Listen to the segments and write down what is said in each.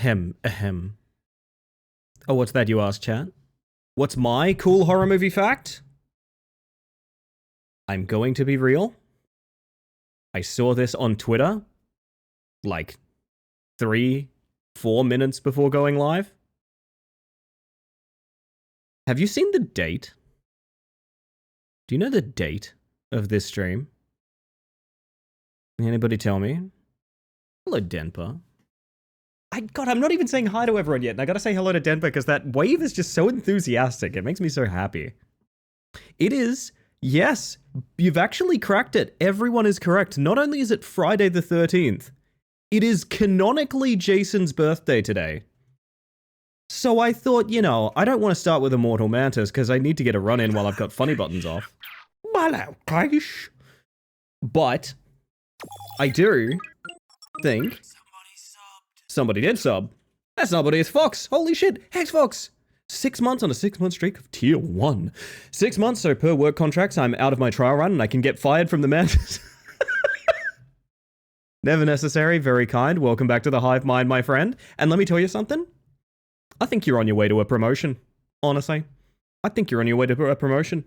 Ahem, ahem. Oh, what's that you ask, chat? What's my cool horror movie fact? I'm going to be real. I saw this on Twitter like 3-4 minutes before going live. Have you seen the date? Do you know the date of this stream? Anybody tell me? Hello, Denpa. God, I'm not even saying hi to everyone yet, and I gotta say hello to Denpa because that wave is just so enthusiastic. It makes me so happy. It is, yes, you've actually cracked it. Everyone is correct. Not only is it Friday the 13th, it is canonically Jason's birthday today. So I thought, you know, I don't want to start with Immortal Mantis because I need to get a run in while I've got funny buttons off. But I do think somebody did sub. That's somebody, it's Fox. Holy shit, Hex Fox. 6 months on a 6-month streak of tier 1. 6 months, so per work contracts, I'm out of my trial run and I can get fired from the Mantis. Never necessary, very kind. Welcome back to the Hive Mind, my friend. And let me tell you something. I think you're on your way to a promotion. Honestly, I think you're on your way to a promotion.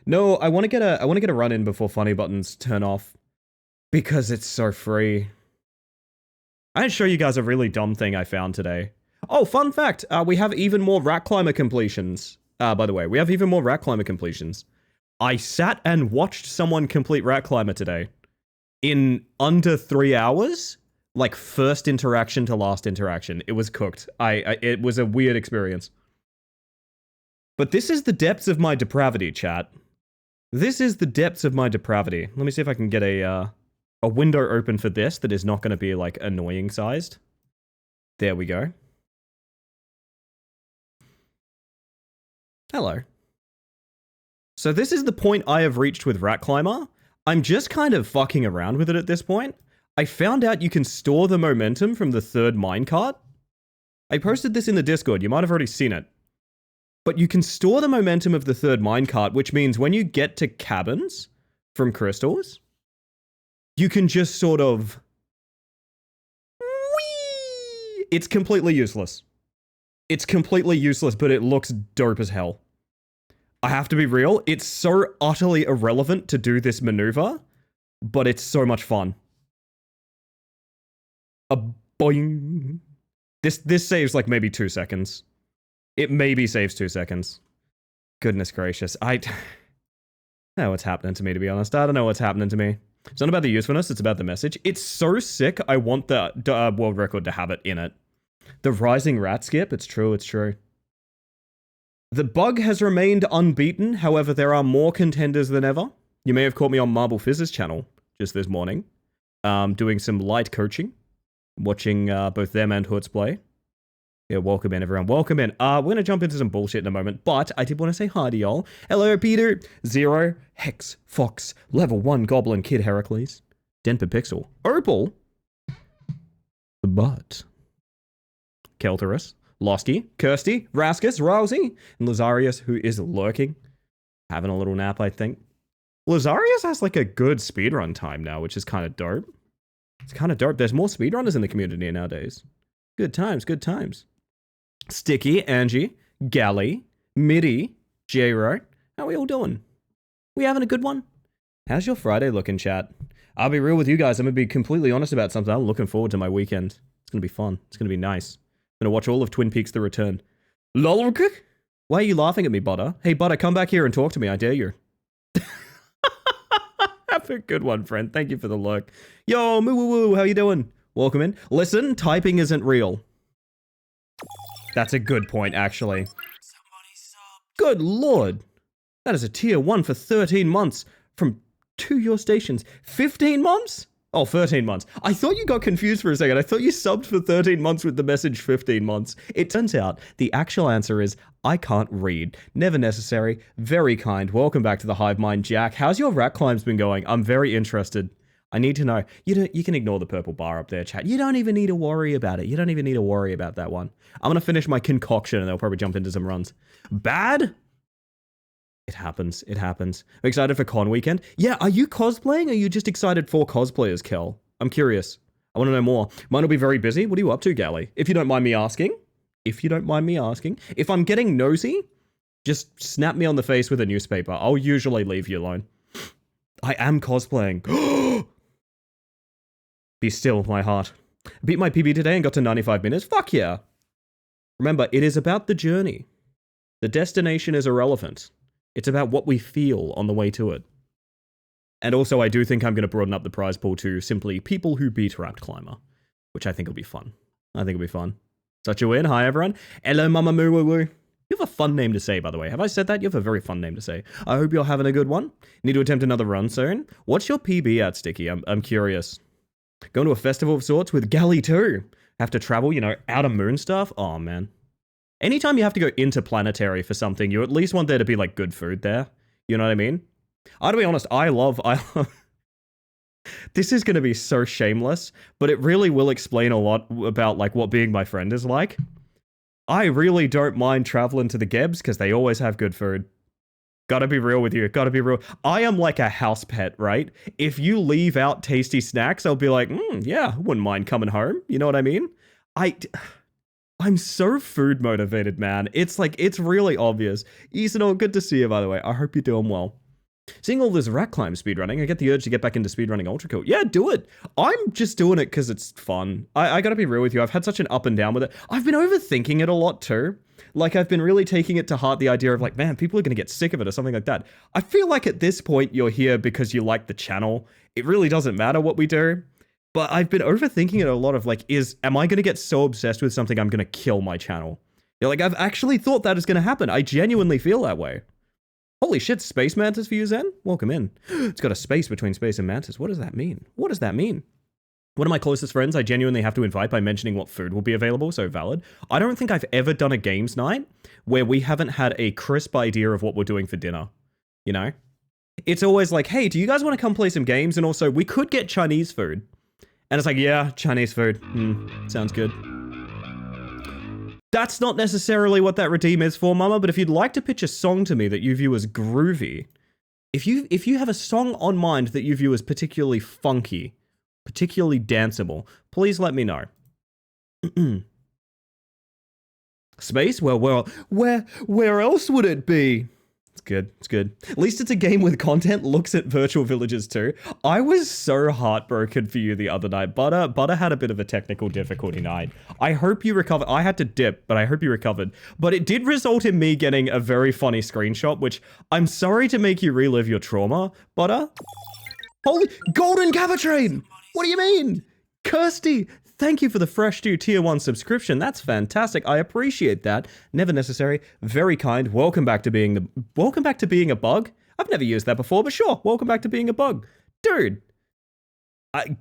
No, I want to get a run in before funny buttons turn off because it's so free. I show you guys a really dumb thing I found today. Oh, fun fact! We have even more Rat Climber completions. By the way, we have even more Rat Climber completions. I sat and watched someone complete Rat Climber today in under 3 hours. Like, first interaction to last interaction. It was cooked. It was a weird experience. But this is the depths of my depravity, chat. This is the depths of my depravity. Let me see if I can get a window open for this that is not going to be, like, annoying sized. There we go. Hello. So this is the point I have reached with Rat Climber. I'm just kind of fucking around with it at this point. I found out you can store the momentum from the third minecart. I posted this in the Discord, you might have already seen it. But you can store the momentum of the third minecart, which means when you get to cabins from crystals, you can just sort of... Whee! It's completely useless. It's completely useless, but it looks dope as hell. I have to be real, it's so utterly irrelevant to do this maneuver, but it's so much fun. A boing. This saves like maybe 2 seconds. It maybe saves 2 seconds. Goodness gracious. I don't know what's happening to me, to be honest. I don't know what's happening to me. It's not about the usefulness, it's about the message. It's so sick, I want the world record to have it in it. The rising rat skip, it's true, it's true. The bug has remained unbeaten, however, there are more contenders than ever. You may have caught me on Marble Fizz's channel just this morning, doing some light coaching. Watching both them and Hoots play. Yeah, welcome in, everyone. Welcome in. We're going to jump into some bullshit in a moment, but I did want to say hi to y'all. Hello, Peter, Zero, Hex, Fox, Level 1 Goblin, Kid Heracles, Denpa Pixel, Opal, The Butt, Kelterus, Losty, Kirsty, Raskus, Rousey, and Lazarius, who is lurking. Having a little nap, I think. Lazarius has like a good speedrun time now, which is kind of dope. It's kind of dope. There's more speedrunners in the community nowadays. Good times, good times. Sticky, Angie, Gally, Midi, J-Ro. How are we all doing? We having a good one? How's your Friday looking, chat? I'll be real with you guys. I'm going to be completely honest about something. I'm looking forward to my weekend. It's going to be fun. It's going to be nice. I'm going to watch all of Twin Peaks The Return. Lol. Why are you laughing at me, Butter? Hey, Butter, come back here and talk to me. I dare you. Have a good one, friend. Thank you for the look. Yo, moo woo woo, how you doing? Welcome in. Listen, typing isn't real. That's a good point, actually. Good lord. That is a tier 1 for 13 months from 2 your stations. 15 months? Oh, 13 months. I thought you got confused for a second. I thought you subbed for 13 months with the message 15 months. It turns out the actual answer is I can't read. Never necessary. Very kind. Welcome back to the Hive Mind, Jack. How's your rat climbs been going? I'm very interested. I need to know. You can ignore the purple bar up there, chat. You don't even need to worry about it. You don't even need to worry about that one. I'm going to finish my concoction and I'll probably jump into some runs. Bad? It happens. It happens. I'm excited for con weekend. Yeah, are you cosplaying or are you just excited for cosplayers, Kel? I'm curious. I want to know more. Mine will be very busy. What are you up to, Gally? If you don't mind me asking. If you don't mind me asking. If I'm getting nosy, just snap me on the face with a newspaper. I'll usually leave you alone. I am cosplaying. Be still, my heart. Beat my PB today and got to 95 minutes. Fuck yeah. Remember, it is about the journey. The destination is irrelevant. It's about what we feel on the way to it. And also, I do think I'm going to broaden up the prize pool to simply people who beat Wrapped Climber, which I think will be fun. I think it'll be fun. Such a win. Hi, everyone. Hello, Mama Moo Woo Woo. You have a fun name to say, by the way. Have I said that? You have a very fun name to say. I hope you're having a good one. Need to attempt another run soon. What's your PB at, Sticky? I'm curious. Going to a festival of sorts with Gally too. Have to travel, out of moon stuff? Oh, man. Anytime you have to go interplanetary for something, you at least want there to be, good food there. You know what I mean? To be honest, I love... This is going to be so shameless, but it really will explain a lot about, what being my friend is like. I really don't mind traveling to the Gebs because they always have good food. Gotta be real with you. Gotta be real. I am like a house pet, right? If you leave out tasty snacks, I'll be like, yeah, wouldn't mind coming home. You know what I mean? I'm so food motivated, man. It's really obvious. Ethanol, good to see you, by the way. I hope you're doing well. Seeing all this rack climb speedrunning, I get the urge to get back into speedrunning Ultra Cool. Yeah, do it. I'm just doing it because it's fun. I gotta be real with you. I've had such an up and down with it. I've been overthinking it a lot too. I've been really taking it to heart, the idea of man, people are gonna get sick of it or something like that. I feel like at this point, you're here because you like the channel. It really doesn't matter what we do. But I've been overthinking it a lot of am I gonna get so obsessed with something I'm gonna kill my channel? I've actually thought that is gonna happen. I genuinely feel that way. Holy shit, Space Mantis for you, Zen? Welcome in. It's got a space between Space and Mantis. What does that mean? What does that mean? One of my closest friends I genuinely have to invite by mentioning what food will be available, so valid. I don't think I've ever done a games night where we haven't had a crisp idea of what we're doing for dinner. It's always hey, do you guys want to come play some games? And also, we could get Chinese food. And it's yeah, Chinese food. Sounds good. That's not necessarily what that redeem is for, Mama, but if you'd like to pitch a song to me that you view as groovy, if you have a song on mind that you view as particularly funky, particularly danceable, please let me know. Space? Well, where else would it be? It's good. It's good. At least it's a game with content. Looks at virtual villages too. I was so heartbroken for you the other night. Butter had a bit of a technical difficulty night. I hope you recovered. I had to dip, but I hope you recovered. But it did result in me getting a very funny screenshot, which I'm sorry to make you relive your trauma, Butter. Holy Golden Cavatrain! What do you mean? Kirsty, thank you for the fresh new tier 1 subscription. That's fantastic. I appreciate that. Never necessary. Very kind. Welcome back to being a bug. I've never used that before, but sure. Welcome back to being a bug. Dude.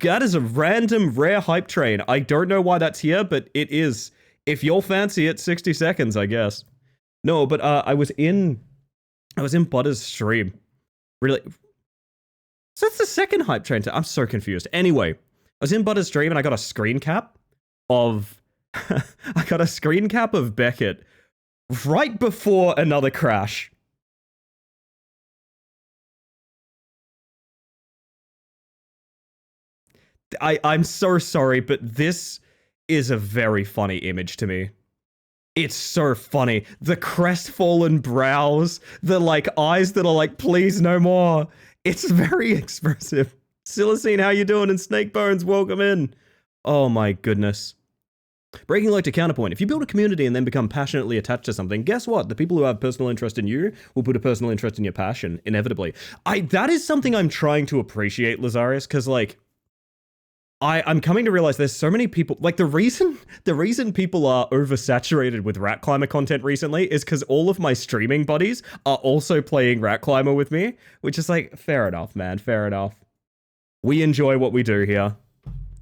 That is a random rare hype train. I don't know why that's here, but it is. If you'll fancy it, 60 seconds, I guess. No, but I was in Butter's stream. Really? So that's the second hype train. I'm so confused. Anyway, I was in Butter's stream and I got a screen cap of Beckett right before another crash. I'm so sorry, but this is a very funny image to me. It's so funny. The crestfallen brows, the eyes that are please no more. It's very expressive. Silicene, how you doing? And Snake Bones, welcome in. Oh my goodness. Breaking like to counterpoint. If you build a community and then become passionately attached to something, guess what? The people who have personal interest in you will put a personal interest in your passion, inevitably. That is something I'm trying to appreciate, Lazarus, because I'm coming to realize there's so many people, the reason people are oversaturated with Rat Climber content recently is because all of my streaming buddies are also playing Rat Climber with me, which is fair enough, man, fair enough. We enjoy what we do here.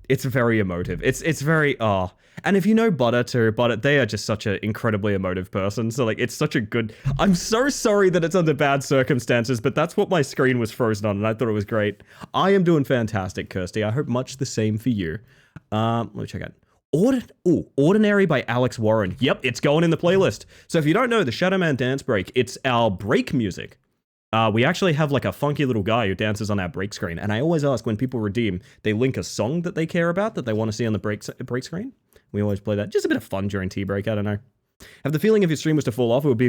It's very emotive. It's very, and if you know Butter too, they are just such an incredibly emotive person. So it's such a good, I'm so sorry that it's under bad circumstances, but that's what my screen was frozen on and I thought it was great. I am doing fantastic, Kirsty. I hope much the same for you. Let me check out. Ordinary by Alex Warren. Yep, it's going in the playlist. So if you don't know the Shadow Man Dance Break, it's our break music. We actually have like a funky little guy who dances on our break screen. And I always ask when people redeem, they link a song that they care about that they want to see on the break screen. We always play that. Just a bit of fun during tea break. I don't know. Have the feeling if your stream was to fall off, it would be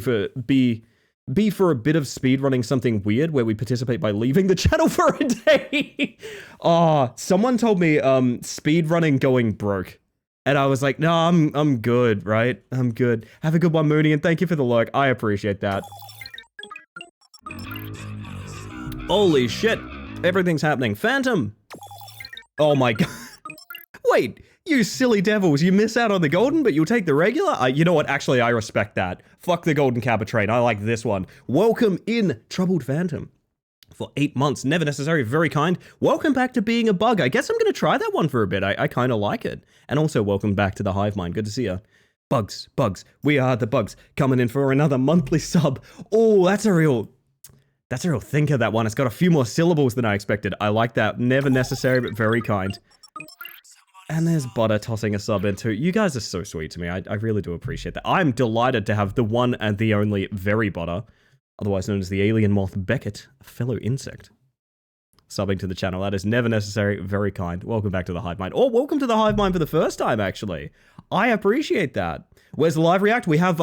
for a bit of speedrunning something weird where we participate by leaving the channel for a day. Oh, someone told me speedrunning going broke. And I was like, no, I'm good, right? I'm good. Have a good one, Mooney, and thank you for the lurk. I appreciate that. Holy shit. Everything's happening. Phantom. Oh my god. Wait, you silly devils. You miss out on the golden, but you'll take the regular? You know what? Actually, I respect that. Fuck the golden Kappa train. I like this one. Welcome in, Troubled Phantom. For 8 months. Never necessary. Very kind. Welcome back to being a bug. I guess I'm going to try that one for a bit. I kind of like it. And also, welcome back to the Hive Mind. Good to see you. Bugs. We are the bugs. Coming in for another monthly sub. Oh, that's a real thinker, that one. It's got a few more syllables than I expected. I like that. Never necessary, but very kind. And there's Butter tossing a sub in too. You guys are so sweet to me. I really do appreciate that. I'm delighted to have the one and the only Very Butter, otherwise known as the alien moth Beckett, a fellow insect, subbing to the channel. That is never necessary. Very kind. Welcome back to the Hive Mind. Or welcome to the Hive Mind for the first time, actually. I appreciate that. Where's the live react? We have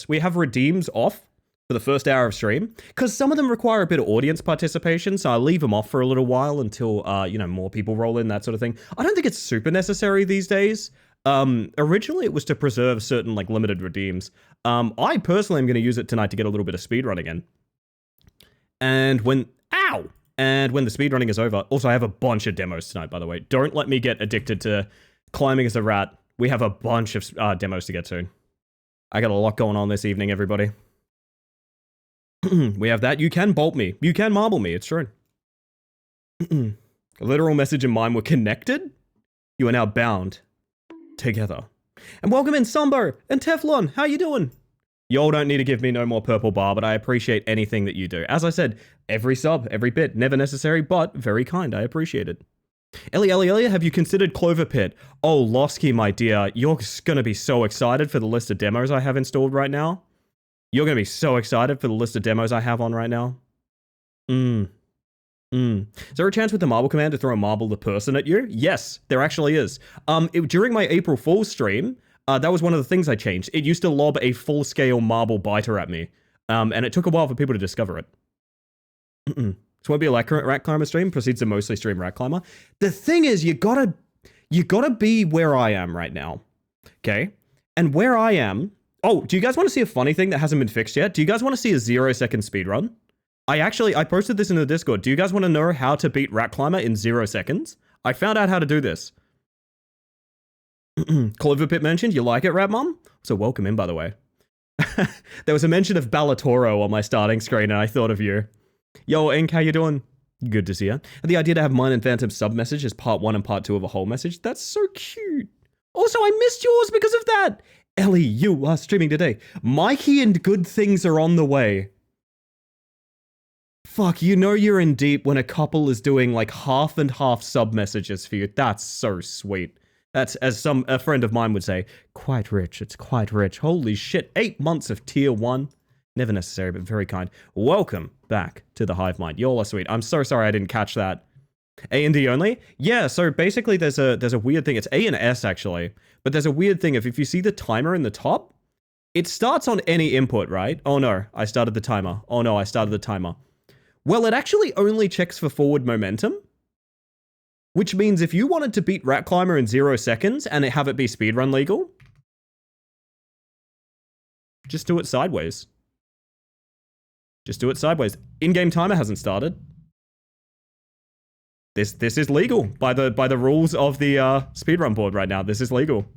we have redeems off for the first hour of stream, because some of them require a bit of audience participation, so I leave them off for a little while until, more people roll in, that sort of thing. I don't think it's super necessary these days. Originally it was to preserve certain, limited redeems. I personally am going to use it tonight to get a little bit of speedrunning in. And when the speedrunning is over, also I have a bunch of demos tonight, by the way. Don't let me get addicted to climbing as a rat. We have a bunch of demos to get to. I got a lot going on this evening, everybody. We have that. You can bolt me. You can marble me. It's true. A literal message in mind. We're connected. You are now bound together. And welcome in Sombo and Teflon. How you doing? Y'all don't need to give me no more purple bar, but I appreciate anything that you do. As I said, every sub, every bit, never necessary, but very kind. I appreciate it. Ellie, have you considered Clover Pit? Oh, Losky, my dear, you're going to be so excited for the list of demos I have installed right now. You're going to be so excited for the list of demos I have on right now. Is there a chance with the marble command to throw a marble the person at you? Yes, there actually is. During my April Fool's stream, that was one of the things I changed. It used to lob a full-scale marble biter at me. And it took a while for people to discover it. So won't be a rat climber stream, proceeds to mostly stream rat climber. The thing is, you gotta be where I am right now. Okay? And where I am... Oh, do you guys want to see a funny thing that hasn't been fixed yet? Do you guys want to see a 0-second speedrun? I posted this in the Discord. Do you guys want to know how to beat Rat Climber in 0 seconds? I found out how to do this. Clover Pit mentioned, you like it, Rat Mom? So welcome in, by the way. There was a mention of Ballatoro on my starting screen, and I thought of you. Yo, Ink, how you doing? Good to see you. And the idea to have mine and Phantom sub-message as part 1 and part 2 of a whole message, that's so cute. Also, I missed yours because of that. Ellie, you are streaming today. Mikey and good things are on the way. Fuck, you know you're in deep when a couple is doing half and half sub messages for you. That's so sweet. That's, as a friend of mine would say, quite rich. It's quite rich. Holy shit, 8 months of tier 1. Never necessary, but very kind. Welcome back to the Hive Mind. Y'all are sweet. I'm so sorry I didn't catch that. A and D only? Yeah, so basically there's a weird thing. It's A and S actually. But there's a weird thing. If you see the timer in the top, it starts on any input, right? Oh no, I started the timer. Oh no, I started the timer. Well, it actually only checks for forward momentum. Which means if you wanted to beat Rat Climber in 0 seconds and have it be speedrun legal, just do it sideways. Just do it sideways. In-game timer hasn't started. This is legal by the rules of the speedrun board right now. This is legal.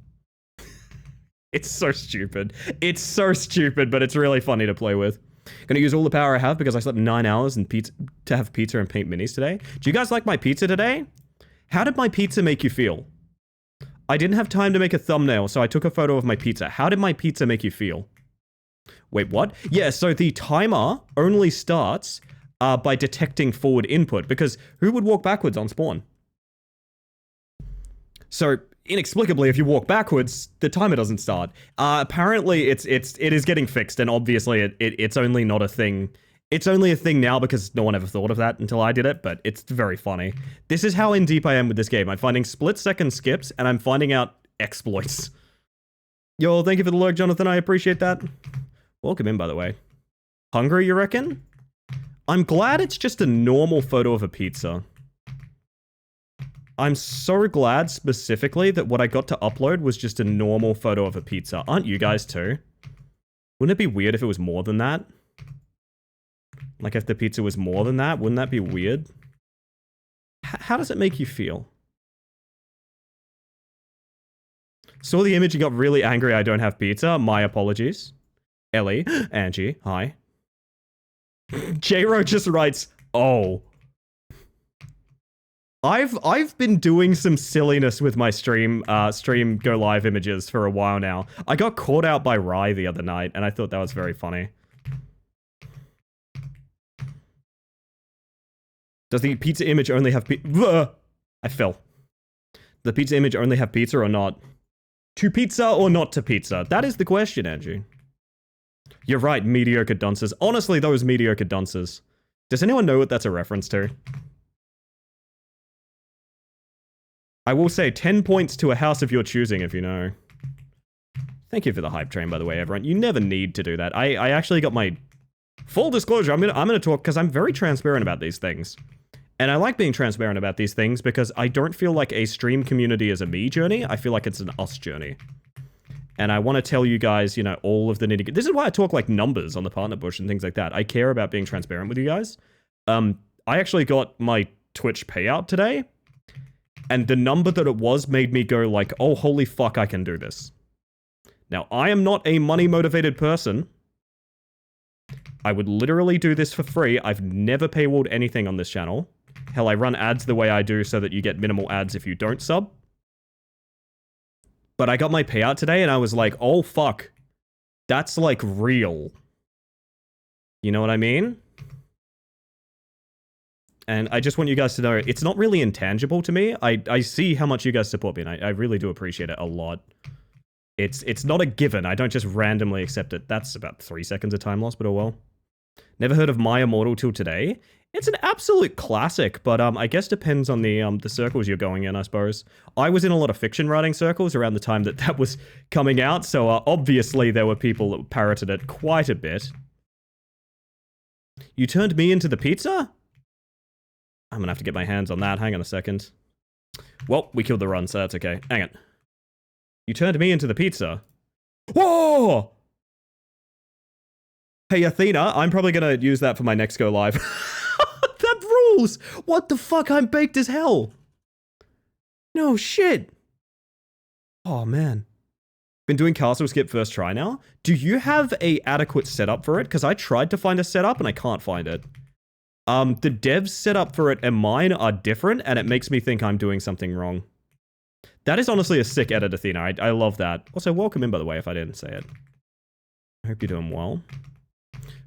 It's so stupid. It's so stupid, but it's really funny to play with. Gonna use all the power I have because I slept 9 hours and to have pizza and paint minis today. Do you guys like my pizza today? How did my pizza make you feel? I didn't have time to make a thumbnail, so I took a photo of my pizza. How did my pizza make you feel? Wait, what? Yeah, so the timer only starts by detecting forward input, because who would walk backwards on spawn? So, inexplicably, if you walk backwards, the timer doesn't start. Apparently, it is getting fixed, and obviously, it's only not a thing It's only a thing now because no one ever thought of that until I did it, but it's very funny. This is how in deep I am with this game. I'm finding split-second skips, and I'm finding out exploits. Yo, thank you for the lurk, Jonathan. I appreciate that. Welcome in, by the way. Hungry, you reckon? I'm glad it's just a normal photo of a pizza. I'm so glad specifically that what I got to upload was just a normal photo of a pizza. Aren't you guys too? Wouldn't it be weird if it was more than that? Like if the pizza was more than that, wouldn't that be weird? How does it make you feel? Saw the image and got really angry I don't have pizza. My apologies. Ellie, Angie, hi. J-Ro just writes, oh. I've been doing some silliness with my stream go live images for a while now. I got caught out by Rye the other night, and I thought that was very funny. Does the pizza image only have I fell. The pizza image only have pizza or not? To pizza or not to pizza? That is the question, Andrew. You're right, mediocre dunces. Honestly, those mediocre dunces. Does anyone know what that's a reference to? I will say 10 points to a house of your choosing if you know. Thank you for the hype train, by the way, everyone. You never need to do that. I actually got my full disclosure. I'm gonna talk because I'm very transparent about these things. And I like being transparent about these things because I don't feel like a stream community is a me journey. I feel like it's an us journey. And I want to tell you guys, you know, all of the nitty-gritty. This is why I talk like numbers on the partner bush and things like that. I care about being transparent with you guys. I actually got my Twitch payout today. And the number that it was made me go like, oh, holy fuck, I can do this. Now, I am not a money-motivated person. I would literally do this for free. I've never paywalled anything on this channel. Hell, I run ads the way I do so that you get minimal ads if you don't sub. But I got my payout today and I was like, oh, fuck. That's like real. You know what I mean? And I just want you guys to know, it's not really intangible to me. I see how much you guys support me, and I really do appreciate it a lot. It's not a given. I don't just randomly accept it. That's about 3 seconds of time loss, but oh well. Never heard of My Immortal till today. It's an absolute classic, but I guess depends on the circles you're going in, I suppose. I was in a lot of fiction writing circles around the time that was coming out, so obviously there were people that parroted it quite a bit. You turned me into the pizza? I'm gonna have to get my hands on that. Hang on a second. Well, we killed the run, so that's okay. Hang on. You turned me into the pizza. Whoa! Hey, Athena, I'm probably gonna use that for my next go live. That rules! What the fuck? I'm baked as hell. No shit. Oh, man. Been doing castle skip first try now. Do you have a adequate setup for it? Because I tried to find a setup and I can't find it. The devs setup for it and mine are different, and it makes me think I'm doing something wrong. That is honestly a sick edit, Athena. I love that. Also, welcome in, by the way, if I didn't say it. I hope you're doing well.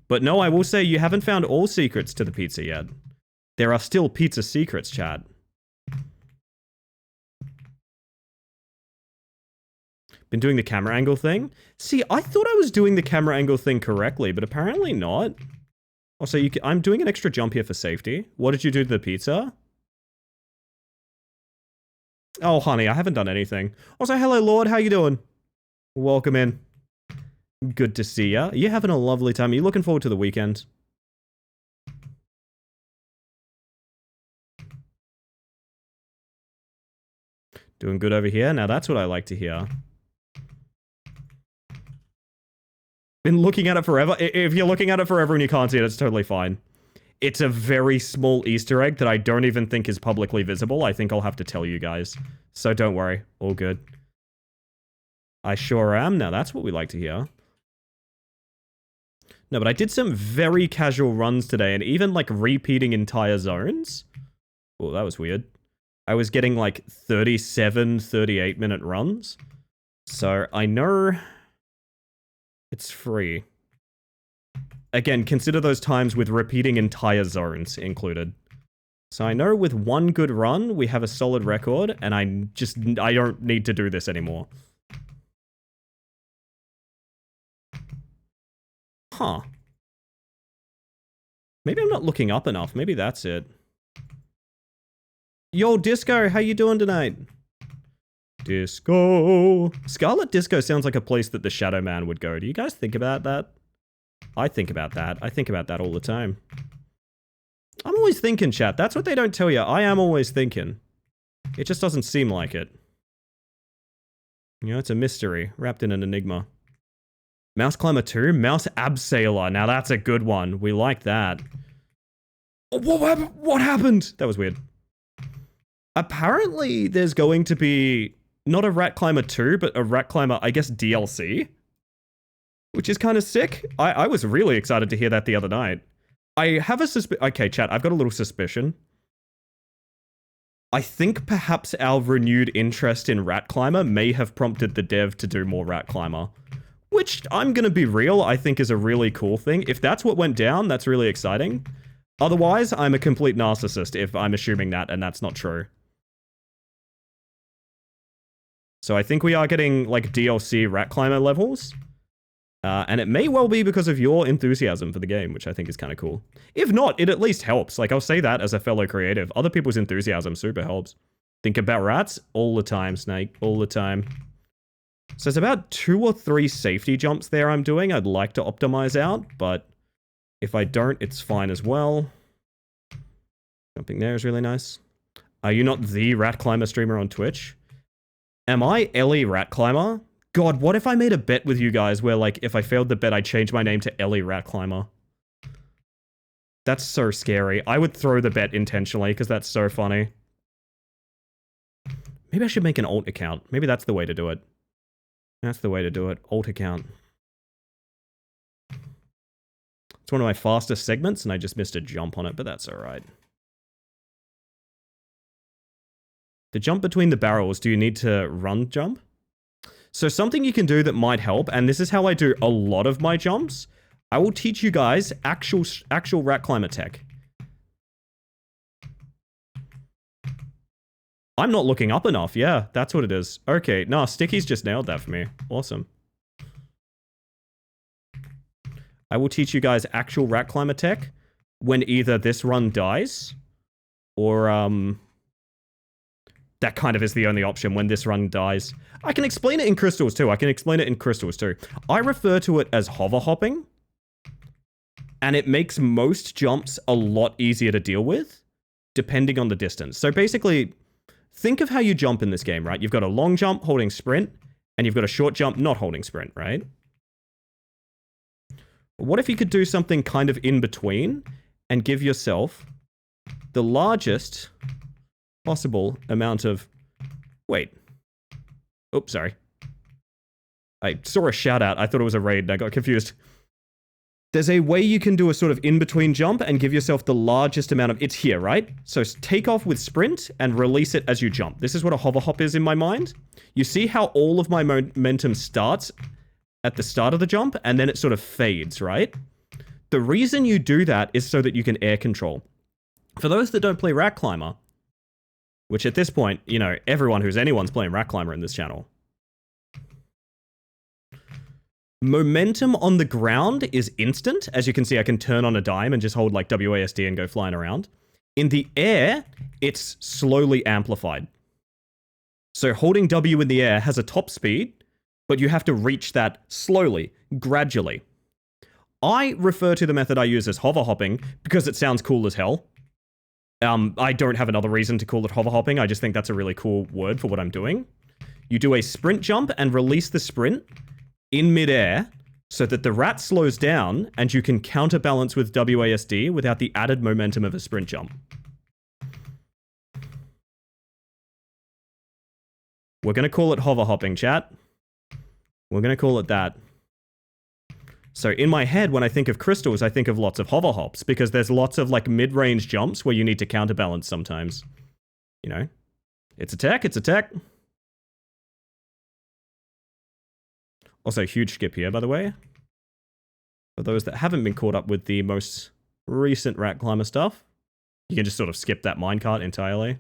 But no, I will say you haven't found all secrets to the pizza yet. There are still pizza secrets, chat. Been doing the camera angle thing? See, I thought I was doing the camera angle thing correctly, but apparently not. Also, I'm doing an extra jump here for safety. What did you do to the pizza? Oh, honey, I haven't done anything. Also, hello, Lord. How you doing? Welcome in. Good to see ya. You're having a lovely time. Are you looking forward to the weekend? Doing good over here? Now, that's what I like to hear. Been looking at it forever. If you're looking at it forever and you can't see it, it's totally fine. It's a very small Easter egg that I don't even think is publicly visible. I think I'll have to tell you guys. So don't worry. All good. I sure am. Now that's what we like to hear. No, but I did some very casual runs today and even like repeating entire zones. Oh, that was weird. I was getting like 37, 38-minute runs. So I know it's free. Again, consider those times with repeating entire zones included. So I know with one good run, we have a solid record, and I don't need to do this anymore. Huh. Maybe I'm not looking up enough. Maybe that's it. Yo, Disco, how you doing tonight? Disco. Scarlet Disco sounds like a place that the Shadow Man would go. Do you guys think about that? I think about that. I think about that all the time. I'm always thinking, chat. That's what they don't tell you. I am always thinking. It just doesn't seem like it. You know, it's a mystery wrapped in an enigma. Mouse Climber 2? Mouse Abseiler. Now that's a good one. We like that. Oh, what happened? That was weird. Apparently, there's going to be not a Rat Climber 2, but a Rat Climber, I guess, DLC. Which is kind of sick. I was really excited to hear that the other night. I have a okay, chat, I've got a little suspicion. I think perhaps our renewed interest in Rat Climber may have prompted the dev to do more Rat Climber. Which, I'm gonna be real, I think is a really cool thing. If that's what went down, that's really exciting. Otherwise, I'm a complete narcissist if I'm assuming that, and that's not true. So I think we are getting, like, DLC Rat Climber levels. And it may well be because of your enthusiasm for the game, which I think is kind of cool. If not, it at least helps. Like, I'll say that as a fellow creative. Other people's enthusiasm super helps. Think about rats all the time, Snake. All the time. So there's about 2 or 3 safety jumps there I'm doing. I'd like to optimize out, but if I don't, it's fine as well. Jumping there is really nice. Are you not the Rat Climber streamer on Twitch? Am I Ellie Rat Climber? God, what if I made a bet with you guys where, like, if I failed the bet, I'd change my name to Ellie Rat Climber? That's so scary. I would throw the bet intentionally, because that's so funny. Maybe I should make an alt account. Maybe that's the way to do it. That's the way to do it. Alt account. It's one of my fastest segments, and I just missed a jump on it, but that's alright. The jump between the barrels, do you need to run jump? So something you can do that might help, and this is how I do a lot of my jumps, I will teach you guys actual Rat Climber tech. I'm not looking up enough, yeah, that's what it is. Okay, nah, Sticky's just nailed that for me. Awesome. I will teach you guys actual Rat Climber tech when either this run dies, or, that kind of is the only option when this run dies. I can explain it in Crystals too. I refer to it as hover hopping. And it makes most jumps a lot easier to deal with, depending on the distance. So basically, think of how you jump in this game, right? You've got a long jump holding sprint, and you've got a short jump not holding sprint, right? What if you could do something kind of in between, and give yourself the largest possible amount of... Wait. Oops, sorry. I saw a shout out. I thought it was a raid and I got confused. There's a way you can do a sort of in-between jump and give yourself the largest amount of... It's here, right? So take off with sprint and release it as you jump. This is what a hover hop is in my mind. You see how all of my momentum starts at the start of the jump and then it sort of fades, right? The reason you do that is so that you can air control. For those that don't play Rat Climber, which at this point, you know, anyone's playing Rat Climber in this channel. Momentum on the ground is instant. As you can see, I can turn on a dime and just hold like WASD and go flying around. In the air, it's slowly amplified. So holding W in the air has a top speed, but you have to reach that slowly, gradually. I refer to the method I use as hover hopping because it sounds cool as hell. I don't have another reason to call it hover hopping. I just think that's a really cool word for what I'm doing. You do a sprint jump and release the sprint in midair so that the rat slows down and you can counterbalance with WASD without the added momentum of a sprint jump. We're going to call it hover hopping, chat. We're going to call it that. So in my head, when I think of Crystals, I think of lots of hover hops because there's lots of like mid-range jumps where you need to counterbalance sometimes. You know, it's a tech, it's a tech. Also, huge skip here, by the way. For those that haven't been caught up with the most recent Rat Climber stuff, you can just sort of skip that minecart entirely.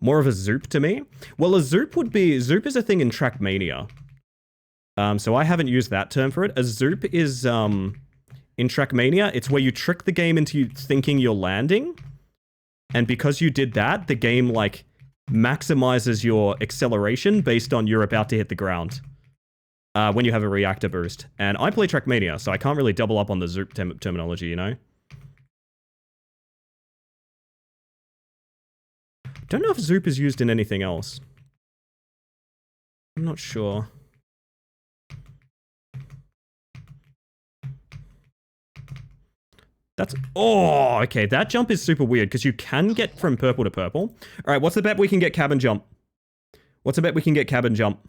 More of a Zoop to me. Well, a Zoop would be... Zoop is a thing in Trackmania. So I haven't used that term for it. A Zoop is, in Trackmania, it's where you trick the game into you thinking you're landing. And because you did that, the game, like, maximizes your acceleration based on you're about to hit the ground. When you have a reactor boost. And I play Trackmania, so I can't really double up on the Zoop terminology, you know? Don't know if Zoop is used in anything else. I'm not sure. That's... Oh, okay. That jump is super weird, because you can get from purple to purple. Alright, what's the bet we can get cabin jump? What's the bet we can get cabin jump?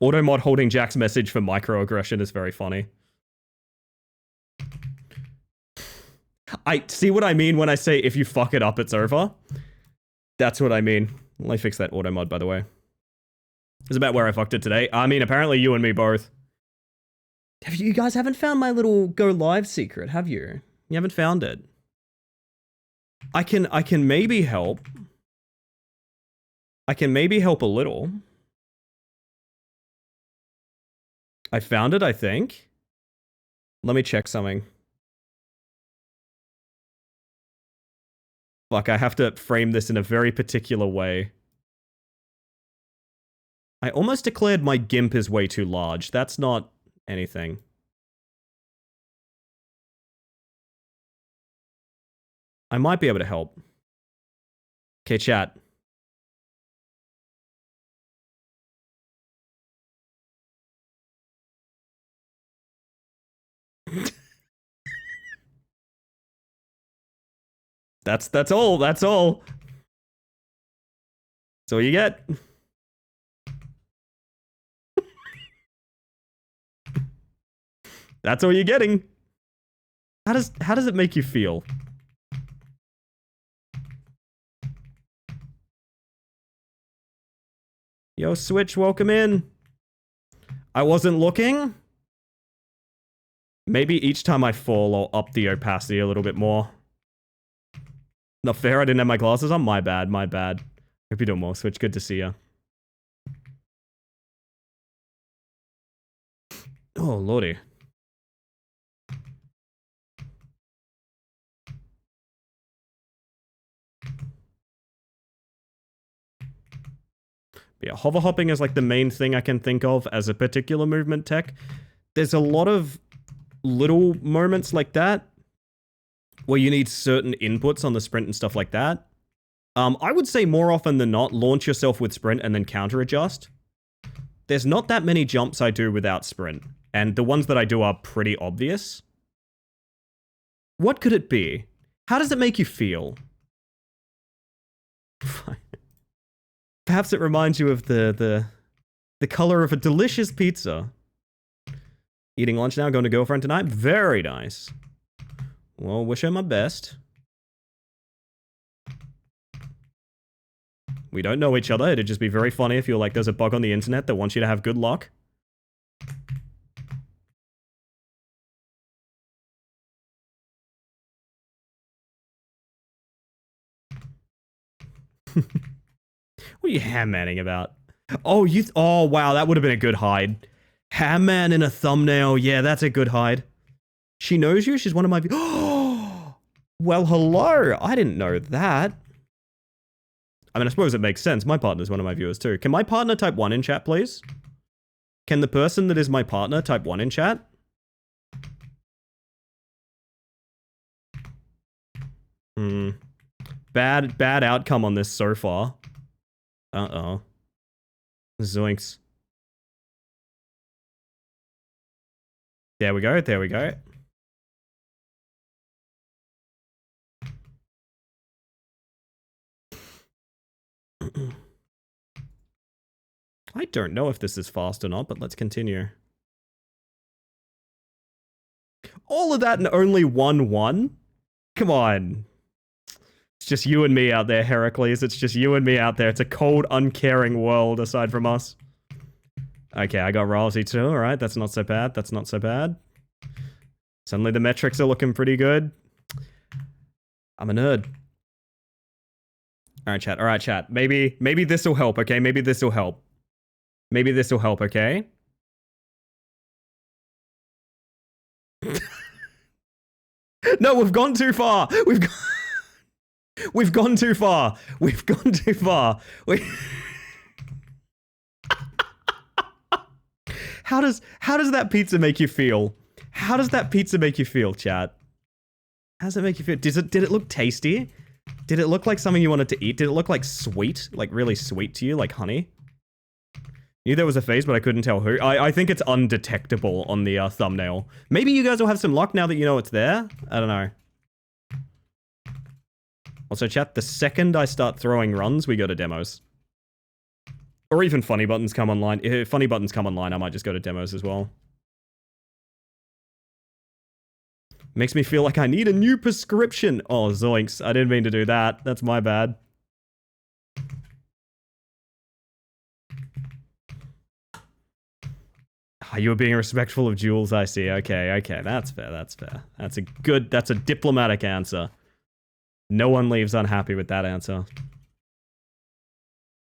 Automod holding Jack's message for microaggression is very funny. I see what I mean when I say if you fuck it up, it's over. That's what I mean. Let me fix that auto mod, by the way. It's about where I fucked it today. I mean, apparently you and me both. You guys haven't found my little go live secret, have you? You haven't found it. I can maybe help. I can maybe help a little. I found it, I think. Let me check something. Fuck, I have to frame this in a very particular way. I almost declared my GIMP is way too large. That's not anything. I might be able to help. Okay, chat. That's all. That's all. That's all you get. That's all you're getting. How does it make you feel? Yo, Switch, welcome in. I wasn't looking. Maybe each time I fall, I'll up the opacity a little bit more. Not fair, I didn't have my glasses on. My bad, my bad. Hope you're doing well, Switch. Good to see ya. Oh, lordy. Yeah, hover hopping is like the main thing I can think of as a particular movement tech. There's a lot of little moments like that where you need certain inputs on the sprint and stuff like that. I would say more often than not, launch yourself with sprint and then counter adjust. There's not that many jumps I do without sprint, and the ones that I do are pretty obvious. What could it be? How does it make you feel? Perhaps it reminds you of the color of a delicious pizza. Eating lunch now, going to girlfriend tonight? Very nice. Well, wish her my best. We don't know each other. It'd just be very funny if you're like, there's a bug on the internet that wants you to have good luck. What are you ham-manning about? Oh, oh, wow, that would have been a good hide. Ham-man in a thumbnail. Yeah, that's a good hide. She knows you? She's one of my... Oh, well, hello. I didn't know that. I mean, I suppose it makes sense. My partner's one of my viewers, too. Can my partner type 1 in chat, please? Can the person that is my partner type 1 in chat? Bad outcome on this so far. Uh-oh. Zoinks. There we go, there we go. I don't know if this is fast or not, but let's continue. All of that and only 1-1? Come on. It's just you and me out there, Heracles. It's just you and me out there. It's a cold, uncaring world aside from us. Okay, I got Rousey too. Alright, that's not so bad. That's not so bad. Suddenly the metrics are looking pretty good. I'm a nerd. Alright, chat. Alright, chat. Maybe this will help, okay? Maybe this will help. Maybe this will help, okay? No, we've gone too far. We've gone too far. We've gone too far. How does that pizza make you feel? How does that pizza make you feel, chat? How does it make you feel? Did it look tasty? Did it look like something you wanted to eat? Did it look like sweet? Like really sweet to you, like honey? Knew there was a face, but I couldn't tell who. I think it's undetectable on the thumbnail. Maybe you guys will have some luck now that you know it's there. I don't know. Also, chat, the second I start throwing runs, we go to demos. Or even funny buttons come online. If funny buttons come online, I might just go to demos as well. Makes me feel like I need a new prescription. Oh, zoinks. I didn't mean to do that. That's my bad. You were being respectful of Jules, I see. Okay. That's fair. That's a diplomatic answer. No one leaves unhappy with that answer.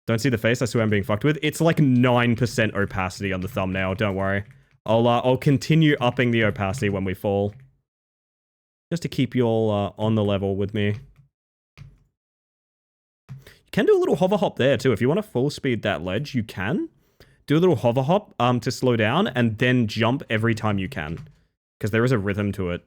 Don't see the face, I swear I'm being fucked with. It's like 9% opacity on the thumbnail, don't worry. I'll continue upping the opacity when we fall. Just to keep you all on the level with me. You can do a little hover hop there too. If you want to full speed that ledge, you can. Do a little hover hop to slow down and then jump every time you can. Because there is a rhythm to it.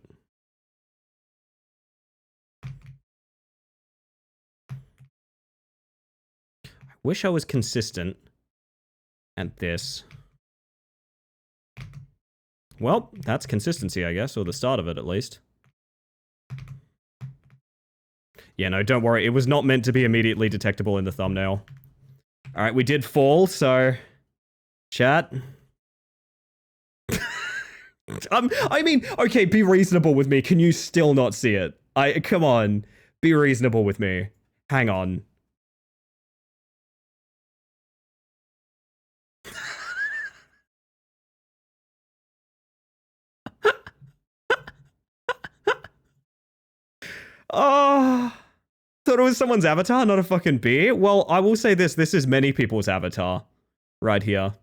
I wish I was consistent at this. Well, that's consistency, I guess, or the start of it at least. Yeah, no, don't worry. It was not meant to be immediately detectable in the thumbnail. Alright, we did fall, so... Chat. I mean, okay, be reasonable with me. Can you still not see it? Come on. Be reasonable with me. Hang on. Oh, thought it was someone's avatar, not a fucking beer. Well, I will say this. This is many people's avatar. Right here.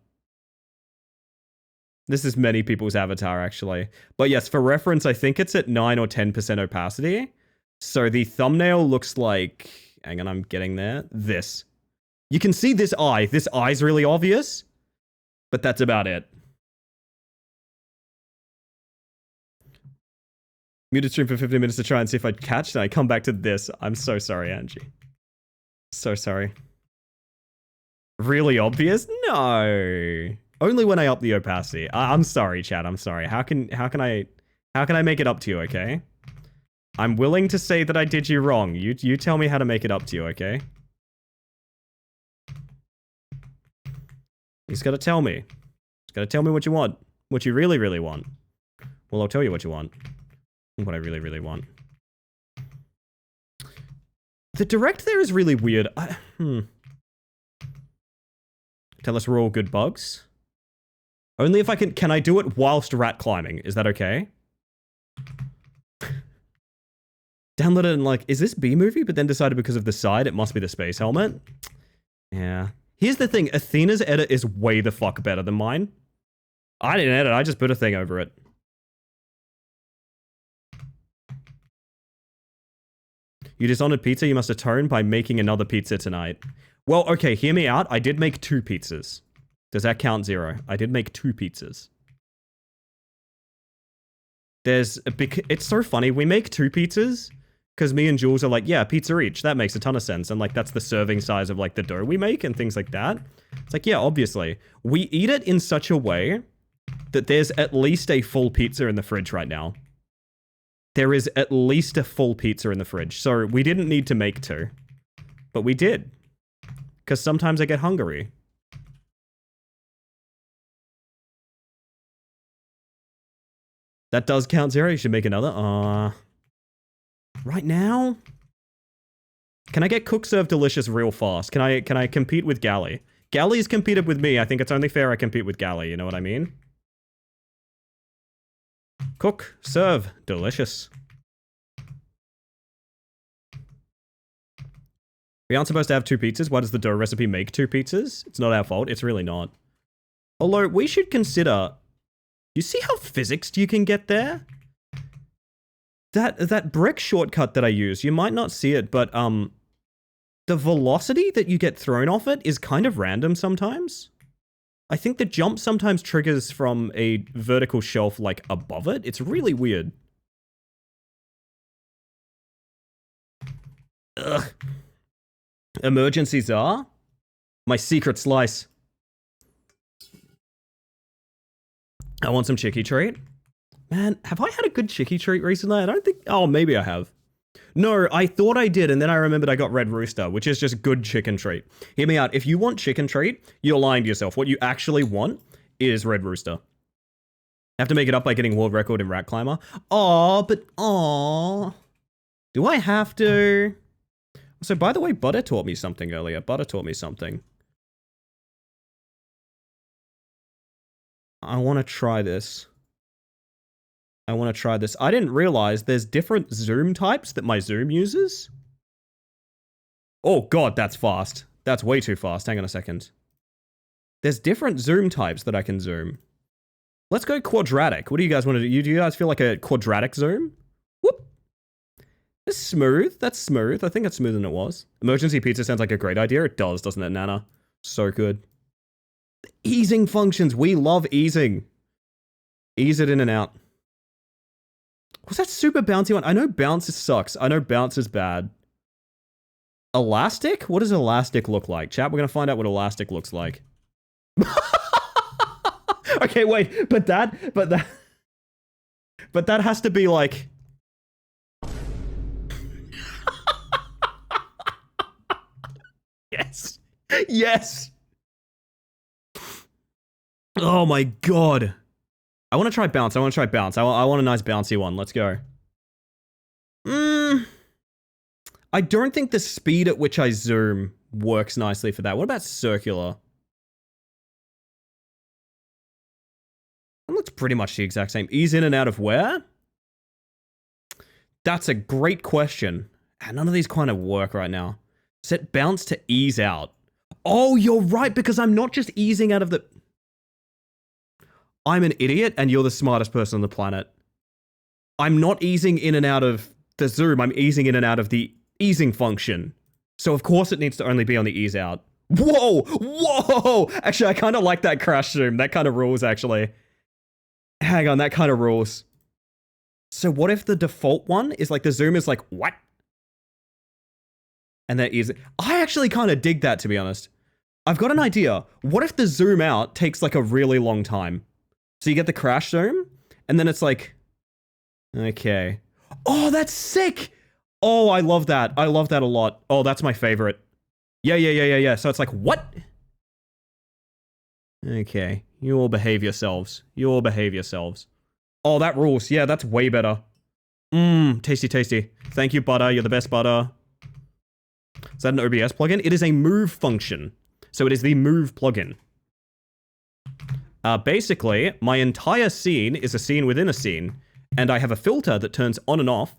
This is many people's avatar, actually. But yes, for reference, I think it's at 9 or 10% opacity. So the thumbnail looks like... Hang on, I'm getting there. This. You can see this eye. This eye's really obvious. But that's about it. Muted stream for 15 minutes to try and see if I'd catch, and I come back to this. I'm so sorry, Angie. So sorry. Really obvious? No. Only when I up the opacity. I'm sorry, chat. I'm sorry. How can I make it up to you, okay? I'm willing to say that I did you wrong. You tell me how to make it up to you, okay? You just gotta tell me. Just gotta tell me what you want. What you really, really want. Well, I'll tell you what you want. What I really, really want. The direct there is really weird. Tell us we're all good bugs. Only if I can I do it whilst rat climbing? Is that okay? Downloaded and like, is this B-movie? But then decided because of the side, it must be the space helmet. Yeah. Here's the thing, Athena's edit is way the fuck better than mine. I didn't edit, I just put a thing over it. You dishonored pizza, you must atone by making another pizza tonight. Well, okay, hear me out. I did make 2 pizzas. Does that count 0? I did make 2 pizzas. There's a big... It's so funny. We make 2 pizzas because me and Jules are like, yeah, pizza each. That makes a ton of sense. And like, that's the serving size of like the dough we make and things like that. It's like, yeah, obviously. We eat it in such a way that there's at least a full pizza in the fridge right now. There is at least a full pizza in the fridge. So we didn't need to make 2. But we did. Because sometimes I get hungry. That does count 0. You should make another. Right now? Can I get Cook Serve Delicious real fast? Can I compete with Galley? Galley's competed with me. I think it's only fair I compete with Galley. You know what I mean? Cook, serve, delicious. We aren't supposed to have 2 pizzas. Why does the dough recipe make 2 pizzas? It's not our fault. It's really not. Although, we should consider... You see how physics you can get there? That brick shortcut that I use, you might not see it, but, the velocity that you get thrown off it is kind of random sometimes. I think the jump sometimes triggers from a vertical shelf, like, above it. It's really weird. Ugh. Emergencies are my secret slice. I want some chicky treat. Man, have I had a good chicky treat recently? I don't think... Oh, maybe I have. No, I thought I did, and then I remembered I got Red Rooster, which is just good chicken treat. Hear me out. If you want chicken treat, you're lying to yourself. What you actually want is Red Rooster. I have to make it up by getting world record in Rat Climber. Aw, but aw. Do I have to? So, by the way, Butter taught me something earlier. Butter taught me something. I want to try this. I didn't realize there's different zoom types that my zoom uses. Oh god, that's fast. That's way too fast. Hang on a second. There's different zoom types that I can zoom. Let's go quadratic. What do you guys want to do? Do you guys feel like a quadratic zoom? Whoop. It's smooth. That's smooth. I think it's smoother than it was. Emergency pizza sounds like a great idea. It does, doesn't it, Nana? So good. Easing functions. We love easing. Ease it in and out. Was that super bouncy one? I know bounce sucks. I know bounce is bad. Elastic? What does elastic look like? Chat, we're gonna find out what elastic looks like. Okay, wait, but that has to be like... Yes. Yes. Oh my god. I want to try bounce. I want a nice bouncy one. Let's go. I don't think the speed at which I zoom works nicely for that. What about circular? It looks pretty much the exact same. Ease in and out of where? That's a great question. None of these kind of work right now. Set bounce to ease out. Oh, you're right, because I'm not just easing out of the... I'm an idiot, and you're the smartest person on the planet. I'm not easing in and out of the zoom, I'm easing in and out of the easing function. So of course it needs to only be on the ease out. Whoa! Whoa! Actually, I kind of like that crash zoom. That kind of rules, actually. Hang on, that kind of rules. So what if the default one is like, the zoom is like, what? And that is... I actually kind of dig that, to be honest. I've got an idea. What if the zoom out takes like a really long time? So you get the crash zoom, and then it's like, okay. Oh, that's sick! Oh, I love that. I love that a lot. Oh, that's my favorite. Yeah. So it's like, what? Okay. You all behave yourselves. Oh, that rules. Yeah, that's way better. Tasty. Thank you, Butter. You're the best, Butter. Is that an OBS plugin? It is a move function. So it is the move plugin. Basically, my entire scene is a scene within a scene, and I have a filter that turns on and off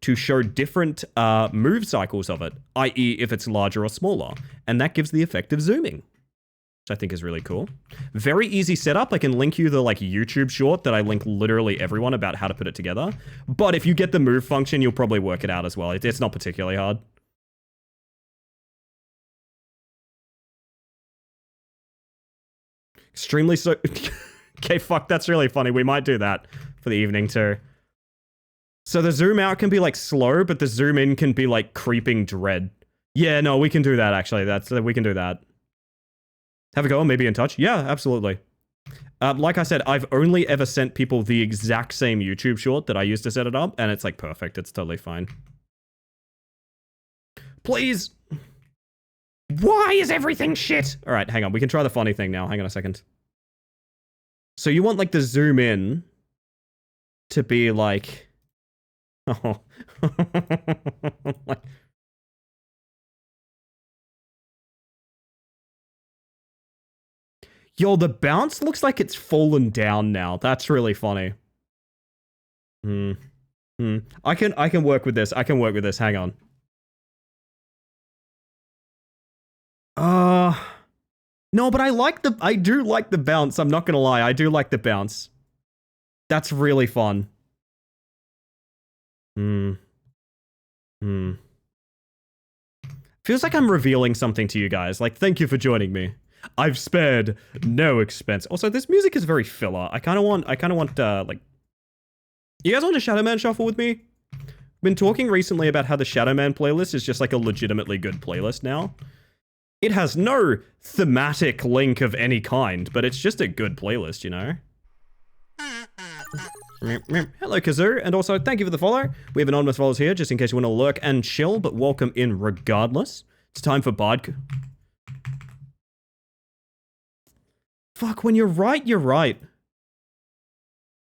to show different move cycles of it, i.e. if it's larger or smaller, and that gives the effect of zooming, which I think is really cool. Very easy setup. I can link you the like YouTube short that I link literally everyone about how to put it together, but if you get the move function, you'll probably work it out as well. It's not particularly hard. Extremely so... Okay, fuck, that's really funny. We might do that for the evening too. So the zoom out can be like slow, but the zoom in can be like creeping dread. Yeah, no, we can do that actually. We can do that. Have a go and maybe in touch. Yeah, absolutely. Like I said, I've only ever sent people the exact same YouTube short that I used to set it up, and it's like perfect. It's totally fine. Please. Why is everything shit? All right, hang on. We can try the funny thing now. Hang on a second. So you want like the zoom in to be like... Oh. Yo, the bounce looks like it's fallen down now. That's really funny. I can work with this. Hang on. Uh, no, but I do like the bounce. I'm not gonna lie. I do like the bounce. That's really fun. Hmm. Hmm. Feels like I'm revealing something to you guys. Like, thank you for joining me. I've spared no expense. Also, this music is very filler. I kind of want, like... You guys want to Shadow Man Shuffle with me? Been talking recently about how the Shadow Man playlist is just like a legitimately good playlist now. It has no thematic link of any kind, but it's just a good playlist, you know? Hello, Kazoo, and also thank you for the follow. We have anonymous followers here, just in case you want to lurk and chill, but welcome in regardless. It's time for Bard. Fuck, when you're right, you're right.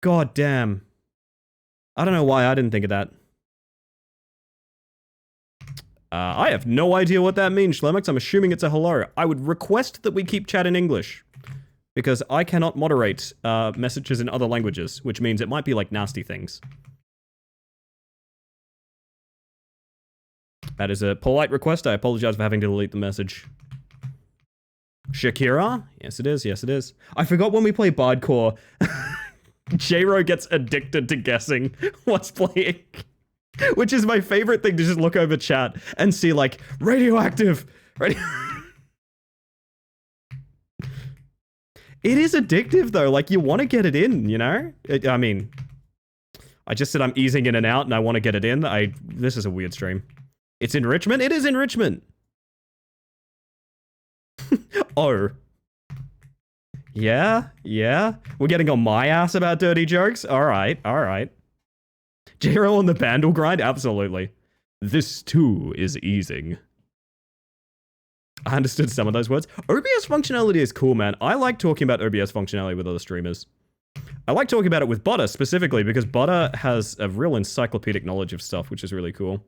God damn. I don't know why I didn't think of that. I have no idea what that means, Schlemix. I'm assuming it's a hello. I would request that we keep chat in English. Because I cannot moderate messages in other languages, which means it might be like nasty things. That is a polite request. I apologize for having to delete the message. Shakira? Yes, it is. Yes, it is. I forgot when we play Bardcore, J-Ro gets addicted to guessing what's playing. Which is my favorite thing, to just look over chat and see, like, radioactive. It is addictive, though. Like, you want to get it in, you know? I mean, I just said I'm easing in and out, and I want to get it in. This is a weird stream. It's enrichment? It is enrichment. Oh. Yeah? Yeah? We're getting on my ass about dirty jokes? Alright, alright. J-Ro on the Bandle grind? Absolutely. This, too, is easing. I understood some of those words. OBS functionality is cool, man. I like talking about OBS functionality with other streamers. I like talking about it with Butter, specifically, because Butter has a real encyclopedic knowledge of stuff, which is really cool.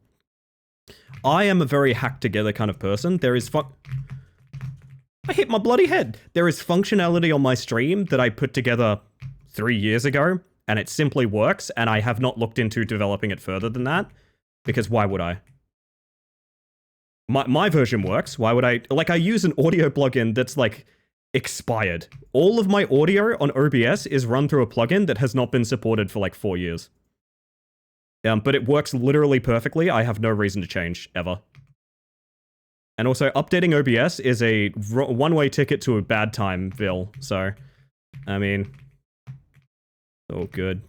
I am a very hacked together kind of person. There is I hit my bloody head. There is functionality on my stream that I put together 3 years ago, and it simply works, and I have not looked into developing it further than that, because why would I? My version works. Why would I? Like, I use an audio plugin that's, like, expired. All of my audio on OBS is run through a plugin that has not been supported for, like, 4 years. But it works literally perfectly. I have no reason to change, ever. And also, updating OBS is a one-way ticket to a bad time, Bill. So, I mean... Oh, good.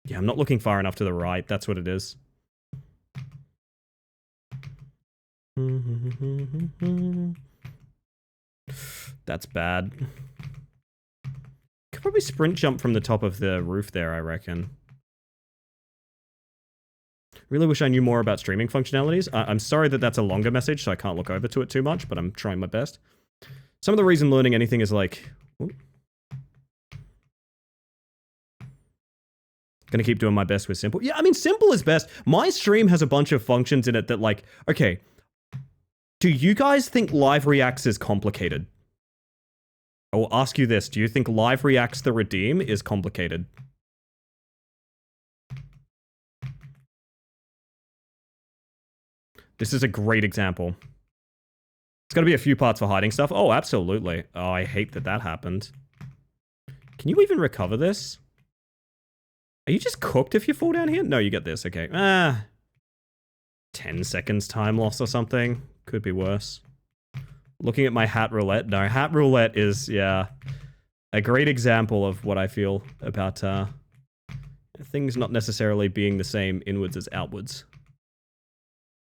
Yeah, I'm not looking far enough to the right. That's what it is. That's bad. Could probably sprint jump from the top of the roof there, I reckon. Really wish I knew more about streaming functionalities. I'm sorry that that's a longer message, so I can't look over to it too much, but I'm trying my best. Some of the reason learning anything is like... Ooh. Gonna keep doing my best with simple. Yeah, I mean, simple is best. My stream has a bunch of functions in it that, like, okay. Do you guys think Live Reacts is complicated? I will ask you this. Do you think Live Reacts the Redeem is complicated? This is a great example. It's gotta be a few parts for hiding stuff. Oh, absolutely. Oh, I hate that that happened. Can you even recover this? Are you just cooked if you fall down here? No, you get this. Okay. 10 seconds time loss or something. Could be worse. Looking at my hat roulette. No, hat roulette is, yeah, a great example of what I feel about things not necessarily being the same inwards as outwards.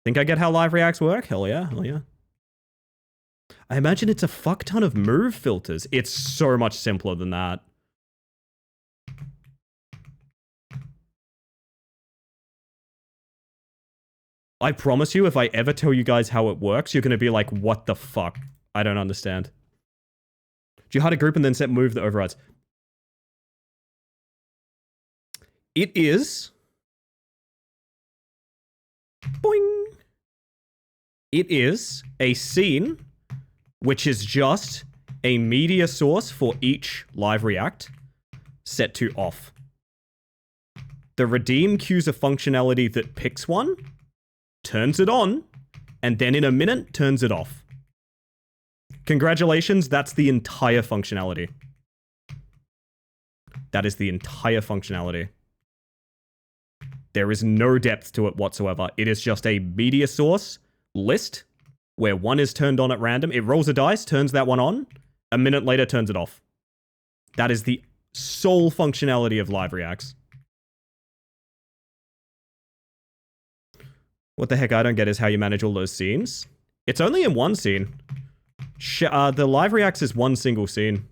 Think I get how live reacts work? Hell yeah, hell yeah. I imagine it's a fuck ton of move filters. It's so much simpler than that. I promise you, if I ever tell you guys how it works, you're going to be like, what the fuck? I don't understand. Do you hide a group and then set move that overrides? It is... Boing! It is a scene which is just a media source for each live react. set to off. The redeem queues a functionality that picks one, turns it on, and then in a minute turns it off. Congratulations, that's the entire functionality. That is the entire functionality. There is no depth to it whatsoever. It is just a media source list where one is turned on at random. It rolls a dice, turns that one on, a minute later turns it off. That is the sole functionality of Live Reacts. What the heck I don't get is how you manage all those scenes. It's only in one scene. The Live Reacts is one single scene.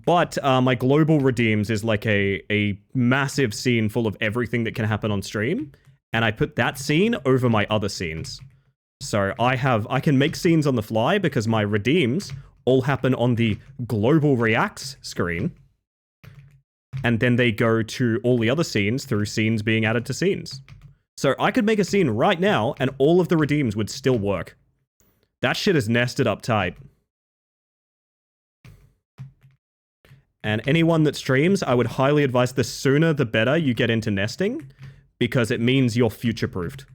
But my global redeems is like a massive scene full of everything that can happen on stream. And I put that scene over my other scenes. So I can make scenes on the fly because my redeems all happen on the global reacts screen. And then they go to all the other scenes through scenes being added to scenes. So I could make a scene right now and all of the redeems would still work. That shit is nested up tight. And anyone that streams, I would highly advise the sooner the better you get into nesting, because it means you're future-proofed.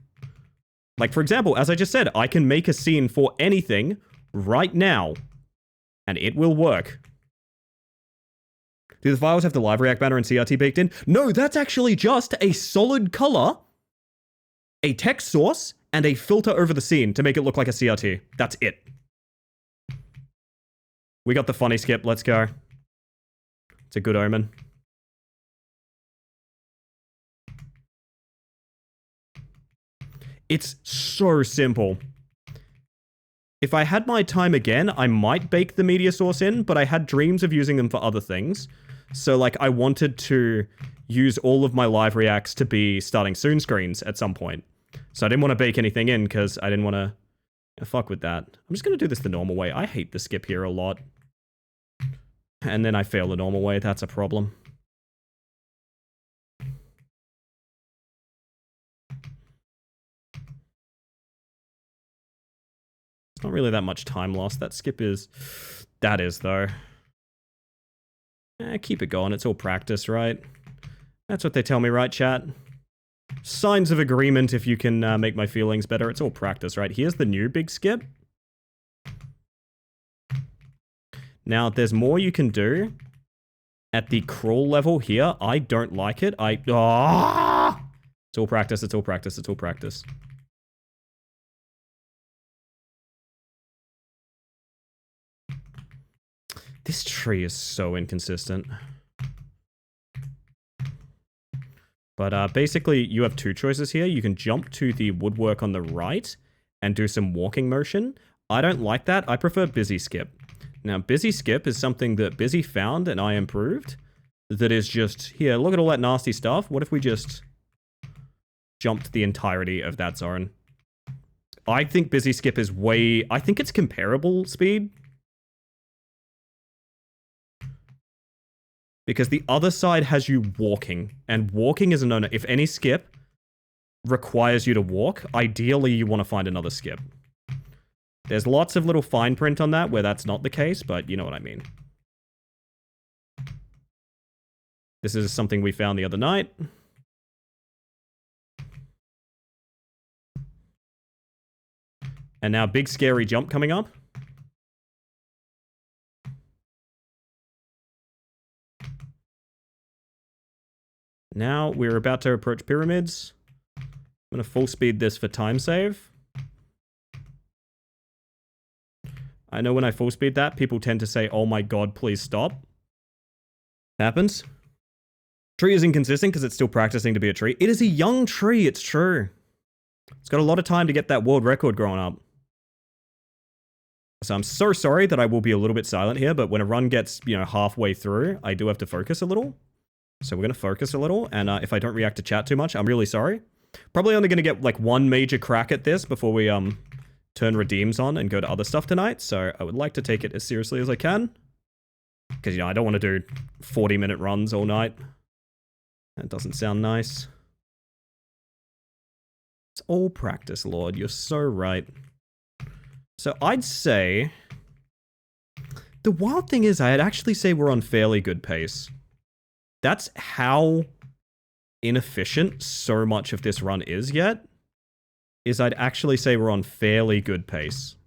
Like, for example, as I just said, I can make a scene for anything right now, and it will work. Do the files have the Live React banner and CRT baked in? No, that's actually just a solid color, a text source, and a filter over the scene to make it look like a CRT. That's it. We got the funny skip. Let's go. It's a good omen. It's so simple. If I had my time again, I might bake the media source in, but I had dreams of using them for other things. So, like, I wanted to use all of my Live Reacts to be starting soon screens at some point. So I didn't want to bake anything in because I didn't want to fuck with that. I'm just going to do this the normal way. I hate the skip here a lot. And then I fail the normal way. That's a problem. It's not really that much time lost. That skip is... That is, though. Keep it going. It's all practice, right? That's what they tell me, right, chat? Signs of agreement if you can make my feelings better. It's all practice, right? Here's the new big skip. Now, there's more you can do at the crawl level here. I don't like it. It's all practice. It's all practice. It's all practice. This tree is so inconsistent. But basically, you have two choices here. You can jump to the woodwork on the right and do some walking motion. I don't like that. I prefer busy skip. Now, busy skip is something that Busy found and I improved. That is just, here, look at all that nasty stuff. What if we just jumped the entirety of that zone? I think busy skip is I think it's comparable speed. Because the other side has you walking, and walking is a no-no. If any skip requires you to walk, ideally you want to find another skip. There's lots of little fine print on that where that's not the case, but you know what I mean. This is something we found the other night. And now big scary jump coming up. Now we're about to approach pyramids. I'm going to full speed this for time save. I know when I full speed that, people tend to say, oh my god, please stop. Happens. Tree is inconsistent because it's still practicing to be a tree. It is a young tree, it's true. It's got a lot of time to get that world record growing up. So I'm so sorry that I will be a little bit silent here, but when a run gets, halfway through, I do have to focus a little. So we're going to focus a little, and if I don't react to chat too much, I'm really sorry. Probably only going to get, like, one major crack at this before we, turn redeems on and go to other stuff tonight, so I would like to take it as seriously as I can. Because, I don't want to do 40-minute runs all night. That doesn't sound nice. It's all practice, Lord. You're so right. So I'd say... The wild thing is, I'd actually say we're on fairly good pace. That's how inefficient so much of this run is yet. Is I'd actually say we're on fairly good pace.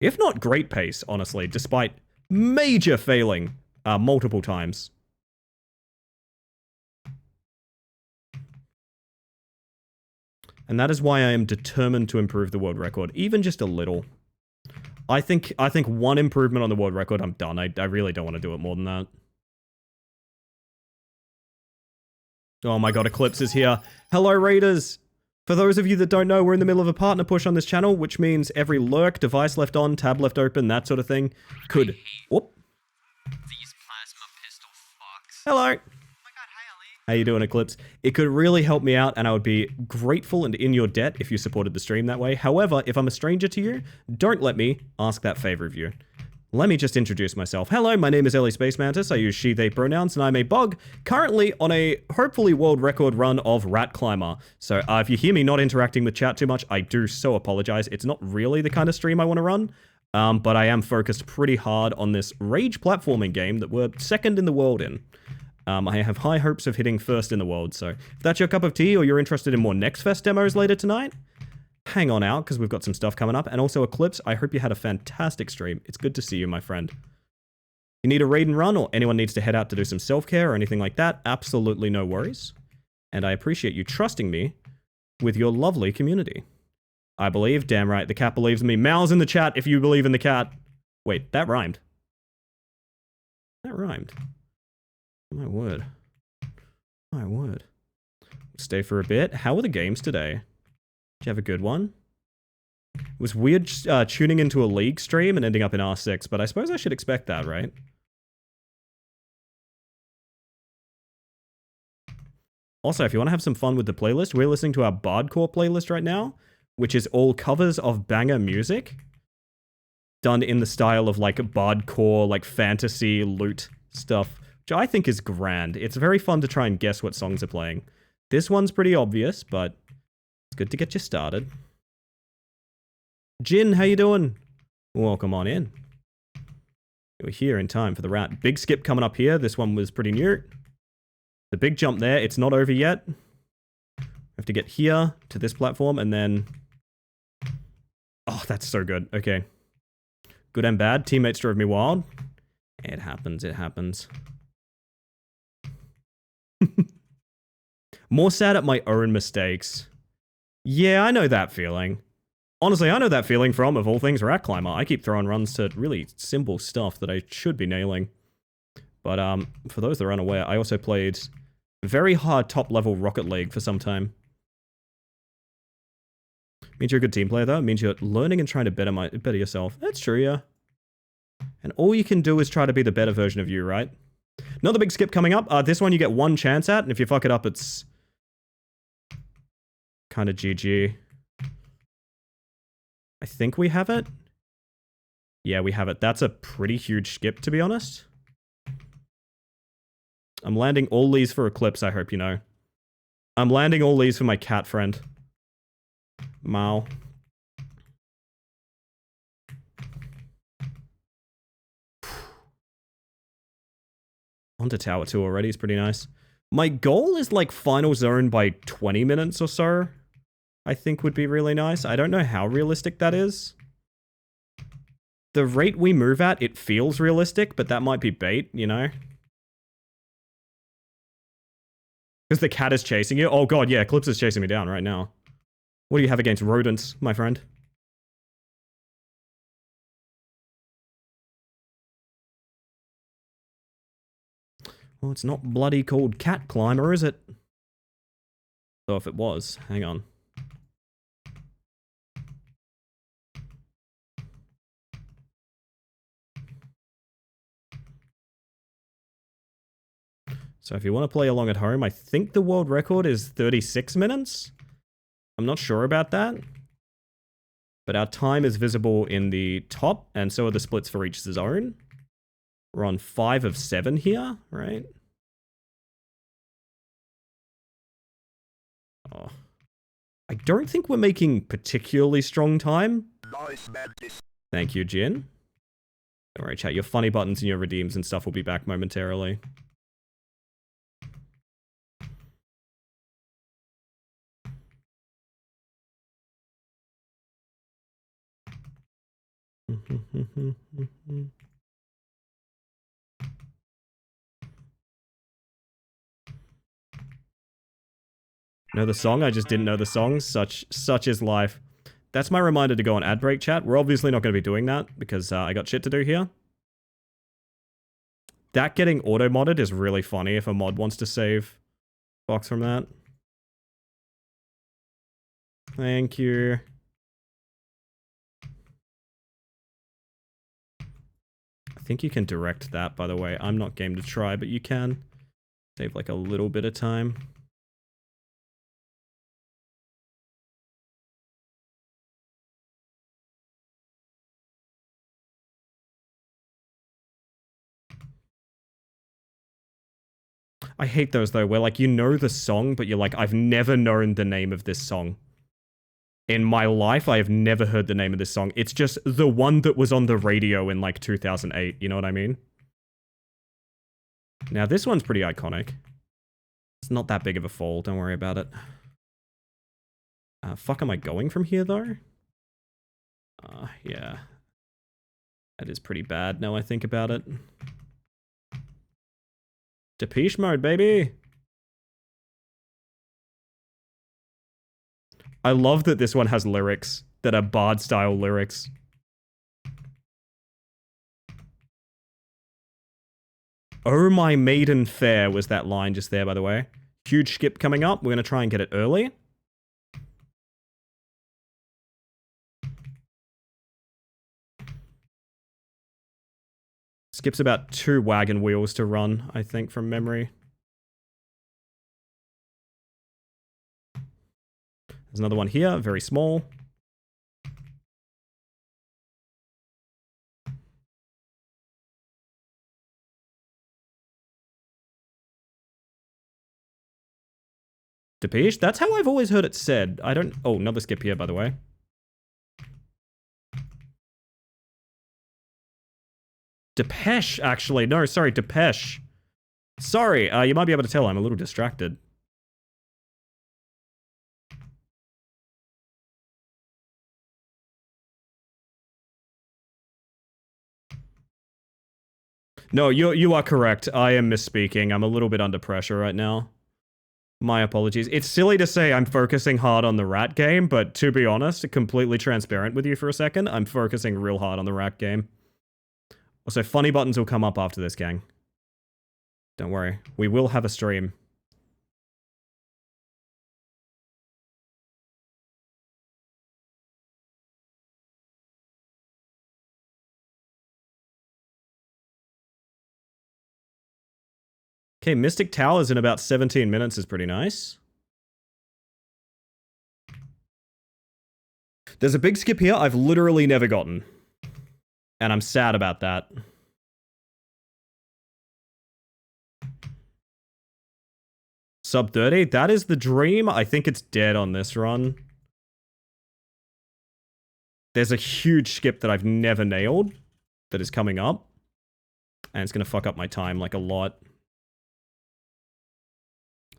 If not great pace, honestly, despite major failing multiple times. And that is why I am determined to improve the world record, even just a little. I think one improvement on the world record, I'm done. I really don't want to do it more than that. Oh my god, Eclipse is here. Hello, Raiders! For those of you that don't know, we're in the middle of a partner push on this channel, which means every lurk, device left on, tab left open, that sort of thing, could... Whoop. These plasma pistol fucks. Hello! Oh my god, hi Ali. How you doing, Eclipse? It could really help me out, and I would be grateful and in your debt if you supported the stream that way. However, if I'm a stranger to you, don't let me ask that favor of you. Let me just introduce myself. Hello, my name is Ellie Space Mantis. I use she, they pronouns, and I'm a bug currently on a hopefully world record run of Rat Climber. So if you hear me not interacting with chat too much, I do so apologize. It's not really the kind of stream I want to run, but I am focused pretty hard on this rage platforming game that we're second in the world in. I have high hopes of hitting first in the world, so if that's your cup of tea or you're interested in more Next Fest demos later tonight, hang on out, because we've got some stuff coming up. And also, Eclipse, I hope you had a fantastic stream. It's good to see you, my friend. You need a raid and run, or anyone needs to head out to do some self-care or anything like that, absolutely no worries. And I appreciate you trusting me with your lovely community. I believe, damn right, the cat believes in me. Mal's in the chat if you believe in the cat. Wait, that rhymed. That rhymed. My word. My word. Stay for a bit. How are the games today? Did you have a good one? It was weird tuning into a League stream and ending up in R6, but I suppose I should expect that, right? Also, if you want to have some fun with the playlist, we're listening to our Bardcore playlist right now, which is all covers of banger music done in the style of like Bardcore, like fantasy loot stuff, which I think is grand. It's very fun to try and guess what songs are playing. This one's pretty obvious, but it's good to get you started. Jin, how you doing? Welcome on in. We're here in time for the rat. Big skip coming up here. This one was pretty new. The big jump there. It's not over yet. We have to get here to this platform and then... Oh, that's so good. Okay. Good and bad. Teammates drove me wild. It happens. It happens. More sad at my own mistakes. Yeah, I know that feeling. Honestly, I know that feeling from, of all things, Rat Climber. I keep throwing runs to really simple stuff that I should be nailing. But for those that are unaware, I also played very hard top-level Rocket League for some time. Means you're a good team player, though. It means you're learning and trying to better yourself. That's true, yeah. And all you can do is try to be the better version of you, right? Another big skip coming up. This one you get one chance at, and if you fuck it up, it's kind of GG. I think we have it. Yeah, we have it. That's a pretty huge skip, to be honest. I'm landing all these for Eclipse, I hope you know. I'm landing all these for my cat friend. Mal. Onto Tower 2 already is pretty nice. My goal is like final zone by 20 minutes or so. I think would be really nice. I don't know how realistic that is. The rate we move at, it feels realistic, but that might be bait, you know? Because the cat is chasing you? Oh god, yeah, Eclipse is chasing me down right now. What do you have against rodents, my friend? Well, it's not bloody called Cat Climber, is it? So if it was, hang on. So if you want to play along at home, I think the world record is 36 minutes. I'm not sure about that. But our time is visible in the top, and so are the splits for each zone. We're on 5 of 7 here, right? Oh. I don't think we're making particularly strong time. Thank you, Jin. Don't worry, chat. Your funny buttons and your redeems and stuff will be back momentarily. Know the song? I just didn't know the song. Such is life. That's my reminder to go on ad break, chat. We're obviously not going to be doing that because I got shit to do here. That getting auto-modded is really funny if a mod wants to save Fox from that. Thank you. I think you can direct that, by the way. I'm not game to try, but you can. Save like a little bit of time. I hate those though, where like you know the song, but you're like, I've never known the name of this song. In my life, I have never heard the name of this song. It's just the one that was on the radio in like 2008, you know what I mean? Now this one's pretty iconic. It's not that big of a fall, don't worry about it. Fuck am I going from here though? Yeah. That is pretty bad now I think about it. Depeche Mode, baby! I love that this one has lyrics that are bard-style lyrics. Oh my maiden fair was that line just there, by the way. Huge skip coming up. We're going to try and get it early. Skip's about 2 wagon wheels to run, I think, from memory. There's another one here, very small. Depeche? That's how I've always heard it said. I don't... Oh, another skip here, by the way. Depeche, actually. No, sorry, Depeche. Sorry, you might be able to tell I'm a little distracted. No, you are correct. I am misspeaking. I'm a little bit under pressure right now. My apologies. It's silly to say I'm focusing hard on the rat game, but to be honest, completely transparent with you for a second, I'm focusing real hard on the rat game. Also, funny buttons will come up after this, gang. Don't worry. We will have a stream. Okay, Mystic Towers in about 17 minutes is pretty nice. There's a big skip here I've literally never gotten. And I'm sad about that. Sub 30? That is the dream. I think it's dead on this run. There's a huge skip that I've never nailed that is coming up. And it's going to fuck up my time like a lot.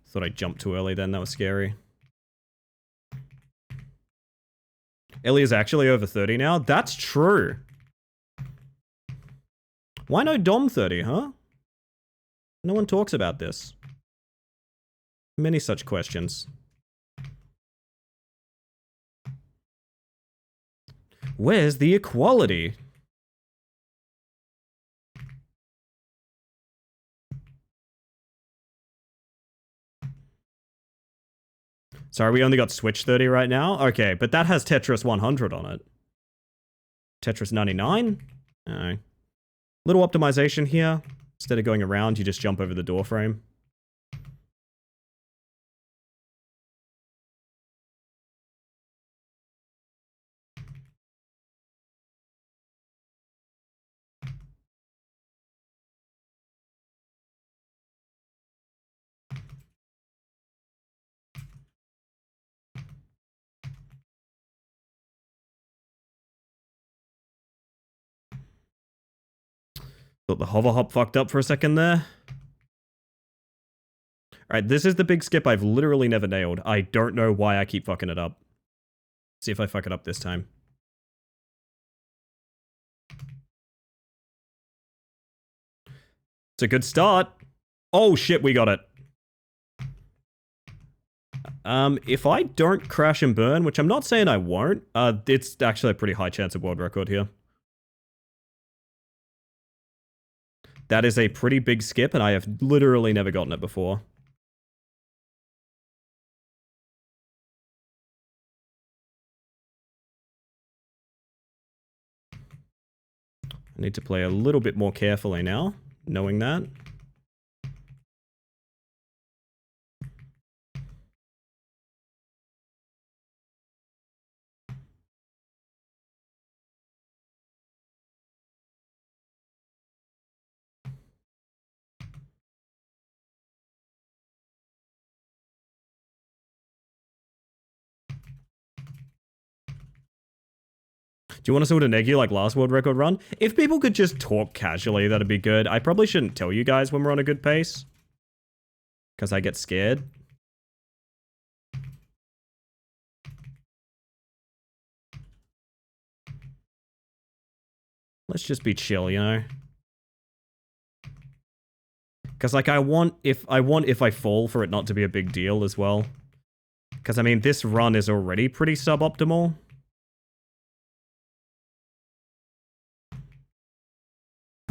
Thought I jumped too early then, that was scary. Ellie is actually over 30 now? That's true. Why no Dom 30, huh? No one talks about this. Many such questions. Where's the equality? Sorry, we only got Switch 30 right now? Okay, but that has Tetris 100 on it. Tetris 99? No. Little optimization here. Instead of going around, you just jump over the door frame. Thought the hover hop fucked up for a second there. Alright, this is the big skip I've literally never nailed. I don't know why I keep fucking it up. See if I fuck it up this time. It's a good start. Oh shit, we got it. If I don't crash and burn, which I'm not saying I won't, it's actually a pretty high chance of world record here. That is a pretty big skip, and I have literally never gotten it before. I need to play a little bit more carefully now, knowing that. Do you want to sort of neg you like last world record run? If people could just talk casually, that'd be good. I probably shouldn't tell you guys when we're on a good pace, because I get scared. Let's just be chill, you know? Because like I want if I fall for it not to be a big deal as well. Because I mean, this run is already pretty suboptimal.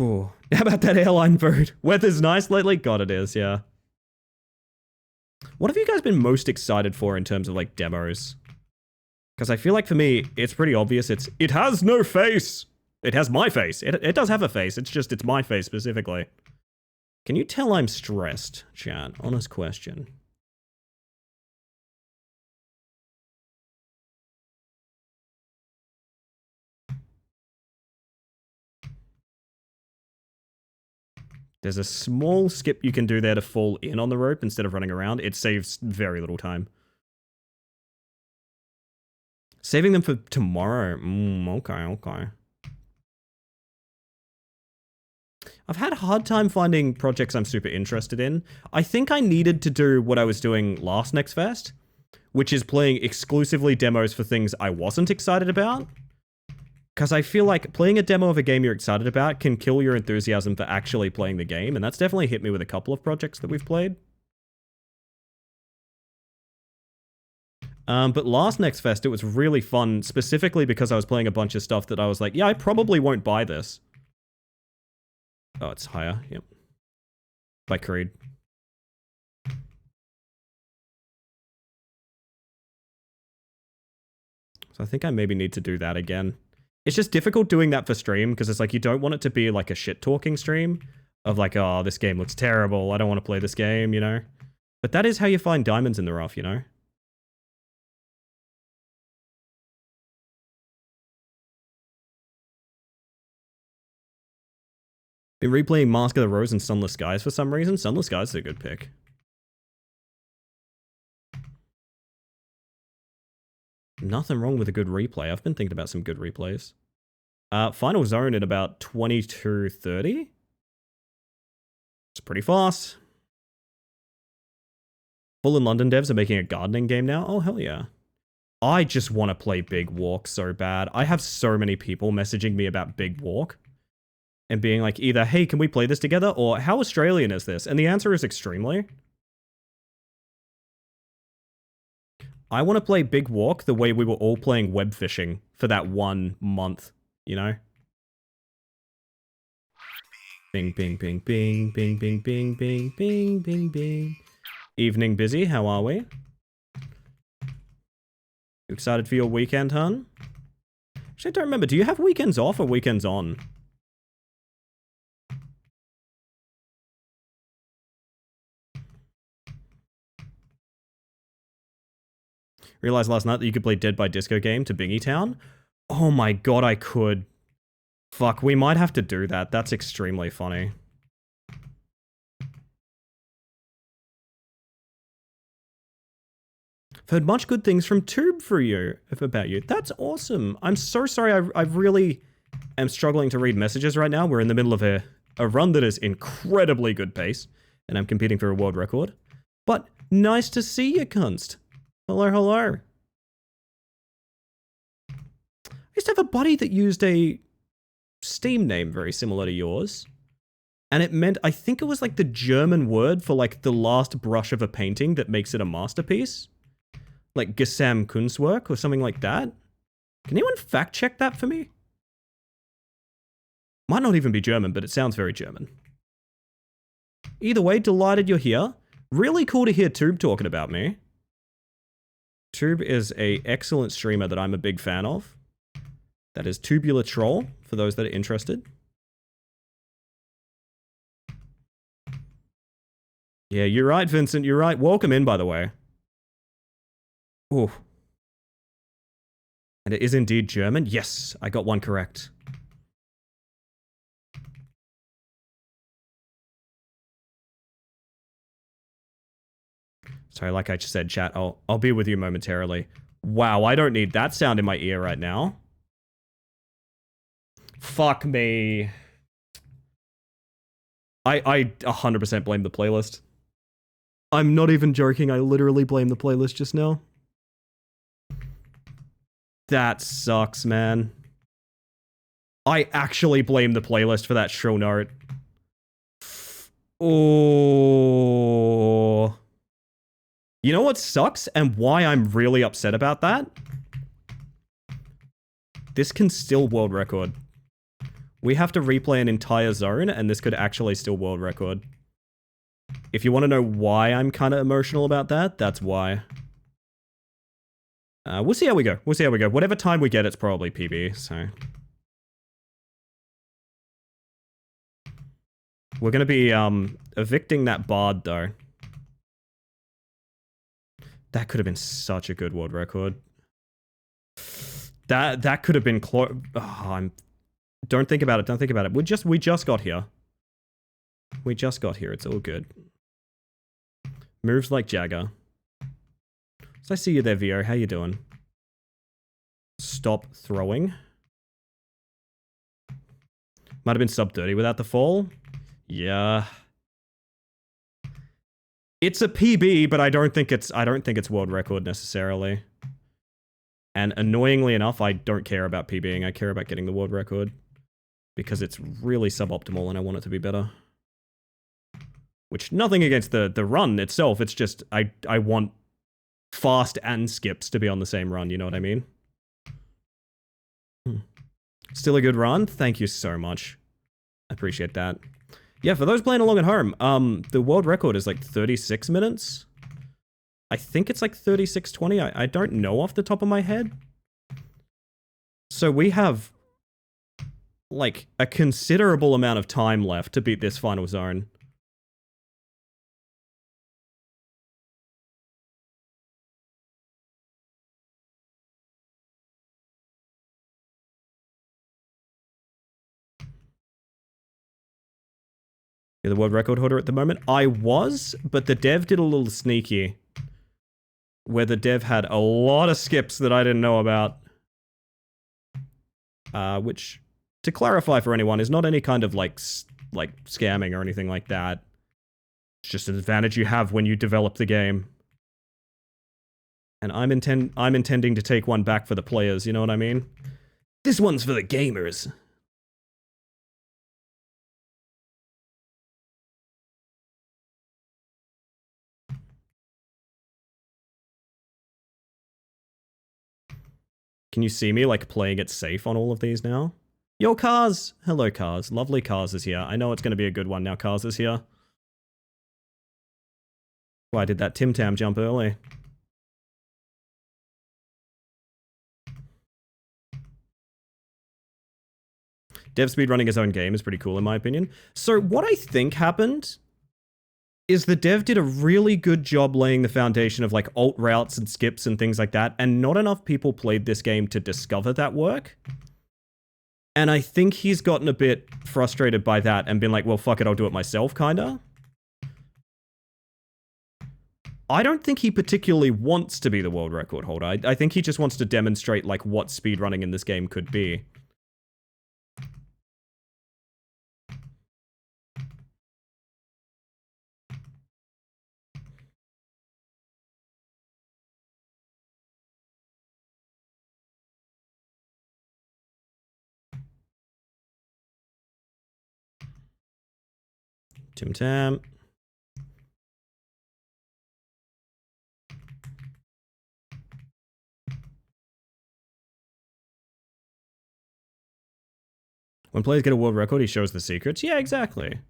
Ooh. How about that airline food? Weather's nice lately? God, it is, yeah. What have you guys been most excited for in terms of, like, demos? Because I feel like for me, it's pretty obvious. It has no face! It has my face. It does have a face. It's just, it's my face specifically. Can you tell I'm stressed, chat? Honest question. There's a small skip you can do there to fall in on the rope instead of running around. It saves very little time. Saving them for tomorrow. Okay. I've had a hard time finding projects I'm super interested in. I think I needed to do what I was doing last Next Fest, which is playing exclusively demos for things I wasn't excited about. Because I feel like playing a demo of a game you're excited about can kill your enthusiasm for actually playing the game, and that's definitely hit me with a couple of projects that we've played. But last Next Fest, it was really fun, specifically because I was playing a bunch of stuff that I was like, yeah, I probably won't buy this. Oh, it's higher, yep. By Creed. So I think I maybe need to do that again. It's just difficult doing that for stream, because it's like, you don't want it to be like a shit-talking stream of like, oh, this game looks terrible, I don't want to play this game, you know? But that is how you find diamonds in the rough, you know? Been replaying Mask of the Rose and Sunless Skies for some reason. Sunless Skies is a good pick. Nothing wrong with a good replay. I've been thinking about some good replays. Final Zone in about 22:30. It's pretty fast. Full in London devs are making a gardening game now. Oh, hell yeah. I just want to play Big Walk so bad. I have so many people messaging me about Big Walk and being like either, hey, can we play this together? Or how Australian is this? And the answer is extremely. I want to play Big Walk the way we were all playing web fishing for that 1 month, you know? Bing, bing, bing, bing, bing, bing, bing, bing, bing, bing, bing. Evening busy, how are we? You excited for your weekend, hun? Actually, I don't remember. Do you have weekends off or weekends on? Realized last night that you could play Dead by Disco game to Bingy Town. Oh my god, I could. Fuck, we might have to do that. That's extremely funny. I've heard much good things from Tube for you, about you. That's awesome. I'm so sorry. I really am struggling to read messages right now. We're in the middle of a a run that is incredibly good pace, and I'm competing for a world record. But nice to see you, Kunst. Hello, hello. I used to have a buddy that used a Steam name very similar to yours. And it meant, I think it was like the German word for like the last brush of a painting that makes it a masterpiece. Like Gesamtkunstwerk or something like that. Can anyone fact check that for me? Might not even be German, but it sounds very German. Either way, delighted you're here. Really cool to hear Tube talking about me. Tube is a excellent streamer that I'm a big fan of. That is Tubular Troll, for those that are interested. Yeah, you're right, Vincent, you're right. Welcome in, by the way. Ooh. And it is indeed German? Yes, I got one correct. Sorry, like I just said, chat, I'll be with you momentarily. Wow, I don't need that sound in my ear right now. Fuck me. I 100% blame the playlist. I'm not even joking, I literally blame the playlist just now. That sucks, man. I actually blame the playlist for that shrill note. Oh. You know what sucks and why I'm really upset about that? This can still world record. We have to replay an entire zone and this could actually still world record. If you want to know why I'm kind of emotional about that, that's why. We'll see how we go. We'll see how we go. Whatever time we get, it's probably PB, so. We're going to be evicting that bard, though. That could have been such a good world record. That could have been close. Oh, don't think about it. Don't think about it. We just got here. We just got here. It's all good. Moves like Jagger. So I see you there, Vio. How you doing? Stop throwing. Might have been sub 30 without the fall. Yeah. It's a PB, but I don't think it's world record necessarily. And annoyingly enough, I don't care about PBing. I care about getting the world record because it's really suboptimal and I want it to be better. Which, nothing against the run itself, it's just I want fast and skips to be on the same run, you know what I mean? Still a good run? Thank you so much. I appreciate that. Yeah, for those playing along at home, the world record is like 36 minutes. I think it's like 36:20. I don't know off the top of my head. So we have like a considerable amount of time left to beat this final zone. You're the world record holder at the moment? I was, but the dev did a little sneaky. Where the dev had a lot of skips that I didn't know about. Which, to clarify for anyone, is not any kind of like scamming or anything like that. It's just an advantage you have when you develop the game. And I'm intending to take one back for the players, you know what I mean? This one's for the gamers. Can you see me, like, playing it safe on all of these now? Yo, Cars! Hello, Cars. Lovely Cars is here. I know it's going to be a good one now Cars is here. Oh, I did that Tim Tam jump early. Dev speed running his own game is pretty cool in my opinion. So what I think happened is the dev did a really good job laying the foundation of like alt routes and skips and things like that, and not enough people played this game to discover that work. And I think he's gotten a bit frustrated by that and been like, well, fuck it, I'll do it myself, kinda. I don't think he particularly wants to be the world record holder. I think he just wants to demonstrate like what speedrunning in this game could be. Tim Tam. When players get a world record, he shows the secrets. Yeah, exactly.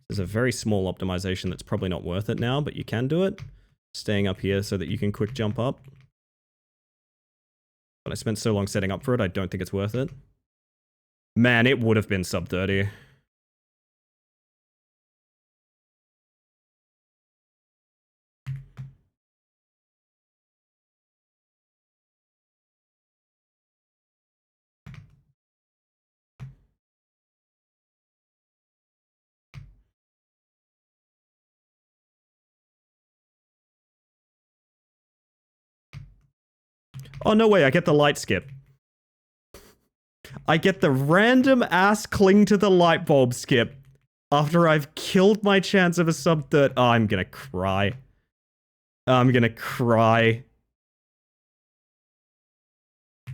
There's a very small optimization that's probably not worth it now, but you can do it. Staying up here so that you can quick jump up. But I spent so long setting up for it, I don't think it's worth it. Man, it would have been sub 30. Oh, no way, I get the light skip. I get the random ass cling to the light bulb skip after I've killed my chance of a sub 30. Oh, I'm gonna cry. I'm gonna cry.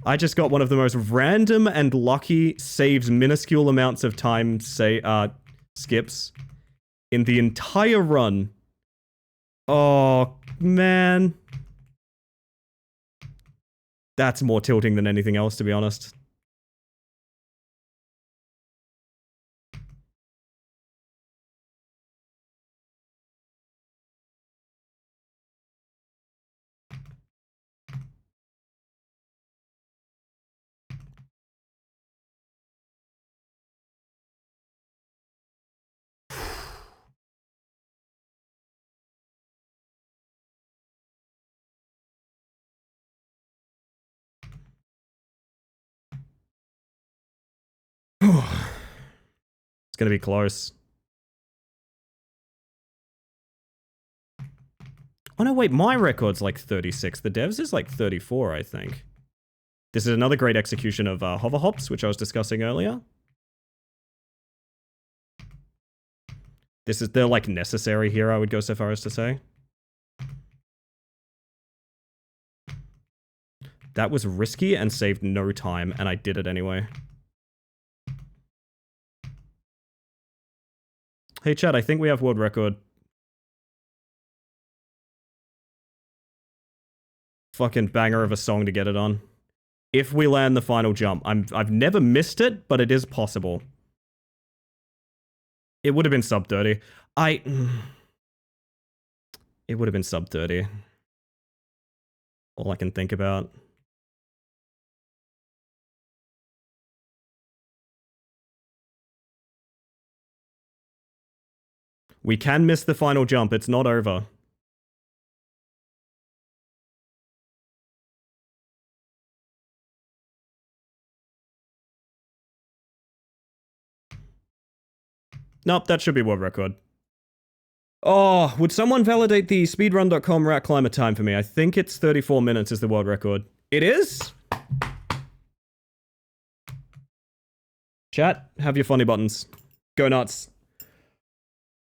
I just got one of the most random and lucky saves minuscule amounts of time skips in the entire run. Oh, man. That's more tilting than anything else, to be honest. It's gonna be close. Oh no, wait, my record's like 36. The devs is like 34, I think. This is another great execution of hover hops, which I was discussing earlier. They're like necessary here, I would go so far as to say. That was risky and saved no time, and I did it anyway. Hey chat, I think we have world record. Fucking banger of a song to get it on. If we land the final jump. I've never missed it, but it is possible. It would have been sub 30. It would have been sub 30. All I can think about. We can miss the final jump. It's not over. Nope, that should be world record. Oh, would someone validate the speedrun.com rat climber time for me? I think it's 34 minutes is the world record. It is? Chat, have your funny buttons. Go nuts.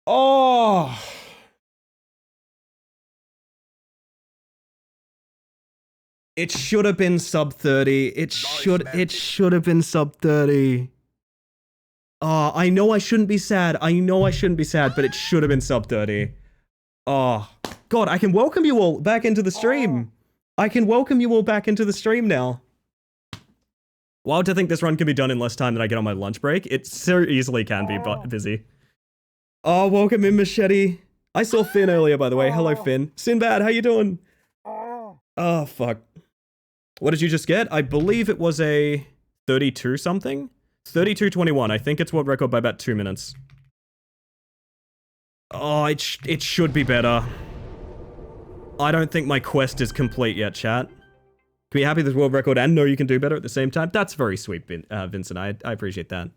Oh! It should have been sub 30. It should have been sub 30. Oh, I know I shouldn't be sad. I know I shouldn't be sad, but it should have been sub 30. Oh, God, I can welcome you all back into the stream. I can welcome you all back into the stream now. Wild to think this run can be done in less time than I get on my lunch break. It so easily can be busy. Oh, welcome in, Machete. I saw Finn earlier, by the way. Hello, Finn. Sinbad, how you doing? Oh, fuck. What did you just get? I believe it was a 32 something. 32:21. I think it's world record by about 2 minutes. Oh, it should be better. I don't think my quest is complete yet, chat. Can be happy with world record and know you can do better at the same time. That's very sweet, Vincent. I appreciate that.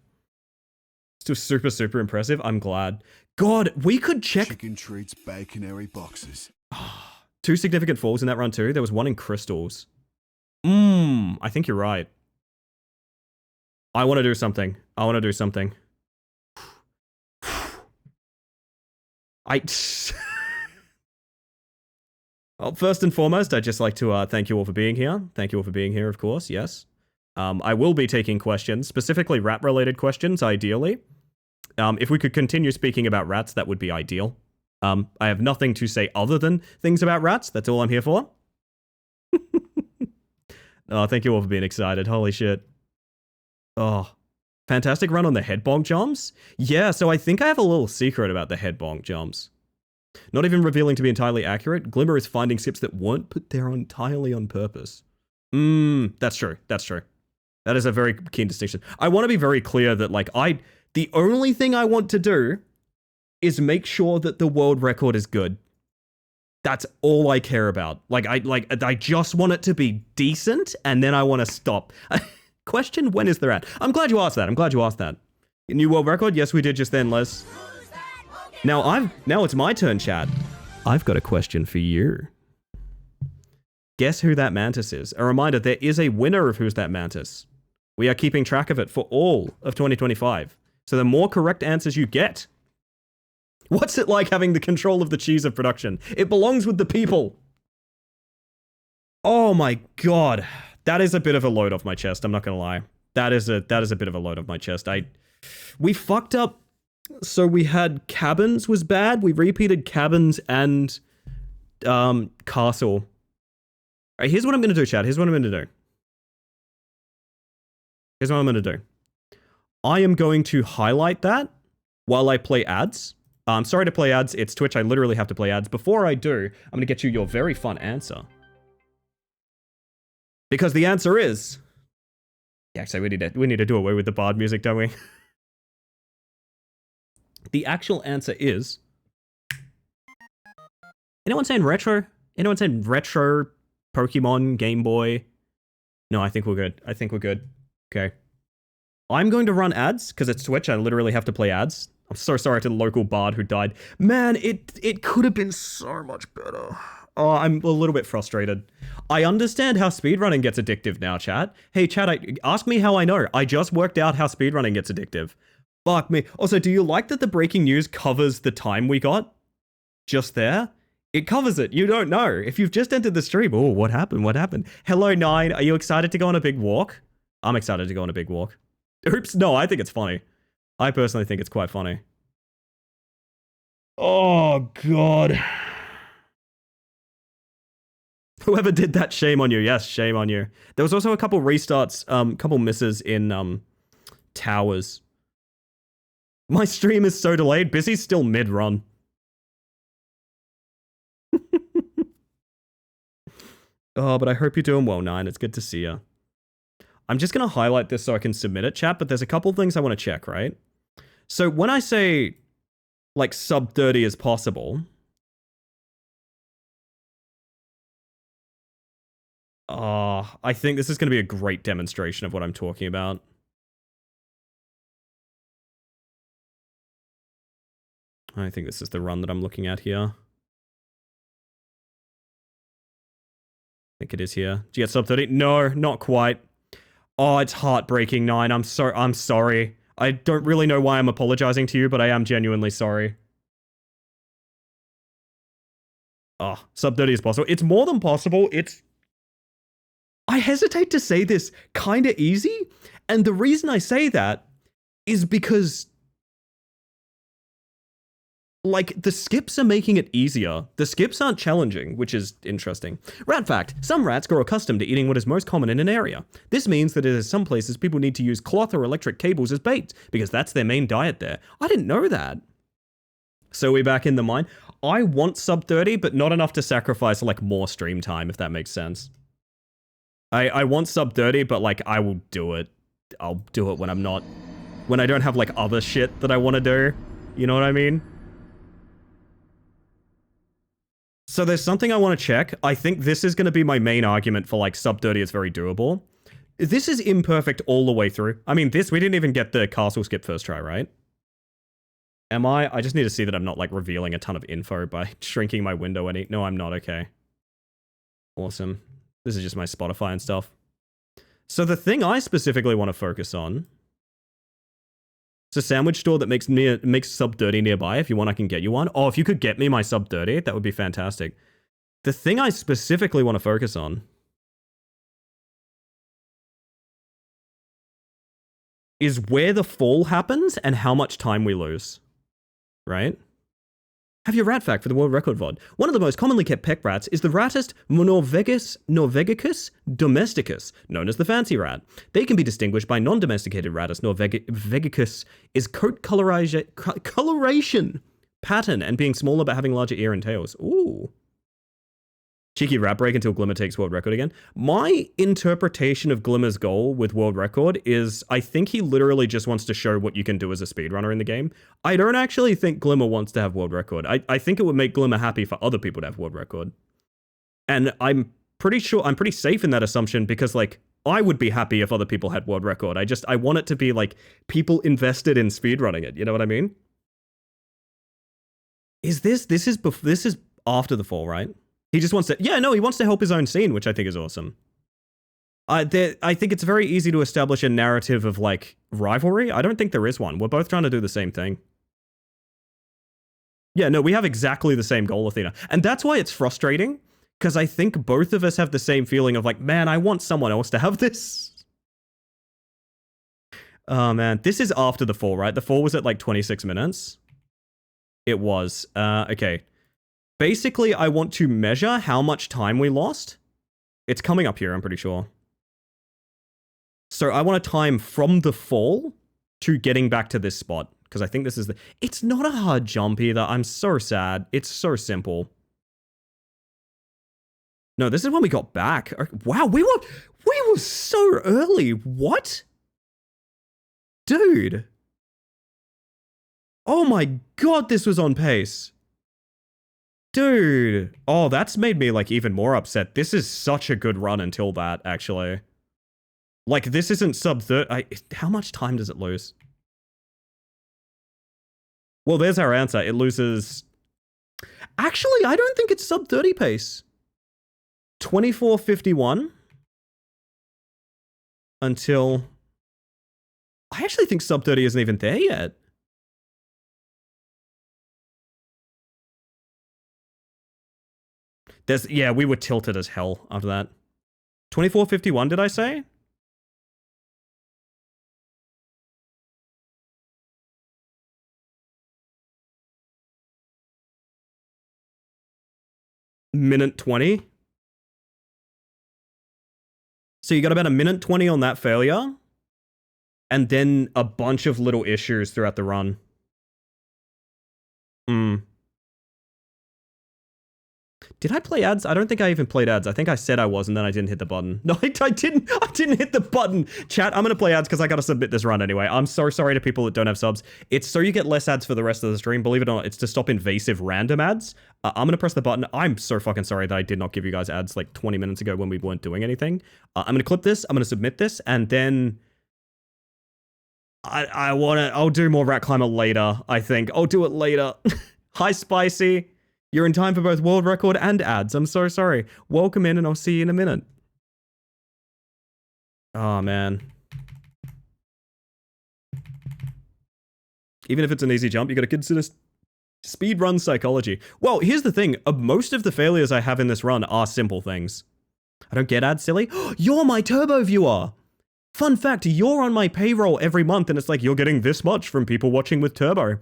Still super, super impressive. I'm glad. God, we could check. Chicken treats, baconary boxes. 2 significant falls in that run too. There was one in crystals. I think you're right. I want to do something. Well, first and foremost, I'd just like to thank you all for being here. Thank you all for being here, of course, yes. I will be taking questions, specifically rat-related questions, ideally. If we could continue speaking about rats, that would be ideal. I have nothing to say other than things about rats. That's all I'm here for. Oh, thank you all for being excited. Holy shit. Oh, fantastic run on the head bonk jumps. Yeah, so I think I have a little secret about the head bonk jumps. Not even revealing to be entirely accurate, Glimmer is finding skips that weren't put there entirely on purpose. That's true. That's true. That is a very keen distinction. I want to be very clear that, like, the only thing I want to do is make sure that the world record is good. That's all I care about. I just want it to be decent, and then I want to stop. Question, when is the rat? I'm glad you asked that. New world record? Yes, we did just then, Les. Now it's my turn, chat. I've got a question for you. Guess who that mantis is? A reminder, there is a winner of Who's That Mantis. We are keeping track of it for all of 2025. So the more correct answers you get, what's it like having the control of the cheese of production? It belongs with the people. Oh my god. That is a bit of a load off my chest, I'm not gonna lie. That is a bit of a load off my chest. We fucked up. So we had cabins was bad. We repeated cabins and castle. All right, here's what I'm gonna do, chat. Here's what I'm gonna do. I am going to highlight that while I play ads. I'm sorry to play ads. It's Twitch. I literally have to play ads. Before I do, I'm gonna get you your very fun answer. Because the answer is... Yeah, actually, we need to do away with the bard music, don't we? The actual answer is... Anyone saying retro? Anyone saying retro Pokemon Game Boy? No, I think we're good. Okay. I'm going to run ads, because it's Twitch. I literally have to play ads. I'm so sorry to the local bard who died. Man, it could have been so much better. Oh, I'm a little bit frustrated. I understand how speedrunning gets addictive now, chat. Hey, chat, ask me how I know. I just worked out how speedrunning gets addictive. Fuck me. Also, do you like that the breaking news covers the time we got? Just there? It covers it. You don't know. If you've just entered the stream, oh, what happened? Hello, Nine. Are you excited to go on a big walk? I'm excited to go on a big walk. Oops, no, I think it's funny. I personally think it's quite funny. Oh, God. Whoever did that, shame on you. Yes, shame on you. There was also a couple restarts, couple misses in towers. My stream is so delayed. Busy's still mid-run. Oh, but I hope you're doing well, Nine. It's good to see you. I'm just going to highlight this so I can submit it, chat, but there's a couple things I want to check, right? So when I say, like, sub 30 is possible... I think this is going to be a great demonstration of what I'm talking about. I think this is the run that I'm looking at here. I think it is here. Do you get sub 30? No, not quite. Oh, it's heartbreaking, Nine. I'm sorry. I don't really know why I'm apologizing to you, but I am genuinely sorry. Oh, sub 30 is possible. It's more than possible. I hesitate to say this kind of easy, and the reason I say that is because, like, the skips are making it easier. The skips aren't challenging, which is interesting. Rat fact, some rats grow accustomed to eating what is most common in an area. This means that in some places people need to use cloth or electric cables as bait, because that's their main diet there. I didn't know that. So we're back in the mine. I want sub 30, but not enough to sacrifice, like, more stream time, if that makes sense. I want sub 30, but, like, I will do it. I'll do it when when I don't have, like, other shit that I want to do. You know what I mean? So there's something I want to check. I think this is going to be my main argument for, like, sub 30 is very doable. This is imperfect all the way through. I mean, we didn't even get the castle skip first try, right? Am I? I just need to see that I'm not, like, revealing a ton of info by shrinking my window any... No, I'm not. Okay. Awesome. This is just my Spotify and stuff. So the thing I specifically want to focus on... It's a sandwich store that makes sub 30 nearby. If you want, I can get you one. Oh, if you could get me my sub 30, that would be fantastic. The thing I specifically want to focus on is where the fall happens and how much time we lose. Right? Have your rat fact for the world record VOD. One of the most commonly kept pet rats is the Rattus norvegicus domesticus, known as the fancy rat. They can be distinguished by non-domesticated Rattus norvegicus is coat coloration pattern and being smaller but having larger ear and tails. Ooh. Cheeky rat break until Glimmer takes world record again. My interpretation of Glimmer's goal with world record is I think he literally just wants to show what you can do as a speedrunner in the game. I don't actually think Glimmer wants to have world record. I think it would make Glimmer happy for other people to have world record. And I'm pretty safe in that assumption because, like, I would be happy if other people had world record. I want it to be, like, people invested in speedrunning it. You know what I mean? This is after the fall, right? He just wants to, he wants to help his own scene, which I think is awesome. I think it's very easy to establish a narrative of, like, rivalry. I don't think there is one. We're both trying to do the same thing. Yeah, no, we have exactly the same goal, Athena. And that's why it's frustrating, because I think both of us have the same feeling of, like, man, I want someone else to have this. Oh, man. This is after the fall, right? The fall was at, like, 26 minutes. It was. Okay. Basically, I want to measure how much time we lost. It's coming up here, I'm pretty sure. So I want a time from the fall to getting back to this spot. Because I think this is the... It's not a hard jump either. I'm so sad. It's so simple. No, this is when we got back. Wow, we were so early. What? Dude. Oh my god, this was on pace. Dude. Oh, that's made me, like, even more upset. This is such a good run until that, actually. Like, this isn't sub 30. How much time does it lose? Well, there's our answer. It loses... Actually, I don't think it's sub 30 pace. 24:51 until... I actually think sub 30 isn't even there yet. Yeah, we were tilted as hell after that. 24:51, did I say? Minute 20. So you got about a minute 20 on that failure. And then a bunch of little issues throughout the run. Did I play ads? I don't think I even played ads. I think I said I was, and then I didn't hit the button. No, I didn't. I didn't hit the button. Chat, I'm going to play ads because I got to submit this run anyway. I'm so sorry to people that don't have subs. It's so you get less ads for the rest of the stream. Believe it or not, it's to stop invasive random ads. I'm going to press the button. I'm so fucking sorry that I did not give you guys ads like 20 minutes ago when we weren't doing anything. I'm going to clip this. I'm going to submit this, and then... I'll do more Rat Climber later, I think. I'll do it later. Hi, Spicy. You're in time for both world record and ads. I'm so sorry. Welcome in, and I'll see you in a minute. Oh, man. Even if it's an easy jump, you gotta consider speedrun psychology. Well, here's the thing. Most of the failures I have in this run are simple things. I don't get ads, silly. You're my Turbo viewer. Fun fact, you're on my payroll every month, and it's like you're getting this much from people watching with Turbo.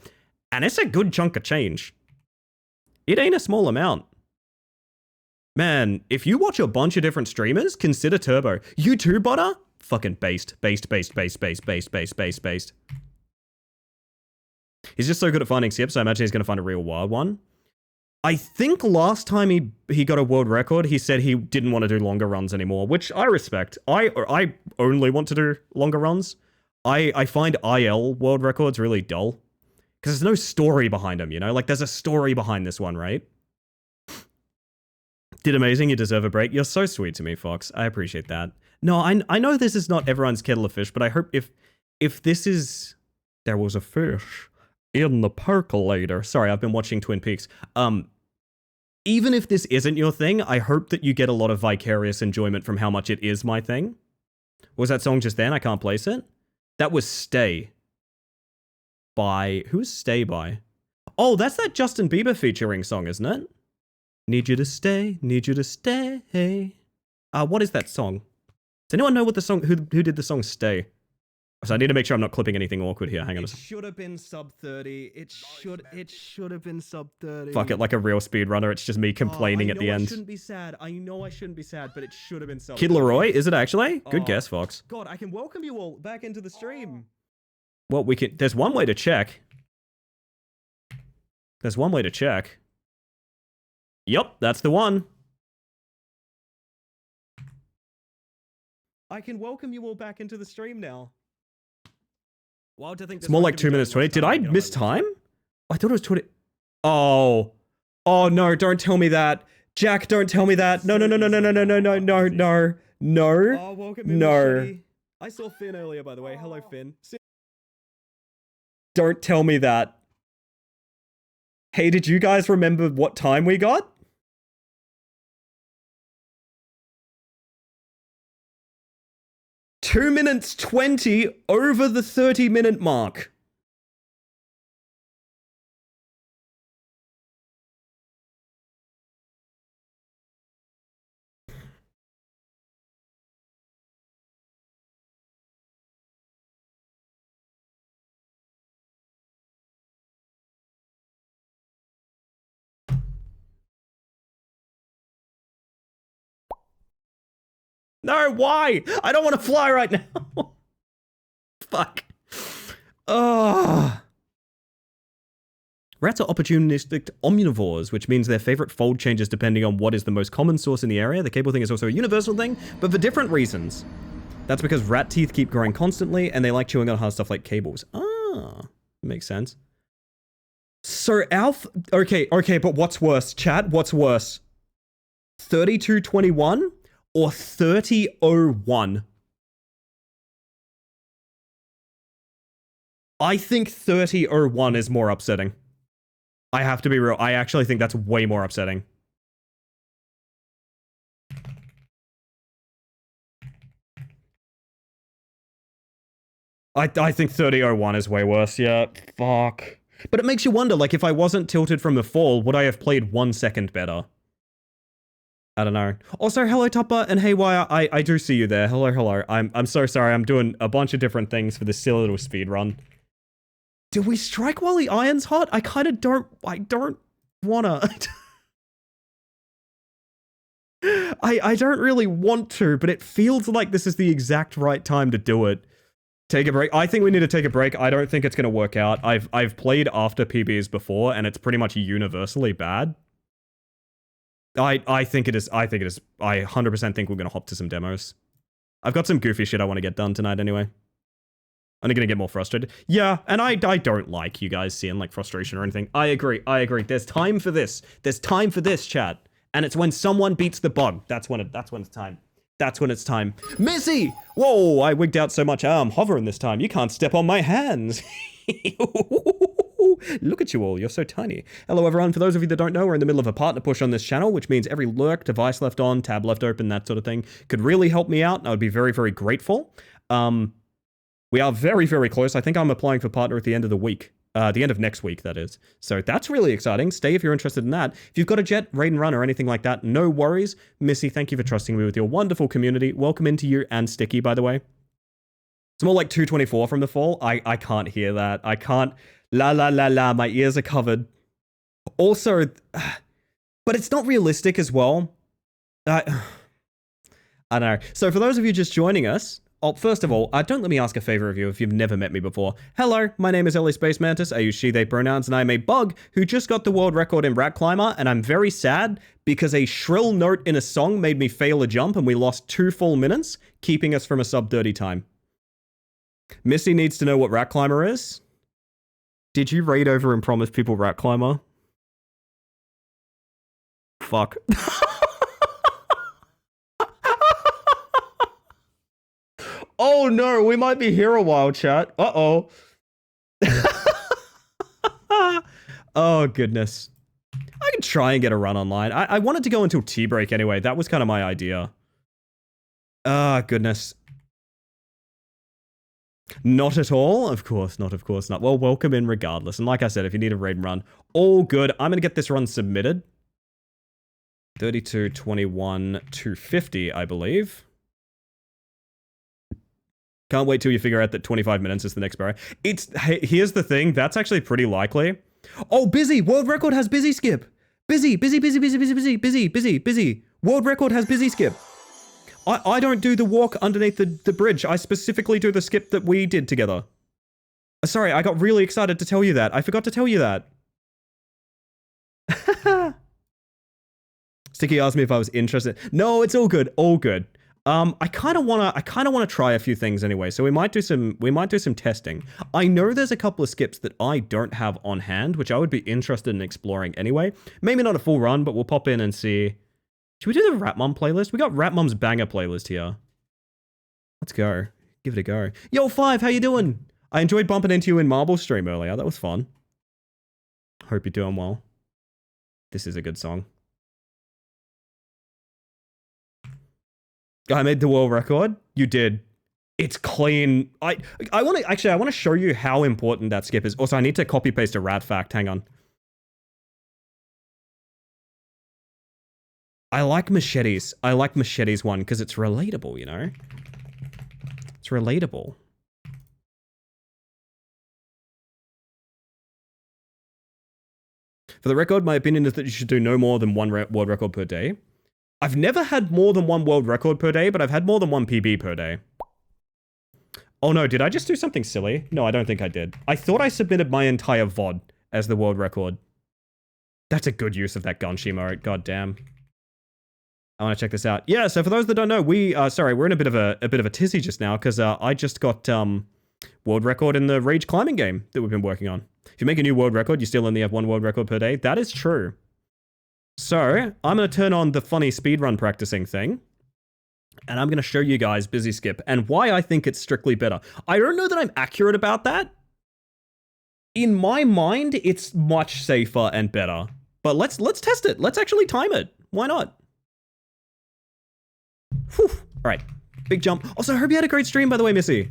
And it's a good chunk of change. It ain't a small amount. Man, if you watch a bunch of different streamers, consider Turbo. You too, Butter? Fucking based. He's just so good at finding sips, so I imagine he's going to find a real wild one. I think last time he got a world record, he said he didn't want to do longer runs anymore, which I respect. I only want to do longer runs. I find IL world records really dull. Because there's no story behind them, you know? Like, there's a story behind this one, right? Did amazing, you deserve a break. You're so sweet to me, Fox. I appreciate that. No, I know this is not everyone's kettle of fish, but I hope if this is... There was a fish in the percolator. Sorry, I've been watching Twin Peaks. Even if this isn't your thing, I hope that you get a lot of vicarious enjoyment from how much it is my thing. Was that song just then? I can't place it. That was Stay. By... Who's Stay by? Oh, that's that Justin Bieber featuring song, isn't it? Need you to stay, need you to stay. What is that song? Does anyone know what the song... Who did the song Stay? So I need to make sure I'm not clipping anything awkward here. Hang on a It second. should have been sub 30. It should have been sub 30. Fuck it, like a real speedrunner. It's just me complaining at the I end. shouldn't be sad. I know I shouldn't be sad, but it should have been sub Kid 30. Leroy, is it actually? Good Oh. guess, Fox. God, I can welcome you all back into the stream. Well, we can. There's one way to check. There's one way to check. Yup, that's the one. I can welcome you all back into the stream now. Well, to think It's more like 2 minutes 20. Did I miss time? I thought it was 20. Oh. Oh, no, don't tell me that. Jack, don't tell me that. No, no, no, no, no, no, no, no, no, no, no. No. Oh, welcome in, No. Machete. I saw Finn earlier, by the way. Hello, Finn. Don't tell me that. Hey, did you guys remember what time we got? Two minutes 20 over the 30-minute mark. No, why? I don't want to fly right now. Fuck. Ugh. Rats are opportunistic omnivores, which means their favorite fold changes depending on what is the most common source in the area. The cable thing is also a universal thing, but for different reasons. That's because rat teeth keep growing constantly, and they like chewing on hard stuff like cables. Ah, makes sense. So Alf, okay, but what's worse, chat? What's worse? 3221 or 3001? I think 3001 is more upsetting. I have to be real. I actually think that's way more upsetting. I think 3001 is way worse, yeah. Fuck. But it makes you wonder, like, if I wasn't tilted from the fall, would I have played 1 second better? I don't know. Also, hello Tupper and Haywire. I do see you there. Hello. I'm so sorry. I'm doing a bunch of different things for this silly little speed run. Do we strike while the iron's hot? I kind of don't. I don't wanna. I don't really want to, but it feels like this is the exact right time to do it. Take a break. I think we need to take a break. I don't think it's gonna work out. I've played after PBs before, and it's pretty much universally bad. I think it is. I 100% think we're gonna hop to some demos. I've got some goofy shit I want to get done tonight anyway. I'm gonna get more frustrated. Yeah, and I don't like you guys seeing like frustration or anything. I agree. There's time for this. There's time for this, chat. And it's when someone beats the bug. That's when it's time. That's when it's time. Missy! Whoa, I wigged out so much. I'm hovering this time. You can't step on my hands. Look at you all, you're so tiny. Hello everyone, for those of you that don't know, we're in the middle of a partner push on this channel, which means every lurk, device left on, tab left open, that sort of thing, could really help me out, and I would be very, very grateful. We are very, very close. I think I'm applying for partner at the end of the week. The end of next week, that is. So that's really exciting. Stay if you're interested in that. If you've got a jet, raid and run, or anything like that, no worries. Missy, thank you for trusting me with your wonderful community. Welcome into you and Sticky, by the way. It's more like 224 from the fall. I can't hear that. I can't. La la la la. My ears are covered. Also, but it's not realistic as well. I don't know. So for those of you just joining us, first of all, don't let me ask a favor of you if you've never met me before. Hello, my name is Ellie Space Mantis. I use she, they pronouns, and I'm a bug who just got the world record in Rat Climber, and I'm very sad because a shrill note in a song made me fail a jump and we lost 2 full minutes, keeping us from a sub-30 time. Missy needs to know what Rat Climber is. Did you raid over and promise people Rat Climber? Fuck. Oh no, we might be here a while, chat. Uh-oh. Oh, goodness. I could try and get a run online. I wanted to go until tea break anyway. That was kind of my idea. Ah, goodness. Not at all? Of course not, of course not. Well, welcome in regardless. And like I said, if you need a raid run, all good. I'm going to get this run submitted. 32, 21, 250, I believe. Can't wait till you figure out that 25 minutes is the next barrier. Here's the thing. That's actually pretty likely. Oh, busy. World record has busy skip. Busy. World record has busy skip. I don't do the walk underneath the bridge. I specifically do the skip that we did together. Sorry, I got really excited to tell you that. I forgot to tell you that. Sticky asked me if I was interested. No, it's all good. All good. I kind of wanna try a few things anyway. So we might do some testing. I know there's a couple of skips that I don't have on hand, which I would be interested in exploring anyway. Maybe not a full run, but we'll pop in and see. Should we do the Rat Mum playlist? We got Rat Mum's banger playlist here. Let's go. Give it a go. Yo, Five, how you doing? I enjoyed bumping into you in Marble stream earlier. That was fun. Hope you're doing well. This is a good song. I made the world record. You did. It's clean. I want to show you how important that skip is. Also, I need to copy paste a rat fact. Hang on. I like Machetes. I like Machetes one because it's relatable, you know? It's relatable. For the record, my opinion is that you should do no more than one world record per day. I've never had more than one world record per day, but I've had more than one PB per day. Oh no, did I just do something silly? No, I don't think I did. I thought I submitted my entire VOD as the world record. That's a good use of that Gunshi mode, god damn. I want to check this out. Yeah, so for those that don't know, we're in a bit of a tizzy just now, because I just got world record in the Rage climbing game that we've been working on. If you make a new world record, you still only have one world record per day. That is true. So, I'm going to turn on the funny speedrun practicing thing, and I'm going to show you guys Busy Skip, and why I think it's strictly better. I don't know that I'm accurate about that. In my mind, it's much safer and better. But let's test it. Let's actually time it. Why not? Whew. Alright, big jump. Also, I hope you had a great stream, by the way, Missy.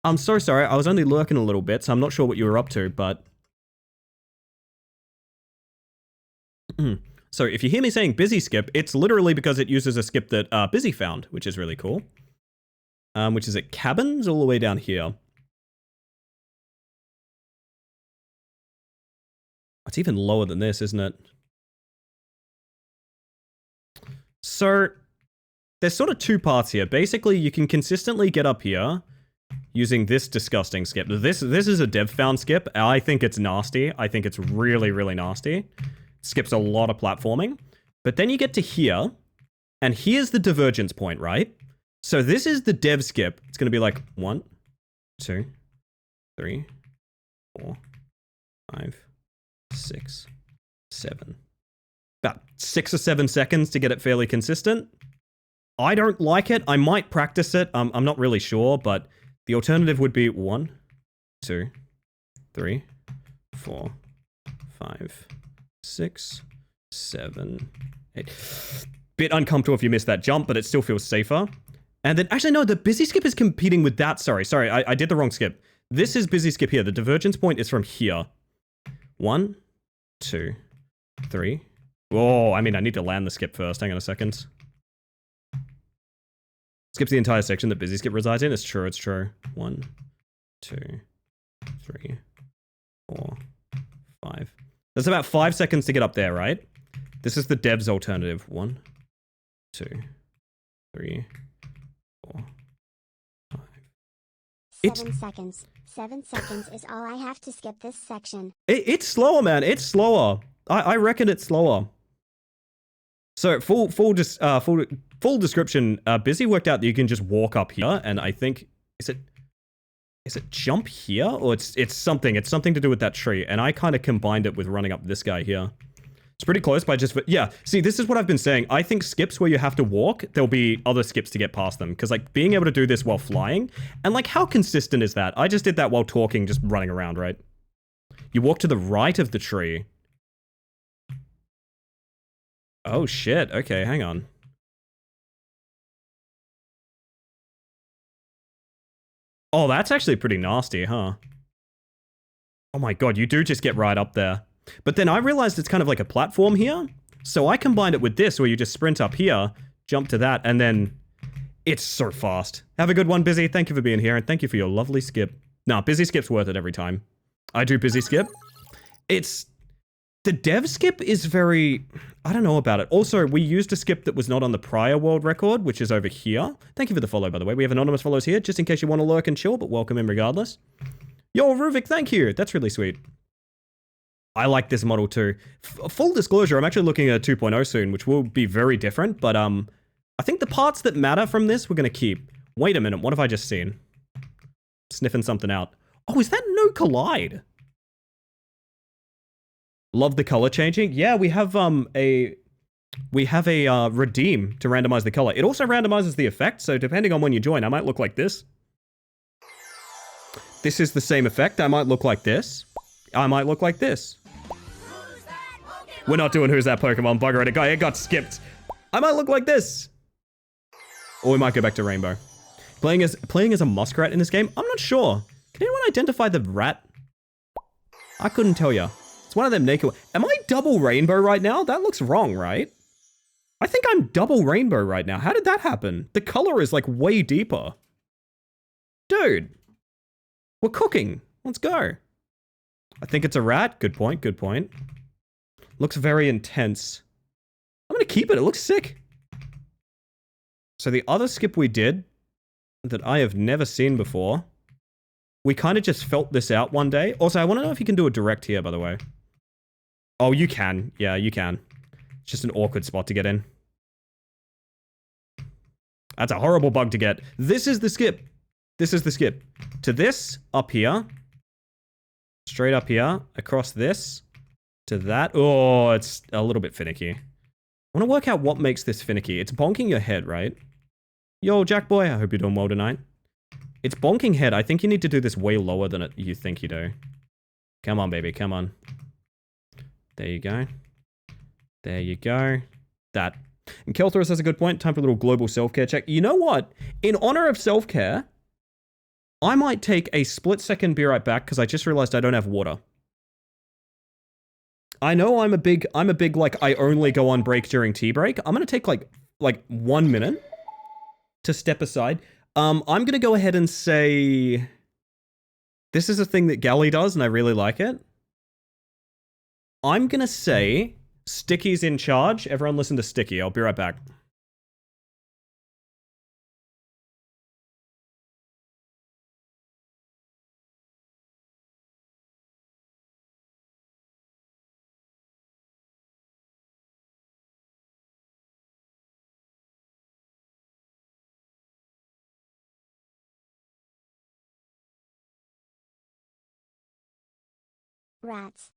I'm so sorry, I was only lurking a little bit, so I'm not sure what you were up to, but... So if you hear me saying Busy Skip, it's literally because it uses a skip that Busy found, which is really cool. Which is at Cabins, all the way down here. It's even lower than this, isn't it? So, there's sort of two parts here. Basically, you can consistently get up here using this disgusting skip. This is a dev found skip. I think it's nasty. I think it's really, really nasty. Skips a lot of platforming. But then you get to here, and here's the divergence point, right? So this is the dev skip. It's going to be like 1, 2, 3, 4, 5, 6, 7. About 6 or 7 seconds to get it fairly consistent. I don't like it. I might practice it. I'm not really sure, but the alternative would be 1, 2, 3, 4, 5, 6, 7, 8. Bit uncomfortable if you miss that jump, but it still feels safer. And then, actually, no, the Busy Skip is competing with that. Sorry, I did the wrong skip. This is Busy Skip here. The divergence point is from here. 1, 2, 3. Oh, I mean, I need to land the skip first. Hang on a second. Skips the entire section that Busy Skip resides in. It's true, it's true. 1, 2, 3, 4, 5. That's about 5 seconds to get up there, right? This is the dev's alternative. 1, 2, 3, 4, 5. 7 seconds. 7 seconds is all I have to skip this section. It's slower, man. It's slower. I reckon it's slower. So full description. Busy worked out that you can just walk up here, and I think is it jump here, or it's something. It's something to do with that tree, and I kind of combined it with running up this guy here. It's pretty close, but yeah. See, this is what I've been saying. I think skips where you have to walk, there'll be other skips to get past them, because like being able to do this while flying, and like how consistent is that? I just did that while talking, just running around, right? You walk to the right of the tree. Oh shit, okay, hang on. Oh, that's actually pretty nasty, huh? Oh my god, you do just get right up there. But then I realized it's kind of like a platform here. So I combined it with this, where you just sprint up here, jump to that, and then It's so fast. Have a good one, Busy. Thank you for being here, and thank you for your lovely skip. Nah, Busy skip's worth it every time. I do Busy skip. It's... The dev skip is very... I don't know about it. Also, we used a skip that was not on the prior world record, which is over here. Thank you for the follow, by the way. We have anonymous follows here, just in case you want to lurk and chill, but welcome in regardless. Yo, Ruvik, thank you. That's really sweet. I like this model too. Full disclosure, I'm actually looking at 2.0 soon, which will be very different, but I think the parts that matter from this we're going to keep. Wait a minute, what have I just seen? Sniffing something out. Oh, is that no collide? Love the color changing. Yeah, we have a redeem to randomize the color. It also randomizes the effect, so depending on when you join, I might look like this. This is the same effect. I might look like this. I might look like this. We're not doing Who's That Pokemon. Bugger it. It got skipped. I might look like this. Or we might go back to Rainbow. Playing as a muskrat in this game? I'm not sure. Can anyone identify the rat? I couldn't tell you. It's one of them naked... Am I double rainbow right now? That looks wrong, right? I think I'm double rainbow right now. How did that happen? The color is like way deeper. Dude. We're cooking. Let's go. I think it's a rat. Good point, good point. Looks very intense. I'm gonna keep it. It looks sick. So the other skip we did that I have never seen before, we kind of just felt this out one day. Also, I want to know if you can do a direct here, by the way. Oh, you can. Yeah, you can. It's just an awkward spot to get in. That's a horrible bug to get. This is the skip. This is the skip. To this, up here. Straight up here. Across this. To that. Oh, it's a little bit finicky. I want to work out what makes this finicky. It's bonking your head, right? Yo, Jack Boy, I hope you're doing well tonight. It's bonking head. I think you need to do this way lower than you think you do. Come on, baby. Come on. There you go. There you go. That. And Kelthorus has a good point. Time for a little global self-care check. You know what? In honor of self-care, I might take a split second, be right back, because I just realized I don't have water. I know I'm a big, like, I only go on break during tea break. I'm going to take, like 1 minute to step aside. I'm going to go ahead and say... This is a thing that Gally does, and I really like it. I'm going to say Sticky's in charge. Everyone listen to Sticky. I'll be right back. Rats.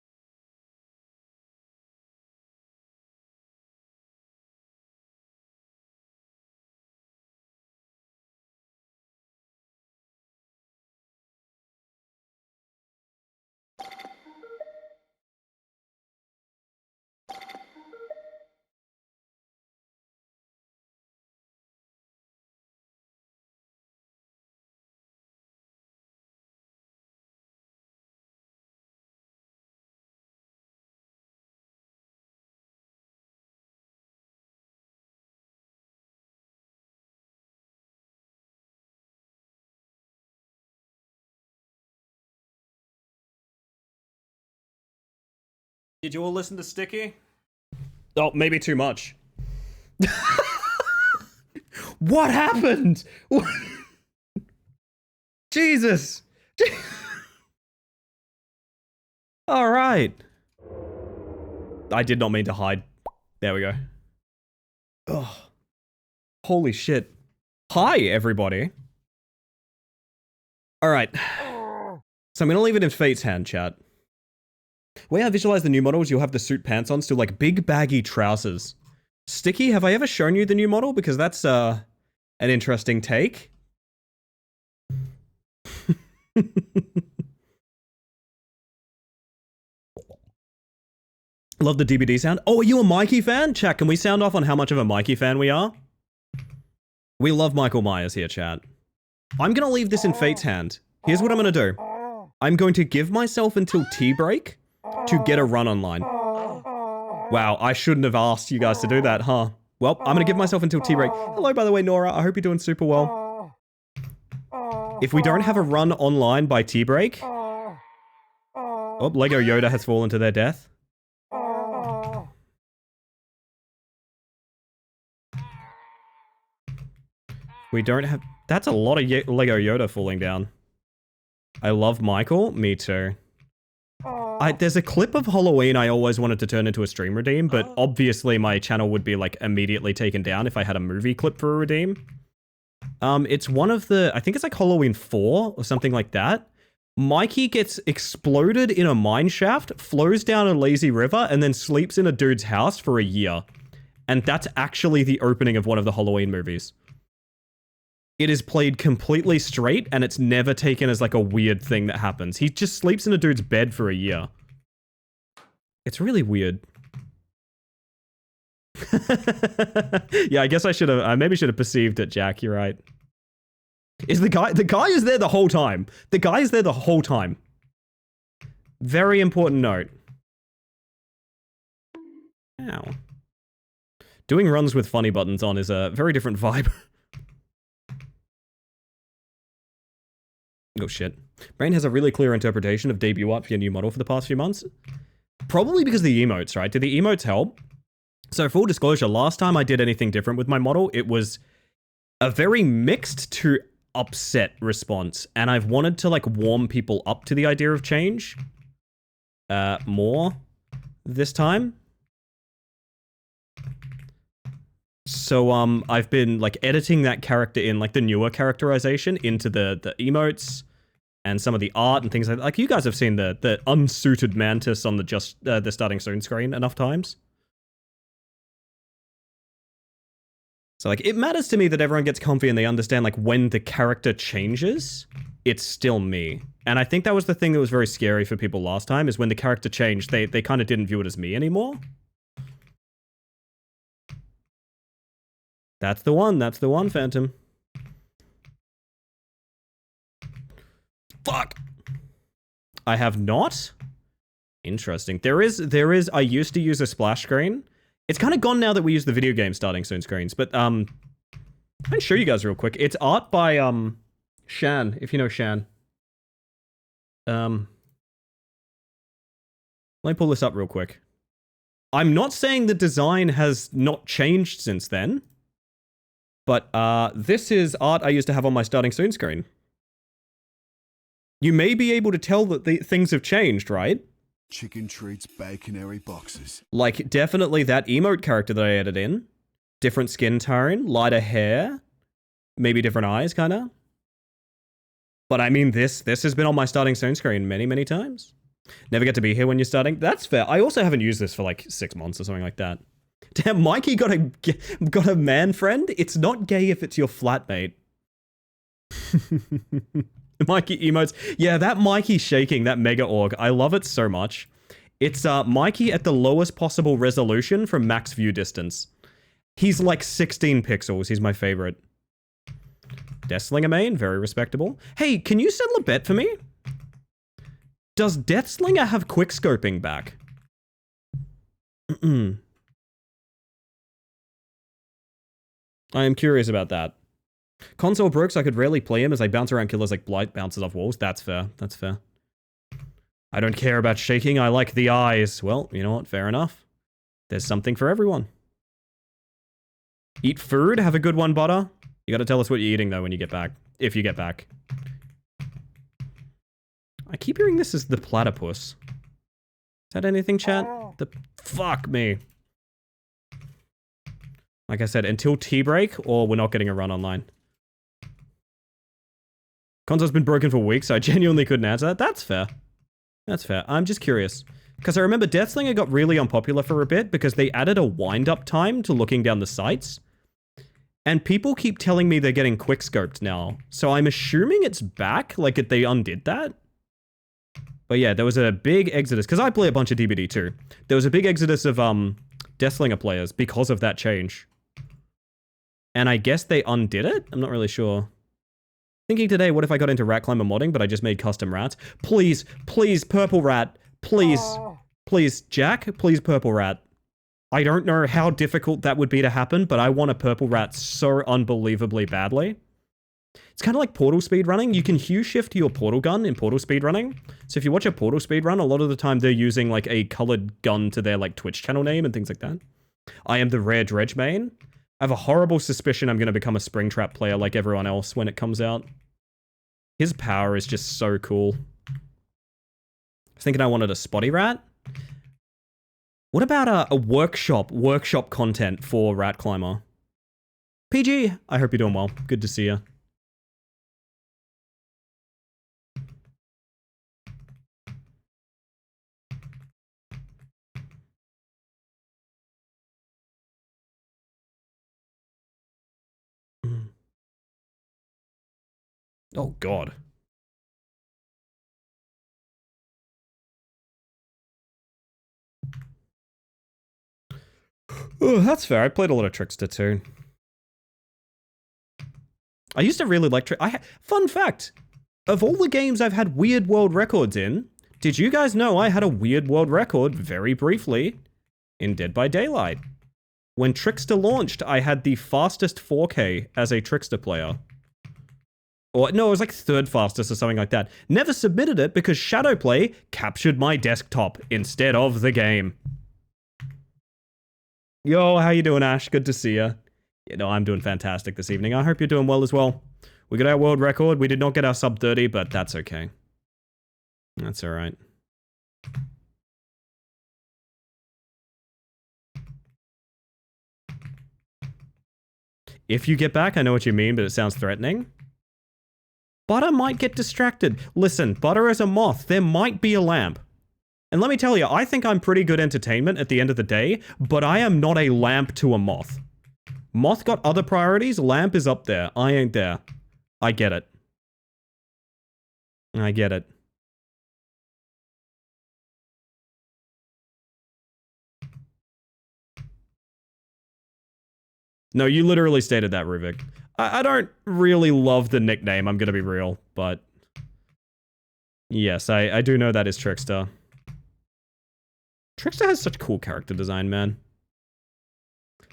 Did you all listen to Sticky? Oh, maybe too much. What happened? Jesus. All right. I did not mean to hide. There we go. Oh. Holy shit. Hi, everybody. All right. So I'm going to leave it in Fate's hand, chat. The way I visualize the new models, you'll have the suit pants on, still like big baggy trousers. Sticky, have I ever shown you the new model? Because that's an interesting take. Love the DBD sound. Oh, are you a Mikey fan? Chat, can we sound off on how much of a Mikey fan we are? We love Michael Myers here, chat. I'm going to leave this in Fate's hand. Here's what I'm going to do. I'm going to give myself until tea break to get a run online. Wow, I shouldn't have asked you guys to do that, huh? Well, I'm gonna give myself until tea break. Hello, by the way, Nora. I hope you're doing super well. If we don't have a run online by tea break... Oh, Lego Yoda has fallen to their death. We don't have... That's a lot of Lego Yoda falling down. I love Michael. Me too. There's a clip of Halloween I always wanted to turn into a stream redeem, but obviously my channel would be like immediately taken down if I had a movie clip for a redeem. It's one of the... I think it's like Halloween 4 or something like that. Mikey gets exploded in a mine shaft, flows down a lazy river, and then sleeps in a dude's house for a year. And that's actually the opening of one of the Halloween movies. It is played completely straight, and it's never taken as like a weird thing that happens. He just sleeps in a dude's bed for a year. It's really weird. Yeah, I guess I maybe should have perceived it, Jack. You're right. Is the guy is there the whole time. The guy is there the whole time. Very important note. Ow. Doing runs with funny buttons on is a very different vibe. Oh shit. Brain has a really clear interpretation of debut art for your new model for the past few months. Probably because of the emotes, right? Did the emotes help? So full disclosure, last time I did anything different with my model, it was a very mixed to upset response. And I've wanted to like warm people up to the idea of change more this time. So I've been like editing that character in like the newer characterization into the emotes and some of the art and things like that. Like you guys have seen the unsuited Mantis on the starting soon screen enough times. So like it matters to me that everyone gets comfy and they understand like when the character changes, it's still me. And I think that was the thing that was very scary for people last time is when the character changed, they kind of didn't view it as me anymore. That's the one, Phantom. Fuck! I have not? Interesting. There is, I used to use a splash screen. It's kind of gone now that we use the video game starting soon screens, but, I can show you guys real quick. It's art by, Shan, if you know Shan. Let me pull this up real quick. I'm not saying the design has not changed since then. But this is art I used to have on my starting soon screen. You may be able to tell that the things have changed, right? Chicken treats, baconary boxes. Like, definitely that emote character that I added in. Different skin tone, lighter hair. Maybe different eyes, kinda. But I mean, this has been on my starting soon screen many, many times. Never get to be here when you're starting. That's fair. I also haven't used this for like 6 months or something like that. Damn, Mikey got a man friend? It's not gay if it's your flatmate. Mikey emotes. Yeah, that Mikey shaking, that mega org. I love it so much. It's Mikey at the lowest possible resolution from max view distance. He's like 16 pixels. He's my favorite. Deathslinger main, very respectable. Hey, can you settle a bet for me? Does Deathslinger have quickscoping back? I am curious about that. Console broke so I could rarely play him as I bounce around killers like Blight bounces off walls. That's fair. That's fair. I don't care about shaking. I like the eyes. Well, you know what? Fair enough. There's something for everyone. Eat food. Have a good one, Butter. You gotta tell us what you're eating, though, when you get back. If you get back. I keep hearing this as the platypus. Is that anything, chat? Fuck me. Like I said, until tea break, or we're not getting a run online. Console's been broken for weeks, so I genuinely couldn't answer that. That's fair. That's fair. I'm just curious. Because I remember Deathslinger got really unpopular for a bit because they added a wind-up time to looking down the sights. And people keep telling me they're getting quickscoped now. So I'm assuming it's back, like they undid that. But yeah, there was a big exodus, because I play a bunch of DBD too. There was a big exodus of Deathslinger players because of that change. And I guess they undid it? I'm not really sure. Thinking today, what if I got into Rat Climber modding, but I just made custom rats? Please, please, Purple Rat. Please, please, Jack, please, Purple Rat. I don't know how difficult that would be to happen, but I want a purple rat so unbelievably badly. It's kind of like portal speedrunning. You can hue shift your portal gun in portal speedrunning. So if you watch a portal speedrun, a lot of the time they're using like a colored gun to their like Twitch channel name and things like that. I am the rare dredge main. I have a horrible suspicion I'm going to become a Springtrap player like everyone else when it comes out. His power is just so cool. I was thinking I wanted a spotty rat. What about a workshop content for Rat Climber? PG, I hope you're doing well. Good to see you. Oh, God. Oh, that's fair. I played a lot of Trickster too. I used to really like fun fact. Of all the games I've had weird world records in, did you guys know I had a weird world record very briefly in Dead by Daylight? When Trickster launched, I had the fastest 4K as a Trickster player. Or, no, it was like third fastest or something like that. Never submitted it because Shadowplay captured my desktop instead of the game. Yo, how you doing, Ash? Good to see you. You know, I'm doing fantastic this evening. I hope you're doing well as well. We got our world record. We did not get our sub 30, but that's okay. That's alright. If you get back, I know what you mean, but it sounds threatening. Butter might get distracted. Listen, Butter is a moth. There might be a lamp. And let me tell you, I think I'm pretty good entertainment at the end of the day, but I am not a lamp to a moth. Moth got other priorities. Lamp is up there. I ain't there. I get it. I get it. No, you literally stated that, Ruvik. I don't really love the nickname, I'm gonna be real, but... Yes, I do know that is Trickster. Trickster has such cool character design, man.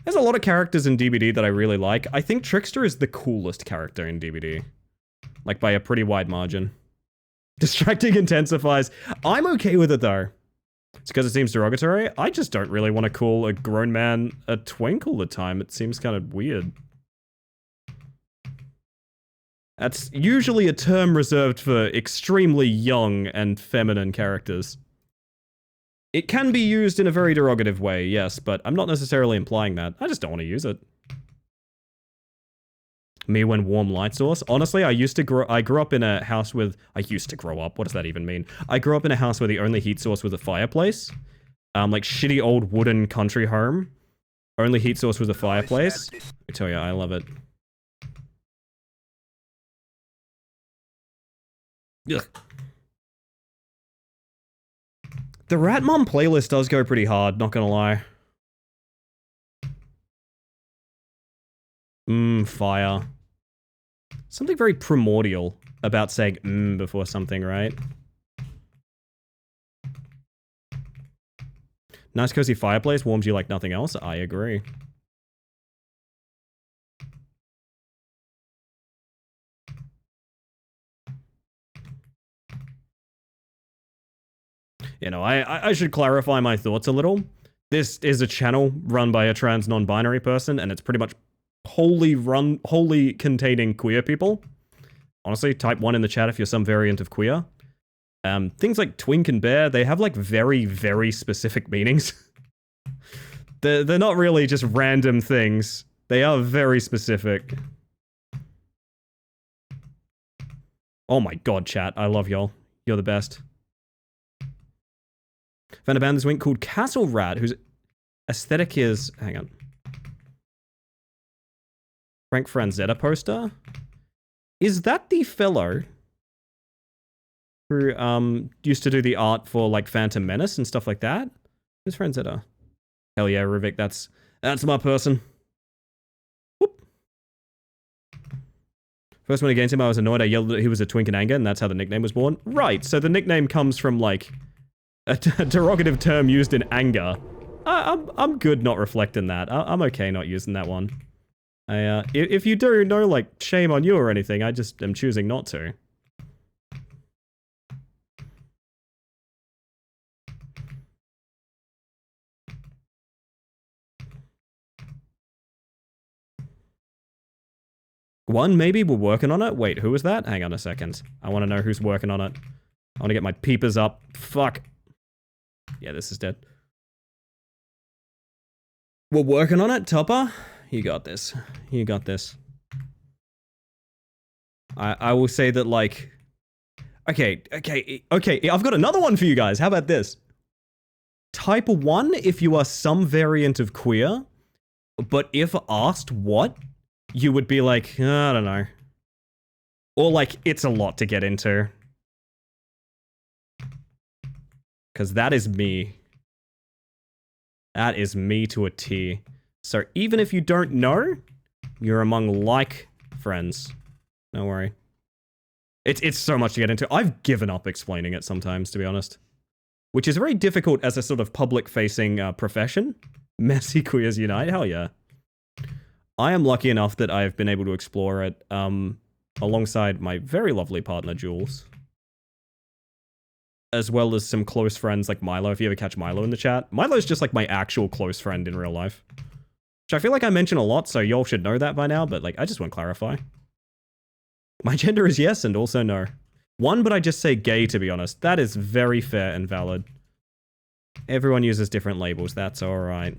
There's a lot of characters in DBD that I really like. I think Trickster is the coolest character in DBD. Like, by a pretty wide margin. Distracting intensifies. I'm okay with it, though. It's because it seems derogatory. I just don't really want to call a grown man a twink all the time. It seems kind of weird. That's usually a term reserved for extremely young and feminine characters. It can be used in a very derogative way, yes, but I'm not necessarily implying that. I just don't want to use it. Me when warm light source. Honestly, I grew up in a house with... I used to grow up. What does that even mean? I grew up in a house where the only heat source was a fireplace. Like shitty old wooden country home. Only heat source was a fireplace. I tell you, I love it. Ugh. The Rat Mom playlist does go pretty hard, not gonna lie. Fire. Something very primordial about saying before something, right? Nice cozy fireplace warms you like nothing else. I agree. You know, I should clarify my thoughts a little. This is a channel run by a trans non-binary person, and it's pretty much wholly containing queer people. Honestly, type 1 in the chat if you're some variant of queer. Things like twink and bear, they have like very, very specific meanings. They're not really just random things. They are very specific. Oh my god, chat. I love y'all. You're the best. Found a band this week called Castle Rat, whose aesthetic is... Hang on. Frank Franzetta poster? Is that the fellow who used to do the art for like Phantom Menace and stuff like that? Who's Franzetta? Hell yeah, Ruvik, that's my person. Whoop. First when against him I was annoyed, I yelled that he was a twink in anger, and that's how the nickname was born. Right, so the nickname comes from like a derogative term used in anger. I'm good not reflecting that. I'm okay not using that one. If you do, no, like, shame on you or anything. I just am choosing not to. One, maybe we're working on it. Wait, who was that? Hang on a second. I want to know who's working on it. I want to get my peepers up. Fuck. Yeah, this is dead. We're working on it, Topper. You got this. You got this. I will say that, like... Okay. I've got another one for you guys. How about this? Type 1 if you are some variant of queer, but if asked what, you would be like, I don't know. Or like, it's a lot to get into. Because that is me. That is me to a T. So even if you don't know, you're among like friends. Don't worry. It's so much to get into. I've given up explaining it sometimes, to be honest. Which is very difficult as a sort of public-facing profession. Messy Queers Unite, hell yeah. I am lucky enough that I've been able to explore it alongside my very lovely partner, Jules. As well as some close friends like Milo, if you ever catch Milo in the chat. Milo's just like my actual close friend in real life. Which I feel like I mention a lot, so y'all should know that by now, but like, I just want to clarify. My gender is yes and also no. One, but I just say gay, to be honest. That is very fair and valid. Everyone uses different labels, that's alright.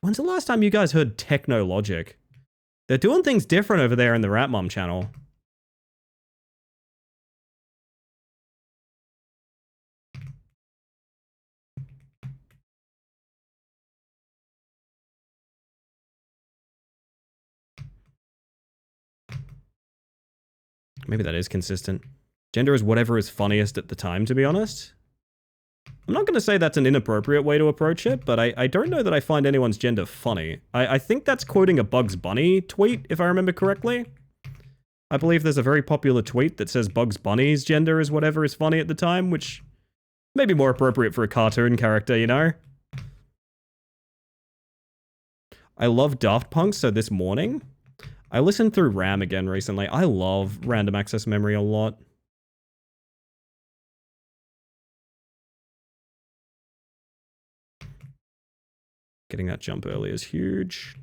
When's the last time you guys heard Technologic? They're doing things different over there in the Rat Mom channel. Maybe that is consistent. Gender is whatever is funniest at the time, to be honest. I'm not going to say that's an inappropriate way to approach it, but I don't know that I find anyone's gender funny. I think that's quoting a Bugs Bunny tweet, if I remember correctly. I believe there's a very popular tweet that says Bugs Bunny's gender is whatever is funny at the time, which may be more appropriate for a cartoon character, you know? I love Daft Punk, so this morning, I listened through RAM again recently. I love Random Access Memory a lot. Getting that jump early is huge.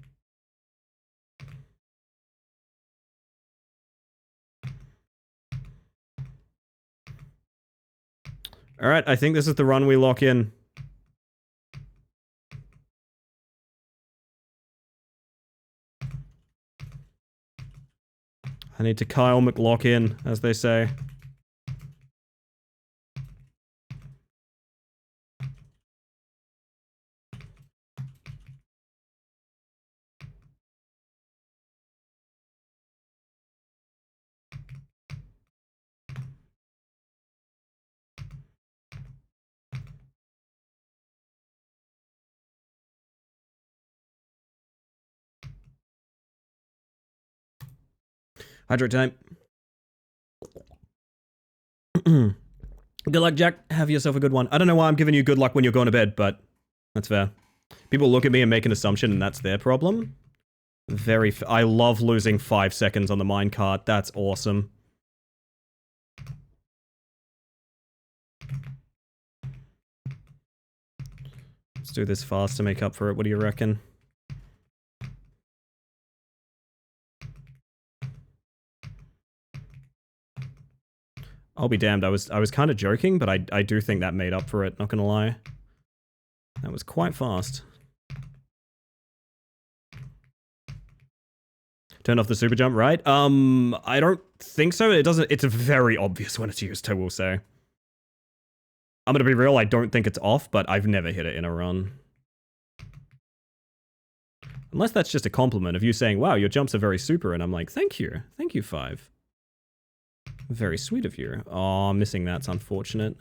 Alright, I think this is the run we lock in. I need to Kyle McLaughlin, as they say. Hydro time. Good luck, Jack. Have yourself a good one. I don't know why I'm giving you good luck when you're going to bed, but that's fair. People look at me and make an assumption, and that's their problem. I love losing 5 seconds on the minecart. That's awesome. Let's do this fast to make up for it. What do you reckon? I'll be damned. I was kind of joking, but I do think that made up for it, not gonna lie. That was quite fast. Turn off the super jump, right? I don't think so. It doesn't. It's very obvious when it's used, I will say. I'm gonna be real, I don't think it's off, but I've never hit it in a run. Unless that's just a compliment of you saying, wow, your jumps are very super, and I'm like, thank you. Thank you, 5. Very sweet of you. Oh, missing that's unfortunate.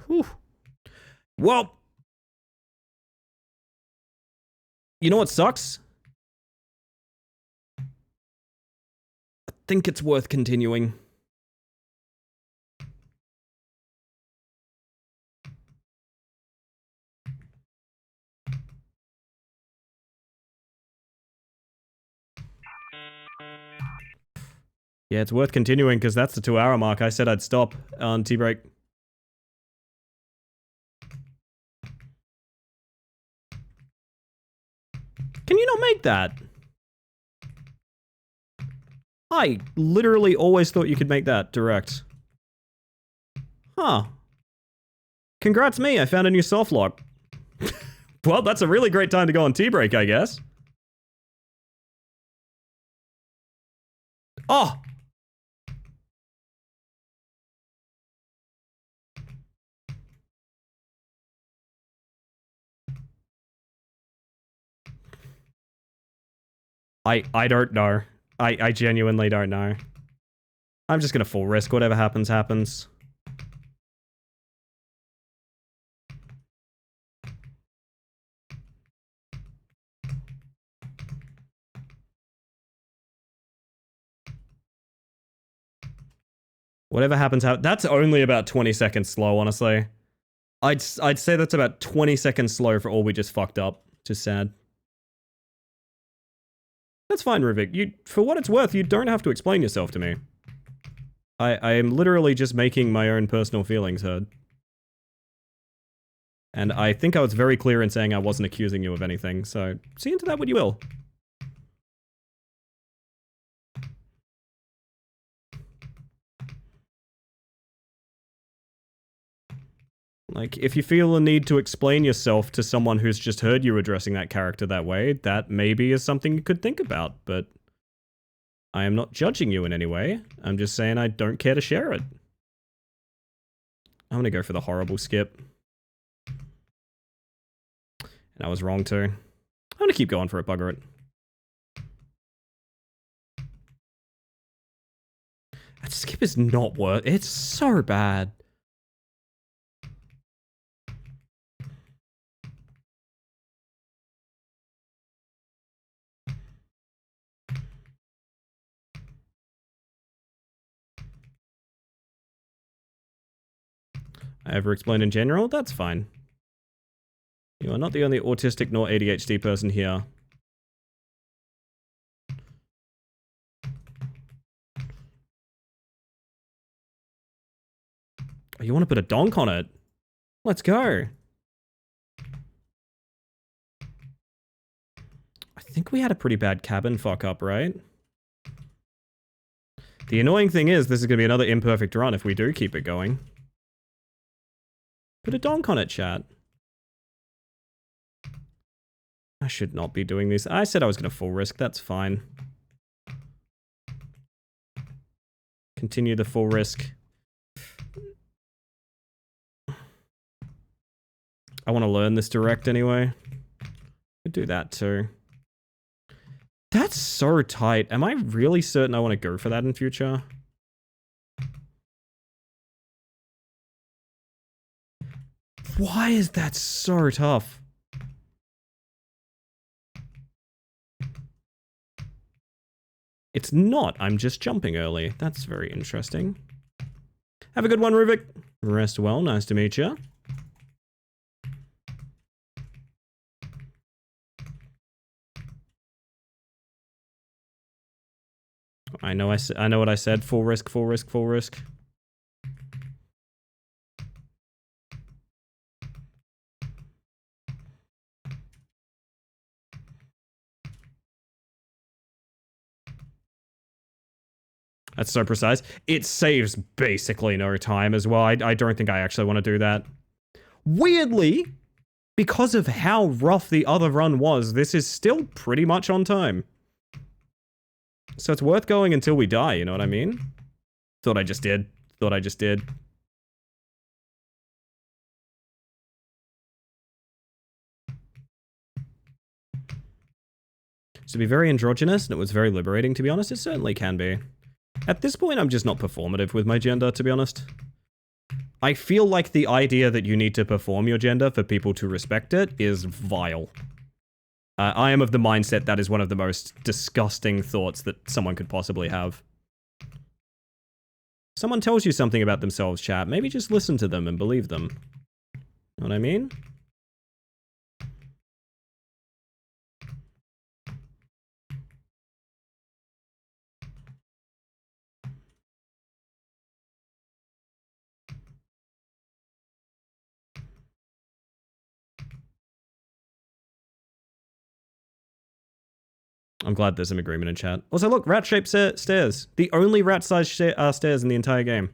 Whew. Well, You know what sucks? I think it's worth continuing. Yeah, it's worth continuing because that's the 2-hour mark. I said I'd stop on tea break. Can you not make that? I literally always thought you could make that direct. Huh. Congrats me, I found a new soft lock. Well, that's a really great time to go on tea break, I guess. Oh! I don't know. I genuinely don't know. I'm just gonna full risk. Whatever happens, happens. Whatever happens, that's only about 20 seconds slow, honestly. I'd say that's about 20 seconds slow for all we just fucked up. Just sad. That's fine, Ruvik. For what it's worth, you don't have to explain yourself to me. I am literally just making my own personal feelings heard. And I think I was very clear in saying I wasn't accusing you of anything, so see into that what you will. Like, if you feel a need to explain yourself to someone who's just heard you addressing that character that way, that maybe is something you could think about, but I am not judging you in any way. I'm just saying I don't care to share it. I'm gonna go for the horrible skip. And I was wrong too. I'm gonna keep going for it, bugger it. That skip is not worth it. It's so bad. I ever explained in general? That's fine. You are not the only autistic nor ADHD person here. Oh, you want to put a donk on it? Let's go. I think we had a pretty bad cabin fuck up, right? The annoying thing is, this is going to be another imperfect run if we do keep it going. Put a donk on it, chat. I should not be doing this. I said I was going to full risk. That's fine. Continue the full risk. I want to learn this direct anyway. Could do that too. That's so tight. Am I really certain I want to go for that in future? Why is that so tough? It's not. I'm just jumping early. That's very interesting. Have a good one, Ruvik. Rest well. Nice to meet you. I know what I said. Full risk, full risk, full risk. That's so precise. It saves basically no time as well. I don't think I actually want to do that. Weirdly, because of how rough the other run was, this is still pretty much on time. So it's worth going until we die, you know what I mean? Thought I just did. Thought I just did. To be very androgynous, and it was very liberating, to be honest. It certainly can be. At this point, I'm just not performative with my gender, to be honest. I feel like the idea that you need to perform your gender for people to respect it is vile. I am of the mindset that is one of the most disgusting thoughts that someone could possibly have. Someone tells you something about themselves, chat. Maybe just listen to them and believe them. Know what I mean? I'm glad there's some agreement in chat. Also, look, rat-shaped stairs. The only rat-sized stairs in the entire game.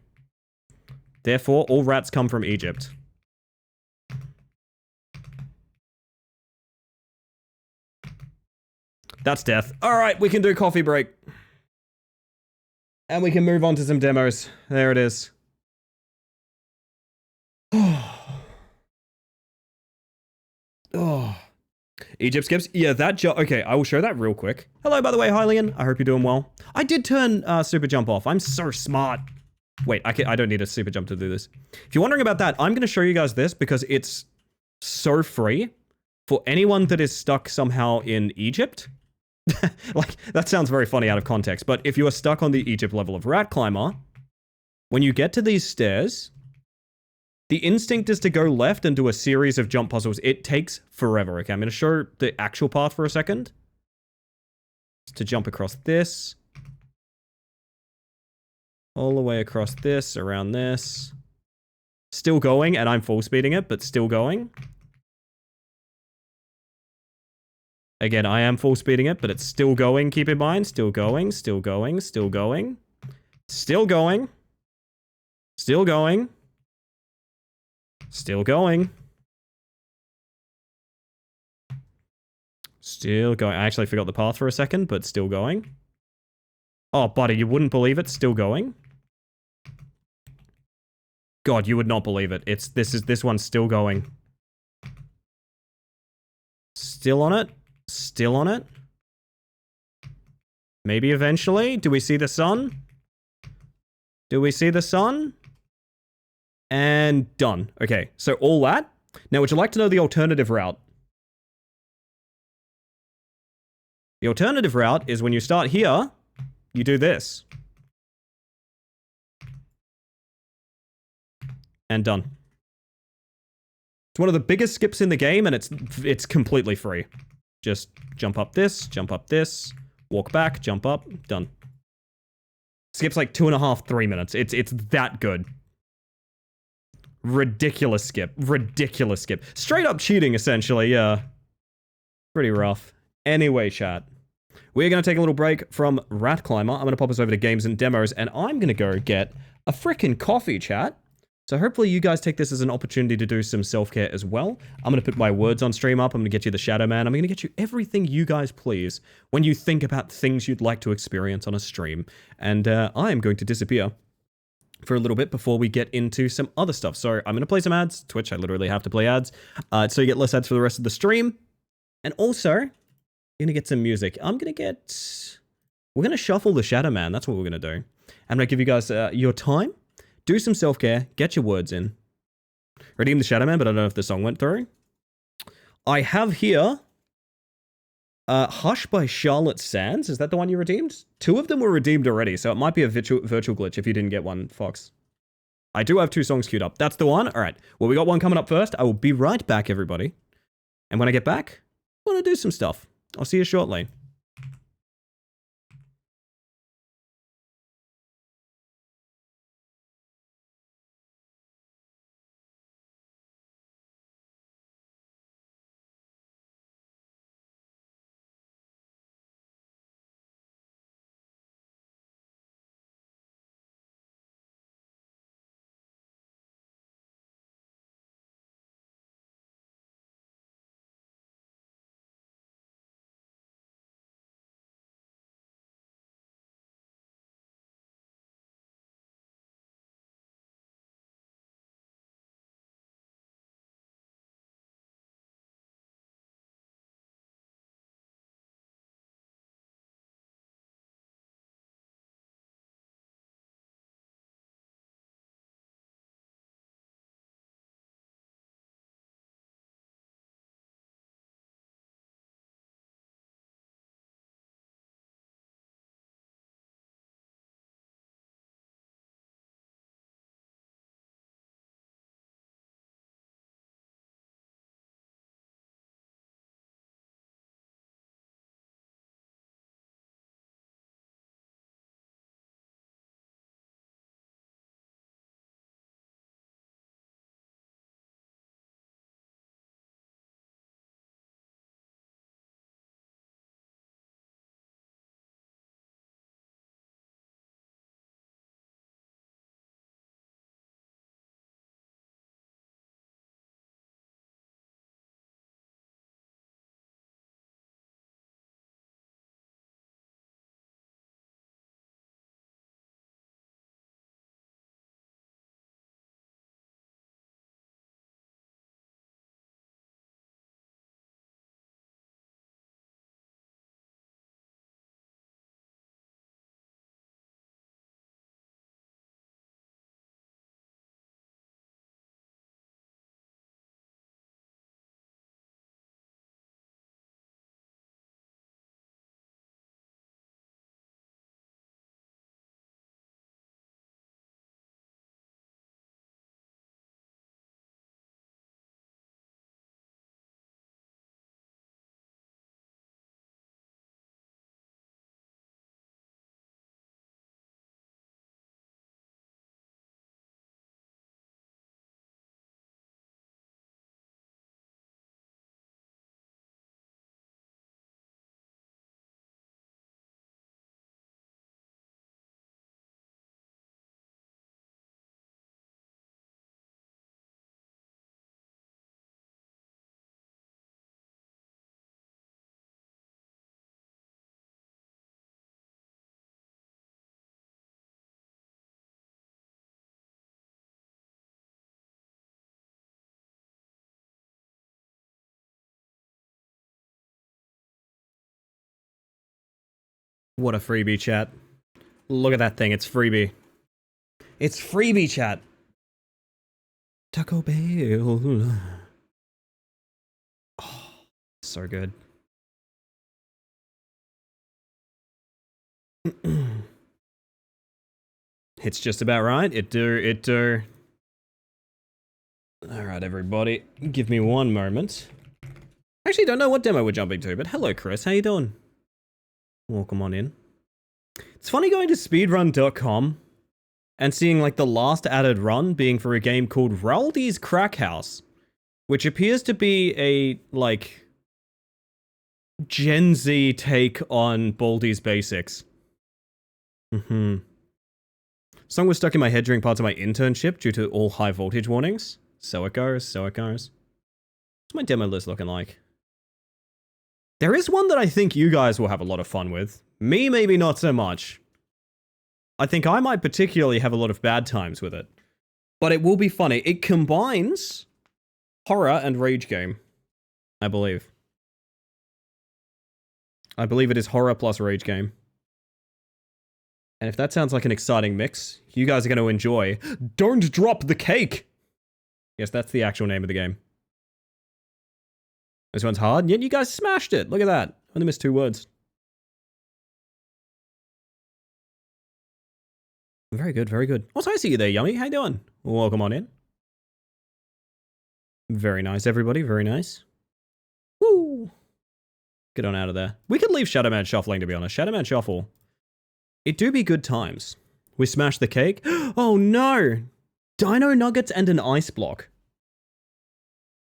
Therefore, all rats come from Egypt. That's death. Alright, we can do coffee break. And we can move on to some demos. There it is. Oh. Egypt skips? Yeah, that jump. Okay, I will show that real quick. Hello, by the way, Hylian. I hope you're doing well. I did turn super jump off. I'm so smart. Wait, I don't need a super jump to do this. If you're wondering about that, I'm going to show you guys this because it's so free for anyone that is stuck somehow in Egypt. Like, that sounds very funny out of context, but if you are stuck on the Egypt level of Rat Climber, when you get to these stairs, the instinct is to go left and do a series of jump puzzles. It takes forever, okay? I'm going to show the actual path for a second. It's to jump across this. All the way across this, around this. Still going, and I'm full speeding it, but still going. Again, I am full speeding it, but it's still going, keep in mind. Still going, still going, still going. Still going. Still going. Still going. Still going. I actually forgot the path for a second, but still going. Oh, buddy, you wouldn't believe it. Still going. God, you would not believe it. This one's still going. Still on it. Still on it. Maybe eventually. Do we see the sun? Do we see the sun? And done. Okay, so all that. Now, would you like to know the alternative route? The alternative route is when you start here, you do this. And done. It's one of the biggest skips in the game, and it's completely free. Just jump up this, walk back, jump up, done. Skips like 2.5, 3 minutes. It's that good. Ridiculous skip. Ridiculous skip. Straight up cheating, essentially, yeah. Pretty rough. Anyway, chat. We're going to take a little break from Rat Climber. I'm going to pop us over to games and demos, and I'm going to go get a frickin' coffee, chat. So hopefully you guys take this as an opportunity to do some self-care as well. I'm going to put my words on stream up. I'm going to get you the Shadow Man. I'm going to get you everything you guys please when you think about things you'd like to experience on a stream. And I am going to disappear for a little bit before we get into some other stuff. So I'm going to play some ads. Twitch, I literally have to play ads. So you get less ads for the rest of the stream. And also, you're going to get some music. We're going to shuffle the Shadow Man. That's what we're going to do. I'm going to give you guys your time. Do some self-care, get your words in. Redeem the Shadow Man, but I don't know if the song went through. I have here Hush by Charlotte Sands. Is that the one you redeemed? 2 of them were redeemed already, so it might be a virtual glitch if you didn't get one, Fox. I do have 2 songs queued up. That's the one. All right. Well, we got one coming up first. I will be right back, everybody. And when I get back, I want to do some stuff. I'll see you shortly. What a freebie, chat. Look at that thing. It's freebie. It's freebie, chat. Taco Bell. Oh, so good. It's just about right. It do. Alright, everybody. Give me one moment. Actually, don't know what demo we're jumping to, but hello, Chris. How you doing? Welcome on in. It's funny going to speedrun.com and seeing like the last added run being for a game called Raldi's Crack House, which appears to be a, like, Gen Z take on Baldi's Basics. Song was stuck in my head during parts of my internship due to all high voltage warnings. So it goes, so it goes. What's my demo list looking like? There is one that I think you guys will have a lot of fun with. Me, maybe not so much. I think I might particularly have a lot of bad times with it. But it will be funny. It combines horror and rage game, I believe. I believe it is horror plus rage game. And if that sounds like an exciting mix, you guys are going to enjoy Don't Drop the Cake! Yes, that's the actual name of the game. This one's hard, yet you guys smashed it. Look at that. Only missed 2 words. Very good, very good. Also, I see you there, Yummy. How you doing? Welcome on in. Very nice, everybody. Very nice. Woo! Get on out of there. We could leave Shadow Man shuffling, to be honest. Shadow Man shuffle. It do be good times. We smashed the cake. Oh no! Dino nuggets and an ice block.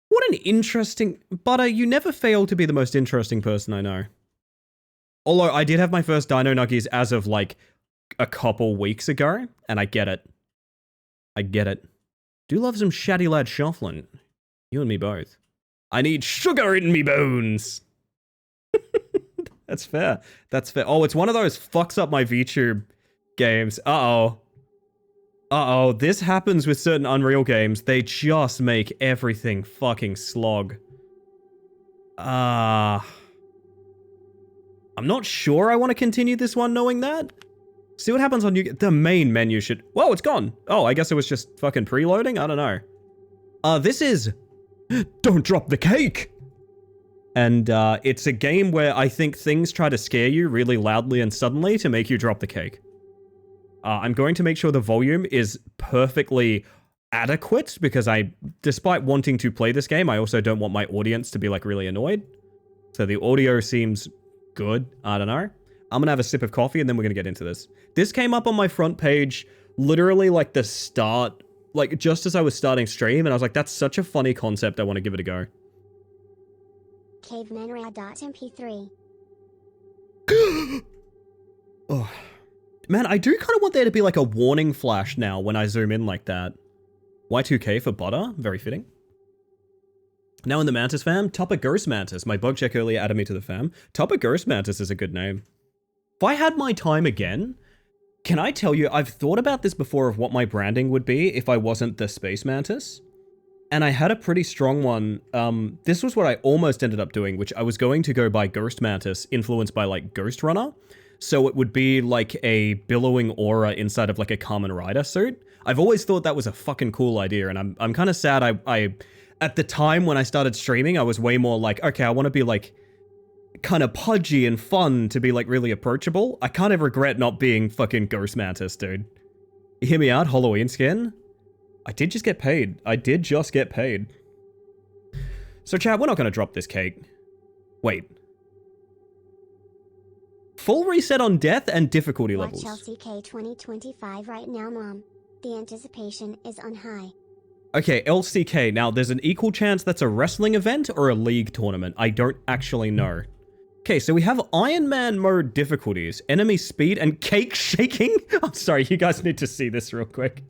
What an interesting... Butter, you never fail to be the most interesting person I know. Although I did have my first Dino Nuggies as of like a couple weeks ago, and I get it. I get it. Do love some Shaddy Lad shuffling. You and me both. I need sugar in me bones! That's fair. That's fair. Oh, it's one of those fucks up my VTube games. Uh-oh. Uh-oh. This happens with certain Unreal games. They just make everything fucking slog. I'm not sure I want to continue this one knowing that. See what happens on the main menu should... Whoa, it's gone. Oh, I guess it was just fucking preloading? I don't know. This is... Don't Drop the Cake! And it's a game where I think things try to scare you really loudly and suddenly to make you drop the cake. I'm going to make sure the volume is perfectly adequate because despite wanting to play this game, I also don't want my audience to be like really annoyed. So the audio seems good. I don't know. I'm gonna have a sip of coffee and then we're gonna get into this. This came up on my front page literally like the start, like just as I was starting stream, and I was like, that's such a funny concept, I want to give it a go. cavemanra.mp3. Oh. Man, I do kind of want there to be like a warning flash now when I zoom in like that. Y2K for butter, very fitting. Now in the Mantis fam, Tupper Ghost Mantis. My bug check earlier added me to the fam. Tupper Ghost Mantis is a good name. If I had my time again, can I tell you, I've thought about this before of what my branding would be if I wasn't the Space Mantis. And I had a pretty strong one. This was what I almost ended up doing, which I was going to go by Ghost Mantis, influenced by like Ghost Runner. So it would be like a billowing aura inside of like a Kamen Rider suit. I've always thought that was a fucking cool idea, and I'm kind of sad I at the time when I started streaming, I was way more like, okay, I want to be like kind of pudgy and fun to be like really approachable. I kind of regret not being fucking Ghost Mantis, dude. You hear me out, Halloween skin? I did just get paid. I did just get paid. So chat, we're not going to drop this cake. Wait. Full reset on death and difficulty levels. Watch LCK 2025 right now, Mom. The anticipation is on high. Okay, LCK. Now, there's an equal chance that's a wrestling event or a league tournament. I don't actually know. Okay, so we have Iron Man mode difficulties, enemy speed, and cake shaking. I'm sorry, you guys need to see this real quick.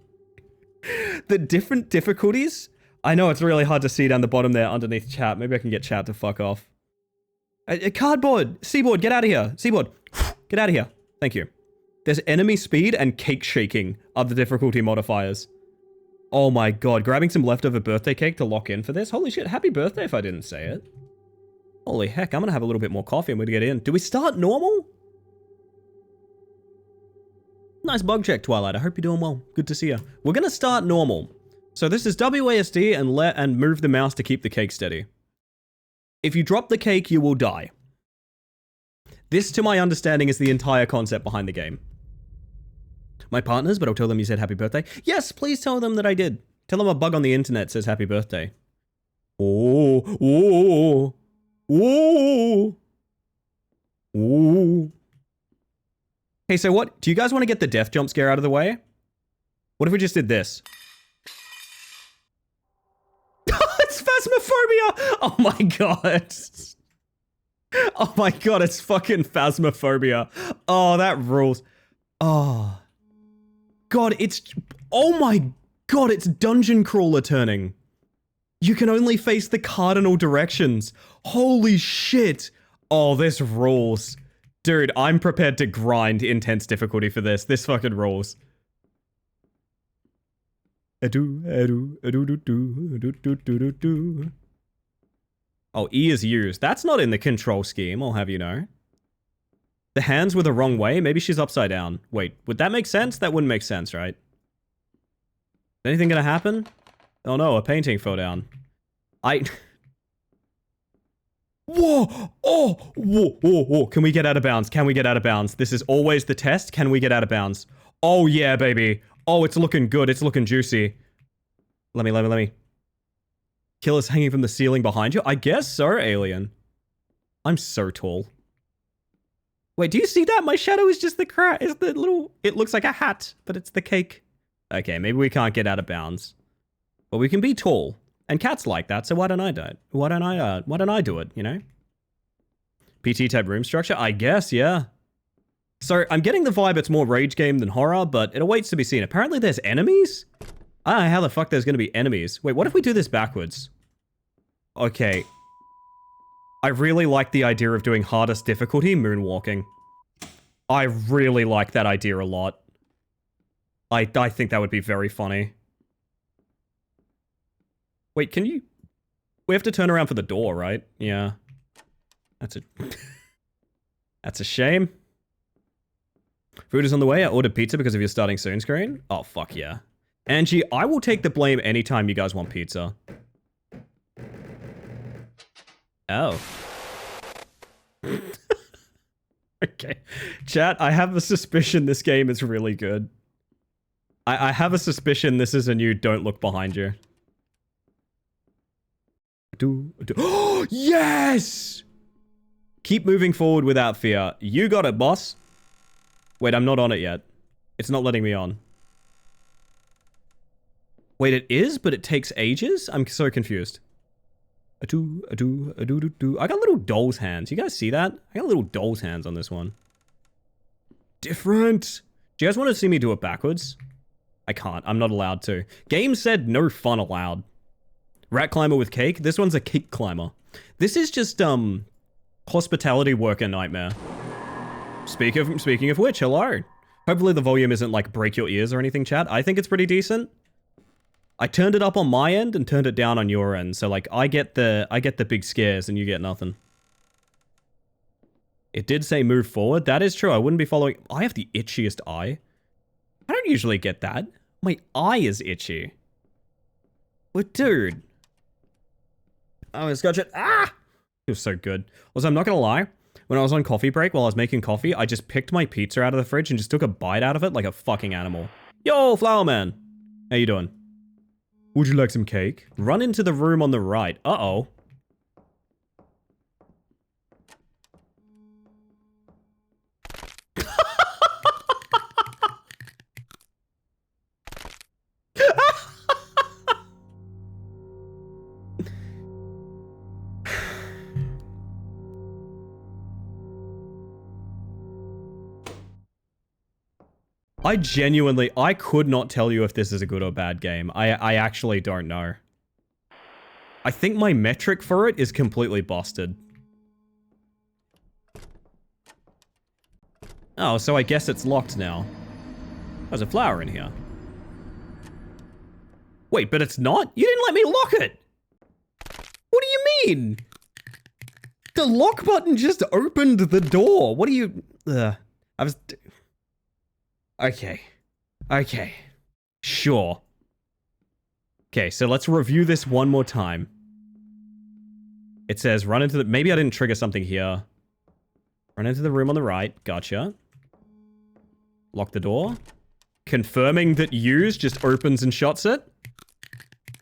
The different difficulties. I know it's really hard to see down the bottom there underneath chat. Maybe I can get chat to fuck off. Cardboard! Seaboard, get out of here! Seaboard, get out of here. Thank you. There's enemy speed and cake shaking are the difficulty modifiers. Oh my god, grabbing some leftover birthday cake to lock in for this? Holy shit, happy birthday if I didn't say it. Holy heck, I'm gonna have a little bit more coffee and we're gonna get in. Do we start normal? Nice bug check, Twilight. I hope you're doing well. Good to see you. We're gonna start normal. So this is WASD and move the mouse to keep the cake steady. If you drop the cake, you will die. This, to my understanding, is the entire concept behind the game. My partners, but I'll tell them you said happy birthday. Yes, please tell them that I did. Tell them a bug on the internet says happy birthday. Oh, oh, oh, oh. Hey, so what? Do you guys want to get the death jump scare out of the way? What if we just did this? It's Phasmophobia! Oh my god. Oh my god, it's fucking Phasmophobia. Oh, that rules. Oh. God, it's... Oh my god, it's Dungeon Crawler turning. You can only face the cardinal directions. Holy shit. Oh, this rules. Dude, I'm prepared to grind intense difficulty for this. This fucking rules. Oh, E is used. That's not in the control scheme, I'll have you know. The hands were the wrong way. Maybe she's upside down. Wait, would that make sense? That wouldn't make sense, right? Anything gonna happen? Oh no, a painting fell down. Whoa! Oh! Whoa! Whoa! Whoa! Can we get out of bounds? Can we get out of bounds? This is always the test. Can we get out of bounds? Oh yeah, baby. Oh, it's looking good. It's looking juicy. Let me. Killer's hanging from the ceiling behind you? I guess so, alien. I'm so tall. Wait, do you see that? My shadow is just the crack. It's the little... It looks like a hat, but it's the cake. Okay, maybe we can't get out of bounds. But we can be tall. And cats like that, so why don't I do it? Why don't I do it, you know? PT type room structure? I guess, yeah. So, I'm getting the vibe it's more rage game than horror, but it awaits to be seen. Apparently there's enemies? I don't know how the fuck there's gonna be enemies. Wait, what if we do this backwards? Okay. I really like the idea of doing hardest difficulty moonwalking. I really like that idea a lot. I think that would be very funny. Wait, can you... We have to turn around for the door, right? Yeah. That's a... That's a shame. Food is on the way. I ordered pizza because of your starting soon screen. Oh, fuck yeah. Angie, I will take the blame anytime you guys want pizza. Oh. Okay. Chat, I have a suspicion this game is really good. I have a suspicion this is a new don't look behind you. Oh, yes! Keep moving forward without fear. You got it, boss. Wait, I'm not on it yet. It's not letting me on. Wait, it is, but it takes ages? I'm so confused. I got little doll's hands. You guys see that? I got little doll's hands on this one. Different. Do you guys want to see me do it backwards? I can't. I'm not allowed to. Game said no fun allowed. Rat climber with cake. This one's a cake climber. This is just, hospitality worker nightmare. Speaking of which, hello. Hopefully the volume isn't like break your ears or anything, chat. I think it's pretty decent. I turned it up on my end and turned it down on your end. So like I get the big scares and you get nothing. It did say move forward. That is true. I wouldn't be following. I have the itchiest eye. I don't usually get that. My eye is itchy. What, dude? Oh, it's got it. Ah! It was so good. Also, I'm not gonna lie. When I was on coffee break while I was making coffee, I just picked my pizza out of the fridge and just took a bite out of it like a fucking animal. Yo, Flower Man. How you doing? Would you like some cake? Run into the room on the right. Uh-oh. I could not tell you if this is a good or bad game. I actually don't know. I think my metric for it is completely busted. Oh, so I guess it's locked now. There's a flower in here. Wait, but it's not? You didn't let me lock it! What do you mean? The lock button just opened the door. What do you... Okay. Okay. Sure. Okay, so let's review this one more time. It says run into the... Maybe I didn't trigger something here. Run into the room on the right. Gotcha. Lock the door. Confirming that use just opens and shuts it.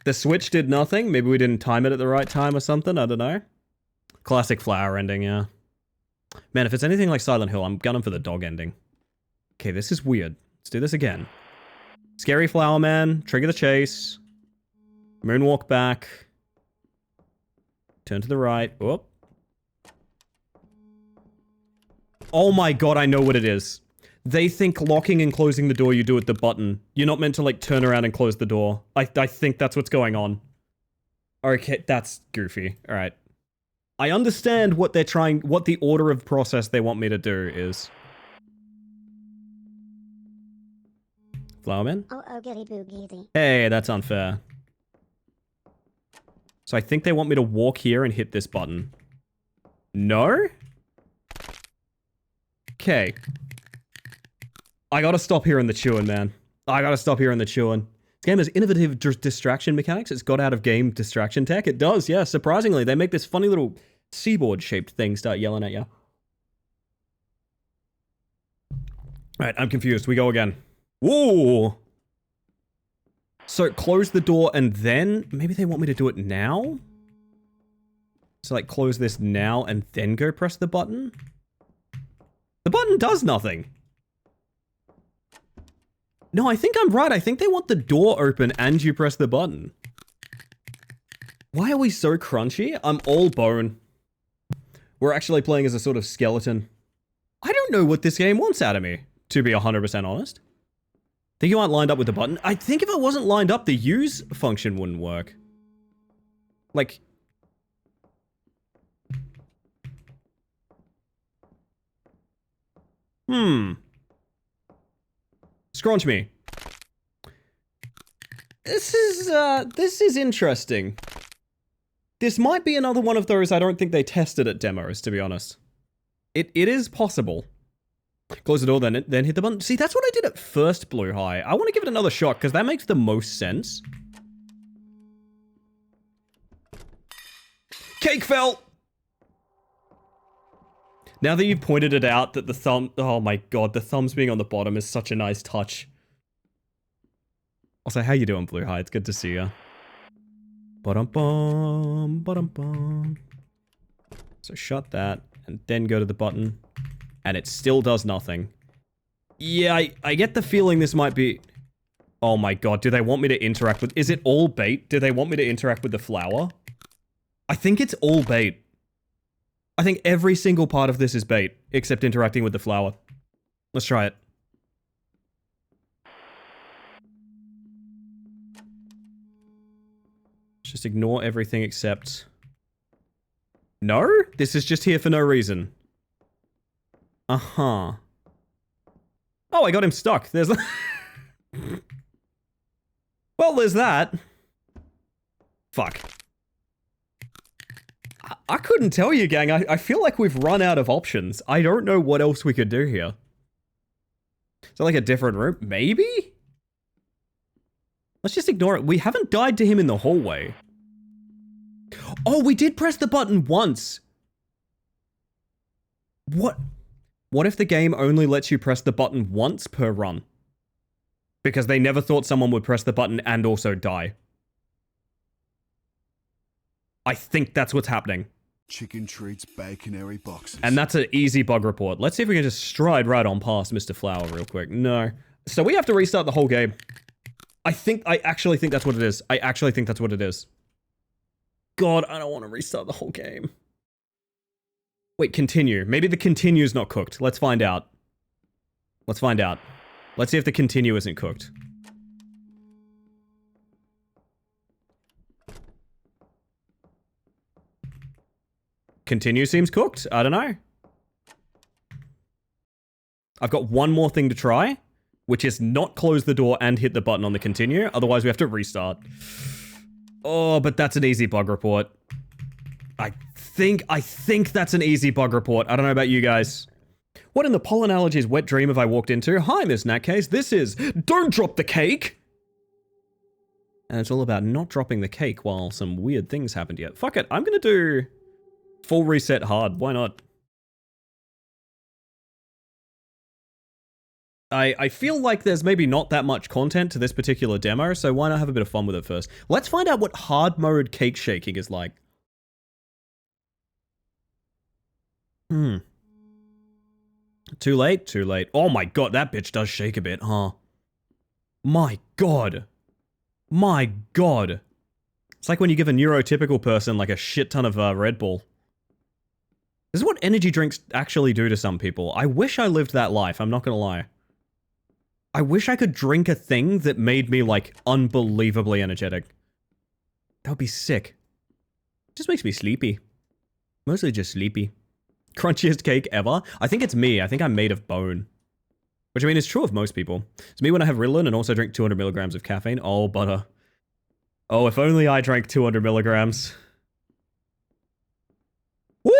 The switch did nothing. Maybe we didn't time it at the right time or something. I don't know. Classic flower ending, yeah. Man, if it's anything like Silent Hill, I'm gunning for the dog ending. Okay, this is weird. Let's do this again. Scary flower man. Trigger the chase. Moonwalk back. Turn to the right. Whoop. Oh my god, I know what it is. They think locking and closing the door you do with the button. You're not meant to, like, turn around and close the door. I think that's what's going on. Okay, that's goofy. Alright. I understand what they're trying... What the order of process they want me to do is. Flowerman? Oh, oogity boogity. Hey, that's unfair. So I think they want me to walk here and hit this button. No? Okay. I gotta stop hearing the chewing, man. I gotta stop hearing the chewing. This game has innovative distraction mechanics. It's got out of game distraction tech. It does, yeah. Surprisingly, they make this funny little seaboard-shaped thing start yelling at you. Alright, I'm confused. We go again. Ooh! So, close the door and then... Maybe they want me to do it now? So, like, close this now and then go press the button? The button does nothing. No, I think I'm right. I think they want the door open and you press the button. Why are we so crunchy? I'm all bone. We're actually playing as a sort of skeleton. I don't know what this game wants out of me, to be 100% honest. Think you aren't lined up with the button? I think if it wasn't lined up, the use function wouldn't work. Like... Scrunch me. This is interesting. This might be another one of those I don't think they tested at demos, to be honest. It is possible. Close the door, then hit the button. See, that's what I did at first, Blue High. I want to give it another shot, because that makes the most sense. Cake fell! Now that you've pointed it out that the thumb... Oh my god, the thumbs being on the bottom is such a nice touch. Also, how you doing, Blue High? It's good to see you. Ba-dum-bum, ba-dum-bum. So shut that, and then go to the button. And it still does nothing. Yeah, I get the feeling this might be... Oh my god, do they want me to interact with... Is it all bait? Do they want me to interact with the flower? I think it's all bait. I think every single part of this is bait, except interacting with the flower. Let's try it. Just ignore everything except... No? This is just here for no reason. Uh-huh. Oh, I got him stuck. There's... Well, there's that. Fuck. I couldn't tell you, gang. I feel like we've run out of options. I don't know what else we could do here. Is that like a different room? Maybe? Let's just ignore it. We haven't died to him in the hallway. Oh, we did press the button once. What? What if the game only lets you press the button once per run? Because they never thought someone would press the button and also die. I think that's what's happening. Chicken treats, baconary boxes. And that's an easy bug report. Let's see if we can just stride right on past Mr. Flower real quick. No. So we have to restart the whole game. I actually think that's what it is. I actually think that's what it is. God, I don't want to restart the whole game. Wait, continue. Maybe the continue's not cooked. Let's find out. Let's find out. Let's see if the continue isn't cooked. Continue seems cooked. I don't know. I've got one more thing to try, which is not close the door and hit the button on the continue. Otherwise, we have to restart. Oh, but that's an easy bug report. I think that's an easy bug report. I don't know about you guys. What in the pollen allergies wet dream have I walked into? Hi, Miss Natcase. This is Don't Drop the Cake! And it's all about not dropping the cake while some weird things happened yet. Fuck it, I'm gonna do full reset hard. Why not? I feel like there's maybe not that much content to this particular demo, so why not have a bit of fun with it first? Let's find out what hard mode cake shaking is like. Too late? Too late. Oh my god, that bitch does shake a bit, huh? My god. My god. It's like when you give a neurotypical person like a shit ton of Red Bull. This is what energy drinks actually do to some people. I wish I lived that life, I'm not gonna lie. I wish I could drink a thing that made me, like, unbelievably energetic. That would be sick. Just makes me sleepy. Mostly just sleepy. Crunchiest cake ever? I think it's me. I think I'm made of bone. Which, I mean, is true of most people. It's me when I have Ritalin and also drink 200 milligrams of caffeine. Oh, butter. Oh, if only I drank 200 milligrams. Woo!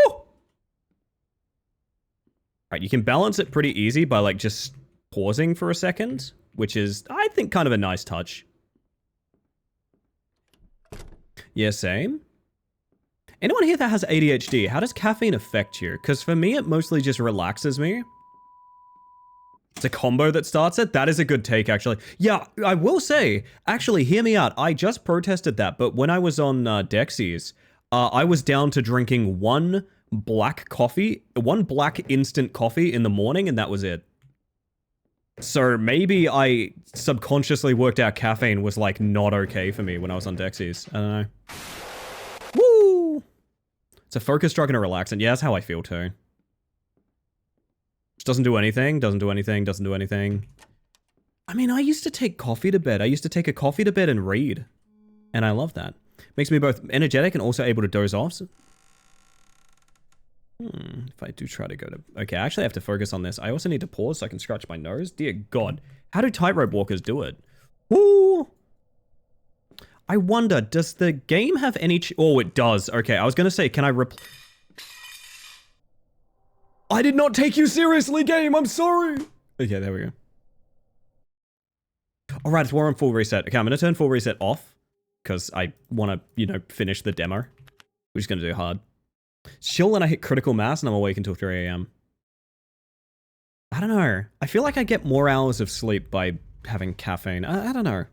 Alright, you can balance it pretty easy by, like, just pausing for a second, which is, I think, kind of a nice touch. Yeah, same. Anyone here that has ADHD, how does caffeine affect you? Because for me, it mostly just relaxes me. It's a combo that starts it. That is a good take, actually. Yeah, I will say, actually, hear me out. I just protested that, but when I was on Dexies, I was down to drinking one black instant coffee in the morning, and that was it. So maybe I subconsciously worked out caffeine was, like, not okay for me when I was on Dexies. I don't know. Woo! It's a focus drug and a relaxant. Yeah, that's how I feel too. Just doesn't do anything, doesn't do anything, doesn't do anything. I mean, I used to take coffee to bed. I used to take a coffee to bed and read. And I love that. Makes me both energetic and also able to doze off. So if I do try to go to... Okay, I actually have to focus on this. I also need to pause so I can scratch my nose. Dear God. How do tightrope walkers do it? Woo! I wonder, does the game have any... Oh, it does. Okay, I was going to say, can I... I did not take you seriously, game! I'm sorry! Okay, there we go. Alright, we're on full reset. Okay, I'm going to turn full reset off. Because I want to, you know, finish the demo. We're just going to do hard. Chill when I hit critical mass and I'm awake until 3 AM. I don't know. I feel like I get more hours of sleep by having caffeine. I don't know.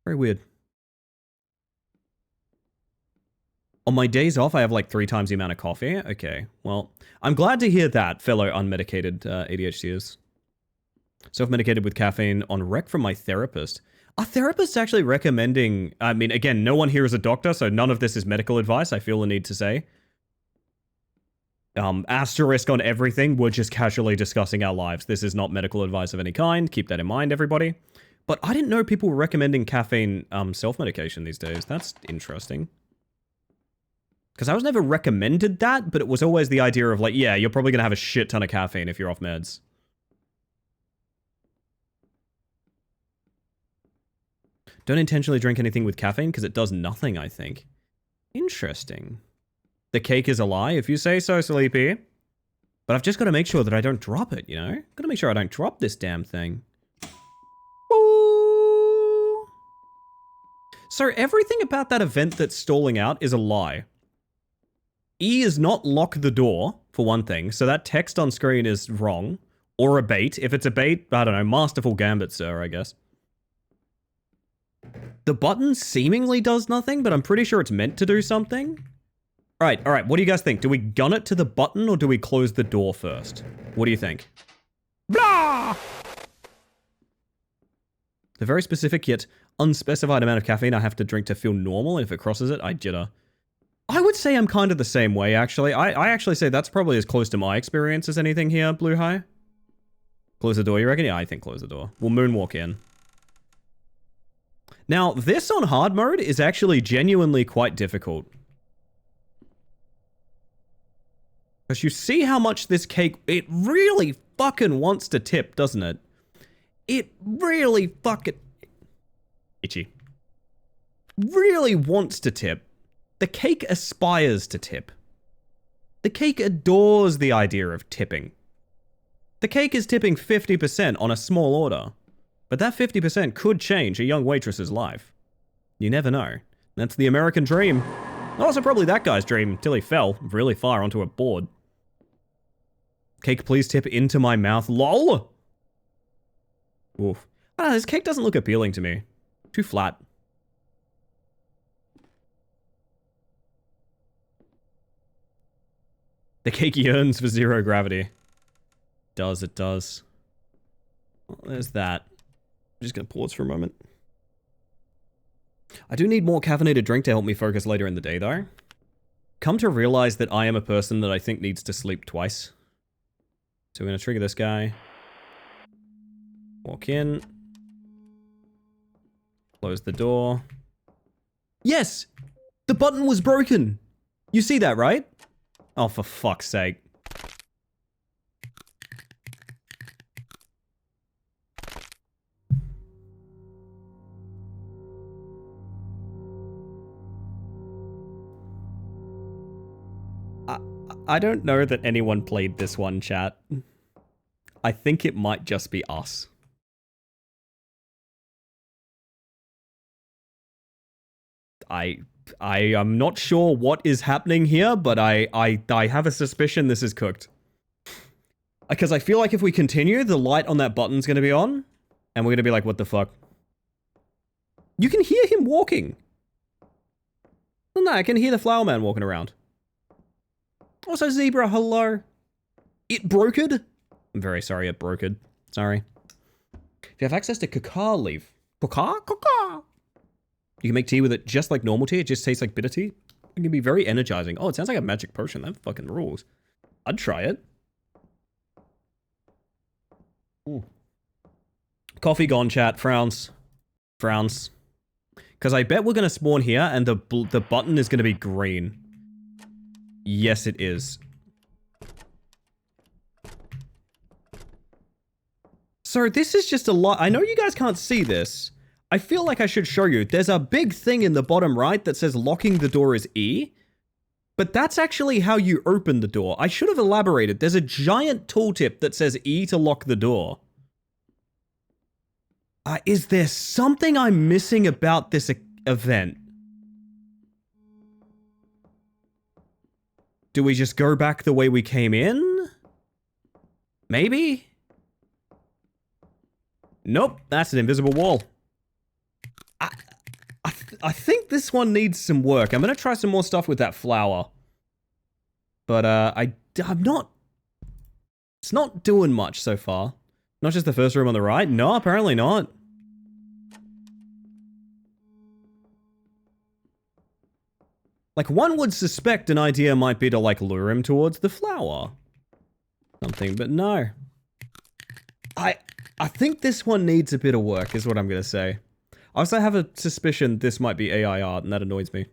Very weird. On my days off, I have like 3 times the amount of coffee. Okay, well, I'm glad to hear that, fellow unmedicated ADHDers. Self-medicated with caffeine on rec from my therapist. Are therapists actually recommending... I mean, again, no one here is a doctor, so none of this is medical advice, I feel the need to say. Asterisk on everything, we're just casually discussing our lives. This is not medical advice of any kind. Keep that in mind, everybody. But I didn't know people were recommending caffeine self-medication these days. That's interesting. Because I was never recommended that, but it was always the idea of like, yeah, you're probably going to have a shit ton of caffeine if you're off meds. Don't intentionally drink anything with caffeine because it does nothing, I think. Interesting. The cake is a lie, if you say so, Sleepy. But I've just got to make sure that I don't drop it, you know? Got to make sure I don't drop this damn thing. Ooh. So everything about that event that's stalling out is a lie. E is not lock the door, for one thing, so that text on screen is wrong. Or a bait. If it's a bait, I don't know, masterful gambit, sir, I guess. The button seemingly does nothing, but I'm pretty sure it's meant to do something. Alright, what do you guys think? Do we gun it to the button or do we close the door first? What do you think? Blah! The very specific yet unspecified amount of caffeine I have to drink to feel normal, and if it crosses it, I jitter. I would say I'm kind of the same way, actually. I actually say that's probably as close to my experience as anything here, Blue High. Close the door, you reckon? Yeah, I think close the door. We'll moonwalk in. Now, this on hard mode is actually genuinely quite difficult. Because you see how much this cake, it really fucking wants to tip, doesn't it? It really fucking... Itchy. Really wants to tip. The cake aspires to tip. The cake adores the idea of tipping. The cake is tipping 50% on a small order. But that 50% could change a young waitress's life. You never know. That's the American dream. Also probably that guy's dream, till he fell really far onto a board. Cake, please tip into my mouth. LOL! Oof. I don't know, this cake doesn't look appealing to me. Too flat. The cake yearns for zero gravity. It does. Well, there's that. I'm just gonna pause for a moment. I do need more caffeinated drink to help me focus later in the day, though. Come to realize that I am a person that I think needs to sleep twice. So we're gonna trigger this guy. Walk in. Close the door. Yes! The button was broken! You see that, right? Oh, for fuck's sake. I don't know that anyone played this one, chat. I think it might just be us. I am not sure what is happening here, but I have a suspicion this is cooked. Because I feel like if we continue, the light on that button's gonna be on, and we're gonna be like, what the fuck? You can hear him walking. No, I can hear the flower man walking around. Also, Zebra, hello. It brokered? I'm very sorry it brokered. Sorry. If you have access to cacao leaf. Cacao? You can make tea with it just like normal tea. It just tastes like bitter tea. It can be very energizing. Oh, it sounds like a magic potion. That fucking rules. I'd try it. Ooh. Coffee gone, chat. Frowns. Frowns. Because I bet we're going to spawn here and the button is going to be green. Yes, it is. So this is just a lot. I know you guys can't see this. I feel like I should show you. There's a big thing in the bottom right that says locking the door is E. But that's actually how you open the door. I should have elaborated. There's a giant tooltip that says E to lock the door. Is there something I'm missing about this event? Do we just go back the way we came in? Maybe? Nope, that's an invisible wall. I think this one needs some work. I'm gonna try some more stuff with that flower. But, I'm not... It's not doing much so far. Not just the first room on the right? No, apparently not. Like, one would suspect an idea might be to, like, lure him towards the flower. Something, but no. I think this one needs a bit of work, is what I'm gonna say. I also have a suspicion this might be AI art, and that annoys me.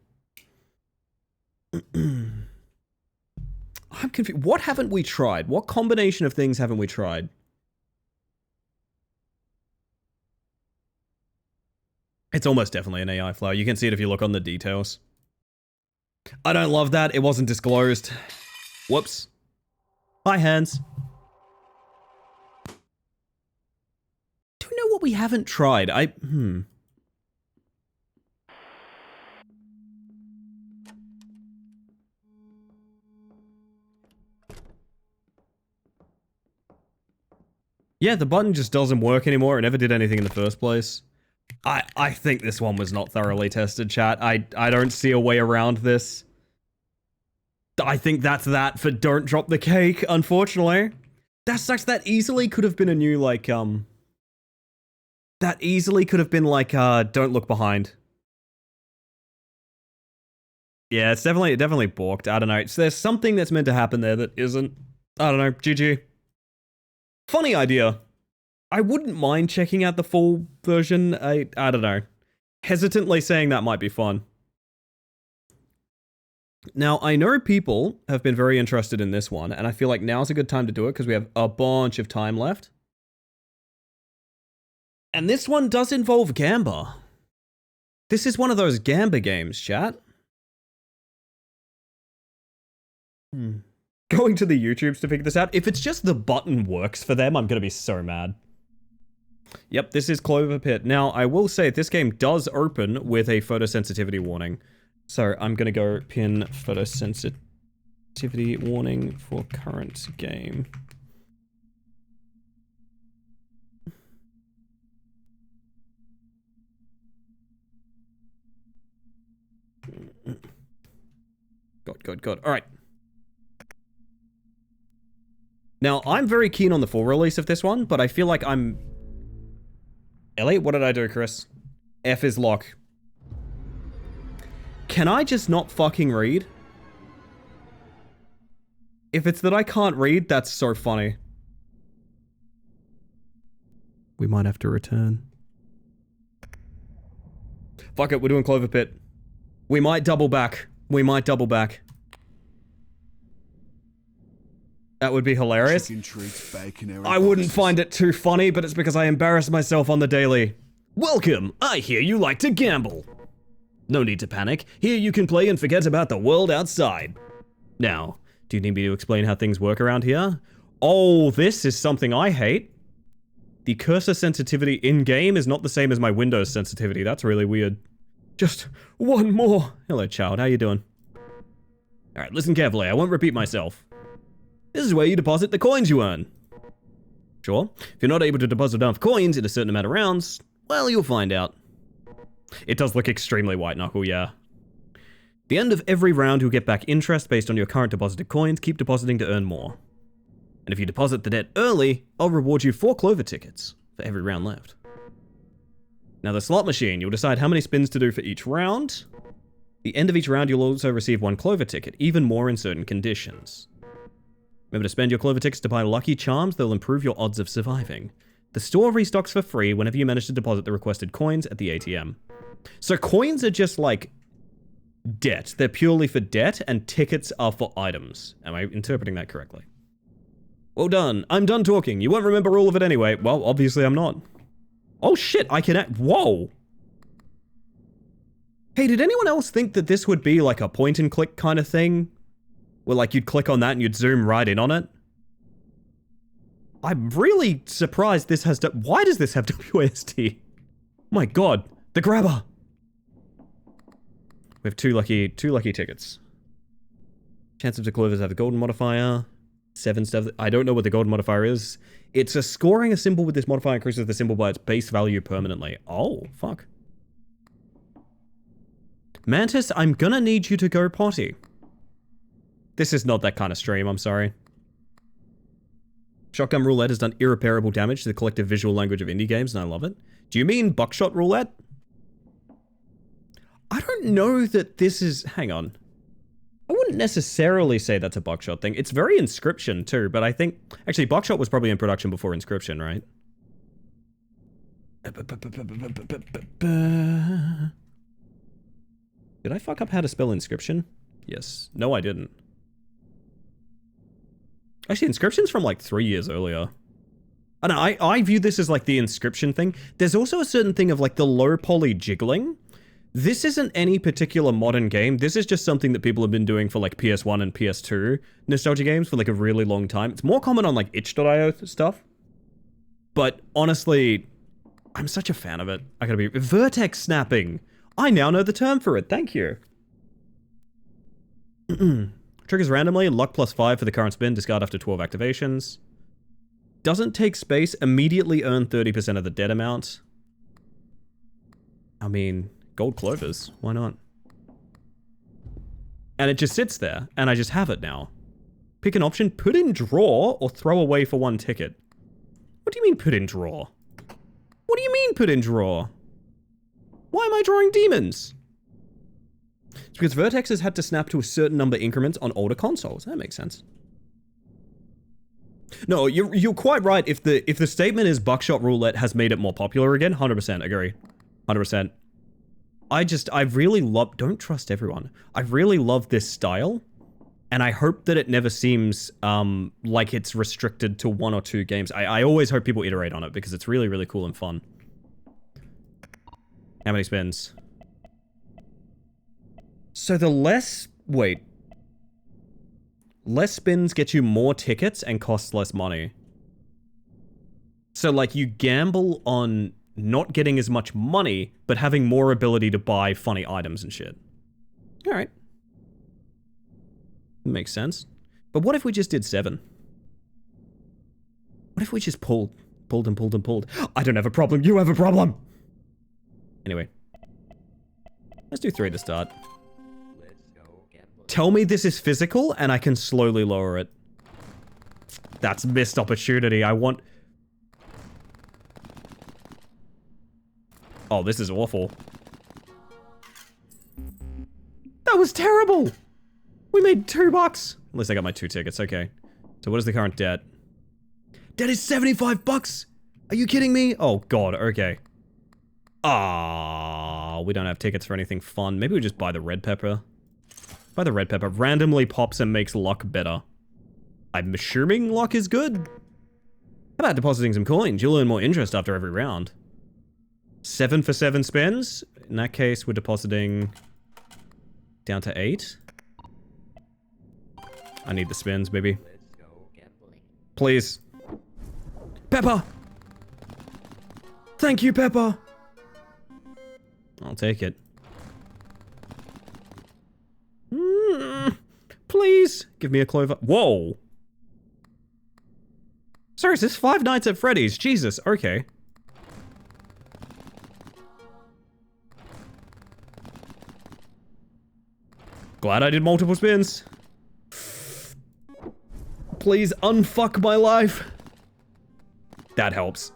I'm confused. What haven't we tried? What combination of things haven't we tried? It's almost definitely an AI flower. You can see it if you look on the details. I don't love that. It wasn't disclosed. Whoops. Hi, hands. Do you know what we haven't tried? Yeah, the button just doesn't work anymore. It never did anything in the first place. I think this one was not thoroughly tested, chat. I don't see a way around this. I think that's that for don't drop the cake, unfortunately. That sucks. That easily could have been a new, like, that easily could have been, like, don't look behind. Yeah, it's definitely balked. I don't know. There's something that's meant to happen there that isn't. I don't know. GG. Funny idea. I wouldn't mind checking out the full version. I don't know. Hesitantly saying that might be fun. Now, I know people have been very interested in this one, and I feel like now's a good time to do it because we have a bunch of time left. And this one does involve Gamba. This is one of those Gamba games, chat. going to the YouTubes to figure this out. If it's just the button works for them, I'm gonna be so mad. Yep, this is Clover Pit. Now, I will say this game does open with a photosensitivity warning. So I'm gonna go pin photosensitivity warning for current game. Good. Alright. Now, I'm very keen on the full release of this one, but I feel like I'm... Ellie, what did I do, Chris? F is lock. Can I just not fucking read? If it's that I can't read, that's so funny. We might have to return. Fuck it, we're doing Clover Pit. We might double back. We might double back. That would be hilarious. Chicken treats, bacon, airy I wouldn't boxes. find it too funny, but it's because I embarrass myself on the daily. Welcome! I hear you like to gamble. No need to panic. Here you can play and forget about the world outside. Now, do you need me to explain how things work around here? Oh, this is something I hate. The cursor sensitivity in-game is not the same as my Windows sensitivity. That's really weird. Just one more. Hello, child. How you doing? Alright, listen carefully. I won't repeat myself. This is where you deposit the coins you earn. Sure. If you're not able to deposit enough coins in a certain amount of rounds, well, you'll find out. It does look extremely white knuckle, yeah. At the end of every round, you'll get back interest based on your current deposited coins. Keep depositing to earn more. And if you deposit the debt early, I'll reward you 4 Clover tickets for every round left. Now the slot machine, you'll decide how many spins to do for each round. At the end of each round, you'll also receive 1 Clover ticket, even more in certain conditions. Remember to spend your Clover tickets to buy lucky charms. They'll improve your odds of surviving. The store restocks for free whenever you manage to deposit the requested coins at the ATM. So coins are just like debt. They're purely for debt, and tickets are for items. Am I interpreting that correctly? Well done. I'm done talking. You won't remember all of it anyway. Well, obviously I'm not. Oh shit, I can act. Whoa. Hey, did anyone else think that this would be like a point and click kind of thing? Where like you'd click on that and you'd zoom right in on it? I'm really surprised this has... Why does this have WASD? My god, the grabber! We have two lucky tickets. Chance of the Clovers have the golden modifier. 7 stuff. I don't know what the golden modifier is. It's a scoring a symbol with this modifier increases the symbol by its base value permanently. Oh, fuck. Mantis, I'm gonna need you to go potty. This is not that kind of stream, I'm sorry. Shotgun Roulette has done irreparable damage to the collective visual language of indie games, and I love it. Do you mean Buckshot Roulette? I don't know that this is... Hang on. I wouldn't necessarily say that's a Buckshot thing. It's very Inscription, too, but I think... Actually, Buckshot was probably in production before Inscription, right? Did I fuck up how to spell Inscription? Yes. No, I didn't. Actually, Inscription's from like 3 years earlier. I don't know, I view this as like the Inscription thing. There's also a certain thing of like the low poly jiggling. This isn't any particular modern game. This is just something that people have been doing for like PS1 and PS2 nostalgia games for like a really long time. It's more common on like itch.io stuff. But honestly, I'm such a fan of it. I gotta be... Vertex snapping! I now know the term for it, thank you. Triggers randomly, luck +5 for the current spin, discard after 12 activations. Doesn't take space, immediately earn 30% of the debt amount. I mean, gold clovers, why not? And it just sits there, and I just have it now. Pick an option, put in draw, or throw away for 1 ticket. What do you mean put in draw? What do you mean put in draw? Why am I drawing demons? It's because Vertex has had to snap to a certain number increments on older consoles. That makes sense. No, you're quite right. If the statement is Buckshot Roulette has made it more popular again, 100% agree. 100%. I really love... Don't trust everyone. I really love this style. And I hope that it never seems like it's restricted to 1 or 2 games. I always hope people iterate on it because it's really, really cool and fun. How many spins? So the less... Wait. less spins get you more tickets and costs less money. So, like, you gamble on not getting as much money, but having more ability to buy funny items and shit. Alright. Makes sense. But what if we just did 7? What if we just pulled and pulled and pulled? I don't have a problem, you have a problem! Anyway. Let's do 3 to start. Tell me this is physical, and I can slowly lower it. That's missed opportunity, I want... Oh, this is awful. That was terrible! We made $2! At least I got my 2 tickets, okay. So what is the current debt? Debt is $75! Are you kidding me? Oh god, okay. Ah, we don't have tickets for anything fun. Maybe we just buy the red pepper. Buy the red pepper. Randomly pops and makes luck better. I'm assuming luck is good. How about depositing some coins? You'll earn more interest after every round. 7 for 7 spins. In that case, we're depositing down to 8. I need the spins, baby. Please. Pepper! Thank you, Pepper! I'll take it. Please! Give me a clover. Whoa! Sorry, is this Five Nights at Freddy's? Jesus, okay. Glad I did multiple spins. Please unfuck my life. That helps.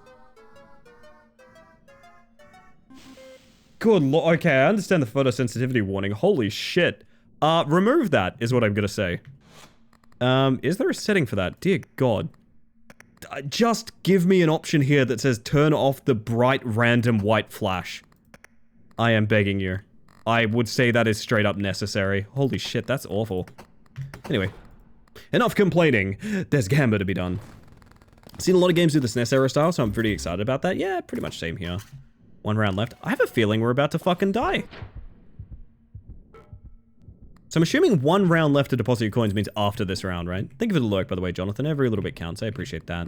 Good lord. Okay, I understand the photosensitivity warning. Holy shit. Remove that is what I'm gonna say. Is there a setting for that? Dear God. Just give me an option here that says turn off the bright random white flash. I am begging you. I would say that is straight up necessary. Holy shit, that's awful. Anyway. Enough complaining. There's Gamba to be done. Seen a lot of games do the SNES era style, so I'm pretty excited about that. Yeah, pretty much same here. 1 round left. I have a feeling we're about to fucking die. So I'm assuming 1 round left to deposit your coins means after this round, right? Thank you for the lurk, by the way, Jonathan. Every little bit counts. I appreciate that.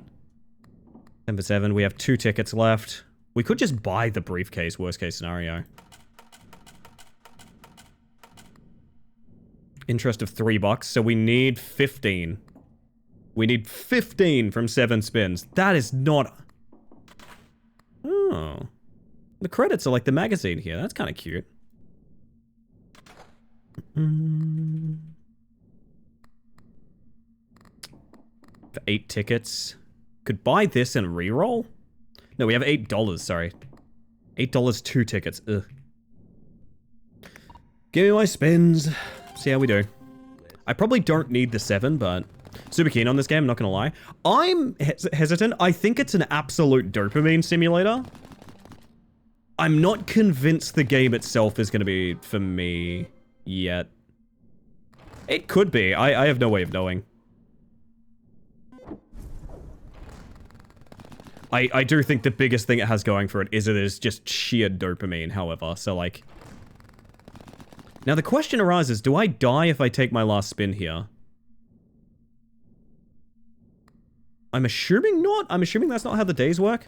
10 for 7. We have 2 tickets left. We could just buy the briefcase, worst case scenario. Interest of $3, so we need 15. We need 15 from 7 spins. That is not... Oh. The credits are like the magazine here. That's kind of cute. For 8 tickets. Could buy this and reroll? No, we have $8, sorry. $8, 2 tickets. Ugh. Give me my spins. See how we do. I probably don't need the 7, but super keen on this game, not gonna lie. I'm hesitant. I think it's an absolute dopamine simulator. I'm not convinced the game itself is gonna be for me yet. It could be. I have no way of knowing. I do think the biggest thing it has going for it is just sheer dopamine, however, so like... Now the question arises, do I die if I take my last spin here? I'm assuming not. I'm assuming that's not how the days work.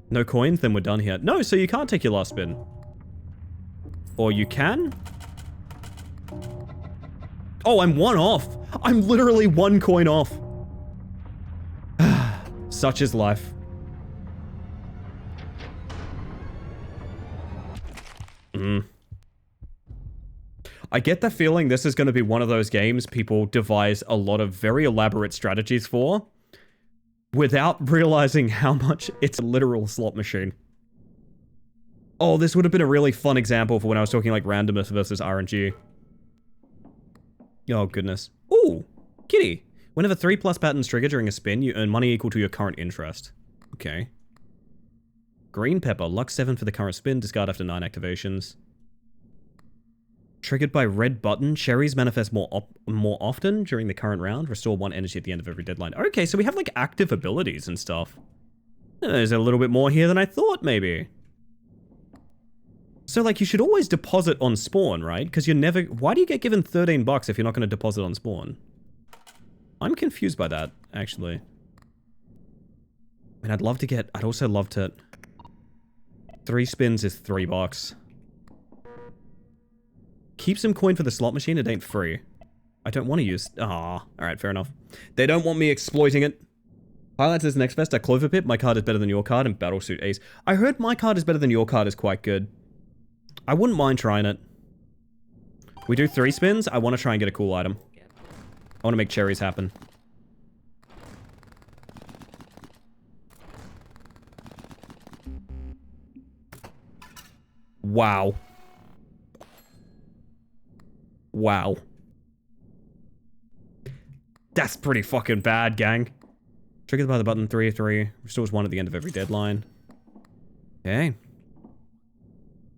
No coins? Then we're done here. No, so you can't take your last spin. Or you can? Oh, I'm 1 off. I'm literally 1 coin off. Such is life. I get the feeling this is going to be one of those games people devise a lot of very elaborate strategies for without realizing how much it's a literal slot machine. Oh, this would have been a really fun example for when I was talking like randomness versus RNG. Oh, goodness. Ooh, kitty. Whenever 3+ patterns trigger during a spin, you earn money equal to your current interest. Okay. Green pepper. Luck 7 for the current spin. Discard after 9 activations. Triggered by red button. Cherries manifest more often during the current round. Restore 1 energy at the end of every deadline. Okay, so we have like active abilities and stuff. There's a little bit more here than I thought, maybe. So, like, you should always deposit on spawn, right? Because you're never... Why do you get given 13 bucks if you're not going to deposit on spawn? I'm confused by that, actually. I mean, I'd love to get... I'd also love to... 3 spins is 3 bucks. Keep some coin for the slot machine, it ain't free. I don't want to use... Ah, alright, fair enough. They don't want me exploiting it. Highlights is next best at Clover Pit. My card is better than your card, and Battlesuit Ace. I heard my card is better than your card is quite good. I wouldn't mind trying it. We do 3 spins. I want to try and get a cool item. I want to make cherries happen. Wow. Wow. That's pretty fucking bad, gang. Triggered by the button 3-3. Restores 1 at the end of every deadline. Okay.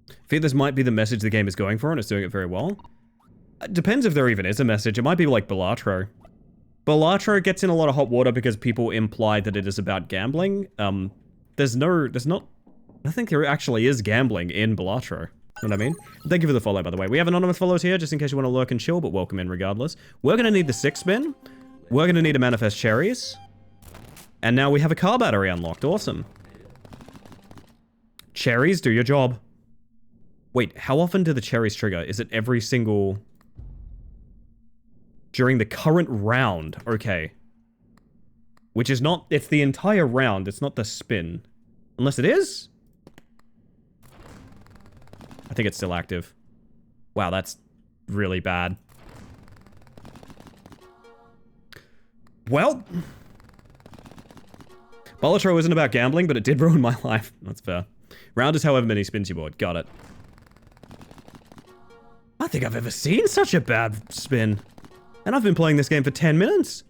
I feel this might be the message the game is going for, and it's doing it very well. It depends if there even is a message. It might be like Balatro. Balatro gets in a lot of hot water because people imply that it is about gambling. I think there actually is gambling in Balatro. You know what I mean? Thank you for the follow, by the way. We have anonymous follows here, just in case you want to lurk and chill, but welcome in regardless. We're going to need the 6-spin. We're going to need to manifest cherries. And now we have a car battery unlocked. Awesome. Cherries, do your job. Wait, how often do the cherries trigger? Is it every single... During the current round? Okay. Which is not... It's the entire round. It's not the spin. Unless it is? I think it's still active. Wow, that's really bad. Well... Balatro isn't about gambling, but it did ruin my life. That's fair. Round is however many spins you bought. Got it. I don't think I've ever seen such a bad spin. And I've been playing this game for 10 minutes.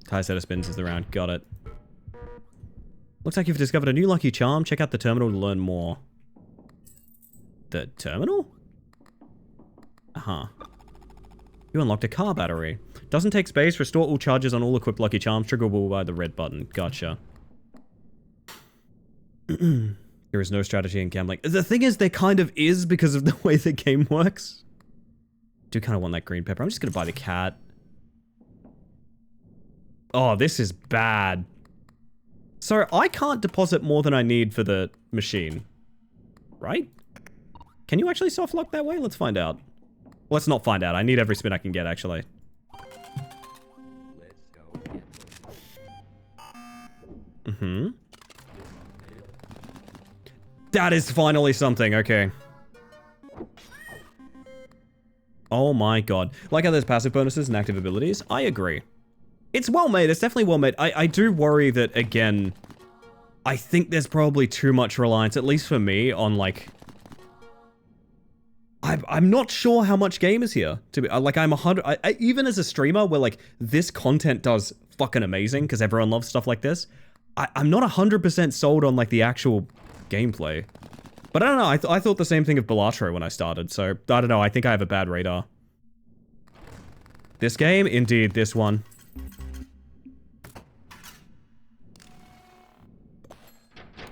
High set of spins is the round. Got it. Looks like you've discovered a new lucky charm. Check out the terminal to learn more. The terminal? Uh-huh. You unlocked a car battery. Doesn't take space. Restore all charges on all equipped lucky charms. Triggerable by the red button. Gotcha. There is no strategy in gambling. The thing is, there kind of is because of the way the game works. I do kind of want that green pepper. I'm just going to buy the cat. Oh, this is bad. So, I can't deposit more than I need for the machine. Right? Can you actually soft lock that way? Let's find out. Let's not find out. I need every spin I can get, actually. Mm-hmm. That is finally something, okay. Oh my god. Like how there's passive bonuses and active abilities? I agree. It's well made, it's definitely well made. I do worry that, again, I think there's probably too much reliance, at least for me, on like... I'm not sure how much game is here. To be like, I'm 100... even as a streamer where like, this content does fucking amazing, because everyone loves stuff like this, I'm not 100% sold on like the actual... gameplay. But I don't know, I thought the same thing of Balatro when I started, so I don't know, I think I have a bad radar. This game? Indeed, this one.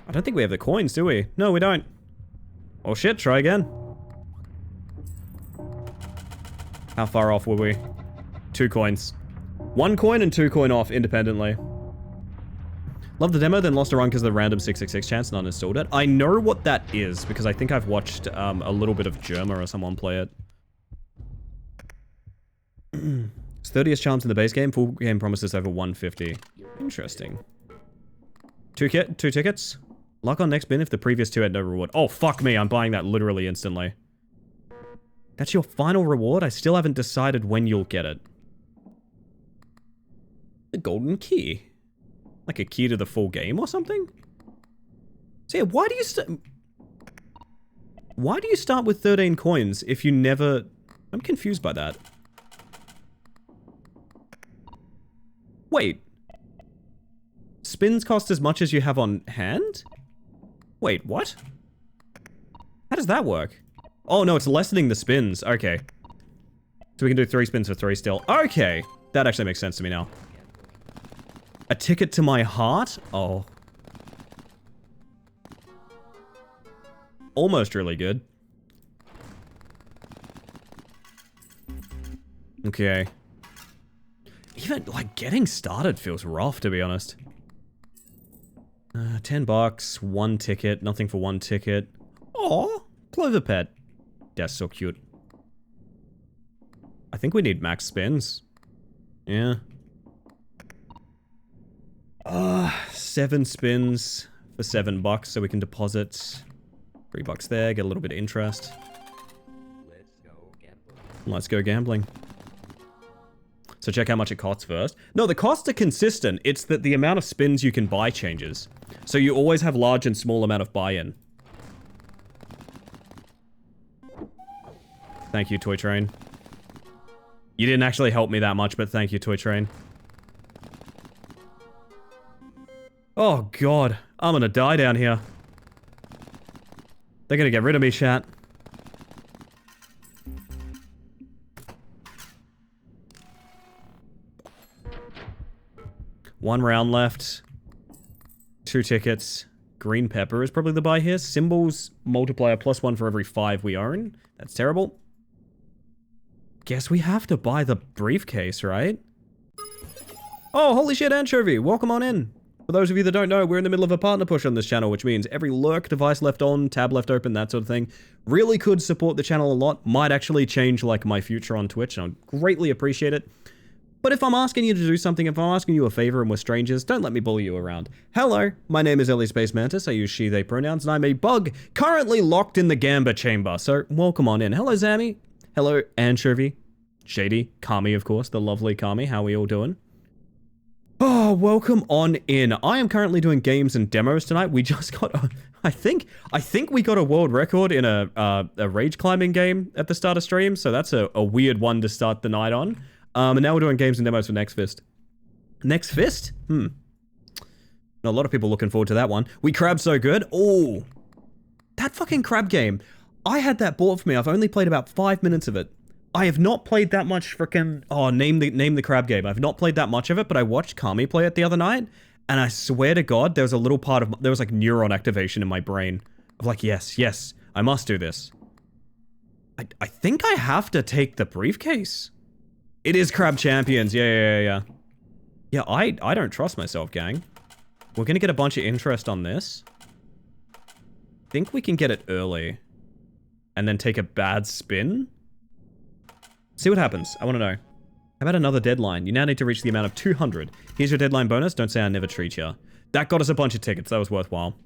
I don't think we have the coins, do we? No, we don't. Oh shit, try again. How far off were we? 2 coins. 1 coin and 2 coin off independently. Love the demo, then lost a run because of the random 666 chance, not installed it. I know what that is, because I think I've watched a little bit of Germa or someone play it. It's 30th charms in the base game, full game promises over 150. Interesting. 2 tickets. Luck on next bin if the previous 2 had no reward. Oh, fuck me, I'm buying that literally instantly. That's your final reward? I still haven't decided when you'll get it. The golden key. Like a key to the full game or something? So yeah, why do you start with 13 coins if you never... I'm confused by that. Wait. Spins cost as much as you have on hand? Wait, what? How does that work? Oh no, it's lessening the spins. Okay. So we can do 3 spins for 3 still. Okay. That actually makes sense to me now. A ticket to my heart? Oh. almost really good. Okay. Even, like, getting started feels rough, to be honest. $10, 1 ticket, nothing for 1 ticket. Aw, Clover Pet. That's so cute. I think we need max spins. Yeah. 7 spins for $7 so we can deposit $3 there, get a little bit of interest. Let's go gambling. So check how much it costs first. No, the costs are consistent. It's that the amount of spins you can buy changes. So you always have large and small amount of buy-in. Thank you, Toy Train. You didn't actually help me that much, but thank you, Toy Train. Oh, God. I'm gonna die down here. They're gonna get rid of me, chat. One round left. 2 tickets. Green pepper is probably the buy here. Symbols multiplier +1 for every 5 we own. That's terrible. Guess we have to buy the briefcase, right? Oh, holy shit, Anchovy. Welcome on in. For those of you that don't know, we're in the middle of a partner push on this channel, which means every lurk, device left on, tab left open, that sort of thing, really could support the channel a lot. Might actually change, like, my future on Twitch, and I'd greatly appreciate it. But if I'm asking you to do something, if I'm asking you a favor and we're strangers, don't let me bully you around. Hello, my name is Ellie Space Mantis, I use she, they pronouns, and I'm a bug currently locked in the Gamba chamber, so welcome on in. Hello, Zammy. Hello, Anchovy. Shady. Kami, of course, the lovely Kami. How are we all doing? Oh, welcome on in. I am currently doing games and demos tonight. We just got, I think we got a world record in a rage climbing game at the start of stream, so that's a weird one to start the night on. And now we're doing games and demos for Next Fist. Next Fist? A lot of people looking forward to that one. We Crab So Good. Oh, that fucking crab game. I had that bought for me. I've only played about 5 minutes of it. I have not played that much frickin'... Oh, name the crab game. I've not played that much of it, but I watched Kami play it the other night, and I swear to God, there was a little part of... There was like neuron activation in my brain. Of like, yes, I must do this. I think I have to take the briefcase. It is Crab Champions. Yeah. Yeah, I don't trust myself, gang. We're gonna get a bunch of interest on this. Think we can get it early. And then take a bad spin? See what happens. I want to know. How about another deadline? You now need to reach the amount of 200. Here's your deadline bonus. Don't say I never treat ya. That got us a bunch of tickets. That was worthwhile.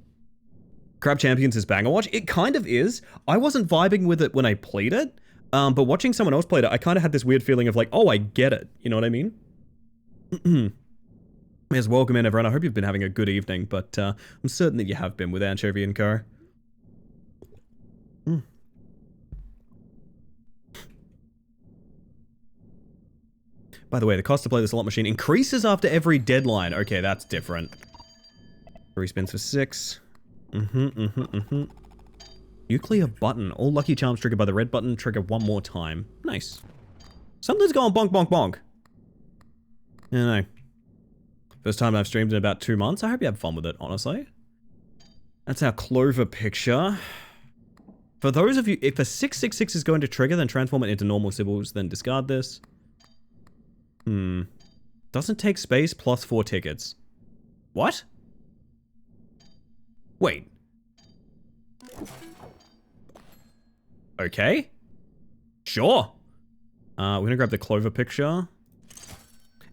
Crab Champions is banger watch. It kind of is. I wasn't vibing with it when I played it. But watching someone else play it, I kind of had this weird feeling of like, oh, I get it. You know what I mean? Yes, welcome in, everyone. I hope you've been having a good evening, but I'm certain that you have been with Anchovy and Co. By the way, the cost to play the slot machine increases after every deadline. Okay, that's different. 3 spins for 6. Nuclear button. All lucky charms triggered by the red button trigger 1 more time. Nice. Something's going bonk, bonk, bonk. I don't know. First time I've streamed in about 2 months. I hope you have fun with it, honestly. That's our Clover picture. For those of you, if a 666 is going to trigger, then transform it into normal symbols, then discard this. Doesn't take space plus 4 tickets. What? Wait. Okay. Sure. We're gonna grab the Clover picture.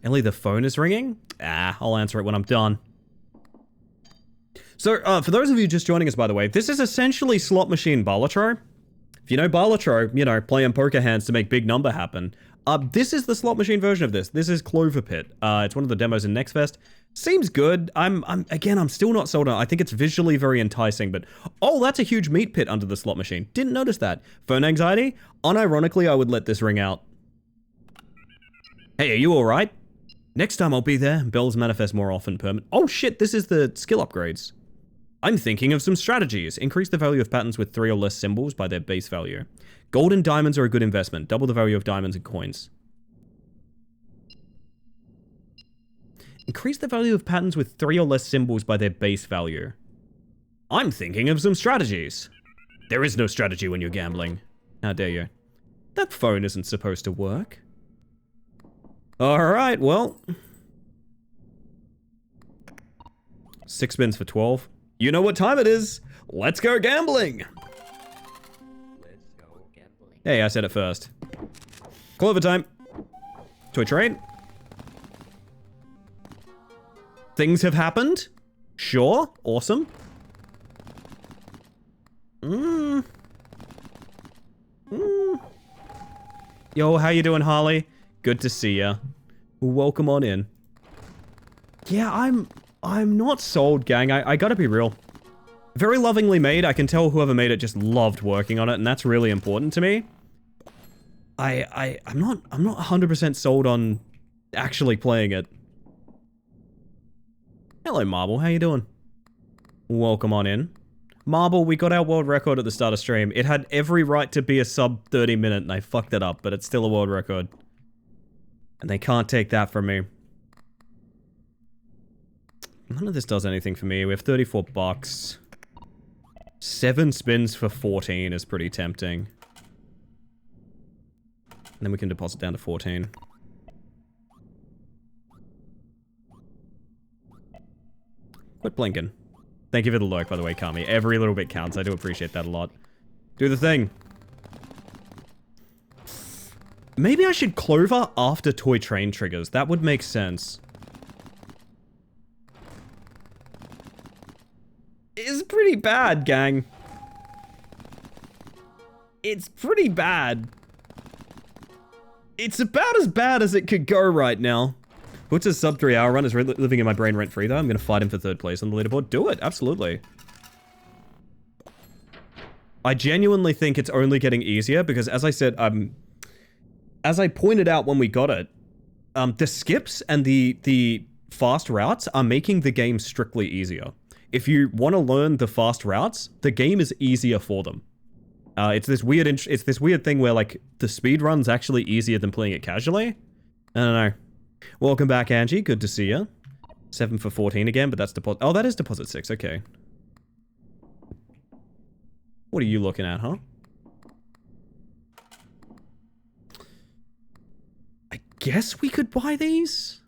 Ellie, the phone is ringing? I'll answer it when I'm done. So, for those of you just joining us, by the way, this is essentially slot machine Balatro. If you know Balatro, you know, playing poker hands to make big number happen. This is the slot machine version of this. This is Clover Pit. It's one of the demos in Next Fest. Seems good. I'm still not sold on it. I think it's visually very enticing, but oh, that's a huge meat pit under the slot machine. Didn't notice that. Phone anxiety? Unironically, I would let this ring out. Hey, are you alright? Next time I'll be there. Bells manifest more often. Oh shit, this is the skill upgrades. I'm thinking of some strategies. Increase the value of patterns with 3 or less symbols by their base value. Gold and diamonds are a good investment. Double the value of diamonds and coins. Increase the value of patterns with 3 or less symbols by their base value. I'm thinking of some strategies. There is no strategy when you're gambling. How dare you? That phone isn't supposed to work. Alright, well. 6 spins for 12. You know what time it is. Let's go gambling. Let's go gambling. Hey, I said it first. Clover time. Toy train. Things have happened. Sure. Awesome. Yo, how you doing, Harley? Good to see ya. Welcome on in. Yeah, I'm not sold, gang. I gotta be real. Very lovingly made. I can tell whoever made it just loved working on it, and that's really important to me. I'm not 100% sold on actually playing it. Hello, Marble. How you doing? Welcome on in. Marble, we got our world record at the start of stream. It had every right to be a sub 30 minute, and I fucked it up, but it's still a world record. And they can't take that from me. None of this does anything for me. We have 34 bucks. 7 spins for 14 is pretty tempting. And then we can deposit down to 14. Quit blinking. Thank you for the lurk, by the way, Kami. Every little bit counts. I do appreciate that a lot. Do the thing. Maybe I should Clover after Toy Train triggers. That would make sense. It's pretty bad, gang. It's pretty bad. It's about as bad as it could go right now. What's a sub 3 hour run is living in my brain rent free though. I'm gonna fight him for 3rd place on the leaderboard. Do it, absolutely. I genuinely think it's only getting easier because as I said, as I pointed out when we got it, the skips and the fast routes are making the game strictly easier. If you want to learn the fast routes, the game is easier for them. It's this weird thing where like the speed run's actually easier than playing it casually. I don't know. Welcome back, Angie. Good to see you. 7 for 14 again, but that's deposit. Oh, that is deposit 6. Okay. What are you looking at, huh? I guess we could buy these?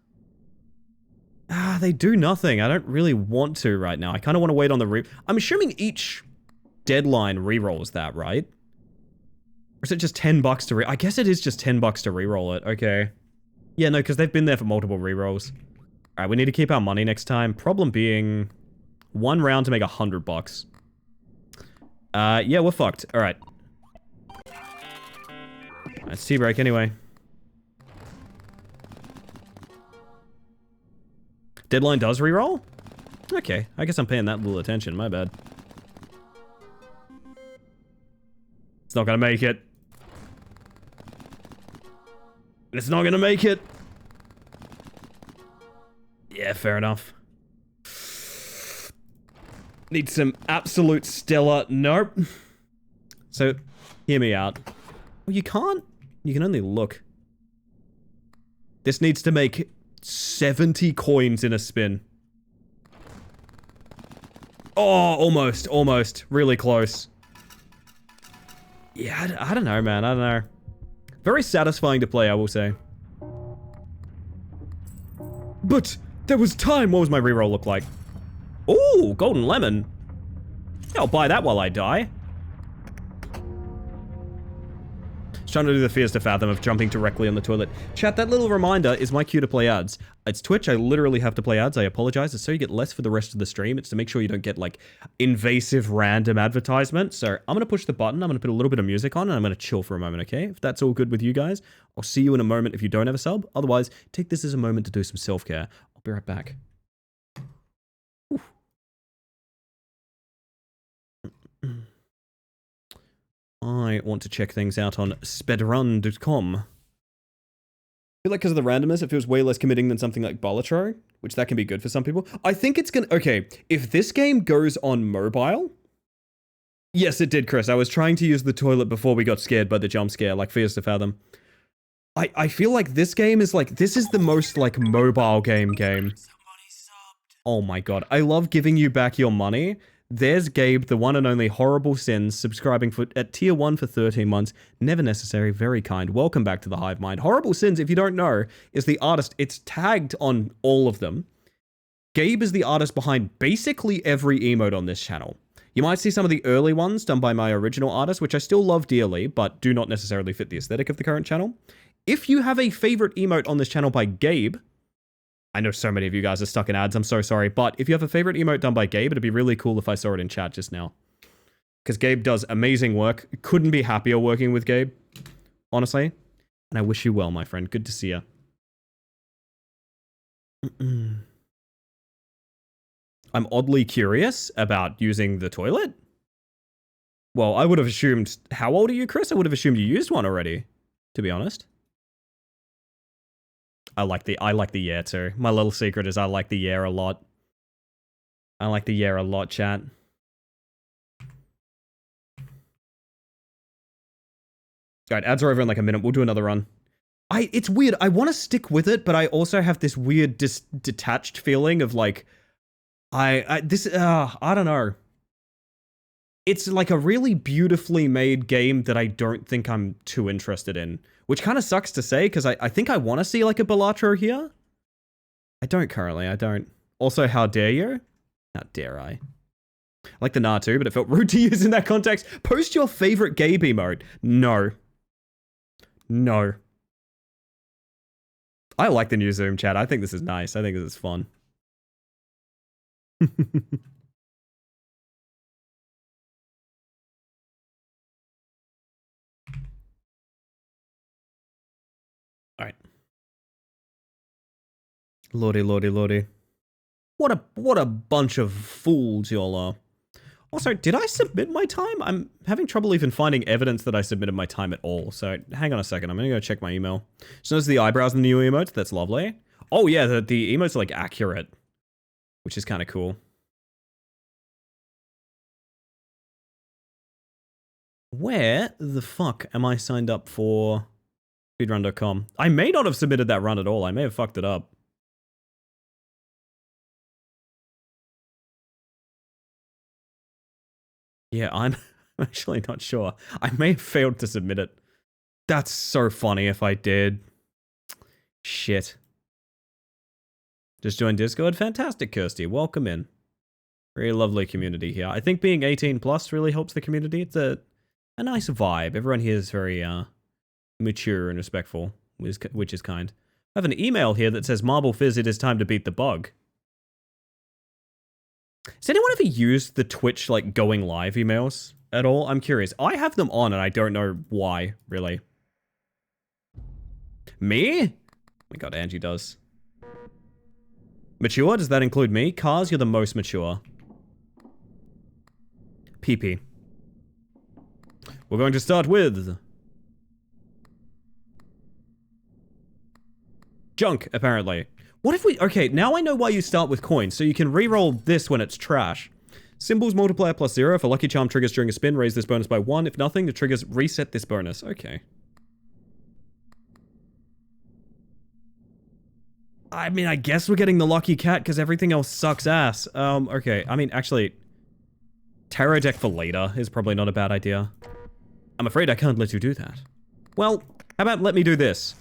Ah, they do nothing. I don't really want to right now. I kind of want to wait on the I'm assuming each deadline rerolls that, right? Or is it just 10 bucks to I guess it is just 10 bucks to reroll it. Okay. Yeah, no, because they've been there for multiple rerolls. Alright, we need to keep our money next time. Problem being, 1 round to make 100 bucks. Yeah, we're fucked. Alright. It's tea break anyway. Deadline does reroll? Okay, I guess I'm paying that little attention, my bad. It's not gonna make it. It's not gonna make it. Yeah, fair enough. Need some absolute stellar. Nope. So, hear me out. Well, you can't. You can only look. This needs to make 70 coins in a spin. Oh, almost. Almost. Really close. Yeah, I don't know, man. I don't know. Very satisfying to play, I will say. But there was time. What was my reroll look like? Ooh, golden lemon. Yeah, I'll buy that while I die. Trying to do the Fears to Fathom of jumping directly on the toilet. Chat, that little reminder is my cue to play ads. It's Twitch, I literally have to play ads, I apologize. It's so you get less for the rest of the stream. It's to make sure you don't get, like, invasive random advertisements. So I'm gonna push the button, I'm gonna put a little bit of music on, and I'm gonna chill for a moment, okay? If that's all good with you guys, I'll see you in a moment if you don't have a sub. Otherwise, take this as a moment to do some self-care. I'll be right back. I want to check things out on spedrun.com. I feel like because of the randomness, it feels way less committing than something like Balatro, which that can be good for some people. I think it's gonna... Okay, if this game goes on mobile... Yes, it did, Chris. I was trying to use the toilet before we got scared by the jump scare, like Fears to Fathom. I feel like this game is like... This is the most, like, mobile game. Oh my god. I love giving you back your money. There's Gabe, the one and only Horrible Sins, subscribing at tier 1 for 13 months. Never necessary, very kind. Welcome back to the Hive Mind. Horrible Sins, if you don't know, is the artist. It's tagged on all of them. Gabe is the artist behind basically every emote on this channel. You might see some of the early ones done by my original artist, which I still love dearly, but do not necessarily fit the aesthetic of the current channel. If you have a favorite emote on this channel by Gabe, I know so many of you guys are stuck in ads, I'm so sorry, but if you have a favorite emote done by Gabe, it'd be really cool if I saw it in chat just now. Because Gabe does amazing work. Couldn't be happier working with Gabe, honestly. And I wish you well, my friend. Good to see you. I'm oddly curious about using the toilet. Well, I would have assumed... How old are you, Chris? I would have assumed you used one already, to be honest. I like the yeah too. My little secret is I like the yeah a lot. I like the yeah a lot, chat. Alright, ads are over in like a minute. We'll do another run. It's weird. I want to stick with it, but I also have this weird detached feeling of like... I don't know. It's like a really beautifully made game that I don't think I'm too interested in. Which kind of sucks to say, because I think I want to see like a Balatro here. I don't currently, I don't. Also, how dare you? How dare I? I like the nah too, but it felt rude to use in that context. Post your favorite Gabe emote. No. No. I like the new Zoom chat. I think this is nice. I think this is fun. Alright. Lordy, lordy, lordy. What a bunch of fools y'all are. Also, did I submit my time? I'm having trouble even finding evidence that I submitted my time at all. So, hang on a second. I'm gonna go check my email. So, there's the eyebrows in the new emotes. That's lovely. Oh, yeah, the emotes are, like, accurate. Which is kind of cool. Where the fuck am I signed up for speedrun.com? I may not have submitted that run at all. I may have fucked it up. Yeah, I'm actually not sure. I may have failed to submit it. That's so funny if I did. Shit. Just joined Discord? Fantastic, Kirsty. Welcome in. Very lovely community here. I think being 18 plus really helps the community. It's a nice vibe. Everyone here is very mature and respectful, which is kind. I have an email here that says, Marble Fizz, it is time to beat the bug. Has anyone ever used the Twitch, like, going live emails at all? I'm curious. I have them on and I don't know why, really. Me? Oh my god, Angie does. Mature? Does that include me? Cars, you're the most mature. PP. We're going to start with... junk, apparently. What if we... Okay, now I know why you start with coins, so you can reroll this when it's trash. Symbols multiplier plus 0. If a lucky charm triggers during a spin, raise this bonus by 1. If nothing, the triggers reset this bonus. Okay. I mean, I guess we're getting the lucky cat because everything else sucks ass. Okay. I mean, actually... tarot deck for later is probably not a bad idea. I'm afraid I can't let you do that. Well, how about let me do this?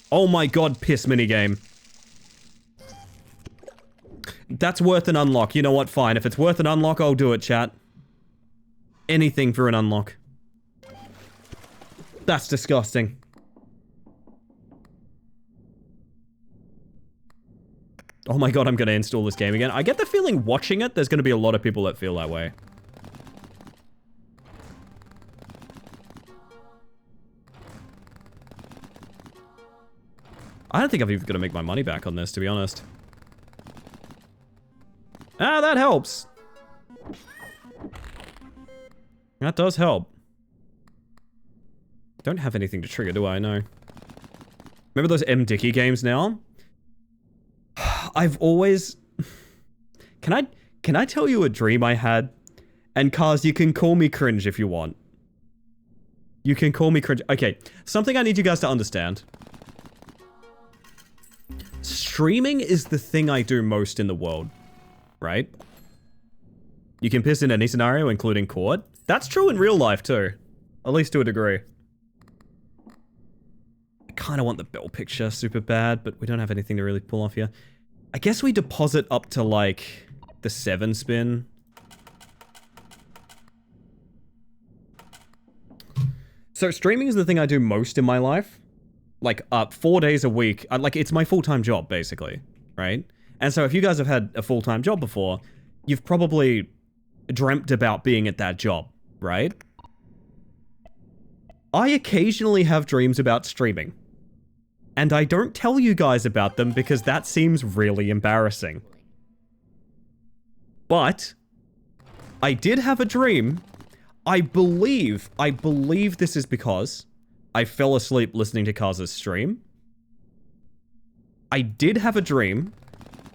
Oh my god, piss minigame. That's worth an unlock. You know what? Fine. If it's worth an unlock, I'll do it, chat. Anything for an unlock. That's disgusting. Oh my god, I'm gonna install this game again. I get the feeling watching it, there's gonna be a lot of people that feel that way. I don't think I'm even gonna make my money back on this, to be honest. Ah, that helps. That does help. Don't have anything to trigger, do I? No. Remember those M. Dickey games now? I've always... Can I tell you a dream I had? And Cars, you can call me cringe if you want. You can call me cringe. Okay, something I need you guys to understand. Streaming is the thing I do most in the world, right? You can piss in any scenario, including court. That's true in real life too. At least to a degree. I kind of want the bell picture super bad, but we don't have anything to really pull off here. I guess we deposit up to like the 7 spin. So streaming is the thing I do most in my life. Like 4 days a week. Like it's my full-time job basically, right? And so if you guys have had a full-time job before, you've probably dreamt about being at that job, right? I occasionally have dreams about streaming. And I don't tell you guys about them because that seems really embarrassing. But I did have a dream. I believe this is because I fell asleep listening to Kaz's stream. I did have a dream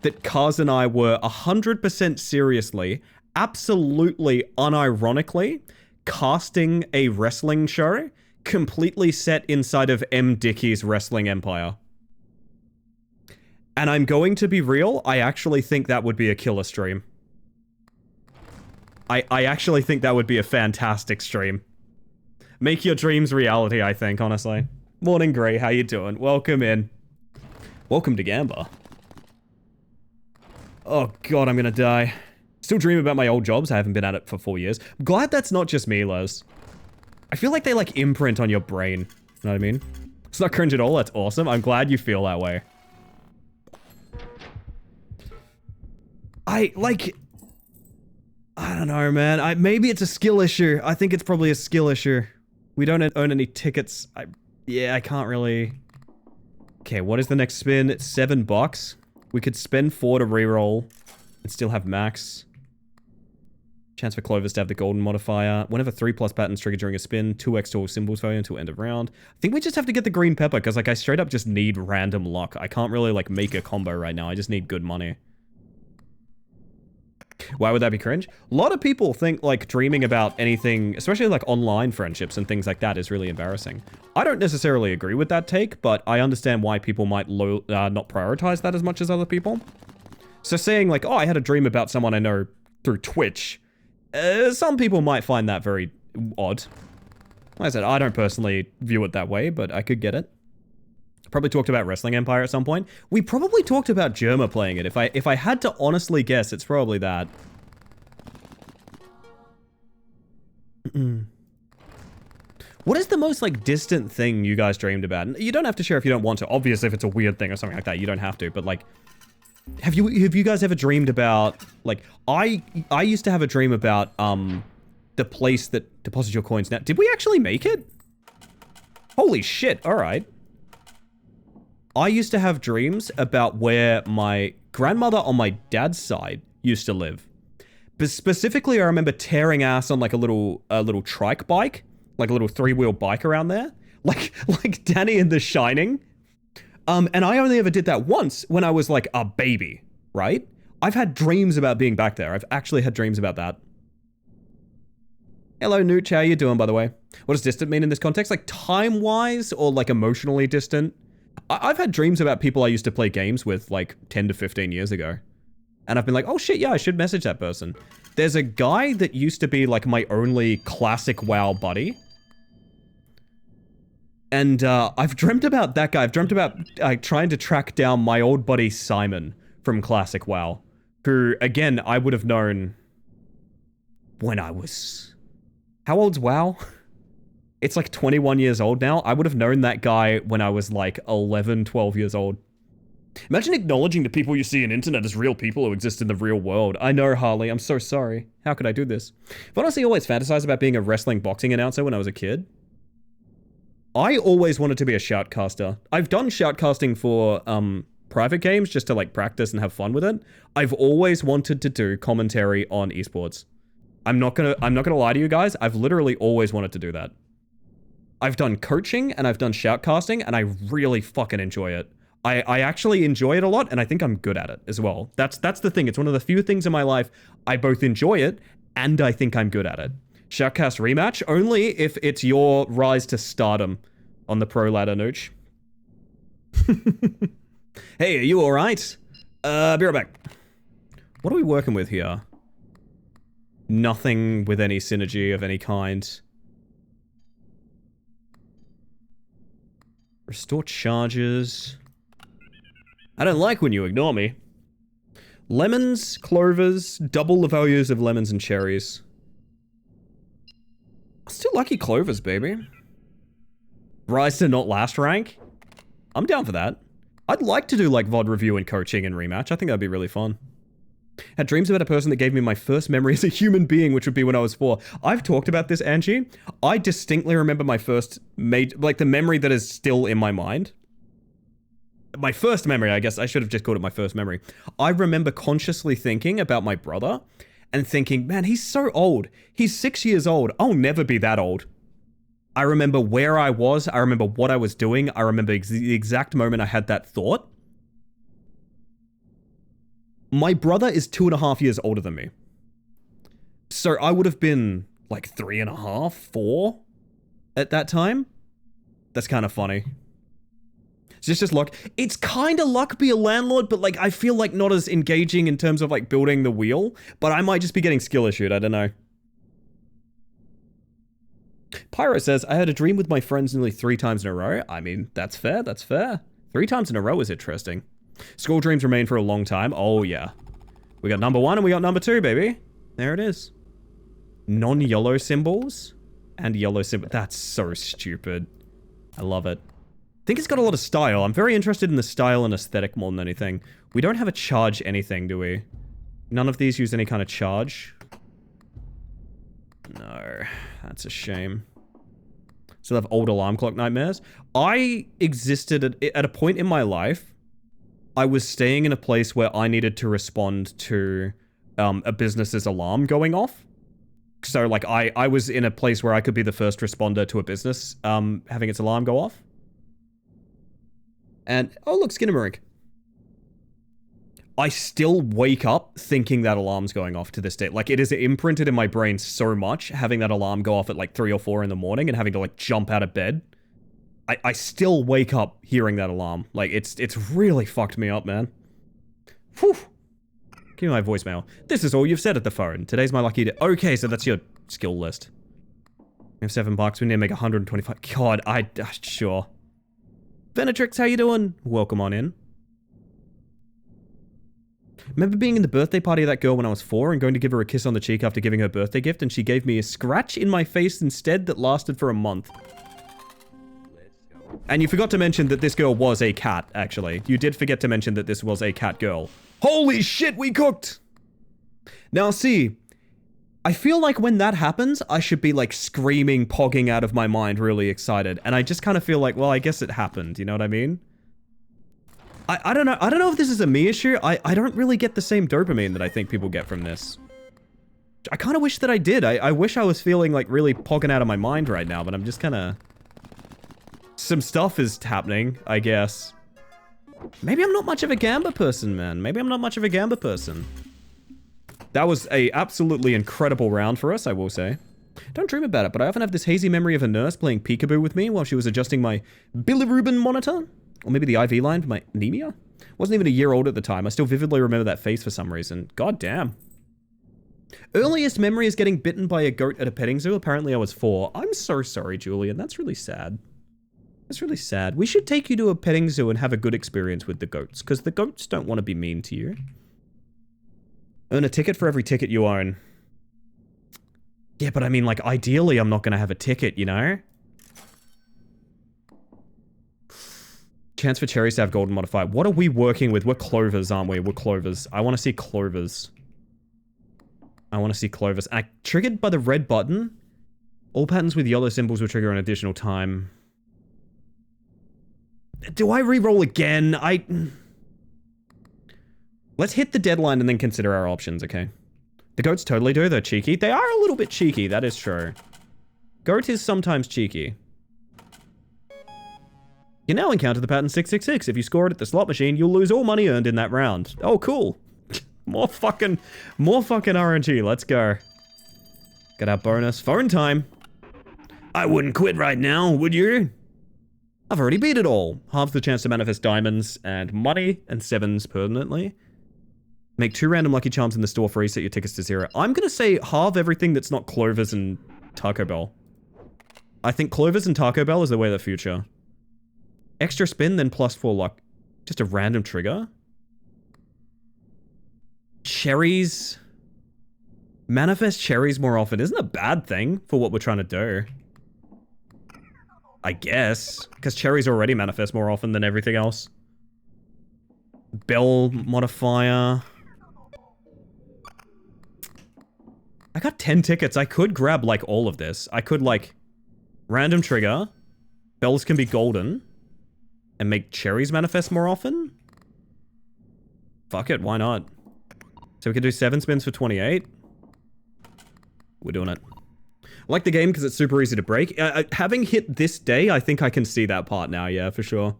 that Kaz and I were 100% seriously, absolutely unironically, casting a wrestling show completely set inside of M. Dickey's wrestling empire. And I'm going to be real, I actually think that would be a killer stream. I actually think that would be a fantastic stream. Make your dreams reality, I think, honestly. Morning, Gray, how you doing? Welcome in. Welcome to Gamba. Oh god, I'm gonna die. Still dream about my old jobs, I haven't been at it for 4 years. I'm glad that's not just me, Les. I feel like they like imprint on your brain. You know what I mean? It's not cringe at all, that's awesome. I'm glad you feel that way. I don't know, man. Maybe it's a skill issue. I think it's probably a skill issue. We don't own any tickets. Yeah, I can't really... Okay, what is the next spin? It's $7. We could spend 4 to reroll and still have max. Chance for Clovis to have the golden modifier. Whenever 3+ patterns trigger during a spin, 2x to all symbols value until end of round. I think we just have to get the green pepper, because like I straight up just need random luck. I can't really like make a combo right now. I just need good money. Why would that be cringe? A lot of people think like dreaming about anything, especially like online friendships and things like that, is really embarrassing. I don't necessarily agree with that take, but I understand why people might not prioritize that as much as other people. So saying like, oh, I had a dream about someone I know through Twitch, some people might find that very odd. Like I said, I don't personally view it that way, but I could get it. Probably talked about Wrestling Empire at some point. We probably talked about Germa playing it. If I had to honestly guess, it's probably that. What is the most like distant thing you guys dreamed about? And you don't have to share if you don't want to. Obviously, if it's a weird thing or something like that, you don't have to. But like, have you guys ever dreamed about like I used to have a dream about the place that deposits your coins now. Did we actually make it? Holy shit! All right. I used to have dreams about where my grandmother on my dad's side used to live. But specifically, I remember tearing ass on like a little trike bike, like a little 3-wheel bike around there, like Danny in The Shining. And I only ever did that once when I was like a baby, right? I've had dreams about being back there. I've actually had dreams about that. Hello, Nooch. How you doing, by the way? What does distant mean in this context? Like time-wise or like emotionally distant? I've had dreams about people I used to play games with like 10 to 15 years ago. And I've been like, oh shit, yeah, I should message that person. There's a guy that used to be like my only classic WoW buddy. And I've dreamt about that guy. I've dreamt about trying to track down my old buddy Simon from classic WoW. Who, again, I would have known when I was... How old's WoW? It's like 21 years old now. I would have known that guy when I was like 11, 12 years old. Imagine acknowledging the people you see on internet as real people who exist in the real world. I know, Harley. I'm so sorry. How could I do this? I've honestly always fantasized about being a wrestling boxing announcer when I was a kid. I always wanted to be a shoutcaster. I've done shoutcasting for private games just to like practice and have fun with it. I've always wanted to do commentary on esports. I'm not gonna lie to you guys. I've literally always wanted to do that. I've done coaching and I've done shoutcasting and I really fucking enjoy it. I actually enjoy it a lot and I think I'm good at it as well. That's the thing. It's one of the few things in my life I both enjoy it and I think I'm good at it. Shoutcast rematch only if it's your rise to stardom on the pro ladder, Nooch. Hey, are you alright? Be right back. What are we working with here? Nothing with any synergy of any kind. Restore charges. I don't like when you ignore me. Lemons, clovers, double the values of lemons and cherries. Still lucky clovers, baby. Rise to not last rank? I'm down for that. I'd like to do like VOD review and coaching and rematch. I think that'd be really fun. Had dreams about a person that gave me my first memory as a human being, which would be when I was 4. I've talked about this, Angie. I distinctly remember my first like the memory that is still in my mind. My first memory, I guess I should have just called it my first memory. I remember consciously thinking about my brother and thinking, man, he's so old. He's 6 years old. I'll never be that old. I remember where I was. I remember what I was doing. I remember the exact moment I had that thought. My brother is 2.5 years older than me. So I would have been like 3.5, 4 at that time. That's kind of funny. It's just luck. It's kind of luck be a landlord, but like I feel like not as engaging in terms of like building the wheel. But I might just be getting skill issued. I don't know. Pyro says, I had a dream with my friends nearly 3 times in a row. I mean, that's fair. That's fair. 3 times in a row is interesting. School dreams remain for a long time. Oh, yeah. We got number 1 and we got number 2, baby. There it is. Non-yellow symbols and yellow symbol. That's so stupid. I love it. I think it's got a lot of style. I'm very interested in the style and aesthetic more than anything. We don't have a charge anything, do we? None of these use any kind of charge. No, that's a shame. Still have old alarm clock nightmares. I existed at a point in my life. I was staying in a place where I needed to respond to a business's alarm going off. So like I was in a place where I could be the first responder to a business having its alarm go off. And oh look, Skinamarink. I still wake up thinking that alarm's going off to this day. Like, it is imprinted in my brain so much, having that alarm go off at like 3 or 4 in the morning and having to like jump out of bed. I still wake up hearing that alarm. Like, it's really fucked me up, man. Whew. Give me my voicemail. This is all you've said at the phone. Today's my lucky day. Okay, so that's your skill list. We have $7. We need to make 125. God, sure. Venetrix, how you doing? Welcome on in. Remember being in the birthday party of that girl when I was 4 and going to give her a kiss on the cheek after giving her birthday gift, and she gave me a scratch in my face instead that lasted for a month. And you forgot to mention that this girl was a cat, actually. You did forget to mention that this was a cat girl. Holy shit, we cooked! Now see, I feel like when that happens, I should be like screaming, pogging out of my mind, really excited. And I just kind of feel like, well, I guess it happened, you know what I mean? I don't know. I don't know if this is a me issue. I don't really get the same dopamine that I think people get from this. I kind of wish that I did. I wish I was feeling like really pogging out of my mind right now, but I'm just kind of... Some stuff is happening, I guess. Maybe I'm not much of a Gamba person, man. Maybe I'm not much of a Gamba person. That was a absolutely incredible round for us, I will say. Don't dream about it, but I often have this hazy memory of a nurse playing peekaboo with me while she was adjusting my bilirubin monitor. Or maybe the IV line for my anemia? Wasn't even a year old at the time. I still vividly remember that face for some reason. God damn. Earliest memory is getting bitten by a goat at a petting zoo. Apparently I was 4. I'm so sorry, Julian. That's really sad. That's really sad. We should take you to a petting zoo and have a good experience with the goats, because the goats don't want to be mean to you. Earn a ticket for every ticket you own. Yeah, but I mean, like, ideally I'm not going to have a ticket, you know? Chance for cherries to have golden modifier. What are we working with? We're clovers, aren't we? We're clovers. I want to see clovers. I want to see clovers. Triggered by the red button. All patterns with yellow symbols will trigger an additional time. Do I re-roll again? Let's hit the deadline and then consider our options, okay? The goats totally do. They're cheeky. They are a little bit cheeky. That is true. Goat is sometimes cheeky. You now encounter the pattern 666. If you score it at the slot machine, you'll lose all money earned in that round. Oh, cool. More fucking RNG. Let's go. Got our bonus. Phone time. I wouldn't quit right now, would you? I've already beat it all. Halves the chance to manifest diamonds and money and 7s permanently. Make 2 random Lucky Charms in the store for reset your tickets to 0. I'm gonna say halve everything that's not Clover's and Taco Bell. I think Clover's and Taco Bell is the way of the future. Extra spin, then +4 luck. Just a random trigger. Cherries. Manifest cherries more often isn't a bad thing for what we're trying to do. I guess. Because cherries already manifest more often than everything else. Bell modifier. I got 10 tickets. I could grab, like, all of this. I could, like, random trigger. Bells can be golden. And make cherries manifest more often? Fuck it, why not? So we could do 7 spins for 28. We're doing it. I like the game because it's super easy to break. Having hit this day, I think I can see that part now, yeah, for sure.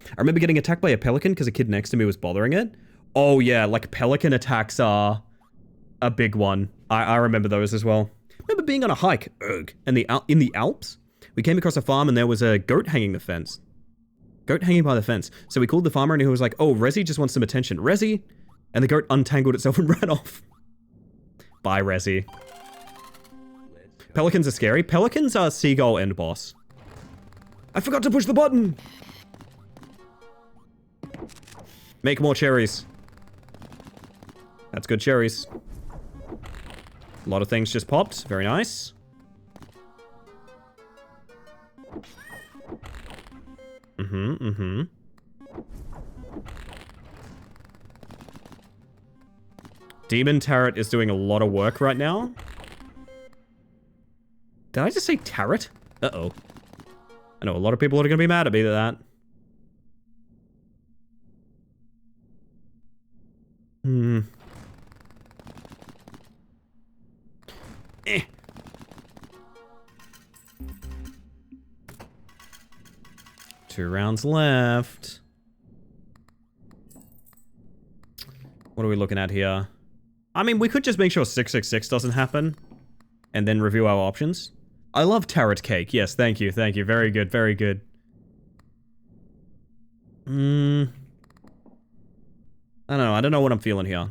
I remember getting attacked by a pelican because a kid next to me was bothering it. Oh yeah, like pelican attacks are a big one. I remember those as well. I remember being on a hike, in the Alps. We came across a farm and there was a goat hanging the fence. Goat hanging by the fence. So we called the farmer and he was like, oh, Resi just wants some attention. Resi! And the goat untangled itself and ran off. Bye, Resi. Pelicans are scary. Pelicans are seagull end boss. I forgot to push the button! Make more cherries. That's good cherries. A lot of things just popped. Very nice. Demon Tarot is doing a lot of work right now. Did I just say Tarot? Uh-oh. I know a lot of people are going to be mad at me at that. Eh. 2 rounds left. What are we looking at here? I mean, we could just make sure 666 doesn't happen. And then review our options. I love Tarot Cake. Yes, thank you, thank you. Very good, very good. I don't know what I'm feeling here.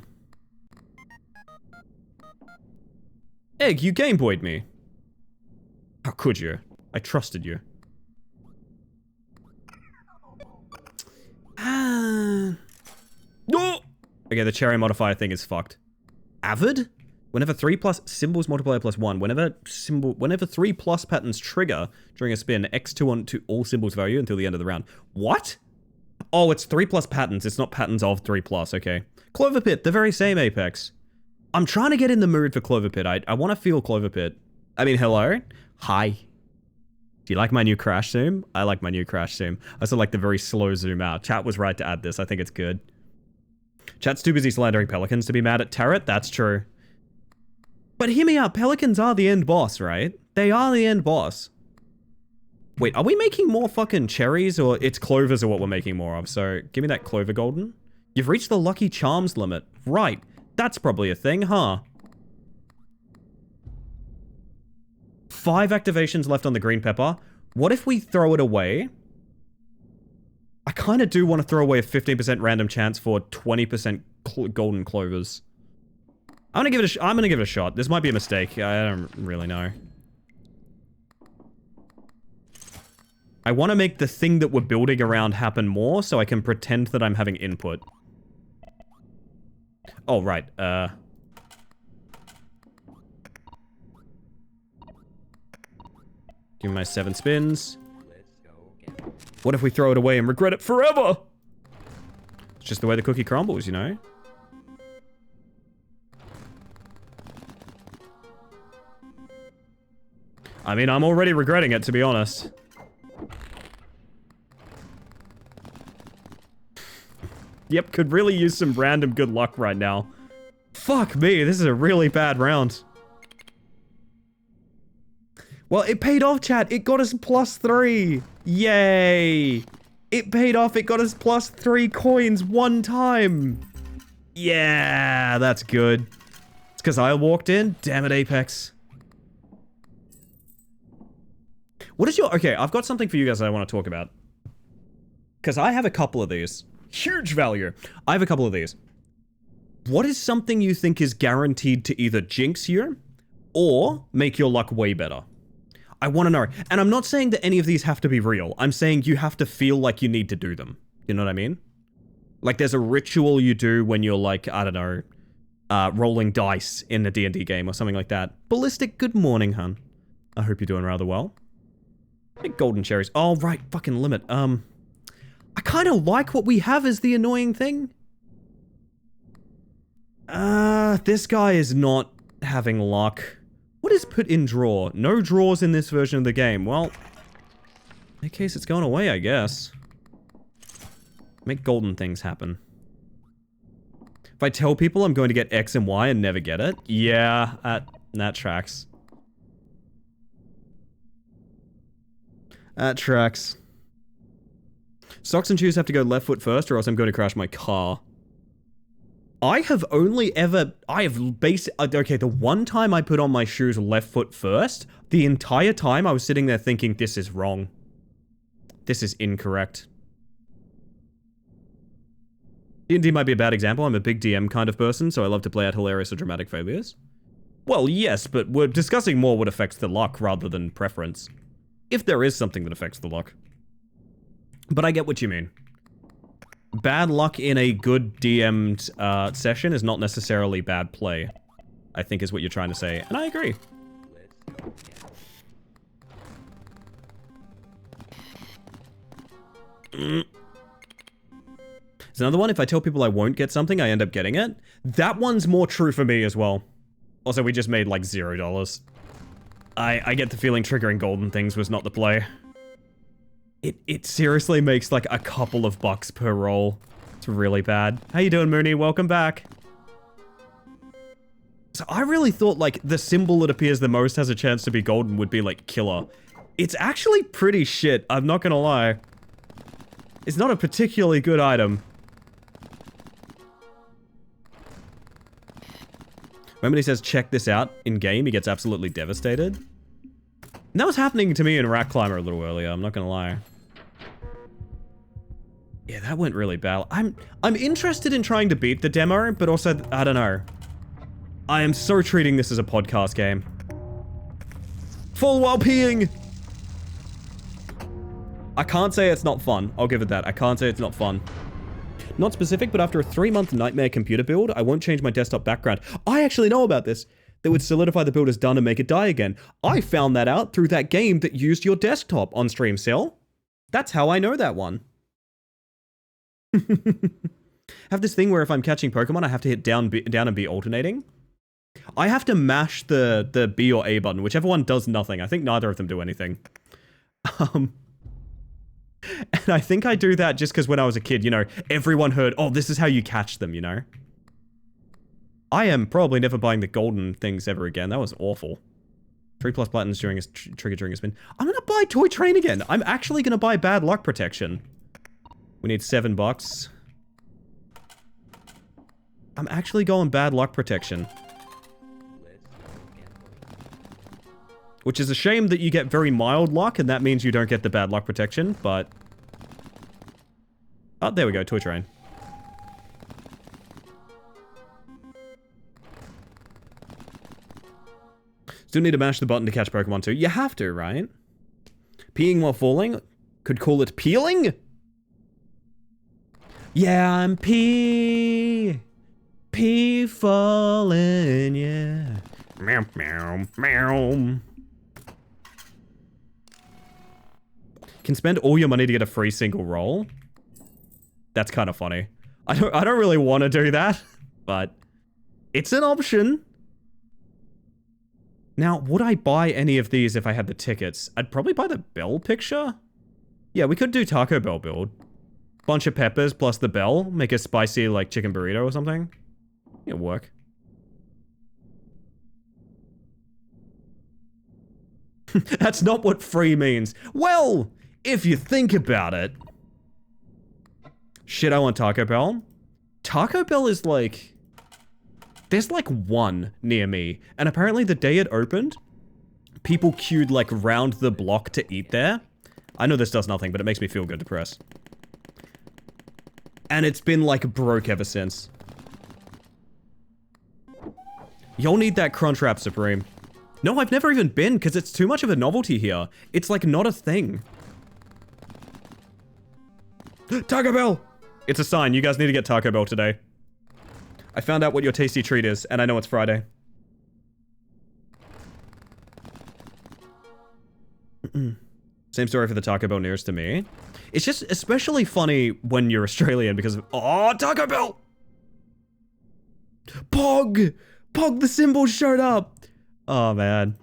Egg, you Game Boyed me. How could you? I trusted you. No! Okay, the cherry modifier thing is fucked. Avid? Whenever 3 plus symbols multiply plus 1, whenever 3 plus patterns trigger during a spin, X2 onto all symbols value until the end of the round. What? Oh, it's 3 plus patterns. It's not patterns of 3 plus. Okay. Clover Pit, the very same Apex. I'm trying to get in the mood for Clover Pit. I want to feel Clover Pit. I mean, hello? Hi. Do you like my new crash zoom? I like my new crash zoom. I also like the very slow zoom out. Chat was right to add this. I think it's good. Chat's too busy slandering pelicans to be mad at Tarot. That's true. But hear me out. Pelicans are the end boss, right? They are the end boss. Wait, are we making more fucking cherries or it's clovers are what we're making more of? So give me that clover golden. You've reached the Lucky Charms limit. Right. That's probably a thing, huh? 5 activations left on the green pepper. What if we throw it away? I kind of do want to throw away a 15% random chance for 20% golden clovers. I'm gonna give it a shot. This might be a mistake. I don't really know. I want to make the thing that we're building around happen more so I can pretend that I'm having input. Oh, right. Give me my 7 spins. What if we throw it away and regret it forever? It's just the way the cookie crumbles, you know? I mean, I'm already regretting it, to be honest. Yep, could really use some random good luck right now. Fuck me, this is a really bad round. Well, it paid off, chat. It got us +3. Yay. It paid off. It got us +3 coins one time. Yeah, that's good. It's because I walked in. Damn it, Apex. What is your... Okay, I've got something for you guys that I want to talk about. Because I have a couple of these. Huge value. I have a couple of these. What is something you think is guaranteed to either jinx you or make your luck way better? I want to know. And I'm not saying that any of these have to be real. I'm saying you have to feel like you need to do them. You know what I mean? Like there's a ritual you do when you're like, I don't know, rolling dice in a D&D game or something like that. Ballistic, good morning, hun. I hope you're doing rather well. Big golden cherries. Oh, right, fucking limit. I kind of like what we have as the annoying thing. This guy is not having luck. What is put in draw? No draws in this version of the game. Well, in that case, it's going away, I guess. Make golden things happen. If I tell people I'm going to get X and Y and never get it, yeah, that tracks. That tracks. Socks and shoes have to go left foot first or else I'm going to crash my car. I have only ever, okay, the one time I put on my shoes left foot first, the entire time I was sitting there thinking, this is wrong. This is incorrect. D&D might be a bad example. I'm a big DM kind of person, so I love to play out hilarious or dramatic failures. Well, yes, but we're discussing more what affects the luck rather than preference. If there is something that affects the luck. But I get what you mean. Bad luck in a good DM'd session is not necessarily bad play, I think is what you're trying to say. And I agree. There's another one. If I tell people I won't get something, I end up getting it. That one's more true for me as well. Also, we just made like $0. I get the feeling triggering golden things was not the play. It seriously makes like a couple of bucks per roll. It's really bad. How you doing, Mooney? Welcome back. So I really thought like the symbol that appears the most has a chance to be golden would be like killer. It's actually pretty shit, I'm not gonna lie. It's not a particularly good item. When he says check this out in game, he gets absolutely devastated. And that was happening to me in Rack Climber a little earlier, I'm not gonna lie. Yeah, that went really bad. I'm interested in trying to beat the demo, but also, I don't know. I am so treating this as a podcast game. Fall while peeing! I can't say it's not fun. I'll give it that. I can't say it's not fun. Not specific, but after a 3-month nightmare computer build, I won't change my desktop background. I actually know about this. That would solidify the build as done and make it die again. I found that out through that game that used your desktop on Stream Cell. That's how I know that one. Have this thing where if I'm catching Pokemon, I have to hit down and B alternating. I have to mash the B or A button, whichever one does nothing. I think neither of them do anything. And I think I do that just because when I was a kid, you know, everyone heard, oh, this is how you catch them, you know? I am probably never buying the golden things ever again. That was awful. 3+ buttons during a trigger during a spin. I'm gonna buy Toy Train again. I'm actually gonna buy Bad Luck Protection. We need $7. I'm actually going Bad Luck Protection. Which is a shame that you get very mild luck, and that means you don't get the Bad Luck Protection, but... Oh, there we go, Toy Train. Still need to mash the button to catch Pokemon too. You have to, right? Peeing while falling? Could call it peeling? Yeah, I'm pee falling, yeah. Meow, meow, meow. Can spend all your money to get a free single roll. That's kind of funny. I don't really want to do that, but it's an option. Now, would I buy any of these if I had the tickets? I'd probably buy the bell picture. Yeah, we could do Taco Bell build. Bunch of peppers plus the bell. Make a spicy, like, chicken burrito or something. It'll work. That's not what free means. Well, if you think about it. Shit, I want Taco Bell. Taco Bell is like... There's like one near me. And apparently the day it opened, people queued like round the block to eat there. I know this does nothing, but it makes me feel good to press. And it's been like broke ever since. You'll need that Crunchwrap Supreme. No, I've never even been because it's too much of a novelty here. It's like not a thing. Taco Bell! It's a sign. You guys need to get Taco Bell today. I found out what your tasty treat is, and I know it's Friday. Same story for the Taco Bell nearest to me. It's just especially funny when you're Australian because of... Oh, Taco Bell! Pog! Pog, the symbol showed up! Oh, man.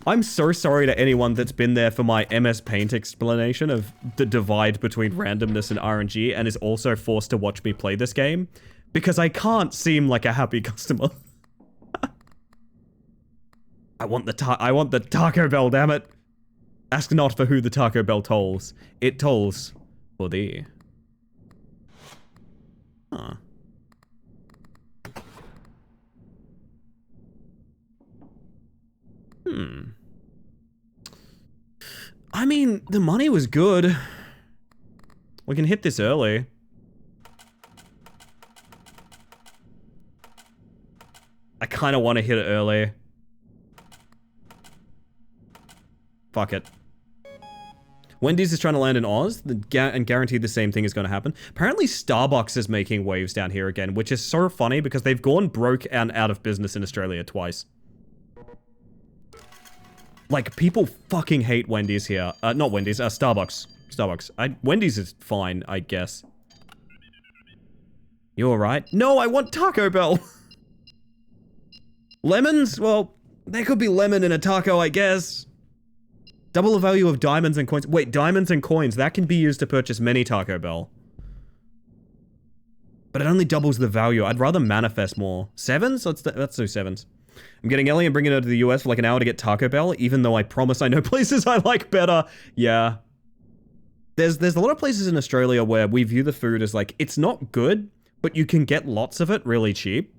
I'm so sorry to anyone that's been there for my MS Paint explanation of the divide between randomness and RNG and is also forced to watch me play this game, because I can't seem like a happy customer. I want the Taco Bell, damn it. Ask not for who the Taco Bell tolls. It tolls for thee. Huh. I mean, the money was good. We can hit this early. I kind of want to hit it early. Fuck it. Wendy's is trying to land in Oz and guaranteed the same thing is going to happen. Apparently Starbucks is making waves down here again, which is so funny because they've gone broke and out of business in Australia twice. Like, people fucking hate Wendy's here. Not Wendy's, Starbucks. Starbucks. Wendy's is fine, I guess. You alright? No, I want Taco Bell! Lemons? Well, there could be lemon in a taco, I guess. Double the value of diamonds and coins. Wait, diamonds and coins. That can be used to purchase many Taco Bell. But it only doubles the value. I'd rather manifest more. Sevens? Let's do sevens. I'm getting Ellie and bringing her to the US for like an hour to get Taco Bell, even though I promise I know places I like better. Yeah. There's a lot of places in Australia where we view the food as like, it's not good, but you can get lots of it really cheap.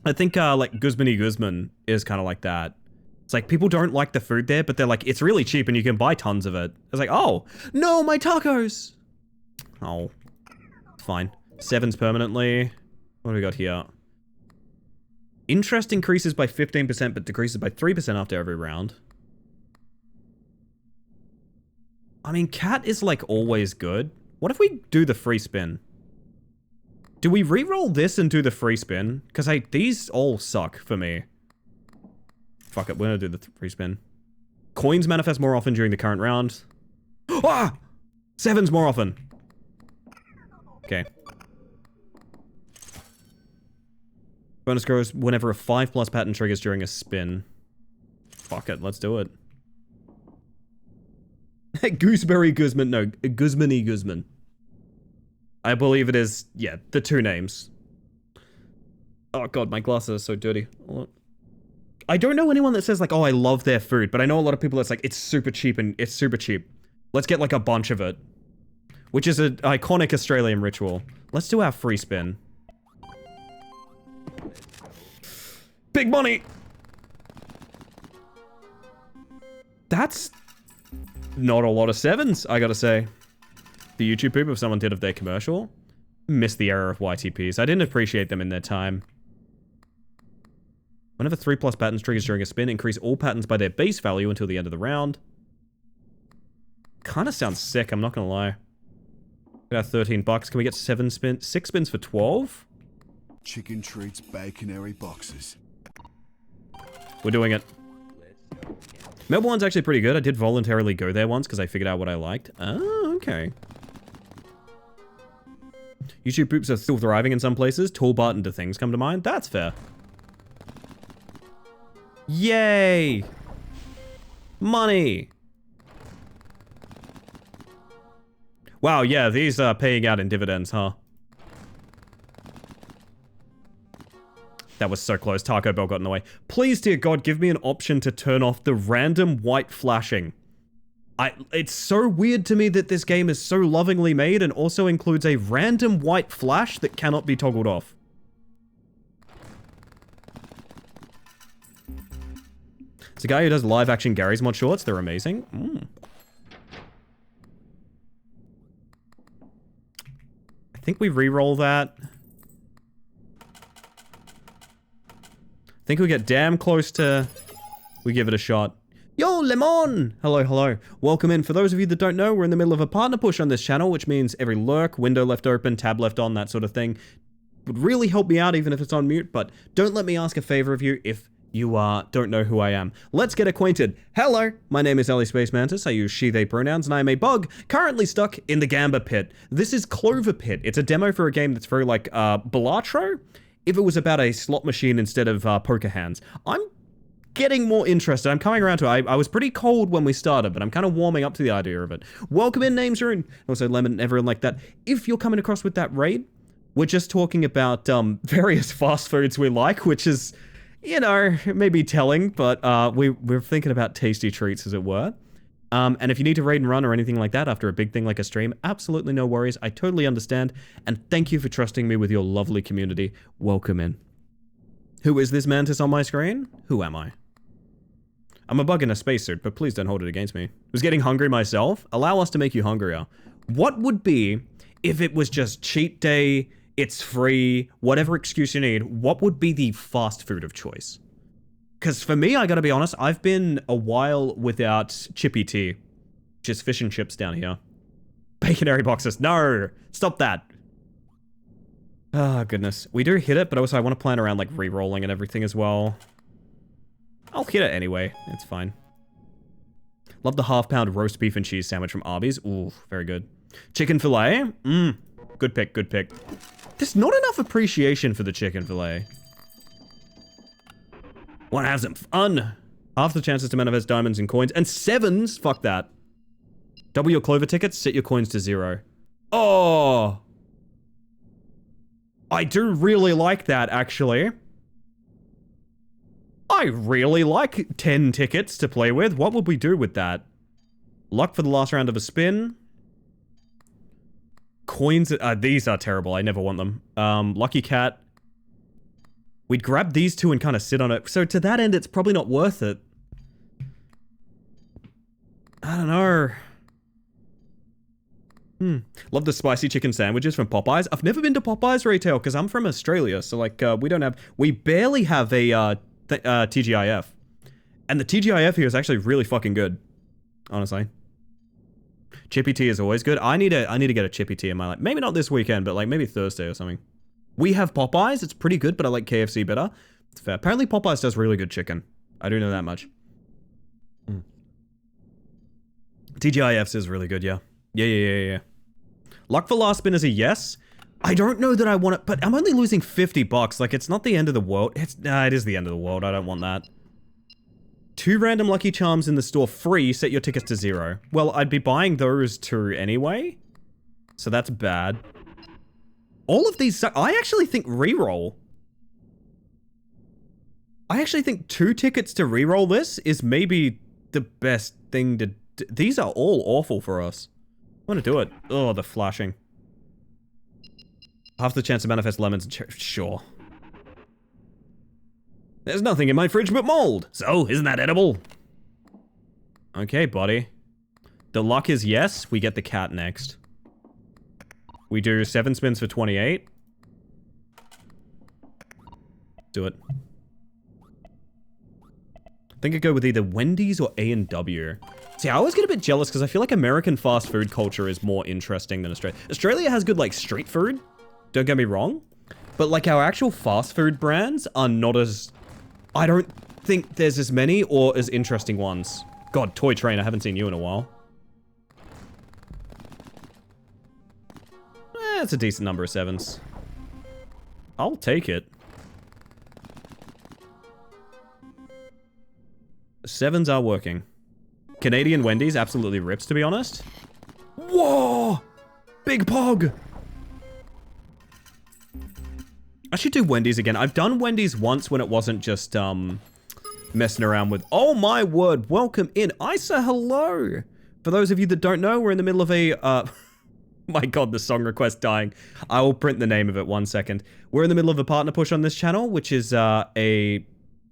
I think like Guzman is kind of like that. It's like people don't like the food there, but they're like, it's really cheap and you can buy tons of it. It's like, oh, no, my tacos. Oh, fine. Sevens permanently. What do we got here? Interest increases by 15%, but decreases by 3% after every round. I mean, cat is like always good. What if we do the free spin? Do we re-roll this and do the free spin? Because these all suck for me. Fuck it, we're gonna do the free spin. Coins manifest more often during the current round. Ah! Sevens more often. Okay. Bonus grows whenever a 5+ pattern triggers during a spin. Fuck it, let's do it. Gooseberry Guzman, no, Guzman-y Guzman. I believe it is, yeah, the two names. Oh god, my glasses are so dirty. I don't know anyone that says like, oh, I love their food, but I know a lot of people that's like, it's super cheap and it's super cheap. Let's get like a bunch of it. Which is an iconic Australian ritual. Let's do our free spin. Big money! That's not a lot of sevens, I gotta say. The YouTube poop if someone did of their commercial. Missed the era of YTPs. I didn't appreciate them in their time. Whenever 3+ patterns triggers during a spin, increase all patterns by their base value until the end of the round. Kinda sounds sick, I'm not gonna lie. Got 13 bucks. Can we get 6 spins for 12? Chicken treats baconary boxes. We're doing it. Melbourne's actually pretty good. I did voluntarily go there once because I figured out what I liked. Oh, okay. YouTube poops are still thriving in some places. Tall button to things come to mind. That's fair. Yay! Money! Wow, yeah, these are paying out in dividends, huh? That was so close. Taco Bell got in the way. Please, dear God, give me an option to turn off the random white flashing. It's so weird to me that this game is so lovingly made and also includes a random white flash that cannot be toggled off. It's a guy who does live action Gary's Mod shorts. They're amazing. I think we re-roll that. Think we get damn close to... We give it a shot. Yo, Lemon! Hello, hello. Welcome in. For those of you that don't know, we're in the middle of a partner push on this channel, which means every lurk, window left open, tab left on, that sort of thing would really help me out even if it's on mute, but don't let me ask a favor of you if you don't know who I am. Let's get acquainted. Hello, my name is Ellie Space Mantis. I use she, they pronouns, and I am a bug currently stuck in the Gamba Pit. This is Clover Pit. It's a demo for a game that's very like Balatro, if it was about a slot machine instead of poker hands. I'm getting more interested. I'm coming around to it. I was pretty cold when we started, but I'm kind of warming up to the idea of it. Welcome in, Names Rune. Also, Lemon and everyone like that. If you're coming across with that raid, we're just talking about various fast foods we like, which is, you know, maybe telling, but we're thinking about tasty treats, as it were. And if you need to raid and run or anything like that after a big thing like a stream, absolutely no worries. I totally understand. And thank you for trusting me with your lovely community. Welcome in. Who is this mantis on my screen? Who am I? I'm a bug in a spacesuit, but please don't hold it against me. Was getting hungry myself? Allow us to make you hungrier. What would be if it was just cheat day, it's free, whatever excuse you need, what would be the fast food of choice? Because for me, I gotta be honest, I've been a while without chippy tea. Just fish and chips down here. Baconary boxes. No! Stop that. Oh, goodness. We do hit it, but also I want to plan around like re-rolling and everything as well. I'll hit it anyway. It's fine. Love the half-pound roast beef and cheese sandwich from Arby's. Ooh, very good. Chicken fillet. Good pick, good pick. There's not enough appreciation for the chicken fillet. Wanna have some fun? Half the chances to manifest diamonds and coins. And sevens? Fuck that. Double your Clover tickets, set your coins to 0. Oh! I do really like that, actually. I really like 10 tickets to play with. What would we do with that? Luck for the last round of a spin. Coins, these are terrible. I never want them. Lucky Cat. We'd grab these two and kind of sit on it. So to that end, it's probably not worth it. I don't know. Love the spicy chicken sandwiches from Popeyes. I've never been to Popeyes retail because I'm from Australia. So like, we barely have a TGIF. And the TGIF here is actually really fucking good. Honestly. Chippy tea is always good. I need to get a chippy tea in my life. Maybe not this weekend, but like maybe Thursday or something. We have Popeyes. It's pretty good, but I like KFC better. It's fair. Apparently Popeyes does really good chicken. I do know that much. TGIF's is really good, yeah. Yeah. Luck for last spin is a yes. I don't know that I want it, but I'm only losing $50. Like, it's not the end of the world. It is the end of the world. I don't want that. 2 random Lucky Charms in the store free. Set your tickets to 0. Well, I'd be buying those 2 anyway. So that's bad. All of these... I actually think reroll. I actually think 2 tickets to reroll this is maybe the best thing to... These are all awful for us. I want to do it. Oh, the flashing. Half the chance to manifest lemons and cherries. Sure. There's nothing in my fridge but mold. So, isn't that edible? Okay, buddy. The luck is yes. We get the cat next. We do 7 spins for 28. Do it. I think I'd go with either Wendy's or A&W. See, I always get a bit jealous because I feel like American fast food culture is more interesting than Australia. Australia has good, like, street food. Don't get me wrong. But, like, our actual fast food brands are not as... I don't think there's as many or as interesting ones. God, Toy Train, I haven't seen you in a while. That's a decent number of 7s. I'll take it. 7s are working. Canadian Wendy's absolutely rips, to be honest. Whoa! Big Pog! I should do Wendy's again. I've done Wendy's once when it wasn't just, messing around with... Oh my word, welcome in. Isa, hello! For those of you that don't know, we're in the middle of a, my god, the song request dying. I will print the name of it 1 second. We're in the middle of a partner push on this channel, which is,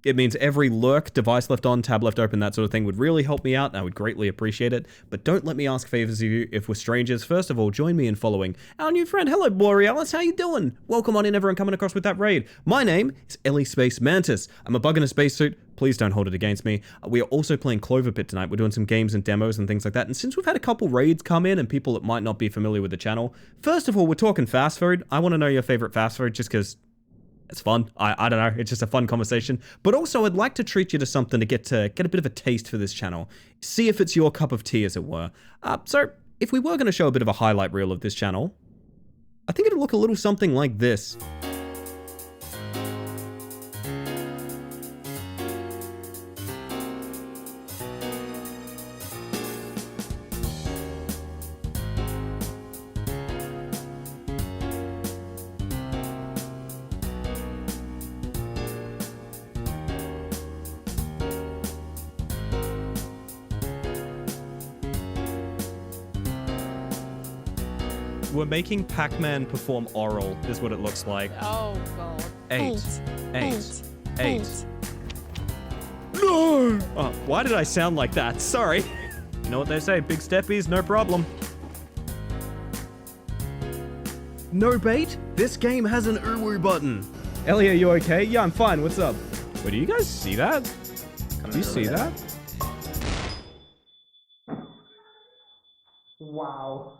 It means every lurk, device left on, tab left open, that sort of thing would really help me out, and I would greatly appreciate it. But don't let me ask favors of you if we're strangers. First of all, join me in following our new friend. Hello, Borealis. How you doing? Welcome on in, everyone coming across with that raid. My name is Ellie Space Mantis. I'm a bug in a spacesuit. Please don't hold it against me. We are also playing Clover Pit tonight. We're doing some games and demos and things like that. And since we've had a couple raids come in and people that might not be familiar with the channel, first of all, we're talking fast food. I want to know your favorite fast food just because it's fun. I don't know. It's just a fun conversation. But also, I'd like to treat you to something to get a bit of a taste for this channel. See if it's your cup of tea, as it were. So, if we were going to show a bit of a highlight reel of this channel, I think it'd look a little something like this. We're making Pac-Man perform oral, is what it looks like. Oh, God. Eight. No! Oh, why did I sound like that? Sorry. You know what they say, big steppies, no problem. No bait? This game has an uwu button. Ellie, are you okay? Yeah, I'm fine. What's up? Wait, do you guys see that? Do you see that? Wow.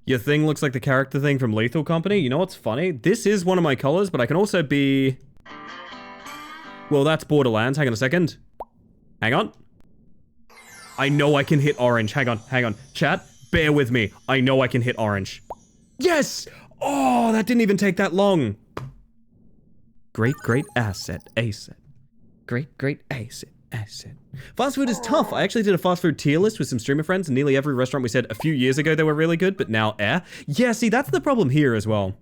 Your thing looks like the character thing from Lethal Company. You know what's funny? This is one of my colors, but I can also be... Well, that's Borderlands. Hang on a second. Hang on. I know I can hit orange. Hang on. Chat, bear with me. I know I can hit orange. Yes! Oh, that didn't even take that long. Great asset. Great asset. Fast food is tough. I actually did a fast food tier list with some streamer friends, and nearly every restaurant we said a few years ago they were really good, but now Yeah, see, that's the problem here as well.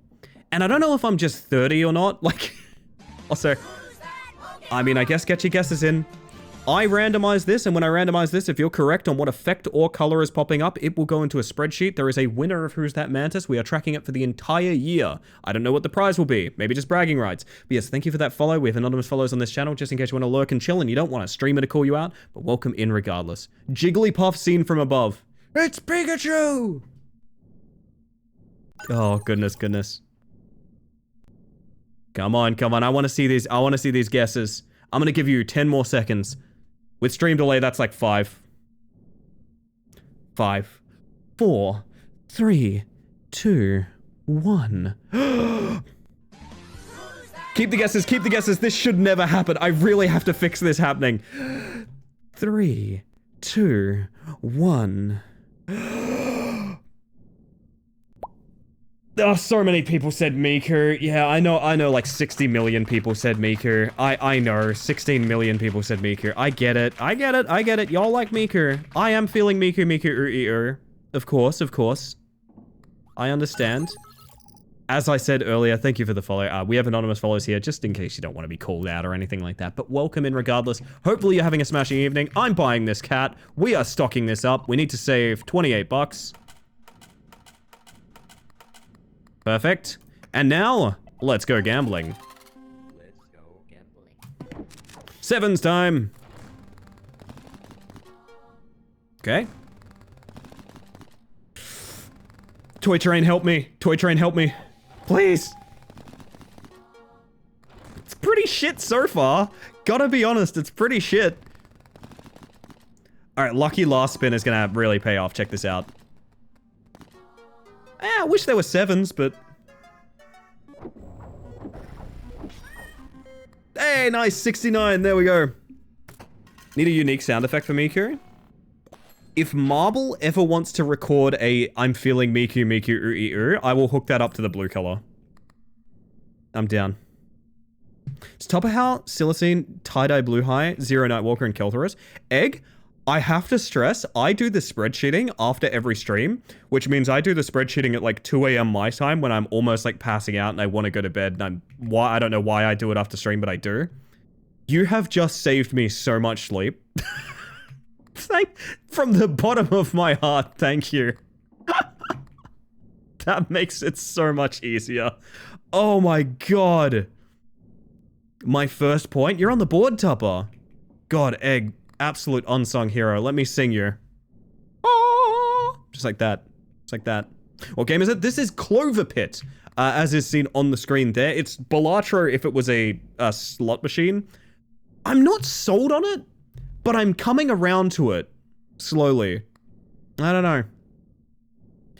And I don't know if I'm just 30 or not. Like, also, I mean, I guess get your guesses in. I randomize this, and when I randomize this, if you're correct on what effect or color is popping up, it will go into a spreadsheet. There is a winner of Who's That Mantis. We are tracking it for the entire year. I don't know what the prize will be. Maybe just bragging rights. But yes, thank you for that follow. We have anonymous follows on this channel, just in case you want to lurk and chill and you don't want a streamer to call you out, but welcome in regardless. Jigglypuff seen from above. It's Pikachu! Oh, goodness. Come on. I want to see these guesses. I'm going to give you 10 more seconds. With stream delay, that's like 5. 5, 4, 3, 2, 1. Keep the guesses. This should never happen. I really have to fix this happening. 3, 2, 1. Oh, so many people said Miku. Yeah, I know like 60 million people said Miku. I know, 16 million people said Miku. I get it. Y'all like Miku. I am feeling Miku. Of course. I understand. As I said earlier, thank you for the follow. We have anonymous follows here, just in case you don't want to be called out or anything like that. But welcome in regardless. Hopefully you're having a smashing evening. I'm buying this cat. We are stocking this up. We need to save 28 bucks. Perfect. And now, let's go gambling. Sevens time. Okay. Toy train, help me. Please. It's pretty shit so far. Gotta be honest, it's pretty shit. Alright, lucky last spin is gonna really pay off. Check this out. I wish there were 7s, but... Hey, nice, 69, there we go. Need a unique sound effect for Miku? If Marble ever wants to record a I'm feeling Miku, I will hook that up to the blue color. I'm down. It's Topperhow, Silicene, Tie-Dye Blue High, Zero Nightwalker, and Kelthoris. Egg? I have to stress, I do the spreadsheeting after every stream, which means I do the spreadsheeting at like 2 a.m. my time when I'm almost like passing out and I want to go to bed, and I don't know why I do it after stream, but I do. You have just saved me so much sleep. From the bottom of my heart, thank you. That makes it so much easier. Oh my god. My first point? You're on the board, Tupper. God, Egg. Absolute unsung hero. Let me sing you. Oh! Just like that. Just like that. What game is it? This is Clover Pit. As is seen on the screen there. It's Balatro if it was a slot machine. I'm not sold on it, but I'm coming around to it. Slowly. I don't know.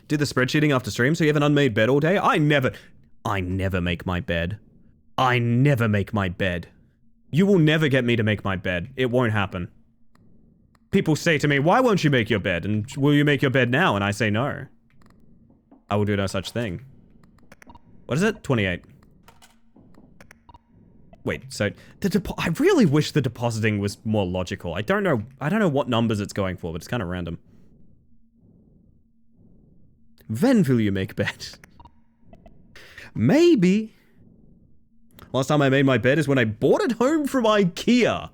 Did the spreadsheeting after stream so you have an unmade bed all day? I never make my bed. I never make my bed. You will never get me to make my bed. It won't happen. People say to me, why won't you make your bed? And will you make your bed now? And I say no. I will do no such thing. What is it? 28. Wait, so I really wish the depositing was more logical. I don't know what numbers it's going for, but it's kind of random. When will you make bed? Maybe. Last time I made my bed is when I bought it home from IKEA.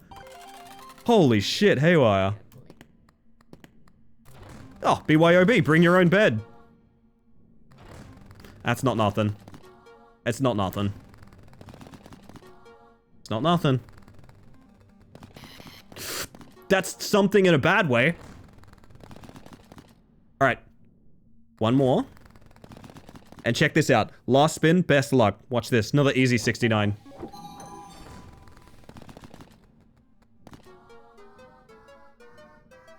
Holy shit, haywire. Oh, BYOB, bring your own bed. That's not nothing. It's not nothing. It's not nothing. That's something in a bad way. Alright. One more. And check this out. Last spin, best luck. Watch this. Another easy 69.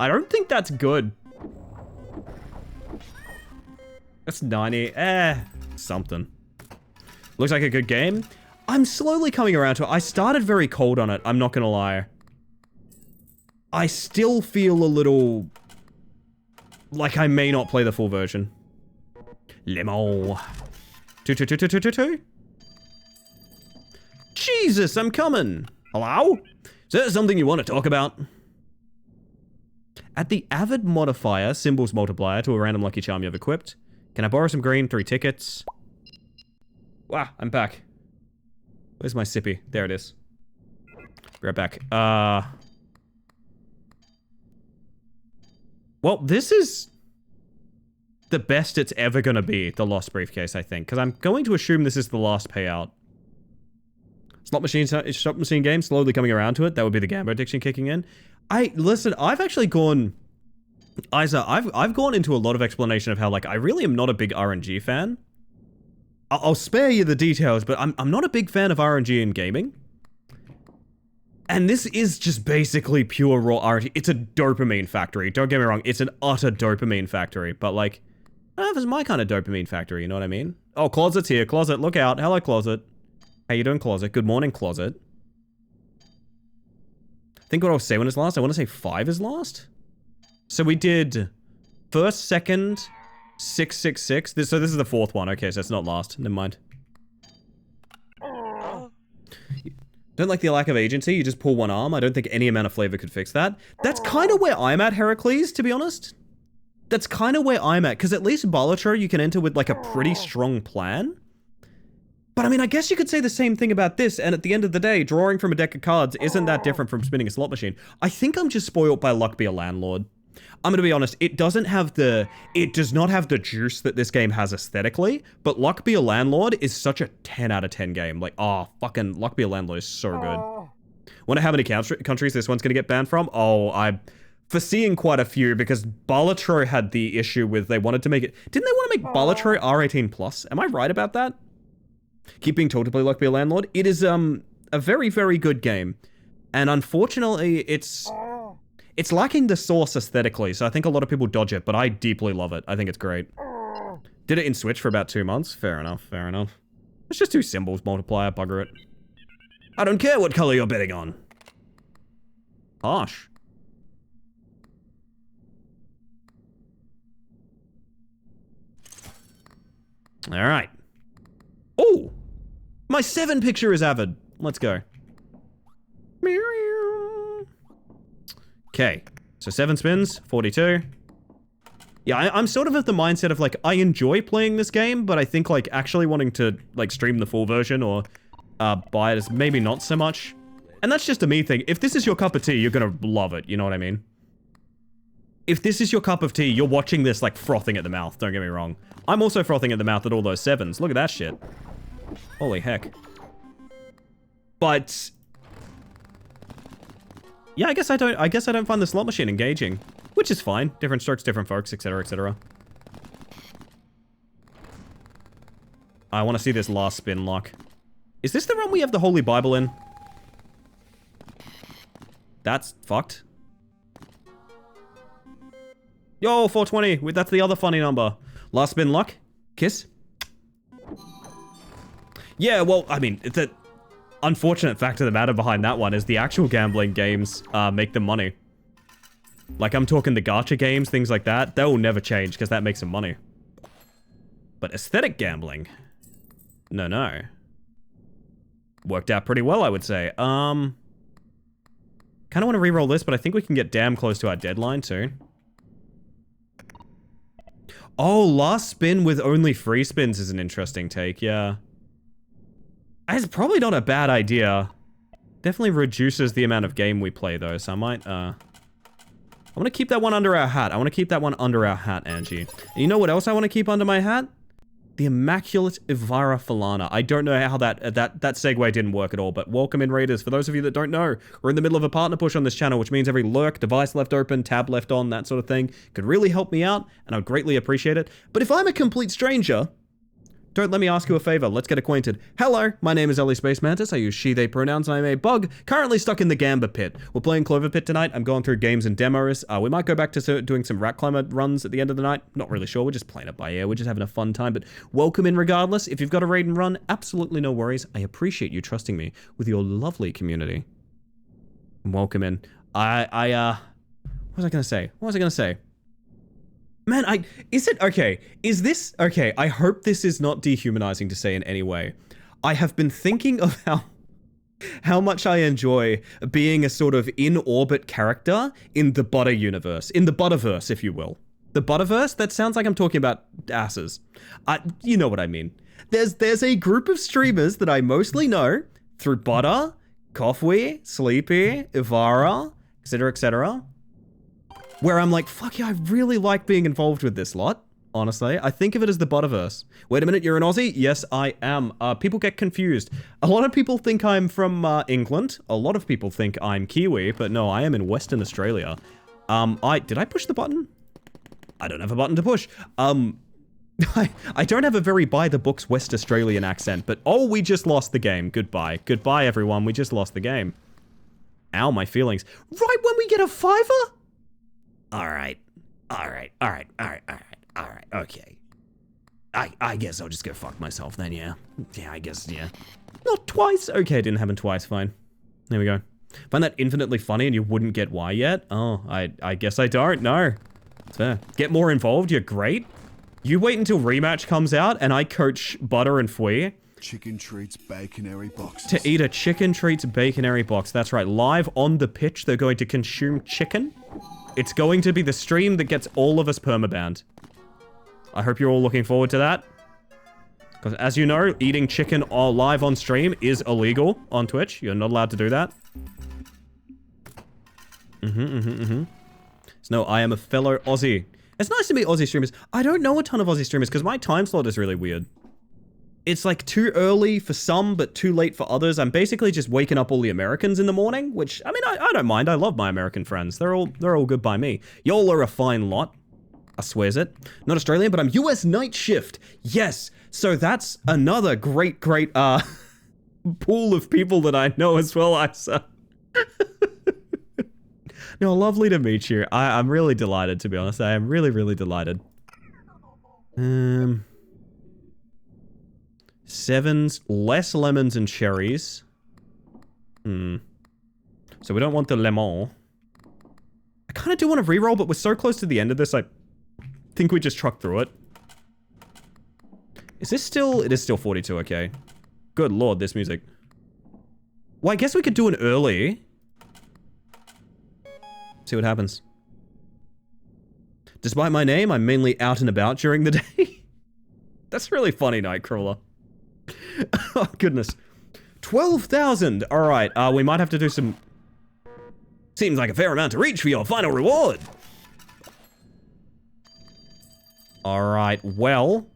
I don't think that's good. That's 90. Something. Looks like a good game. I'm slowly coming around to it. I started very cold on it, I'm not gonna lie. I still feel a little... like I may not play the full version. Limo. 2. Jesus, I'm coming. Hello? Is there something you want to talk about? Add the Avid modifier, symbols multiplier, to a random lucky charm you have equipped. Can I borrow some green? 3 tickets. Wow, I'm back. Where's my sippy? There it is. Be right back. Well, this is the best it's ever gonna be, the Lost Briefcase, I think. Because I'm going to assume this is the last payout. Slot machine game, slowly coming around to it. That would be the Gambo addiction kicking in. Listen, I've actually gone... Isa, I've gone into a lot of explanation of how, like, I really am not a big RNG fan. I'll spare you the details, but I'm not a big fan of RNG in gaming. And this is just basically pure raw RNG. It's a dopamine factory. Don't get me wrong, it's an utter dopamine factory. But, like, I don't know if it's my kind of dopamine factory, you know what I mean? Oh, Closet's here. Closet, look out. Hello, Closet. How you doing, Closet? Good morning, Closet. I think what I'll say when it's last, I want to say 5 is last. So we did first, second, 666. So this is the 4th one. Okay, so it's not last. Never mind. Don't like the lack of agency. You just pull one arm. I don't think any amount of flavor could fix that. That's kind of where I'm at, Heracles, to be honest. That's kind of where I'm at. Because at least Balatro you can enter with like a pretty strong plan. But I mean, I guess you could say the same thing about this, and at the end of the day, drawing from a deck of cards isn't that different from spinning a slot machine. I think I'm just spoiled by Luck Be a Landlord. I'm gonna be honest, it does not have the juice that this game has aesthetically, but Luck Be a Landlord is such a 10 out of 10 game. Like, oh, fucking Luck Be a Landlord is so good. Wonder how many countries this one's gonna get banned from? Oh, I'm foreseeing quite a few, because Balatro had the issue with they wanted to make it... Didn't they want to make Balatro R18+? Am I right about that? Keep being told to play Luck Be a Landlord. It is, a very, very good game. And unfortunately, it's lacking the source aesthetically, so I think a lot of people dodge it, but I deeply love it. I think it's great. Did it in Switch for about 2 months? Fair enough, fair enough. It's just 2 symbols, multiplier, bugger it. I don't care what color you're betting on. Harsh. Alright. Oh! My 7 picture is Avid. Let's go. Okay, so 7 spins, 42. Yeah, I'm sort of of the mindset of, like, I enjoy playing this game, but I think, like, actually wanting to, like, stream the full version or buy it is maybe not so much. And that's just a me thing. If this is your cup of tea, you're gonna love it, you know what I mean? If this is your cup of tea, you're watching this, like, frothing at the mouth, don't get me wrong. I'm also frothing at the mouth at all those 7s. Look at that shit. Holy heck. But yeah, I guess I don't find the slot machine engaging, which is fine. Different strokes, different folks, etc., etc. I want to see this last spin lock. Is this the run we have the Holy Bible in? That's fucked. Yo, 420. That's the other funny number. Last spin luck. Kiss. Yeah, well, I mean, the unfortunate fact of the matter behind that one is the actual gambling games make them money. Like, I'm talking the gacha games, things like that. They will never change because that makes them money. But aesthetic gambling? No. Worked out pretty well, I would say. Kind of want to re-roll this, but I think we can get damn close to our deadline too. Oh, last spin with only free spins is an interesting take, yeah. It's probably not a bad idea. Definitely reduces the amount of game we play though, so I might, I want to keep that one under our hat. I want to keep that one under our hat, Angie. And you know what else I want to keep under my hat? The Immaculate Ivara Falana. I don't know how that segue didn't work at all, but welcome in, Raiders. For those of you that don't know, we're in the middle of a partner push on this channel, which means every lurk, device left open, tab left on, that sort of thing, could really help me out, and I'd greatly appreciate it. But if I'm a complete stranger, don't let me ask you a favor. Let's get acquainted. Hello, my name is Ellie Space Mantis. I use she, they pronouns, and I'm a bug, currently stuck in the Gamba Pit. We're playing Clover Pit tonight. I'm going through games and demos. We might go back to doing some Rat Climber runs at the end of the night. Not really sure. We're just playing it by ear. We're just having a fun time, but welcome in regardless. If you've got a raid and run, absolutely no worries. I appreciate you trusting me with your lovely community. Welcome in. What was I going to say? Man, is this, okay, I hope this is not dehumanizing to say in any way. I have been thinking of how much I enjoy being a sort of in-orbit character in the Butter universe, in the Butterverse, if you will. The Butterverse? That sounds like I'm talking about asses. You know what I mean. There's a group of streamers that I mostly know through Butter, Coffee, Sleepy, Ivara, etc., where I'm like, fuck yeah, I really like being involved with this lot, honestly. I think of it as the Butterverse. Wait a minute, you're an Aussie? Yes, I am. People get confused. A lot of people think I'm from England. A lot of people think I'm Kiwi, but no, I am in Western Australia. Did I push the button? I don't have a button to push. I don't have a very by-the-books West Australian accent, but oh, we just lost the game. Goodbye. Goodbye, everyone. We just lost the game. Ow, my feelings. Right when we get a $5? All right, okay. I guess I'll just go fuck myself then, yeah. Yeah, I guess, yeah. Not twice. Okay, it didn't happen twice, fine. There we go. Find that infinitely funny and you wouldn't get why yet? Oh, I guess I don't, no. It's fair. Get more involved, you're great. You wait until rematch comes out and I coach Butter and Fui Chicken treats baconary boxes. to eat a chicken treats baconary box. That's right, live on the pitch, they're going to consume chicken. It's going to be the stream that gets all of us permabanned. I hope you're all looking forward to that. Because as you know, eating chicken live on stream is illegal on Twitch. You're not allowed to do that. So no, I am a fellow Aussie. It's nice to meet Aussie streamers. I don't know a ton of Aussie streamers because my time slot is really weird. It's like too early for some, but too late for others. I'm basically just waking up all the Americans in the morning, which, I mean, I don't mind. I love my American friends. They're all good by me. Y'all are a fine lot. I swears it. Not Australian, but I'm US night shift. Yes. So that's another great pool of people that I know as well. No, lovely to meet you. I'm really delighted, to be honest. I am really, really delighted. Sevens, less lemons and cherries. So we don't want the lemon. I kind of do want to reroll, but we're so close to the end of this, I think we just truck through it. Is this still... It is still 42, okay. Good lord, this music. Well, I guess we could do an early. See what happens. Despite my name, I'm mainly out and about during the day. That's really funny, Nightcrawler. Oh, goodness. 12,000! Alright, we might have to do some... Seems like a fair amount to reach for your final reward. Alright, well...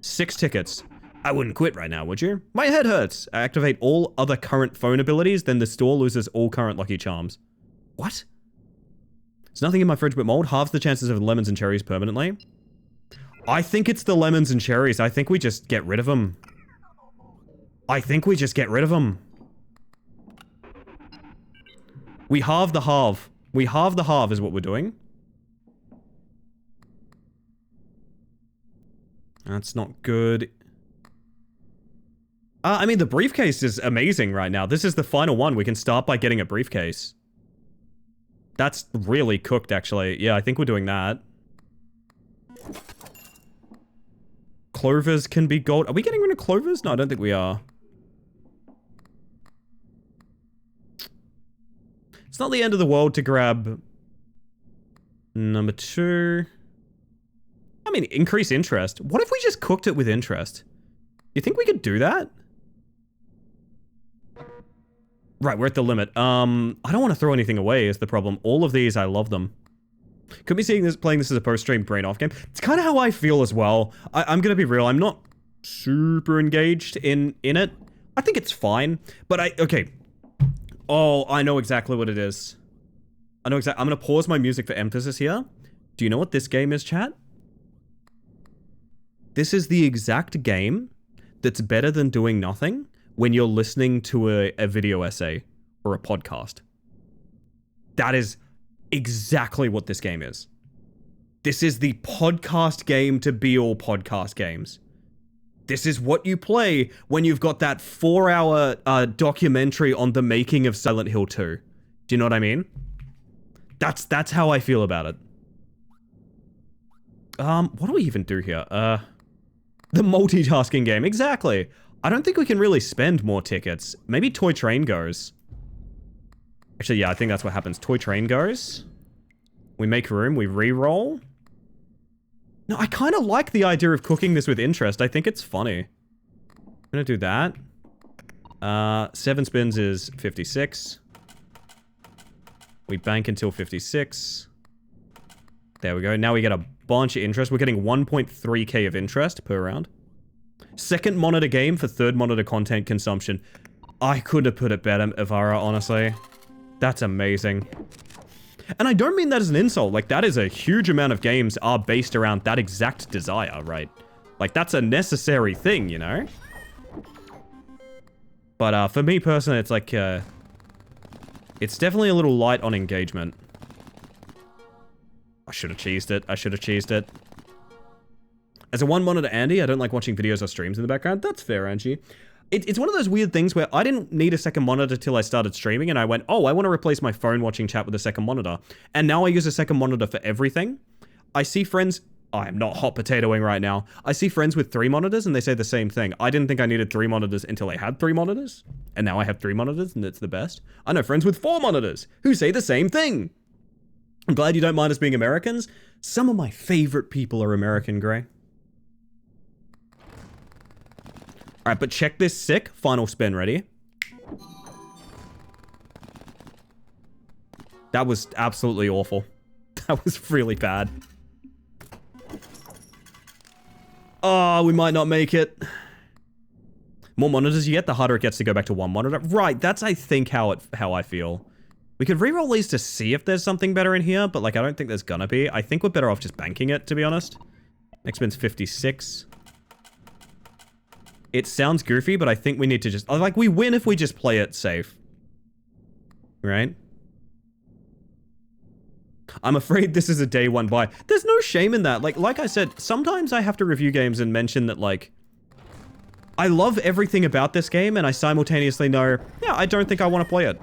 6 tickets. I wouldn't quit right now, would you? My head hurts. I activate all other current phone abilities, then the store loses all current Lucky Charms. What? There's nothing in my fridge but mold. Halves the chances of lemons and cherries permanently. I think it's the lemons and cherries. I think we just get rid of them. I think we just get rid of them. We halve the halve. We halve the halve is what we're doing. That's not good. I mean, the briefcase is amazing right now. This is the final one. We can start by getting a briefcase. That's really cooked, actually. Yeah, I think we're doing that. Clovers can be gold. Are we getting rid of clovers? No, I don't think we are. It's not the end of the world to grab number 2. I mean, increase interest. What if we just cooked it with interest? You think we could do that? Right, we're at the limit. I don't want to throw anything away is the problem. All of these, I love them. Could be seeing this, playing this as a post-stream brain off game. It's kind of how I feel as well. I'm gonna be real. I'm not super engaged in it. I think it's fine, but okay. Oh, I know exactly what it is. I know exactly. I'm gonna pause my music for emphasis here. Do you know what this game is, chat? This is the exact game that's better than doing nothing when you're listening to a video essay or a podcast. That is exactly what this game is. This is the podcast game to be all podcast games. This is what you play when you've got that 4-hour documentary on the making of Silent Hill 2. Do you know what I mean? That's how I feel about it. What do we even do here? The multitasking game, exactly. I don't think we can really spend more tickets. Maybe Toy Train goes. Actually, yeah, I think that's what happens. Toy Train goes. We make room, we re-roll. No, I kind of like the idea of cooking this with interest. I think it's funny. I'm gonna do that. 7 spins is 56. We bank until 56. There we go. Now we get a bunch of interest. We're getting 1.3k of interest per round. Second monitor game for third monitor content consumption. I could have put it better, Ivara, honestly. That's amazing. And I don't mean that as an insult. Like, that is a huge amount of games are based around that exact desire, right? Like, that's a necessary thing, you know? But for me personally, it's like, it's definitely a little light on engagement. I should have cheesed it. I should have cheesed it. As a one monitor Andy, I don't like watching videos or streams in the background. That's fair, Angie. It's one of those weird things where I didn't need a second monitor till I started streaming, and I went, oh, I want to replace my phone watching chat with a second monitor. And now I use a second monitor for everything. I see friends... I am not hot potatoing right now. I see friends with 3 monitors, and they say the same thing. I didn't think I needed 3 monitors until I had 3 monitors. And now I have 3 monitors, and it's the best. I know friends with 4 monitors who say the same thing. I'm glad you don't mind us being Americans. Some of my favorite people are American, Gray. Alright, but check this sick. Final spin, ready? That was absolutely awful. That was really bad. Oh, we might not make it. More monitors you get, the harder it gets to go back to 1 monitor. Right, that's I think how I feel. We could re-roll these to see if there's something better in here, but like I don't think there's gonna be. I think we're better off just banking it, to be honest. Next spin's 56. It sounds goofy, but I think we need to just... Like, we win if we just play it safe. Right? I'm afraid this is a day 1 buy. There's no shame in that. Like I said, sometimes I have to review games and mention that, like... I love everything about this game, and I simultaneously know, yeah, I don't think I want to play it.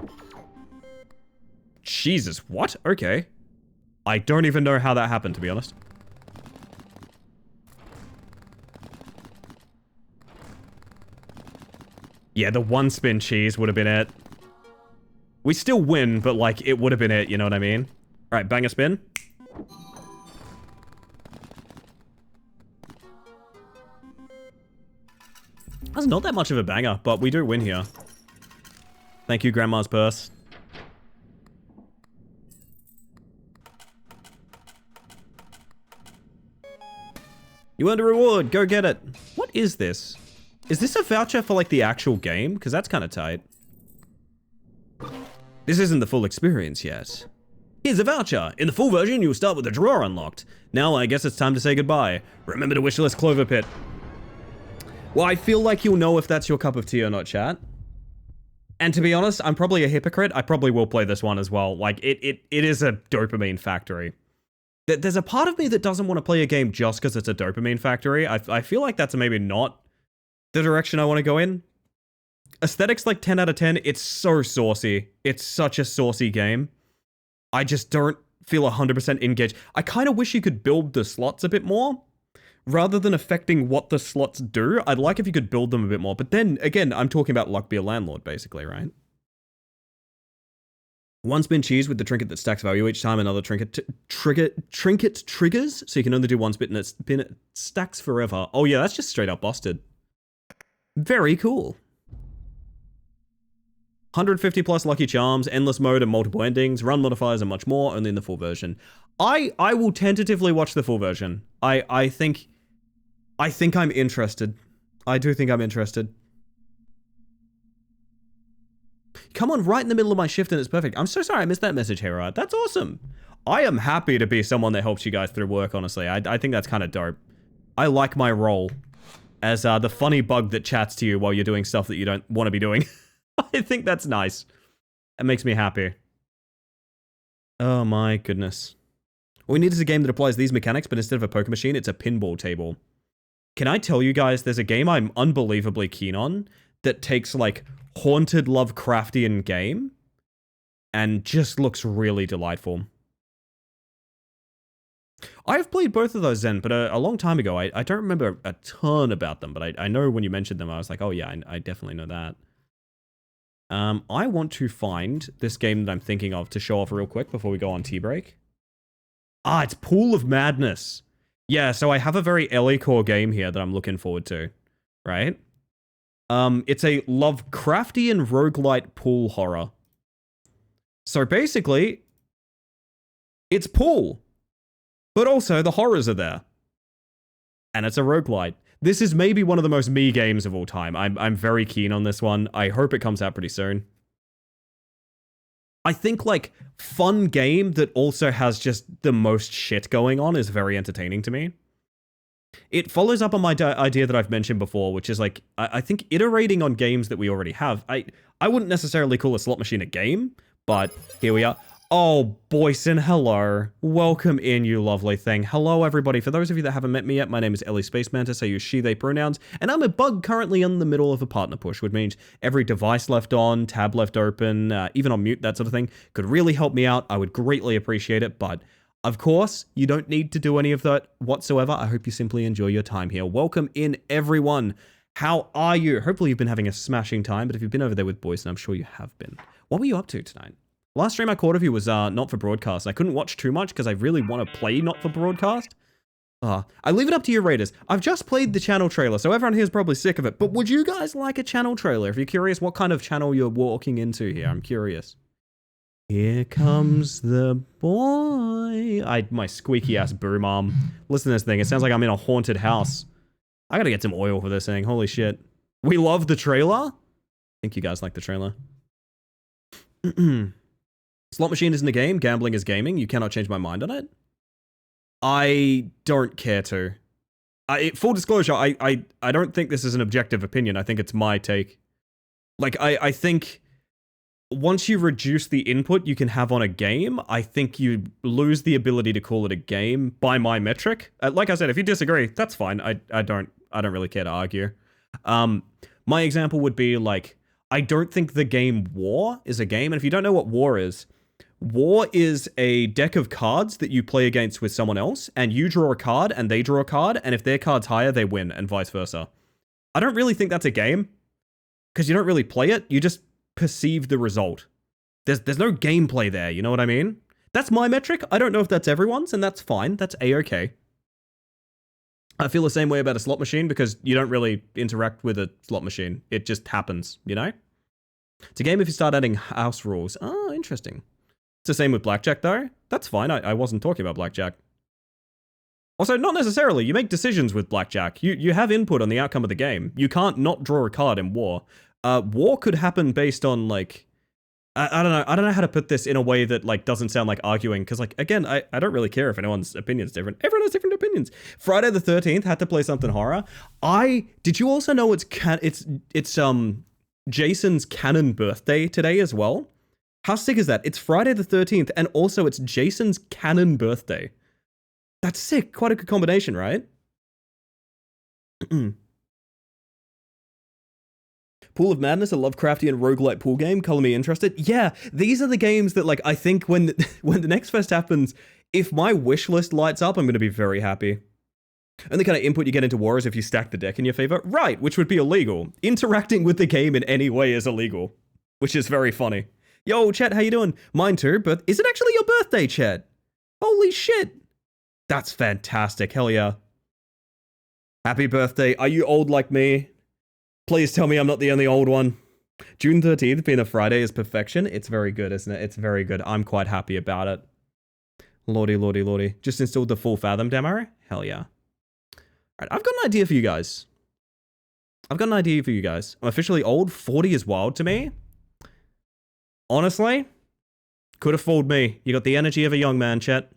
Jesus, what? Okay. I don't even know how that happened, to be honest. Yeah, the 1 spin cheese would have been it. We still win, but like, it would have been it, you know what I mean? Alright, bang a spin. That's not that much of a banger, but we do win here. Thank you, Grandma's purse. You earned a reward, go get it. What is this? Is this a voucher for like the actual game? Because that's kind of tight. This isn't the full experience yet. Here's a voucher. In the full version, you'll start with a drawer unlocked. Now I guess it's time to say goodbye. Remember to wishlist Clover Pit. Well, I feel like you'll know if that's your cup of tea or not, chat. And to be honest, I'm probably a hypocrite. I probably will play this one as well. Like, it is a dopamine factory. There's a part of me that doesn't want to play a game just because it's a dopamine factory. I feel like that's maybe not the direction I want to go in. Aesthetics like 10 out of 10. It's so saucy. It's such a saucy game. I just don't feel 100% engaged. I kind of wish you could build the slots a bit more. Rather than affecting what the slots do, I'd like if you could build them a bit more. But then, again, I'm talking about luck be a landlord, basically, right? One spin cheese with the trinket that stacks value each time another trinket triggers, so you can only do one spin and it stacks forever. Oh yeah, that's just straight up busted. Very cool. 150 plus lucky charms, endless mode and multiple endings, run modifiers and much more, only in the full version. I will tentatively watch the full version. I think I'm interested. I do think I'm interested. Come on, right in the middle of my shift and it's perfect. I'm so sorry I missed that message, Herod. That's awesome. I am happy to be someone that helps you guys through work, honestly. I think that's kind of dope. I like my role as the funny bug that chats to you while you're doing stuff that you don't want to be doing. I think that's nice. It makes me happy. Oh my goodness. All we need is a game that applies these mechanics, but instead of a poker machine, it's a pinball table. Can I tell you guys, there's a game I'm unbelievably keen on that takes like haunted Lovecraftian game and just looks really delightful. I've played both of those Zen, but a long time ago. I don't remember a ton about them, but I know when you mentioned them, I was like, oh yeah, I definitely know that. I want to find this game that I'm thinking of to show off real quick before we go on tea break. Ah, it's Pool of Madness. Yeah, so I have a very Ellie core game here that I'm looking forward to, right? It's a Lovecraftian roguelite pool horror. So basically, it's pool, but also the horrors are there. And it's a roguelite. This is maybe one of the most me games of all time. I'm very keen on this one. I hope it comes out pretty soon. I think, like, fun game that also has just the most shit going on is very entertaining to me. It follows up on my idea that I've mentioned before, which is, like, I think iterating on games that we already have. I wouldn't necessarily call a slot machine a game, but here we are. Oh, Boyson, hello. Welcome in, you lovely thing. Hello, everybody. For those of you that haven't met me yet, my name is Ellie Space Mantis. I use she, they pronouns, and I'm a bug currently in the middle of a partner push, which means every device left on, tab left open, even on mute, that sort of thing, could really help me out. I would greatly appreciate it, but of course, you don't need to do any of that whatsoever. I hope you simply enjoy your time here. Welcome in, everyone. How are you? Hopefully you've been having a smashing time, but if you've been over there with Boyson, I'm sure you have been. What were you up to tonight? Last stream I caught of you was not for broadcast. I couldn't watch too much because I really want to play not for broadcast. I leave it up to you, Raiders. I've just played the channel trailer, so everyone here is probably sick of it. But would you guys like a channel trailer? If you're curious what kind of channel you're walking into here, I'm curious. Here comes the boy. My squeaky ass boom arm. Listen to this thing. It sounds like I'm in a haunted house. I gotta get some oil for this thing. Holy shit. We love the trailer. I think you guys like the trailer. Slot machine isn't a game. Gambling is gaming. You cannot change my mind on it. I don't care to. Full disclosure, I don't think this is an objective opinion. I think it's my take. Like, I think once you reduce the input you can have on a game, I think you lose the ability to call it a game by my metric. Like I said, if you disagree, that's fine. I don't really care to argue. My example would be like, I don't think the game War is a game. And if you don't know what War is a deck of cards that you play against with someone else, and you draw a card and they draw a card, and if their card's higher, they win, and vice versa. I don't really think that's a game, because you don't really play it, you just perceive the result. There's no gameplay there, you know what I mean? That's my metric. I don't know if that's everyone's, and that's fine. That's A-okay. I feel the same way about a slot machine, because you don't really interact with a slot machine. It just happens, you know? It's a game if you start adding house rules. Oh, interesting. It's the same with blackjack, though. That's fine. I wasn't talking about blackjack. Also, not necessarily. You make decisions with blackjack. You have input on the outcome of the game. You can't not draw a card in war. War could happen based on like I don't know. I don't know how to put this in a way that like doesn't sound like arguing. Because like again, I don't really care if anyone's opinion's different. Everyone has different opinions. Friday the 13th had to play something horror. Did you also know it's Jason's canon birthday today as well? How sick is that? It's Friday the 13th, and also it's Jason's canon birthday. That's sick. Quite a good combination, right? Pool of Madness, a Lovecraftian roguelite pool game. Color me interested. Yeah, these are the games that, like, I think when the next fest happens, if my wish list lights up, I'm going to be very happy. And the kind of input you get into war is if you stack the deck in your favor. Right, which would be illegal. Interacting with the game in any way is illegal, which is very funny. Yo, Chet, how you doing? Mine too, but is it actually your birthday, Chet? Holy shit. That's fantastic. Hell yeah. Happy birthday. Are you old like me? Please tell me I'm not the only old one. June 13th being a Friday is perfection. It's very good, isn't it? It's very good. I'm quite happy about it. Lordy, lordy, lordy. Just installed the full Fathom demo? Hell yeah. Alright, I've got an idea for you guys. I'm officially old. 40 is wild to me. Honestly, could have fooled me. You got the energy of a young man, Chet.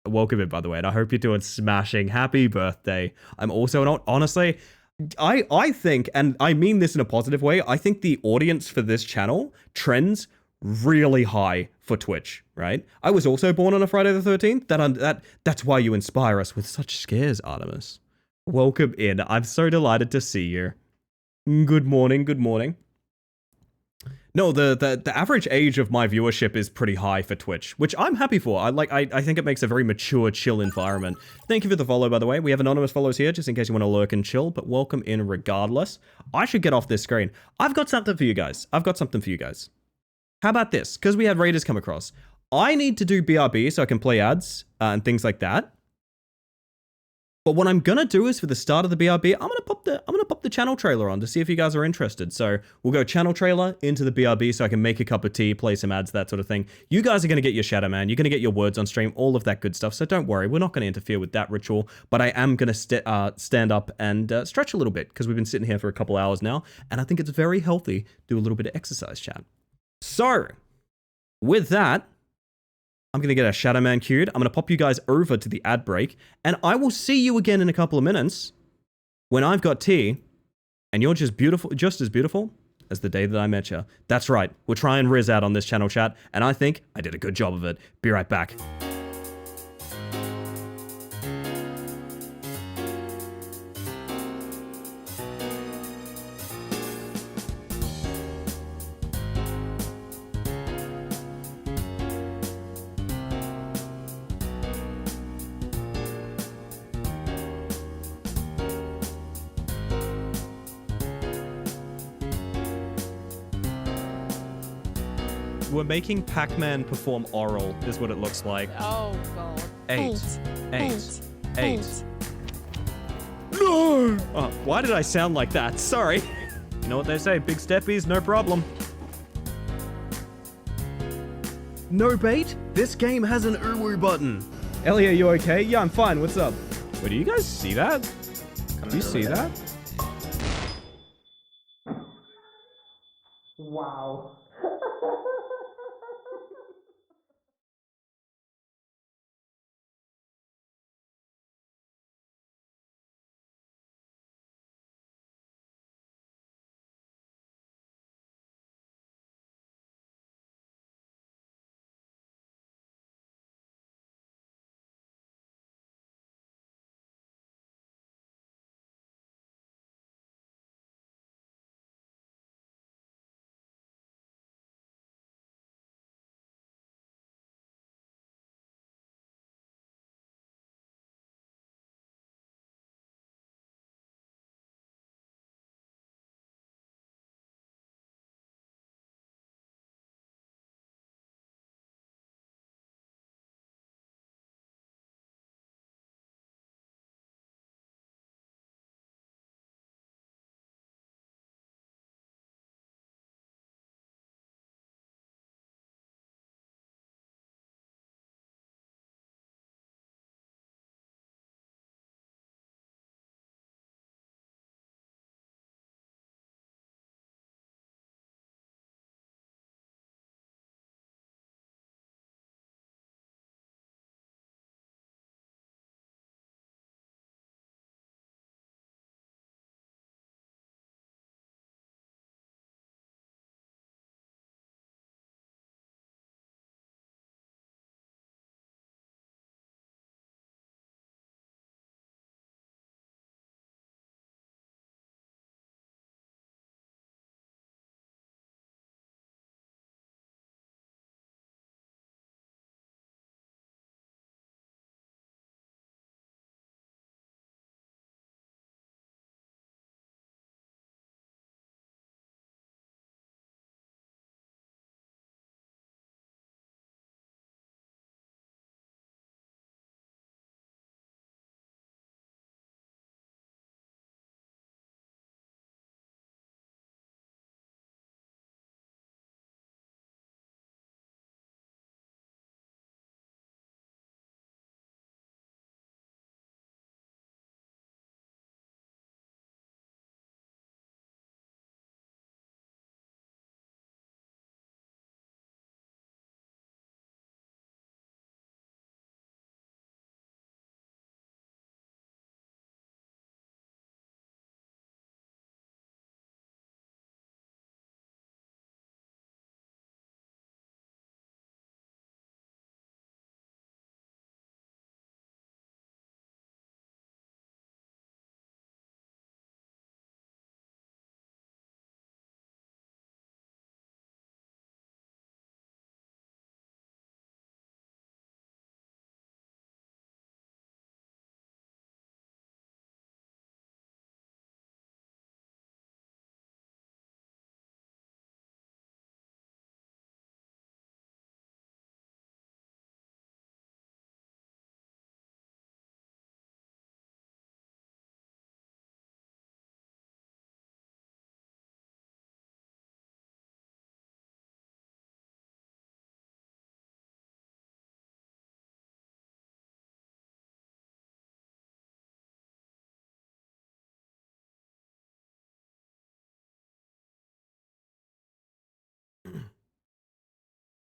Welcome in, by the way, and I hope you're doing smashing. Happy birthday. I'm also an old... Honestly... I think, and I mean this in a positive way, I think the audience for this channel trends really high for Twitch, right? I was also born on a Friday the 13th. That's why you inspire us with such scares, Artemis. Welcome in. I'm so delighted to see you. Good morning, good morning. No, the average age of my viewership is pretty high for Twitch, which I'm happy for. I think it makes a very mature, chill environment. Thank you for the follow, by the way. We have anonymous follows here, just in case you want to lurk and chill, but welcome in regardless. I should get off this screen. I've got something for you guys. How about this? Because we had raiders come across. I need to do BRB so I can play ads and things like that. But what I'm gonna do is for the start of the BRB, I'm gonna pop the channel trailer on to see if you guys are interested. So we'll go channel trailer into the BRB so I can make a cup of tea, play some ads, that sort of thing. You guys are gonna get your Shadow Man, you're gonna get your words on stream, all of that good stuff. So don't worry, we're not gonna interfere with that ritual. But I am gonna stand up and stretch a little bit because we've been sitting here for a couple hours now, and I think it's very healthy to do a little bit of exercise, chat. So with that, I'm going to get a Shadow Man queued. I'm going to pop you guys over to the ad break. And I will see you again in a couple of minutes when I've got tea and you're just as beautiful as the day that I met you. That's right. We're trying Riz out on this channel, chat. And I think I did a good job of it. Be right back. We're making Pac-Man perform oral, is what it looks like. Oh, God. Eight. No! Oh, why did I sound like that? Sorry. You know what they say, big steppies, no problem. No bait? This game has an uwu button. Ellie, are you okay? Yeah, I'm fine. What's up? Wait, do you guys see that? Do you see that? Wow.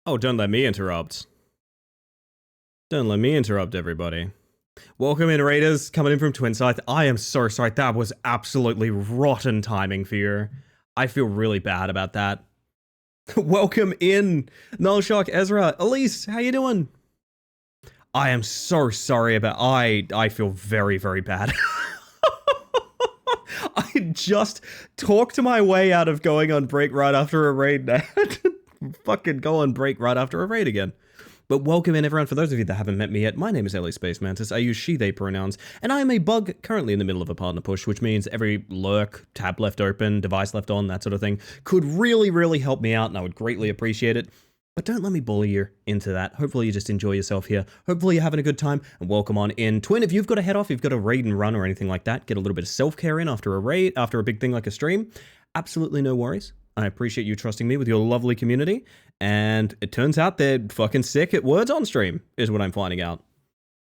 Oh, don't let me interrupt. Don't let me interrupt everybody. Welcome in, Raiders, coming in from Twinside. I am so sorry. That was absolutely rotten timing for you. I feel really bad about that. Welcome in, Nullshock, Ezra, Elise, how you doing? I am so sorry about... I feel very, very bad. I just talked my way out of going on break right after a raid. I had to fucking go on break right after a raid again. But welcome in, everyone. For those of you that haven't met me yet, my name is Ellie Space Mantis. I use she, they pronouns, and I am a bug currently in the middle of a partner push, which means every lurk, tab left open, device left on, that sort of thing, could really, really help me out, and I would greatly appreciate it. But don't let me bully you into that. Hopefully you just enjoy yourself here. Hopefully you're having a good time, and welcome on in. Twin, if you've got to head off, you've got a raid and run or anything like that, get a little bit of self-care in after a raid, after a big thing like a stream, absolutely no worries. I appreciate you trusting me with your lovely community, and it turns out they're fucking sick at words on stream, is what I'm finding out.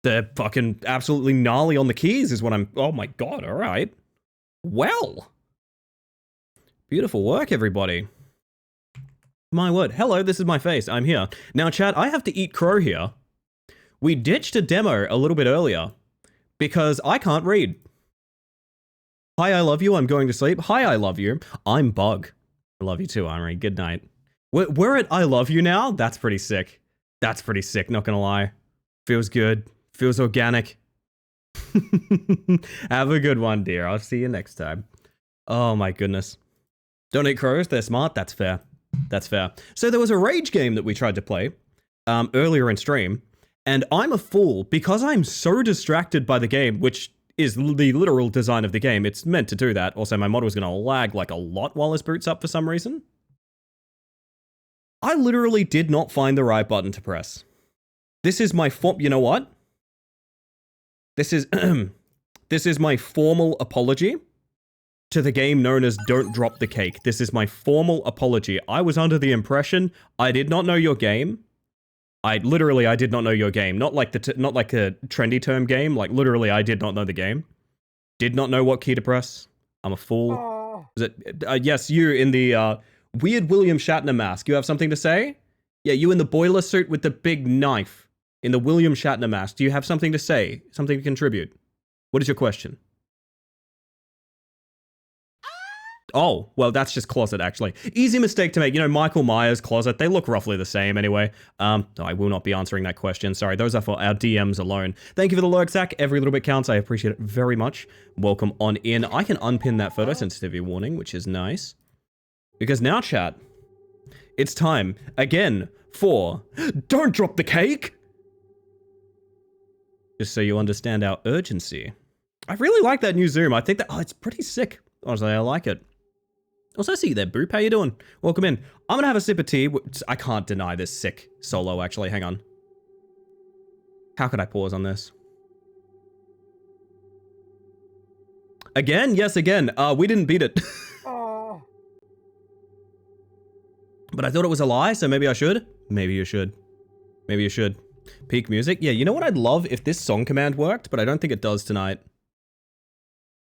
They're fucking absolutely gnarly on the keys, is what I'm... Oh my god, alright. Well. Beautiful work, everybody. My word. Hello, this is my face. I'm here. Now, chat, I have to eat crow here. We ditched a demo a little bit earlier, because I can't read. Hi, I love you. I'm going to sleep. Hi, I love you. I'm Bug. I love you too, Henri. Good night. We're at I love you now? That's pretty sick. That's pretty sick, not gonna lie. Feels good. Feels organic. Have a good one, dear. I'll see you next time. Oh my goodness. Don't eat crows, they're smart. That's fair. That's fair. So there was a rage game that we tried to play earlier in stream, and I'm a fool because I'm so distracted by the game, which is the literal design of the game. It's meant to do that. Also, my mod was going to lag like a lot while this boots up for some reason. I literally did not find the right button to press. This is my you know what? This is this is my formal apology to the game known as Don't Drop the Cake. This is my formal apology. I was under the impression I did not know your game. I did not know your game. Not like not like a trendy term game. Like literally, I did not know the game. Did not know what key to press. I'm a fool. Is it? Yes, you in the weird William Shatner mask. You have something to say? Yeah, you in the boiler suit with the big knife in the William Shatner mask. Do you have something to say? Something to contribute? What is your question? Oh, well, that's just closet, actually. Easy mistake to make. You know, Michael Myers, closet, they look roughly the same anyway. I will not be answering that question. Sorry, those are for our DMs alone. Thank you for the lurk, Zach. Every little bit counts. I appreciate it very much. Welcome on in. I can unpin that photosensitivity warning, which is nice. Because now, chat, it's time, again, for Don't Drop the Cake! Just so you understand our urgency. I really like that new zoom. I think that, it's pretty sick. Honestly, I like it. Also, I see you there, Boop. How you doing? Welcome in. I'm gonna have a sip of tea. I can't deny this sick solo, actually. Hang on. How could I pause on this? Again? Yes, again. We didn't beat it. But I thought it was a lie, so maybe I should. Maybe you should. Maybe you should. Peak music? Yeah, you know what I'd love if this song command worked, but I don't think it does tonight.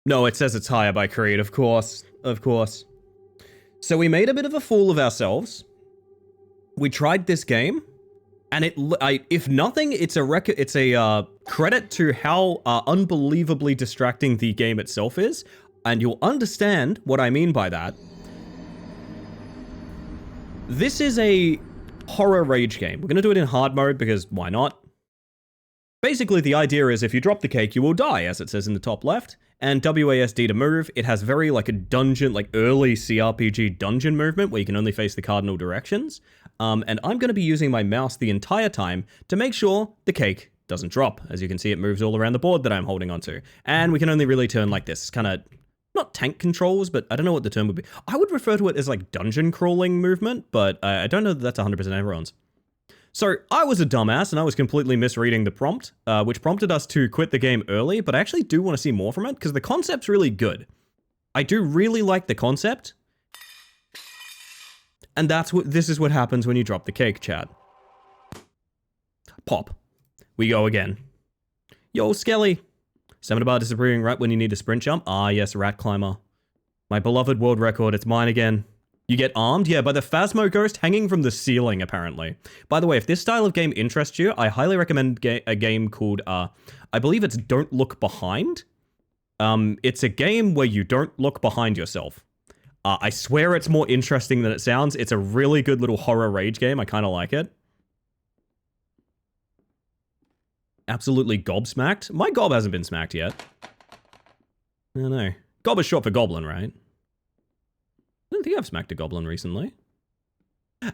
No, it says it's higher by Creed, of course. Of course. So we made a bit of a fool of ourselves. We tried this game, and if nothing, it's a credit to how unbelievably distracting the game itself is, and you'll understand what I mean by that. This is a horror rage game. We're gonna do it in hard mode because why not? Basically, the idea is if you drop the cake, you will die, as it says in the top left. And WASD to move, it has very like a dungeon, like early CRPG dungeon movement where you can only face the cardinal directions. And I'm going to be using my mouse the entire time to make sure the cake doesn't drop. As you can see, it moves all around the board that I'm holding onto. And we can only really turn like this. It's kind of, not tank controls, but I don't know what the term would be. I would refer to it as like dungeon crawling movement, but I don't know that that's 100% everyone's. So I was a dumbass and I was completely misreading the prompt, which prompted us to quit the game early, but I actually do want to see more from it because the concept's really good. I do really like the concept. And this is what happens when you drop the cake, chat. Pop. We go again. Yo, Skelly. Stamina bar disapproving right when you need a sprint jump. Ah, yes, rat climber. My beloved world record, it's mine again. You get armed? Yeah, by the Phasmo Ghost hanging from the ceiling, apparently. By the way, if this style of game interests you, I highly recommend a game called, I believe it's Don't Look Behind. It's a game where you don't look behind yourself. I swear it's more interesting than it sounds. It's a really good little horror rage game. I kind of like it. Absolutely gobsmacked. My gob hasn't been smacked yet. I don't know. Gob is short for goblin, right? I don't think I've smacked a goblin recently.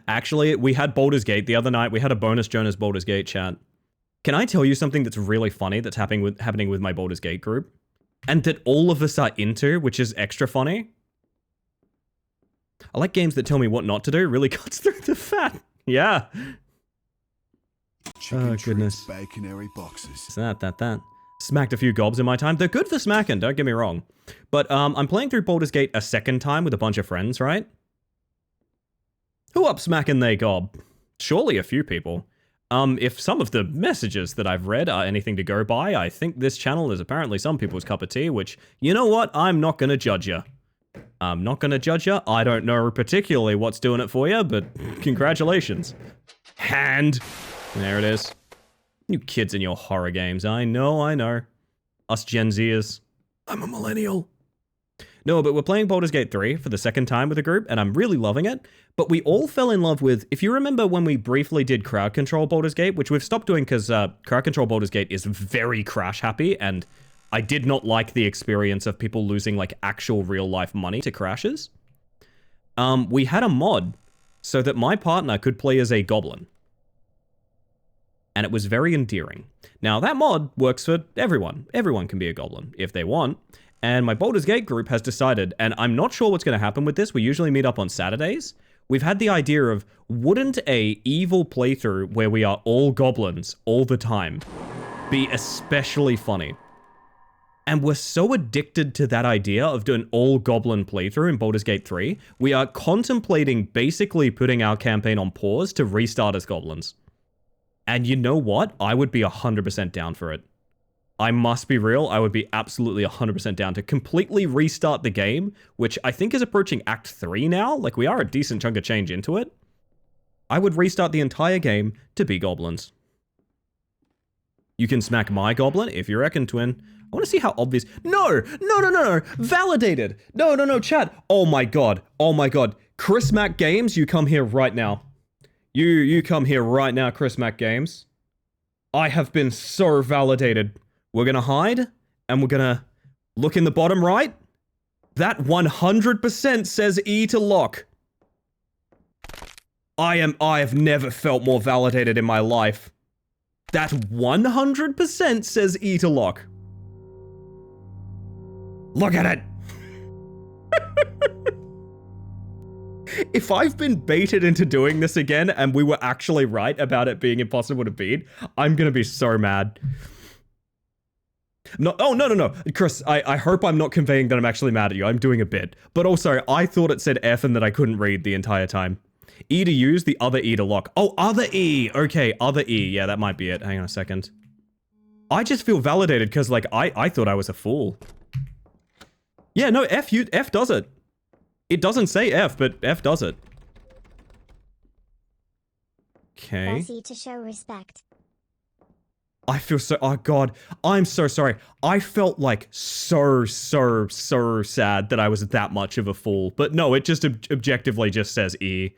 Actually, we had Baldur's Gate the other night. We had a bonus Jonas Baldur's Gate chat. Can I tell you something that's really funny that's happening with my Baldur's Gate group? And that all of us are into, which is extra funny? I like games that tell me what not to do. Really cuts through the fat. Yeah. Chicken goodness. treats, baconary boxes. That. Smacked a few gobs in my time. They're good for smacking, don't get me wrong. But I'm playing through Baldur's Gate a second time with a bunch of friends, right? Who up smacking they gob? Surely a few people. If some of the messages that I've read are anything to go by, I think this channel is apparently some people's cup of tea, which, you know what? I'm not gonna judge you. I'm not gonna judge you. I don't know particularly what's doing it for you, but congratulations. Hand. There it is. You kids in your horror games. I know. Us Gen Zers. I'm a millennial. No, but we're playing Baldur's Gate 3 for the second time with a group, and I'm really loving it. But we all fell in love with, if you remember when we briefly did crowd control Baldur's Gate, which we've stopped doing because crowd control Baldur's Gate is very crash happy, and I did not like the experience of people losing like actual real life money to crashes. We had a mod so that my partner could play as a goblin. And it was very endearing. Now, that mod works for everyone. Everyone can be a goblin if they want. And my Baldur's Gate group has decided, and I'm not sure what's going to happen with this. We usually meet up on Saturdays. We've had the idea of, wouldn't a evil playthrough where we are all goblins all the time be especially funny? And we're so addicted to that idea of doing all goblin playthrough in Baldur's Gate 3, we are contemplating basically putting our campaign on pause to restart as goblins. And you know what? I would be 100% down for it. I must be real, I would be absolutely 100% down to completely restart the game, which I think is approaching Act 3 now. Like, we are a decent chunk of change into it. I would restart the entire game to be goblins. You can smack my goblin if you reckon, twin. I want to see how obvious... No! Validated! No, chat! Oh my god. Chris Mack Games, you come here right now. You come here right now, Chris Mack Games. I have been so validated. We're gonna hide, and we're gonna look in the bottom right. That 100% says E to lock. I have never felt more validated in my life. That 100% says E to lock. Look at it! If I've been baited into doing this again, and we were actually right about it being impossible to beat, I'm gonna be so mad. No, oh, no. Chris, I hope I'm not conveying that I'm actually mad at you. I'm doing a bit. But also, I thought it said F and that I couldn't read the entire time. E to use, the other E to lock. Oh, other E! Okay, other E. Yeah, that might be it. Hang on a second. I just feel validated because, like, I thought I was a fool. Yeah, no, F does it. It doesn't say F, but F does it. Okay. Press E to show respect. I feel so... Oh, God. I'm so sorry. I felt, like, so sad that I was that much of a fool. But no, it just objectively just says E.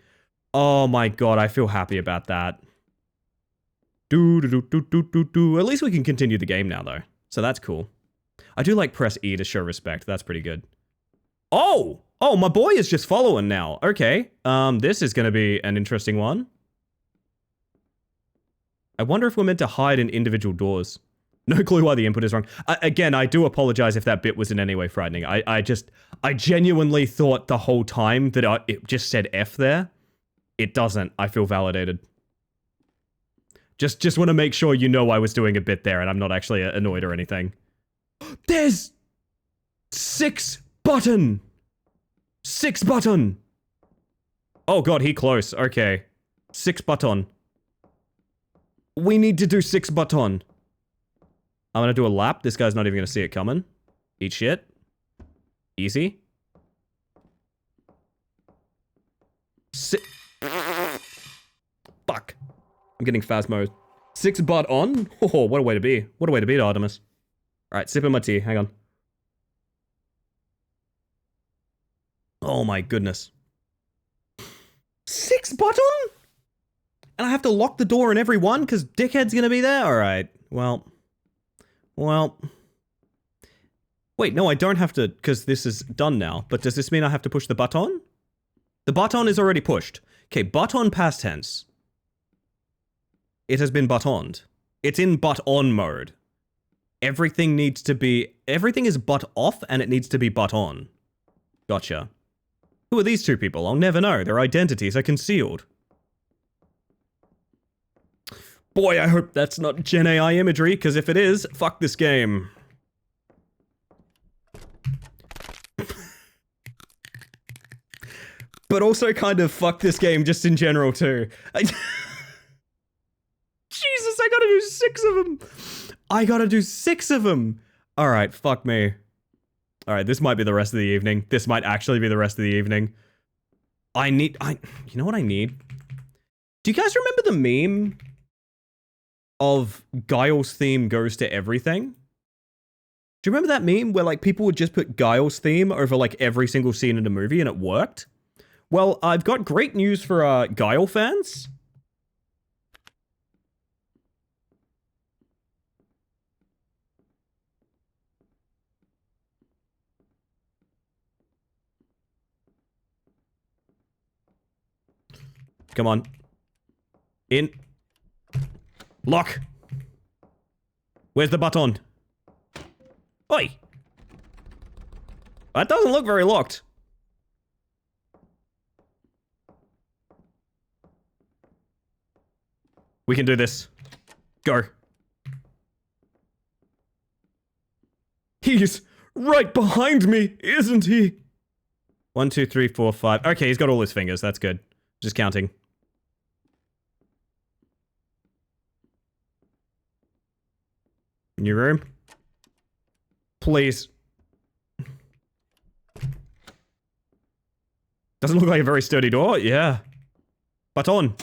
Oh, my God. I feel happy about that. At least we can continue the game now, though. So that's cool. I do like press E to show respect. That's pretty good. Oh! Oh, my boy is just following now. Okay. This is going to be an interesting one. I wonder if we're meant to hide in individual doors. No clue why the input is wrong. Again, I do apologize if that bit was in any way frightening. I genuinely thought the whole time that it just said F there. It doesn't. I feel validated. Just want to make sure you know I was doing a bit there and I'm not actually annoyed or anything. There's 6 button. 6 button. Oh god, he close. Okay. 6 button. We need to do 6 button. I'm gonna do a lap. This guy's not even gonna see it coming. Eat shit. Easy. Fuck. I'm getting phasmo. 6 butt on? Oh, what a way to be. What a way to beat Artemis. Alright, sipping my tea. Hang on. Oh my goodness. 6 butt on? And I have to lock the door in every one because Dickhead's gonna be there? Alright. Well. Wait, no, I don't have to, because this is done now. But does this mean I have to push the button? The button is already pushed. Okay, button past tense. It has been buttoned. It's in butt on mode. Everything is butt off and it needs to be butt on. Gotcha. Who are these two people? I'll never know. Their identities are concealed. Boy, I hope that's not Gen AI imagery, because if it is, fuck this game. But also kind of fuck this game just in general too. Jesus, I gotta do 6 of them. I gotta do 6 of them. Alright, fuck me. Alright, this might be the rest of the evening. This might actually be the rest of the evening. You know what I need? Do you guys remember the meme of Guile's theme goes to everything? Do you remember that meme where like people would just put Guile's theme over like every single scene in a movie and it worked? Well, I've got great news for Guile fans. Come on. In. Lock. Where's the button? Oi! That doesn't look very locked. We can do this. Go. He's right behind me, isn't he? 1, 2, 3, 4, 5. Okay, he's got all his fingers. That's good. Just counting. New room. Please. Doesn't look like a very sturdy door. Yeah. Button.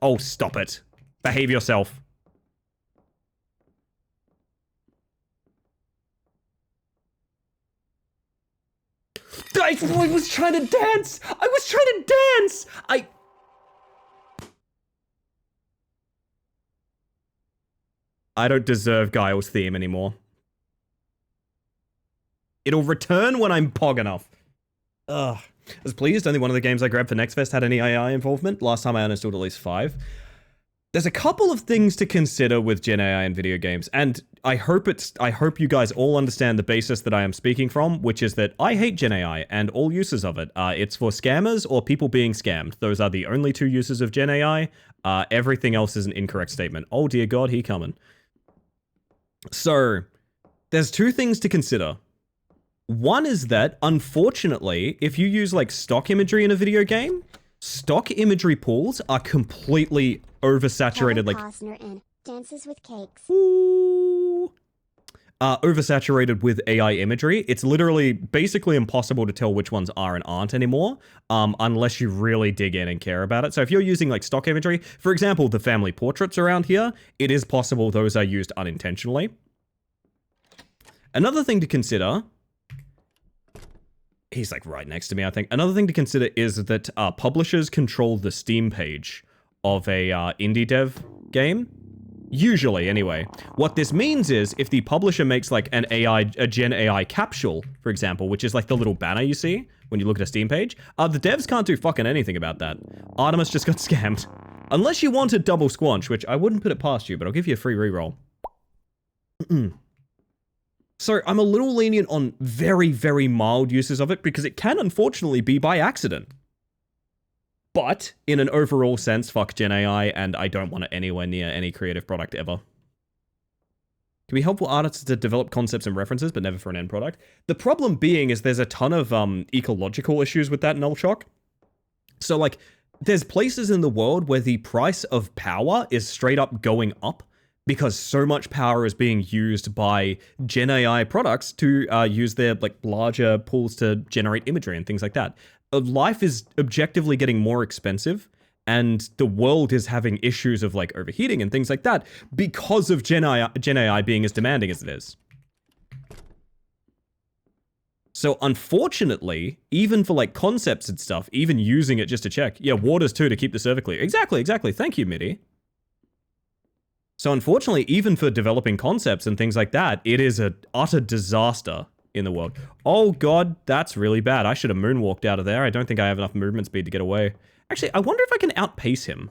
Oh, stop it. Behave yourself. I was trying to dance! I was trying to dance! I don't deserve Guile's theme anymore. It'll return when I'm pog enough. Ugh. I was pleased only one of the games I grabbed for Next Fest had any AI involvement. Last time I uninstalled at least 5. There's a couple of things to consider with Gen AI in video games, and I hope you guys all understand the basis that I am speaking from, which is that I hate Gen AI and all uses of it. It's for scammers or people being scammed. Those are the only 2 uses of Gen AI. Everything else is an incorrect statement. Oh dear God, he coming. So, there's 2 things to consider. One is that, unfortunately, if you use like stock imagery in a video game, stock imagery pools are completely oversaturated. Kevin Costner in Dances with Cakes. Ooh, oversaturated with AI imagery. It's literally basically impossible to tell which ones are and aren't anymore, unless you really dig in and care about it. So if you're using like stock imagery, for example, the family portraits around here, it is possible those are used unintentionally. Another thing to consider. He's like right next to me, I think. Another thing to consider is that publishers control the Steam page of a indie dev game. Usually, anyway. What this means is if the publisher makes like a Gen AI capsule, for example, which is like the little banner you see when you look at a Steam page, the devs can't do fucking anything about that. Artemis just got scammed. Unless you wanted double squanch, which I wouldn't put it past you, but I'll give you a free reroll. So I'm a little lenient on very, very mild uses of it because it can unfortunately be by accident. But in an overall sense, fuck Gen AI, and I don't want it anywhere near any creative product ever. Can be helpful artists to develop concepts and references, but never for an end product. The problem being is there's a ton of ecological issues with that null shock. So like, there's places in the world where the price of power is straight up going up because so much power is being used by Gen AI products to use their like larger pools to generate imagery and things like that. life is objectively getting more expensive, and the world is having issues of like overheating and things like that because of Gen AI being as demanding as it is. So unfortunately, even for like concepts and stuff, even using it just to check, yeah, waters too to keep the server clear. Exactly. Thank you, MIDI. So unfortunately, even for developing concepts and things like that, it is an utter disaster in the world. Oh god, that's really bad. I should have moonwalked out of there. I don't think I have enough movement speed to get away. Actually, I wonder if I can outpace him.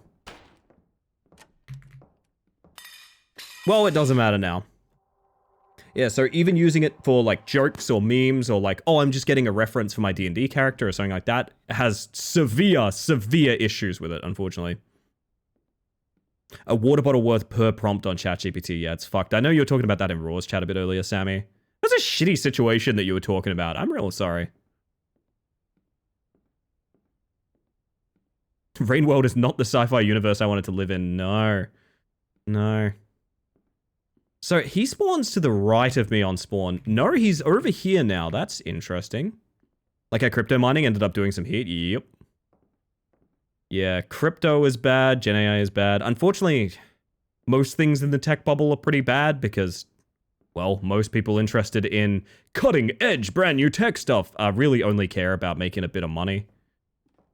Well, it doesn't matter now. Yeah, so even using it for like jokes or memes or like, oh, I'm just getting a reference for my D&D character or something like that, has severe issues with it, unfortunately. A water bottle worth per prompt on ChatGPT. Yeah, it's fucked. I know you were talking about that in Raw's chat a bit earlier, Sammy. That's a shitty situation that you were talking about. I'm real sorry. Rainworld is not the sci-fi universe I wanted to live in. No. No. So he spawns to the right of me on spawn. No, he's over here now. That's interesting. Like our crypto mining ended up doing some heat. Yep. Yeah, crypto is bad. Gen AI is bad. Unfortunately, most things in the tech bubble are pretty bad because, well, most people interested in cutting edge, brand new tech stuff really only care about making a bit of money.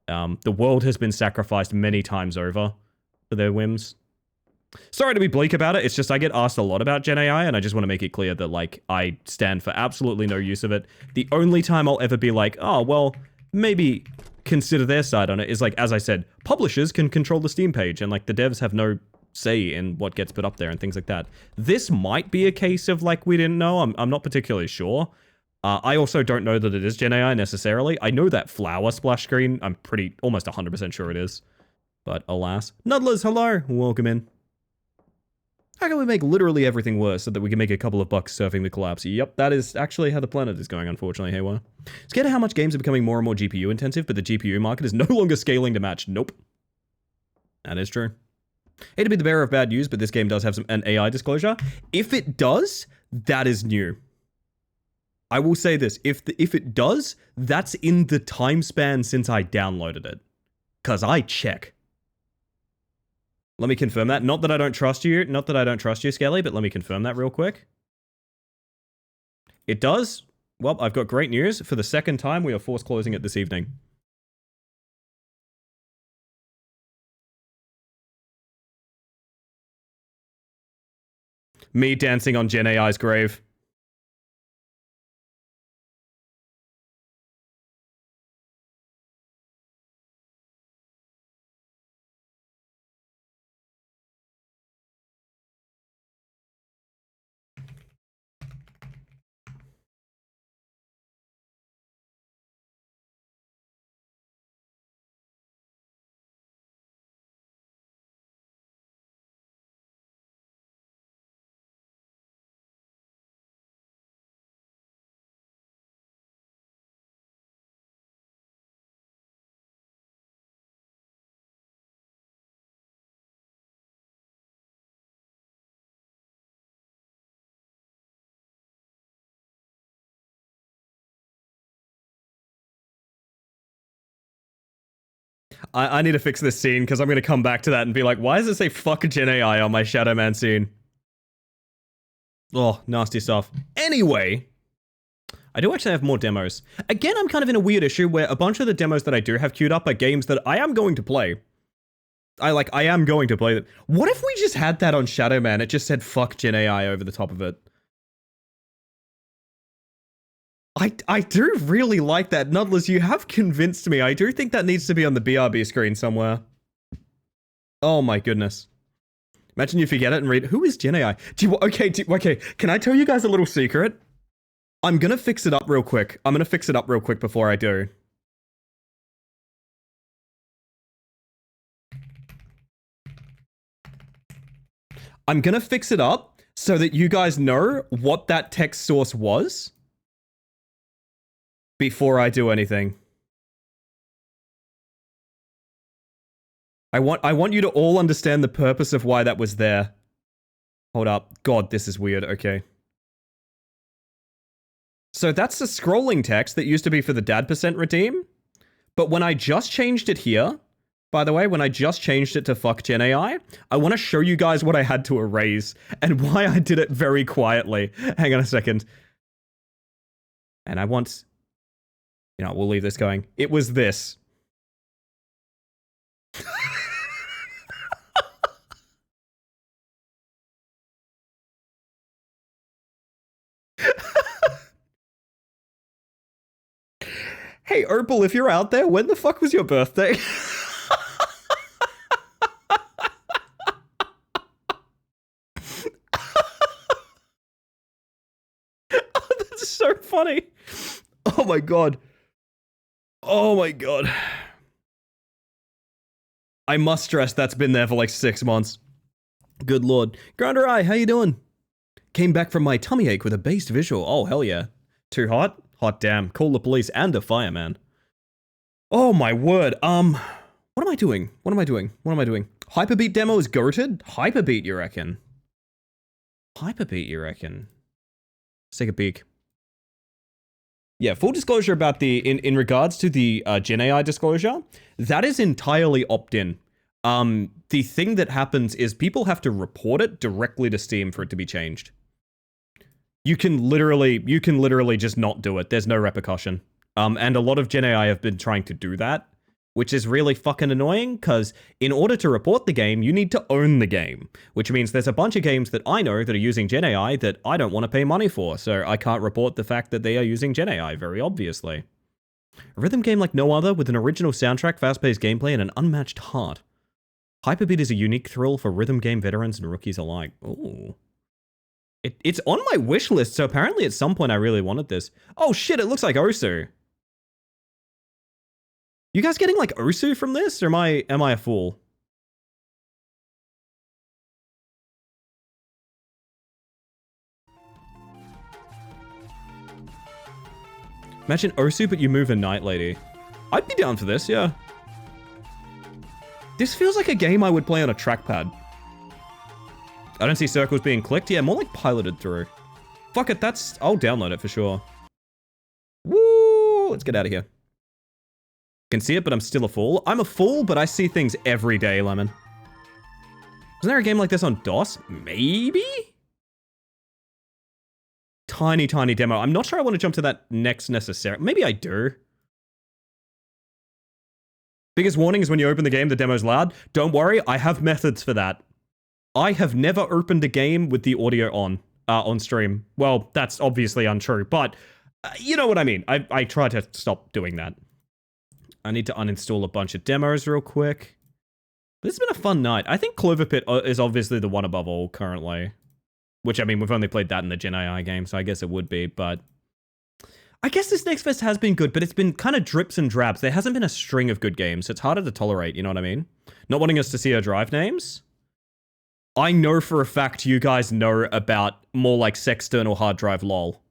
The world has been sacrificed many times over for their whims. Sorry to be bleak about it, it's just I get asked a lot about Gen AI, and I just want to make it clear that, like, I stand for absolutely no use of it. The only time I'll ever be like, oh, well, maybe consider their side on it is, like, as I said, publishers can control the Steam page, and, like, the devs have no say in what gets put up there and things like that. This might be a case of, like, we didn't know. I'm not particularly sure. I also don't know that it is Gen AI necessarily. I know that flower splash screen, I'm almost 100% sure it is. But alas. Nuddlers, hello! Welcome in. How can we make literally everything worse so that we can make a couple of bucks surfing the collapse? Yep, that is actually how the planet is going, unfortunately, Haywire. Scared of how much games are becoming more and more GPU intensive, but the GPU market is no longer scaling to match. Nope. That is true. Hate to be the bearer of bad news, but this game does have an AI disclosure. If it does, that is new. I will say this, if it does, that's in the time span since I downloaded it. Because I check. Let me confirm that. Not that I don't trust you, Skelly, but let me confirm that real quick. It does. Well, I've got great news. For the second time, we are force closing it this evening. Me dancing on Gen AI's grave. I need to fix this scene because I'm going to come back to that and be like, why does it say fuck Gen AI on my Shadow Man scene? Oh, nasty stuff. Anyway, I do actually have more demos. Again, I'm kind of in a weird issue where a bunch of the demos that I do have queued up are games that I am going to play. I am going to play them. What if we just had that on Shadow Man? It just said fuck Gen AI over the top of it. I do really like that. Nuddlers, you have convinced me. I do think that needs to be on the BRB screen somewhere. Oh my goodness. Imagine you forget it and read, who is Gen AI? Okay, can I tell you guys a little secret? I'm gonna fix it up real quick. Before I do. I'm gonna fix it up so that you guys know what that text source was before I do anything. I want you to all understand the purpose of why that was there. Hold up. God, this is weird. Okay. So that's the scrolling text that used to be for the dad % redeem. But when I just changed it here, by the way, when I just changed it to fuck Gen AI, I want to show you guys what I had to erase and why I did it very quietly. Hang on a second. And I want... You know, we'll leave this going. It was this. Hey, Opal, if you're out there, when the fuck was your birthday? That's so funny. Oh my god. Oh my god. I must stress that's been there for like 6 months. Good lord. Grinder Eye, how you doing? Came back from my tummy ache with a based visual. Oh, hell yeah. Too hot? Hot damn. Call the police and a fireman. Oh my word. What am I doing? What am I doing? What am I doing? Hyperbeat demo is goated? Hyperbeat, you reckon? Hyperbeat, you reckon? Let's take a peek. Yeah, full disclosure about the, in regards to the Gen AI disclosure, that is entirely opt-in. The thing that happens is people have to report it directly to Steam for it to be changed. You can literally just not do it. There's no repercussion. And a lot of Gen AI have been trying to do that, which is really fucking annoying, because in order to report the game, you need to own the game, which means there's a bunch of games that I know that are using Gen AI that I don't want to pay money for, so I can't report the fact that they are using Gen AI, very obviously. A rhythm game like no other, with an original soundtrack, fast-paced gameplay, and an unmatched heart. Hyperbeat is a unique thrill for rhythm game veterans and rookies alike. Ooh. It's on my wish list, so apparently at some point I really wanted this. Oh shit, it looks like Osu. You guys getting like Osu from this, or am I a fool? Imagine Osu, but you move a night lady. I'd be down for this, yeah. This feels like a game I would play on a trackpad. I don't see circles being clicked. Yeah, more like piloted through. Fuck it, I'll download it for sure. Woo! Let's get out of here. Can see it, but I'm still a fool. I'm a fool, but I see things every day, Lemon. Wasn't there a game like this on DOS? Maybe? Tiny demo. I'm not sure I want to jump to that next necessarily. Maybe I do. Biggest warning is when you open the game, the demo's loud. Don't worry, I have methods for that. I have never opened a game with the audio on stream. Well, that's obviously untrue, but you know what I mean. I try to stop doing that. I need to uninstall a bunch of demos real quick. This has been a fun night. I think Clover Pit is obviously the one above all currently. Which, I mean, we've only played that in the Gen AI game, so I guess it would be, but... I guess this Next Fest has been good, but it's been kind of drips and drabs. There hasn't been a string of good games. It's harder to tolerate, you know what I mean? Not wanting us to see our drive names? I know for a fact you guys know about more like Sexternal Hard Drive LOL.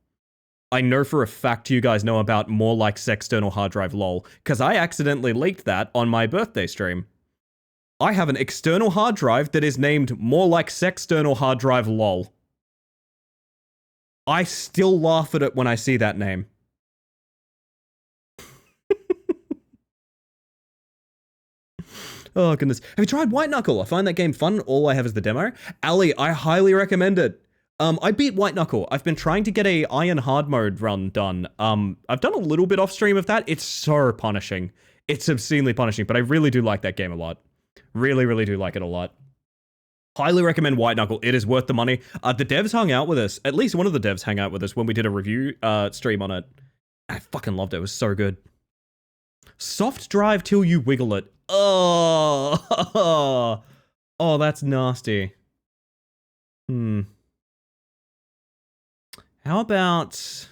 I know for a fact you guys know about more like Sexternal Hard Drive LOL, because I accidentally leaked that on my birthday stream. I have an external hard drive that is named more like Sexternal Hard Drive LOL. I still laugh at it when I see that name. Oh, goodness. Have you tried White Knuckle? I find that game fun. All I have is the demo. Ali, I highly recommend it. I beat White Knuckle. I've been trying to get a Iron Hard mode run done. I've done a little bit off stream of that. It's so punishing. It's obscenely punishing, but I really do like that game a lot. Really, really do like it a lot. Highly recommend White Knuckle. It is worth the money. The devs hung out with us. At least one of the devs hung out with us when we did a review stream on it. I fucking loved it. It was so good. Soft drive till you wiggle it. Oh, oh, that's nasty. How about...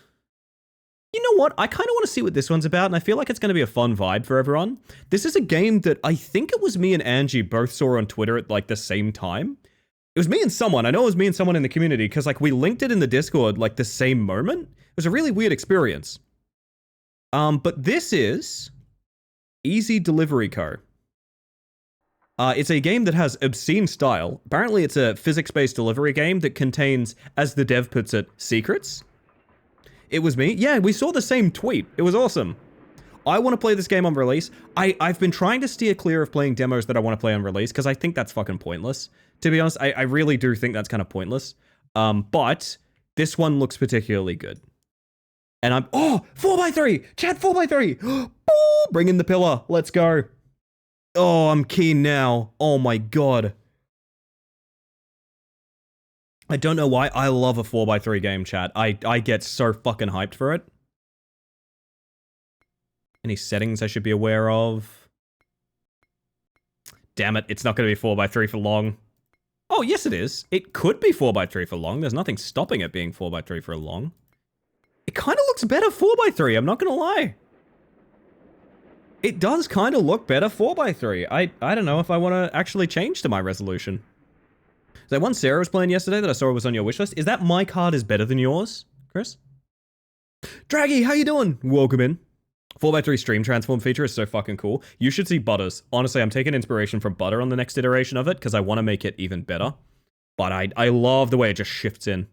You know what? I kind of want to see what this one's about, and I feel like it's going to be a fun vibe for everyone. This is a game that I think it was me and Angie both saw on Twitter at, like, the same time. It was me and someone. I know it was me and someone in the community, because, like, we linked it in the Discord, like, the same moment. It was a really weird experience. But this is... Easy Delivery Co. It's a game that has obscene style. Apparently, it's a physics-based delivery game that contains, as the dev puts it, secrets. It was me. Yeah, we saw the same tweet. It was awesome. I want to play this game on release. I've been trying to steer clear of playing demos that I want to play on release because I think that's fucking pointless. To be honest, I really do think that's kind of pointless. But this one looks particularly good. And I'm... Oh! 4x3! Chat, 4x3! Boo! Bring in the pillar. Let's go. Oh, I'm keen now. Oh my god. I don't know why. I love a 4x3 game, chat. I get so fucking hyped for it. Any settings I should be aware of? Damn it, it's not going to be 4x3 for long. Oh, yes it is. It could be 4x3 for long. There's nothing stopping it being 4x3 for long. It kind of looks better 4x3, I'm not going to lie. It does kind of look better 4x3. I don't know if I want to actually change to my resolution. That one Sarah was playing yesterday that I saw was on your wishlist. Is that my card is better than yours, Chris? Draggy, how you doing? Welcome in. 4x3 stream transform feature is so fucking cool. You should see Butters. Honestly, I'm taking inspiration from Butter on the next iteration of it because I want to make it even better. But I love the way it just shifts in.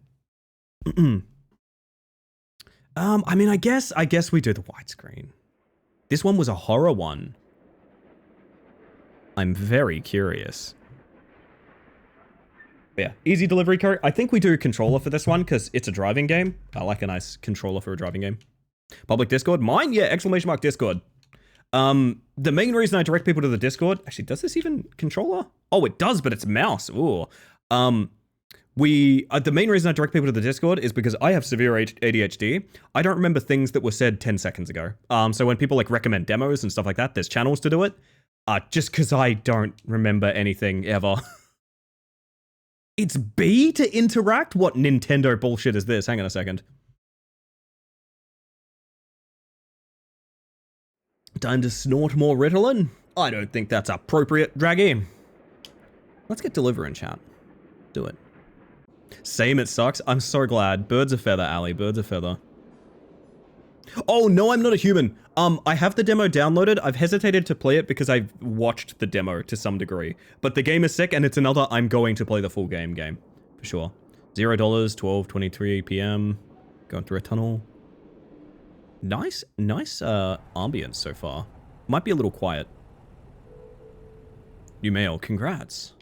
I mean, I guess we do the widescreen. This one was a horror one. I'm very curious. But yeah, easy delivery code. I think we do controller for this one because it's a driving game. I like a nice controller for a driving game. Public Discord? Mine? Yeah, exclamation mark Discord. The main reason I direct people to the Discord... Actually, does this even controller? Oh, it does, but it's mouse. Ooh. The main reason I direct people to the Discord is because I have severe ADHD. I don't remember things that were said 10 seconds ago. So when people like recommend demos and stuff like that, there's channels to do it. Just because I don't remember anything ever. It's B to interact? What Nintendo bullshit is this? Hang on a second. Time to snort more Ritalin? I don't think that's appropriate, Draggy. Let's get Deliver in chat. Do it. Same, it sucks. I'm so glad. Birds of feather, Ali. Birds of feather. Oh, no, I'm not a human. I have the demo downloaded. I've hesitated to play it because I've watched the demo to some degree. But the game is sick, and it's another I'm going to play the full game. For sure. $0, 12:23 p.m. Going through a tunnel. Nice ambience so far. Might be a little quiet. New mail, congrats.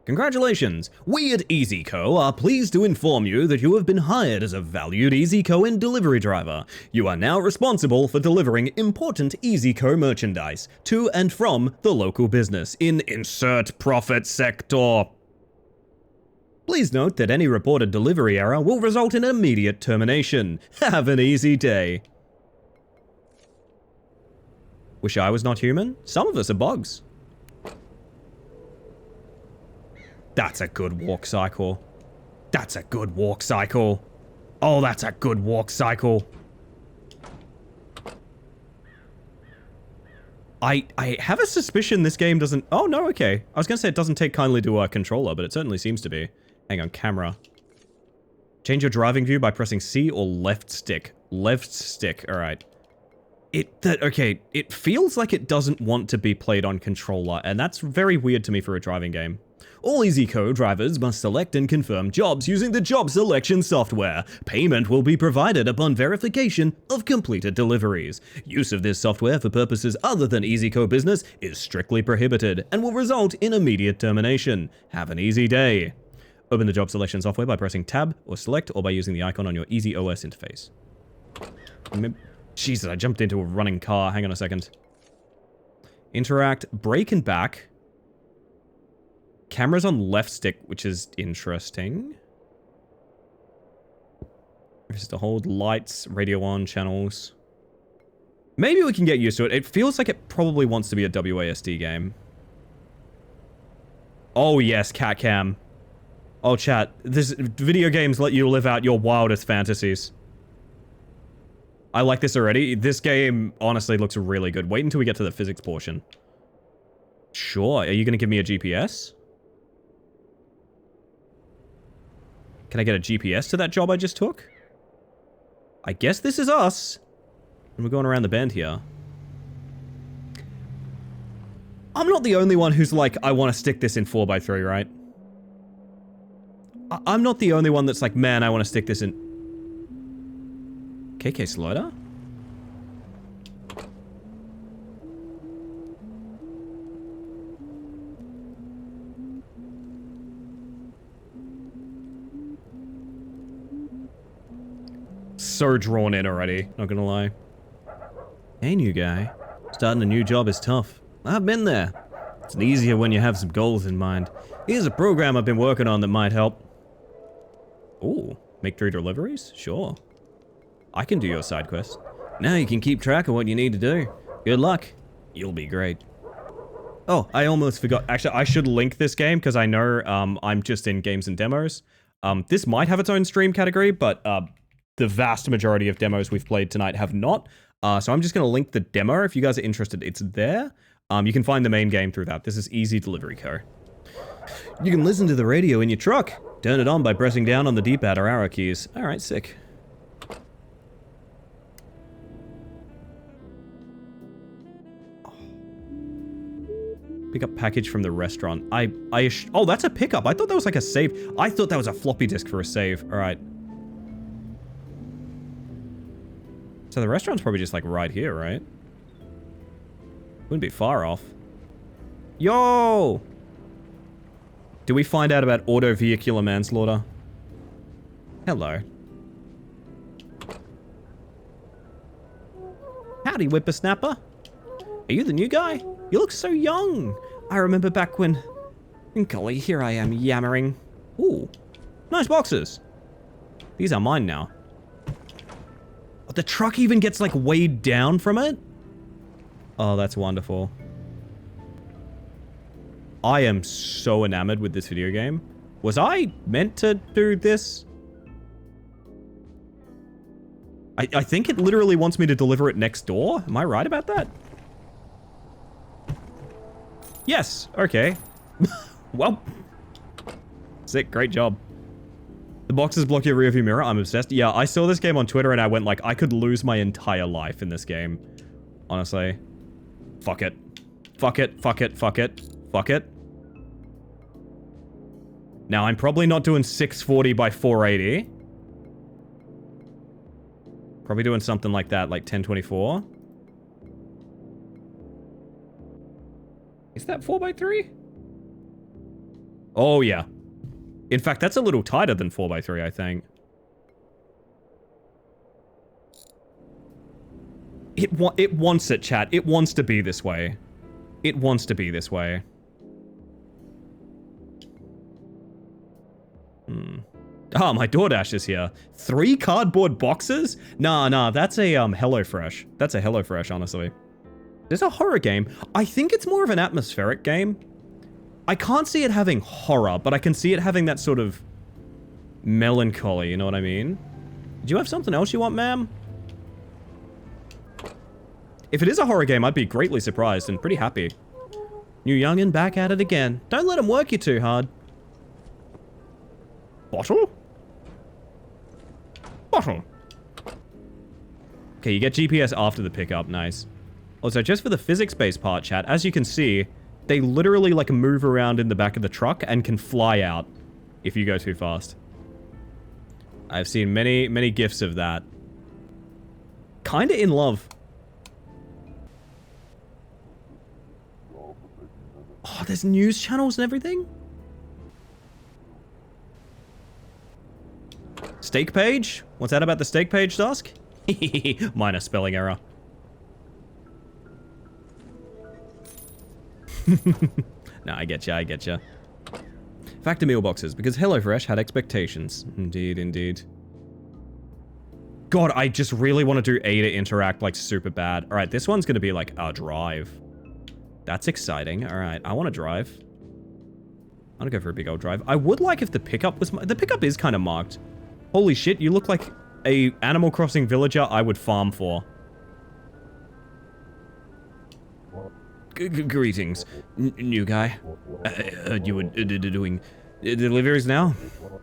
Congratulations! We at EasyCo are pleased to inform you that you have been hired as a valued EasyCo and delivery driver. You are now responsible for delivering important EasyCo merchandise to and from the local business in insert profit sector. Please note that any reported delivery error will result in immediate termination. Have an easy day. Wish I was not human? Some of us are bugs. That's a good walk cycle. That's a good walk cycle. Oh, that's a good walk cycle. I have a suspicion this game doesn't... Oh, no, okay. I was going to say it doesn't take kindly to our controller, but it certainly seems to be. Hang on, camera. Change your driving view by pressing C or left stick. Left stick, alright. Okay, it feels like it doesn't want to be played on controller, and that's very weird to me for a driving game. All EasyCo drivers must select and confirm jobs using the job selection software. Payment will be provided upon verification of completed deliveries. Use of this software for purposes other than EasyCo business is strictly prohibited and will result in immediate termination. Have an easy day. Open the job selection software by pressing Tab or Select or by using the icon on your EasyOS interface. Jesus, I jumped into a running car. Hang on a second. Interact, brake and back. Camera's on left stick, which is interesting. Just to hold lights, radio on, channels. Maybe we can get used to it. It feels like it probably wants to be a WASD game. Oh yes, cat cam. Oh chat, this video games let you live out your wildest fantasies. I like this already. This game honestly looks really good. Wait until we get to the physics portion. Sure, are you gonna give me a GPS? Can I get a GPS to that job I just took? I guess this is us. And we're going around the bend here. I'm not the only one who's like, I want to stick this in 4x3, right? I'm not the only one that's like, man, I want to stick this in... KK Slider? So drawn in already, not gonna lie. Hey, new guy. Starting a new job is tough. I've been there. It's easier when you have some goals in mind. Here's a program I've been working on that might help. Ooh, make 3 deliveries? Sure. I can do your side quest. Now you can keep track of what you need to do. Good luck. You'll be great. Oh, I almost forgot. Actually, I should link this game because I know I'm just in games and demos. This might have its own stream category, but the vast majority of demos we've played tonight have not. So I'm just going to link the demo. If you guys are interested, it's there. You can find the main game through that. This is Easy Delivery Co. You can listen to the radio in your truck. Turn it on by pressing down on the D-pad or arrow keys. Alright, sick. Pick up package from the restaurant. Oh, that's a pickup. I thought that was like a save. I thought that was a floppy disk for a save. Alright. So the restaurant's probably just like right here, right? Wouldn't be far off. Yo! Do we find out about auto vehicular manslaughter? Hello. Howdy, whippersnapper. Are you the new guy? You look so young. I remember back when... Golly, here I am yammering. Ooh, nice boxes. These are mine now. The truck even gets like weighed down from it? Oh, that's wonderful. I am so enamored with this video game. Was I meant to do this? I think it literally wants me to deliver it next door. Am I right about that? Yes, okay. Well. Sick, great job. The boxes block your rearview mirror, I'm obsessed. Yeah, I saw this game on Twitter and I went like, I could lose my entire life in this game. Honestly. Fuck it. Fuck it, fuck it, fuck it. Fuck it. Now, I'm probably not doing 640 by 480. Probably doing something like that, like 1024. Is that 4x3? Oh, yeah. In fact, that's a little tighter than 4x3, I think. It wants it, chat. It wants to be this way. It wants to be this way. Oh, my DoorDash is here. 3 cardboard boxes? Nah, that's a HelloFresh. That's a HelloFresh, honestly. There's a horror game. I think it's more of an atmospheric game. I can't see it having horror, but I can see it having that sort of melancholy, you know what I mean? Do you have something else you want, ma'am? If it is a horror game, I'd be greatly surprised and pretty happy. New youngin' back at it again. Don't let him work you too hard. Bottle? Bottle. Okay, you get GPS after the pickup. Nice. Also, just for the physics-based part, chat, as you can see, they literally, like, move around in the back of the truck and can fly out if you go too fast. I've seen many, many gifs of that. Kinda in love. Oh, there's news channels and everything? Steak page? What's that about the steak page, Dusk? Minor spelling error. No, I get ya, I get ya. Factor meal boxes, because HelloFresh had expectations. Indeed, indeed. God, I just really want to do A to interact, like, super bad. Alright, this one's gonna be, like, a drive. That's exciting. Alright, I want to drive. I want to go for a big old drive. I would like if the pickup was... The pickup is kind of marked. Holy shit, you look like a Animal Crossing villager I would farm for. Greetings, new guy. You were doing deliveries now?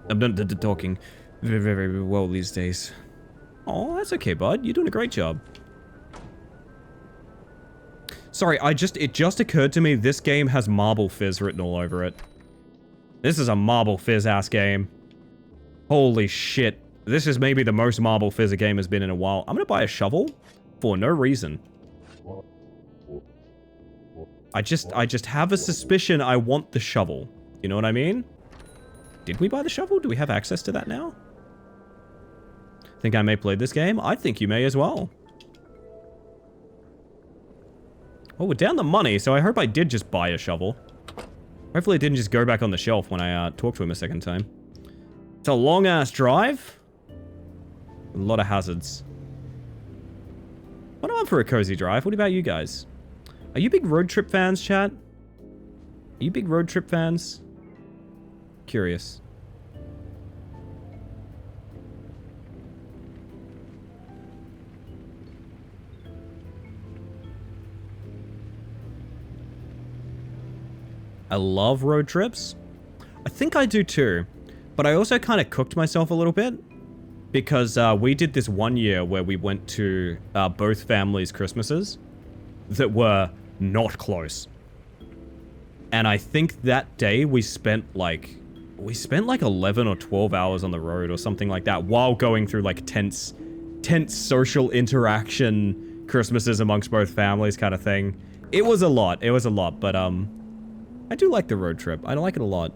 I'm not talking very well these days. Oh, that's okay, bud. You're doing a great job. Sorry, it just occurred to me this game has Marble Fizz written all over it. This is a Marble Fizz ass game. Holy shit. This is maybe the most marble fizz a game has been in a while. I'm gonna buy a shovel for no reason. I just have a suspicion I want the shovel. You know what I mean? Did we buy the shovel? Do we have access to that now? Think I may play this game? I think you may as well. Oh, we're down the money, so I hope I did just buy a shovel. Hopefully it didn't just go back on the shelf when I talked to him a second time. It's a long-ass drive. A lot of hazards. What am I for a cozy drive? What about you guys? Are you big road trip fans, chat? Are you big road trip fans? Curious. I love road trips. I think I do too. But I also kind of cooked myself a little bit. Because we did this one year where we went to both families' Christmases that were not close. And I think that day we spent like 11 or 12 hours on the road or something like that while going through like tense social interaction Christmases amongst both families kind of thing. It was a lot, but I do like the road trip. I like it a lot.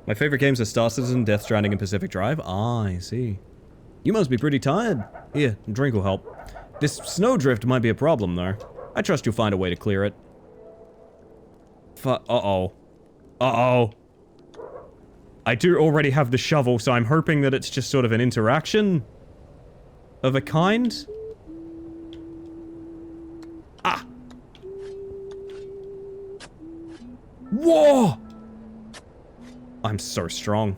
My favorite games are Star Citizen, Death Stranding, and Pacific Drive. Ah, I see. You must be pretty tired. Here, a drink will help. This snowdrift might be a problem, though. I trust you'll find a way to clear it. Uh-oh. Uh-oh. I do already have the shovel, so I'm hoping that it's just sort of an interaction of a kind. Ah! Whoa! I'm so strong.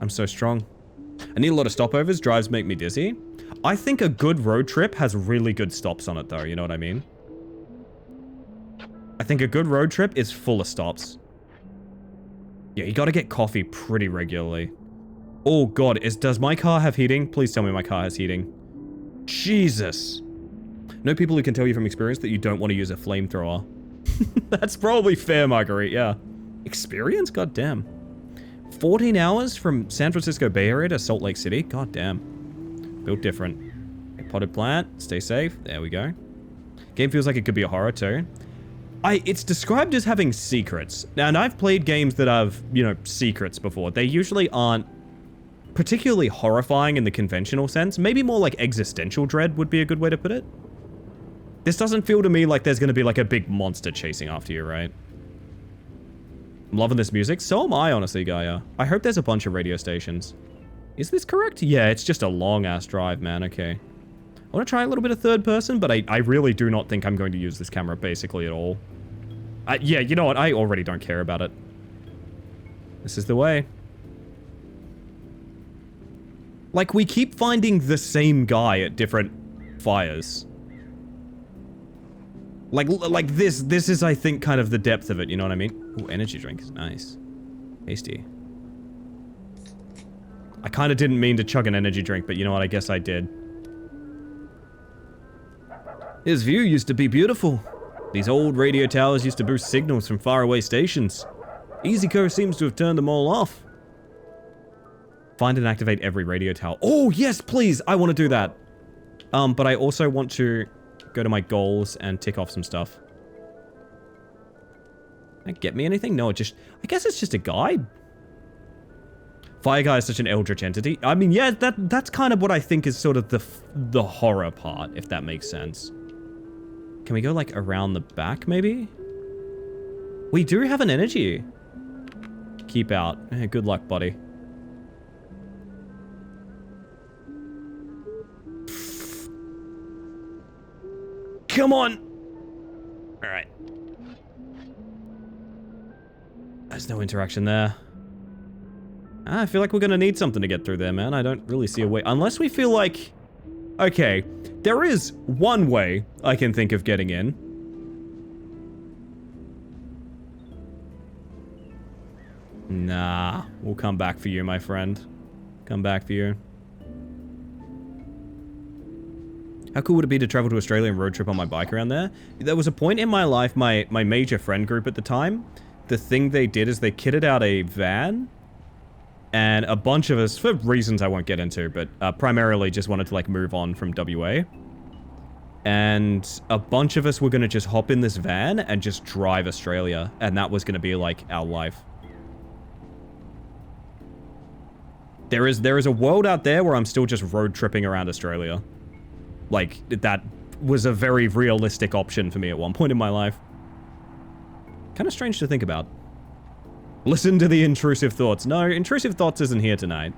I'm so strong. I need a lot of stopovers. Drives make me dizzy. I think a good road trip has really good stops on it, though. You know what I mean? I think a good road trip is full of stops. Yeah, you gotta get coffee pretty regularly. Oh, God. Does my car have heating? Please tell me my car has heating. Jesus. Know people who can tell you from experience that you don't want to use a flamethrower. That's probably fair, Marguerite. Yeah. Experience? God damn. 14 hours from San Francisco Bay Area to Salt Lake City? God damn. Built different. A potted plant. Stay safe. There we go. Game feels like it could be a horror too. It's described as having secrets. Now, and I've played games that have, you know, secrets before. They usually aren't particularly horrifying in the conventional sense. Maybe more like existential dread would be a good way to put it. This doesn't feel to me like there's going to be like a big monster chasing after you, right? I'm loving this music. So am I, honestly, Gaia. I hope there's a bunch of radio stations. Is this correct? Yeah, it's just a long-ass drive, man. Okay. I want to try a little bit of third person, but I really do not think I'm going to use this camera basically at all. Yeah, you know what? I already don't care about it. This is the way. Like, we keep finding the same guy at different fires. Like this is, I think, kind of the depth of it, you know what I mean? Ooh, energy drink is nice. Tasty. I kind of didn't mean to chug an energy drink, but you know what? I guess I did. His view used to be beautiful. These old radio towers used to boost signals from faraway stations. EasyCo seems to have turned them all off. Find and activate every radio tower. Oh, yes, please! I want to do that. But I also want to go to my goals and tick off some stuff. Can it get me anything? No, I guess it's just a guide. Fire Guy is such an eldritch entity. I mean, yeah, that's kind of what I think is sort of the horror part, if that makes sense. Can we go, like, around the back, maybe? We do have an energy. Keep out. Good luck, buddy. Come on! Alright. There's no interaction there. I feel like we're gonna need something to get through there, man. I don't really see a way. Unless we feel like... Okay, there is one way I can think of getting in. Nah, we'll come back for you, my friend. Come back for you. How cool would it be to travel to Australia and road trip on my bike around there? There was a point in my life, my major friend group at the time, the thing they did is they kitted out a van And a bunch of us, for reasons I won't get into, but primarily just wanted to like move on from WA. And a bunch of us were going to just hop in this van and just drive Australia. And that was going to be like our life. There is a world out there where I'm still just road tripping around Australia. Like, that was a very realistic option for me at one point in my life. Kind of strange to think about. Listen to the intrusive thoughts. No, intrusive thoughts isn't here tonight.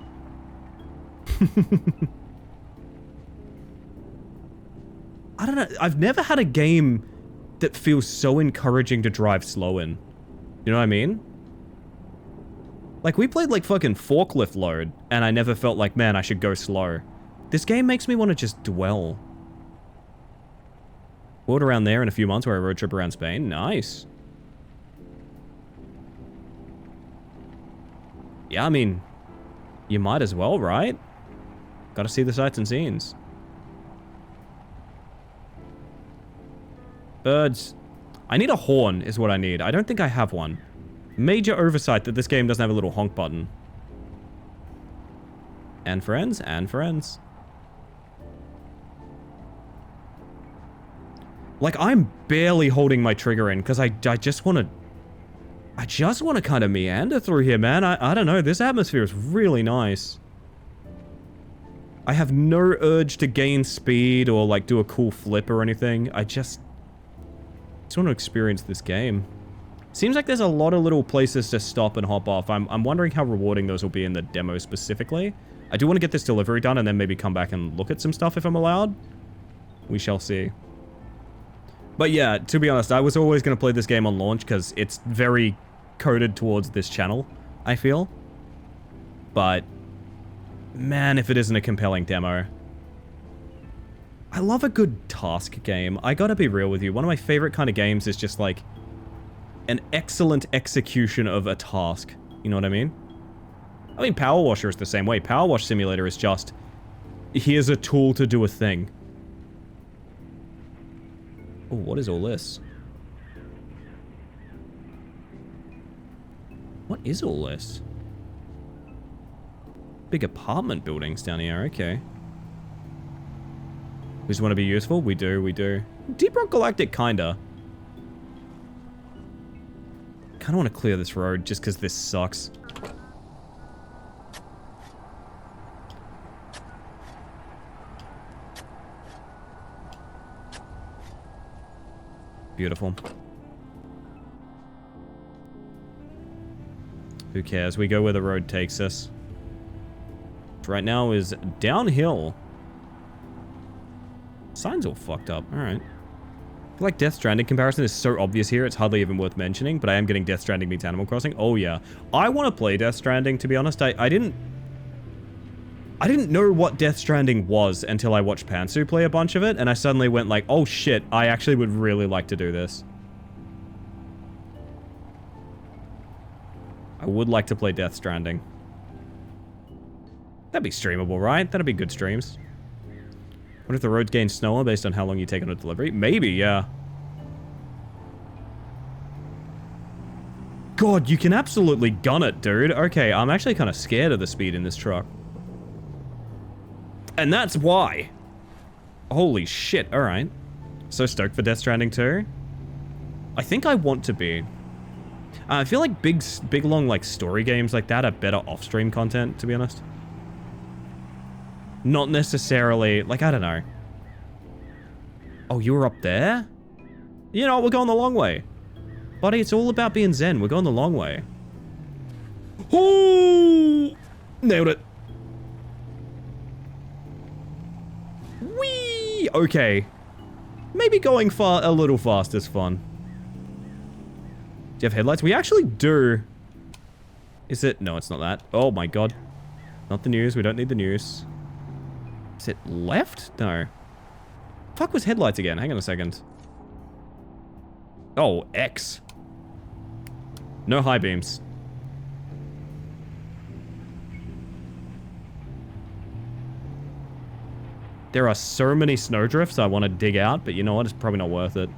I don't know. I've never had a game that feels so encouraging to drive slow in. You know what I mean? Like, we played like fucking Forklift Load, and I never felt like, man, I should go slow. This game makes me want to just dwell. World around there in a few months where I road trip around Spain. Nice. Yeah, I mean, you might as well, right? Gotta see the sights and scenes. Birds. I need a horn is what I need. I don't think I have one. Major oversight that this game doesn't have a little honk button. And friends, and friends. Like, I'm barely holding my trigger in because I just want to... I just want to kind of meander through here, man. I don't know. This atmosphere is really nice. I have no urge to gain speed or, like, do a cool flip or anything. I just want to experience this game. Seems like there's a lot of little places to stop and hop off. I'm wondering how rewarding those will be in the demo specifically. I do want to get this delivery done and then maybe come back and look at some stuff if I'm allowed. We shall see. But yeah, to be honest, I was always going to play this game on launch because it's very coded towards this channel, I feel. But, man, if it isn't a compelling demo. I love a good task game. I gotta be real with you. One of my favorite kind of games is just like an excellent execution of a task. You know what I mean? I mean, Power Washer is the same way. Power Wash Simulator is just, here's a tool to do a thing. Oh, what is all this? What is all this? Big apartment buildings down here, okay. We just want to be useful? We do, we do. Deep Rock Galactic, kinda. Kinda want to clear this road just because this sucks. Beautiful. Who cares? We go where the road takes us. Right now is downhill. Signs all fucked up. Alright. I feel like Death Stranding comparison is so obvious here, it's hardly even worth mentioning, but I am getting Death Stranding meets Animal Crossing. Oh yeah. I want to play Death Stranding, to be honest. I didn't know what Death Stranding was until I watched Pantsu play a bunch of it, and I suddenly went like, oh shit, I actually would really like to do this. I would like to play Death Stranding. That'd be streamable, right? That'd be good streams. What if the roads gain slower based on how long you take on a delivery? Maybe, yeah. God, you can absolutely gun it, dude. Okay, I'm actually kind of scared of the speed in this truck. And that's why. Holy shit, alright. So stoked for Death Stranding 2. I think I want to be. I feel like big long, like, story games like that are better off-stream content, to be honest. Not necessarily, like, I don't know. Oh, you were up there? You know, we're going the long way. Buddy, it's all about being zen. We're going the long way. Ooh! Nailed it. Whee! Okay. Maybe going a little fast is fun. Do you have headlights? We actually do. Is it? No, it's not that. Oh my god. Not the news. We don't need the news. Is it left? No. Fuck was headlights again? Hang on a second. Oh, X. No high beams. There are so many snowdrifts I want to dig out, but you know what? It's probably not worth it.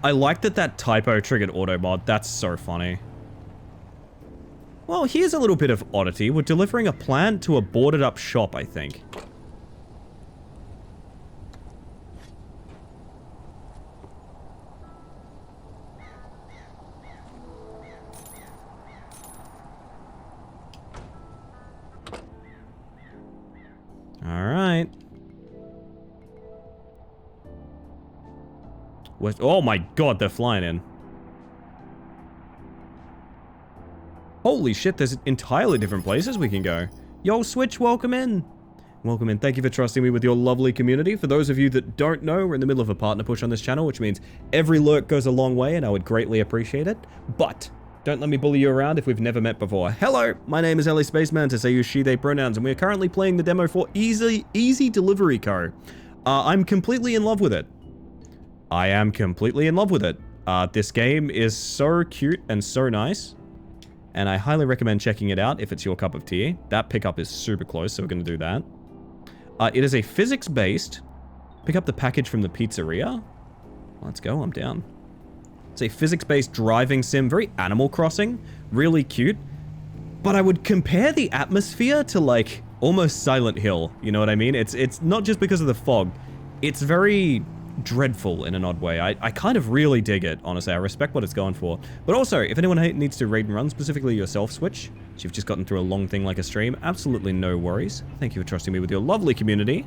I like that typo triggered auto mod. That's so funny. Well, here's a little bit of oddity. We're delivering a plant to a boarded up shop, I think. Alright. Oh my god, they're flying in. Holy shit, there's entirely different places we can go. Yo, Switch, welcome in. Welcome in. Thank you for trusting me with your lovely community. For those of you that don't know, we're in the middle of a partner push on this channel, which means every lurk goes a long way, and I would greatly appreciate it. But don't let me bully you around if we've never met before. Hello, my name is Ellie Spacemantis. I use she, they pronouns, and we are currently playing the demo for Easy Delivery Co. I'm completely in love with it. I am completely in love with it. This game is so cute and so nice. And I highly recommend checking it out if it's your cup of tea. That pickup is super close, so we're going to do that. It is a physics-based... Pick up the package from the pizzeria. Let's go, I'm down. It's a physics-based driving sim, very Animal Crossing. Really cute. But I would compare the atmosphere to, like, almost Silent Hill. You know what I mean? It's not just because of the fog. It's very... dreadful in an odd way. I kind of really dig it, honestly. I respect what it's going for. But also, if anyone needs to raid and run, specifically yourself, Switch, so you've just gotten through a long thing like a stream, absolutely no worries. Thank you for trusting me with your lovely community.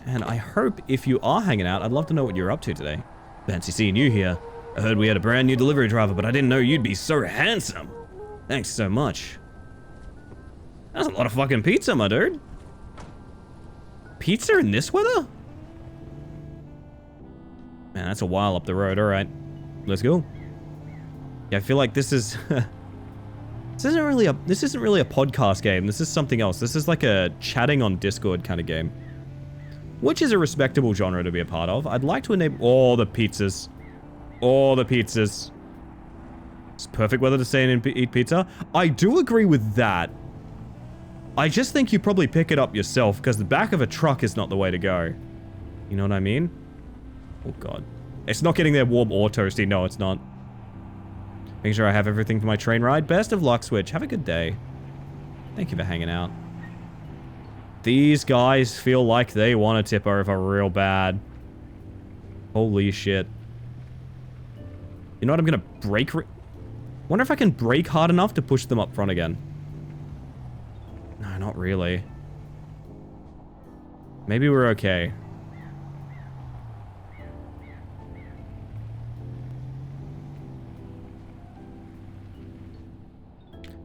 And I hope if you are hanging out, I'd love to know what you're up to today. Fancy seeing you here. I heard we had a brand new delivery driver, but I didn't know you'd be so handsome. Thanks so much. That's a lot of fucking pizza, my dude. Pizza in this weather? Man, that's a while up the road. All right, let's go. Yeah, I feel like this is this isn't really a podcast game. This is something else. This is like a chatting on Discord kind of game, which is a respectable genre to be a part of. I'd like to enable all the pizzas. All the pizzas. It's perfect weather to stay in and eat pizza. I do agree with that. I just think you probably pick it up yourself because the back of a truck is not the way to go. You know what I mean? Oh god. It's not getting there warm or toasty. No, it's not. Making sure I have everything for my train ride. Best of luck, Switch. Have a good day. Thank you for hanging out. These guys feel like they want to tip over real bad. Holy shit. You know what? I'm gonna brake... Wonder if I can brake hard enough to push them up front again. No, not really. Maybe we're okay.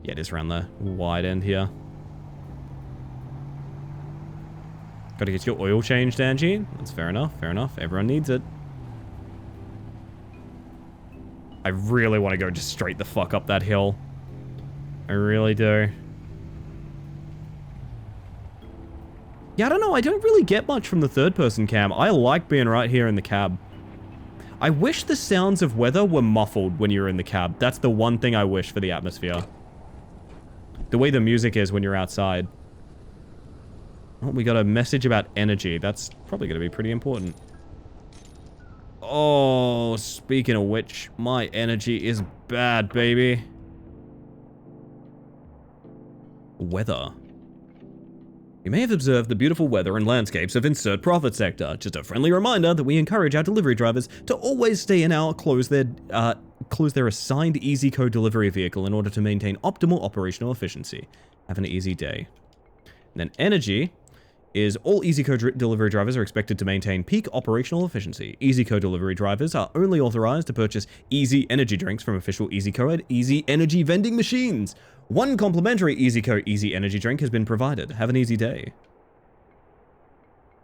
Yeah, just around the wide end here. Gotta get your oil changed, Angie. That's fair enough, fair enough. Everyone needs it. I really want to go just straight the fuck up that hill. I really do. Yeah, I don't know. I don't really get much from the third-person cam. I like being right here in the cab. I wish the sounds of weather were muffled when you're in the cab. That's the one thing I wish for the atmosphere. The way the music is when you're outside. Oh, we got a message about energy. That's probably going to be pretty important. Oh, speaking of which, my energy is bad, baby. Weather. You may have observed the beautiful weather and landscapes of Insert Profit Sector. Just a friendly reminder that we encourage our delivery drivers to always stay in our close their assigned EasyCo delivery vehicle in order to maintain optimal operational efficiency. Have an easy day. And then energy is all EasyCo delivery drivers are expected to maintain peak operational efficiency. EasyCo delivery drivers are only authorized to purchase Easy Energy drinks from official EasyCo and Easy Energy vending machines. One complimentary EasyCo Easy Energy drink has been provided. Have an easy day.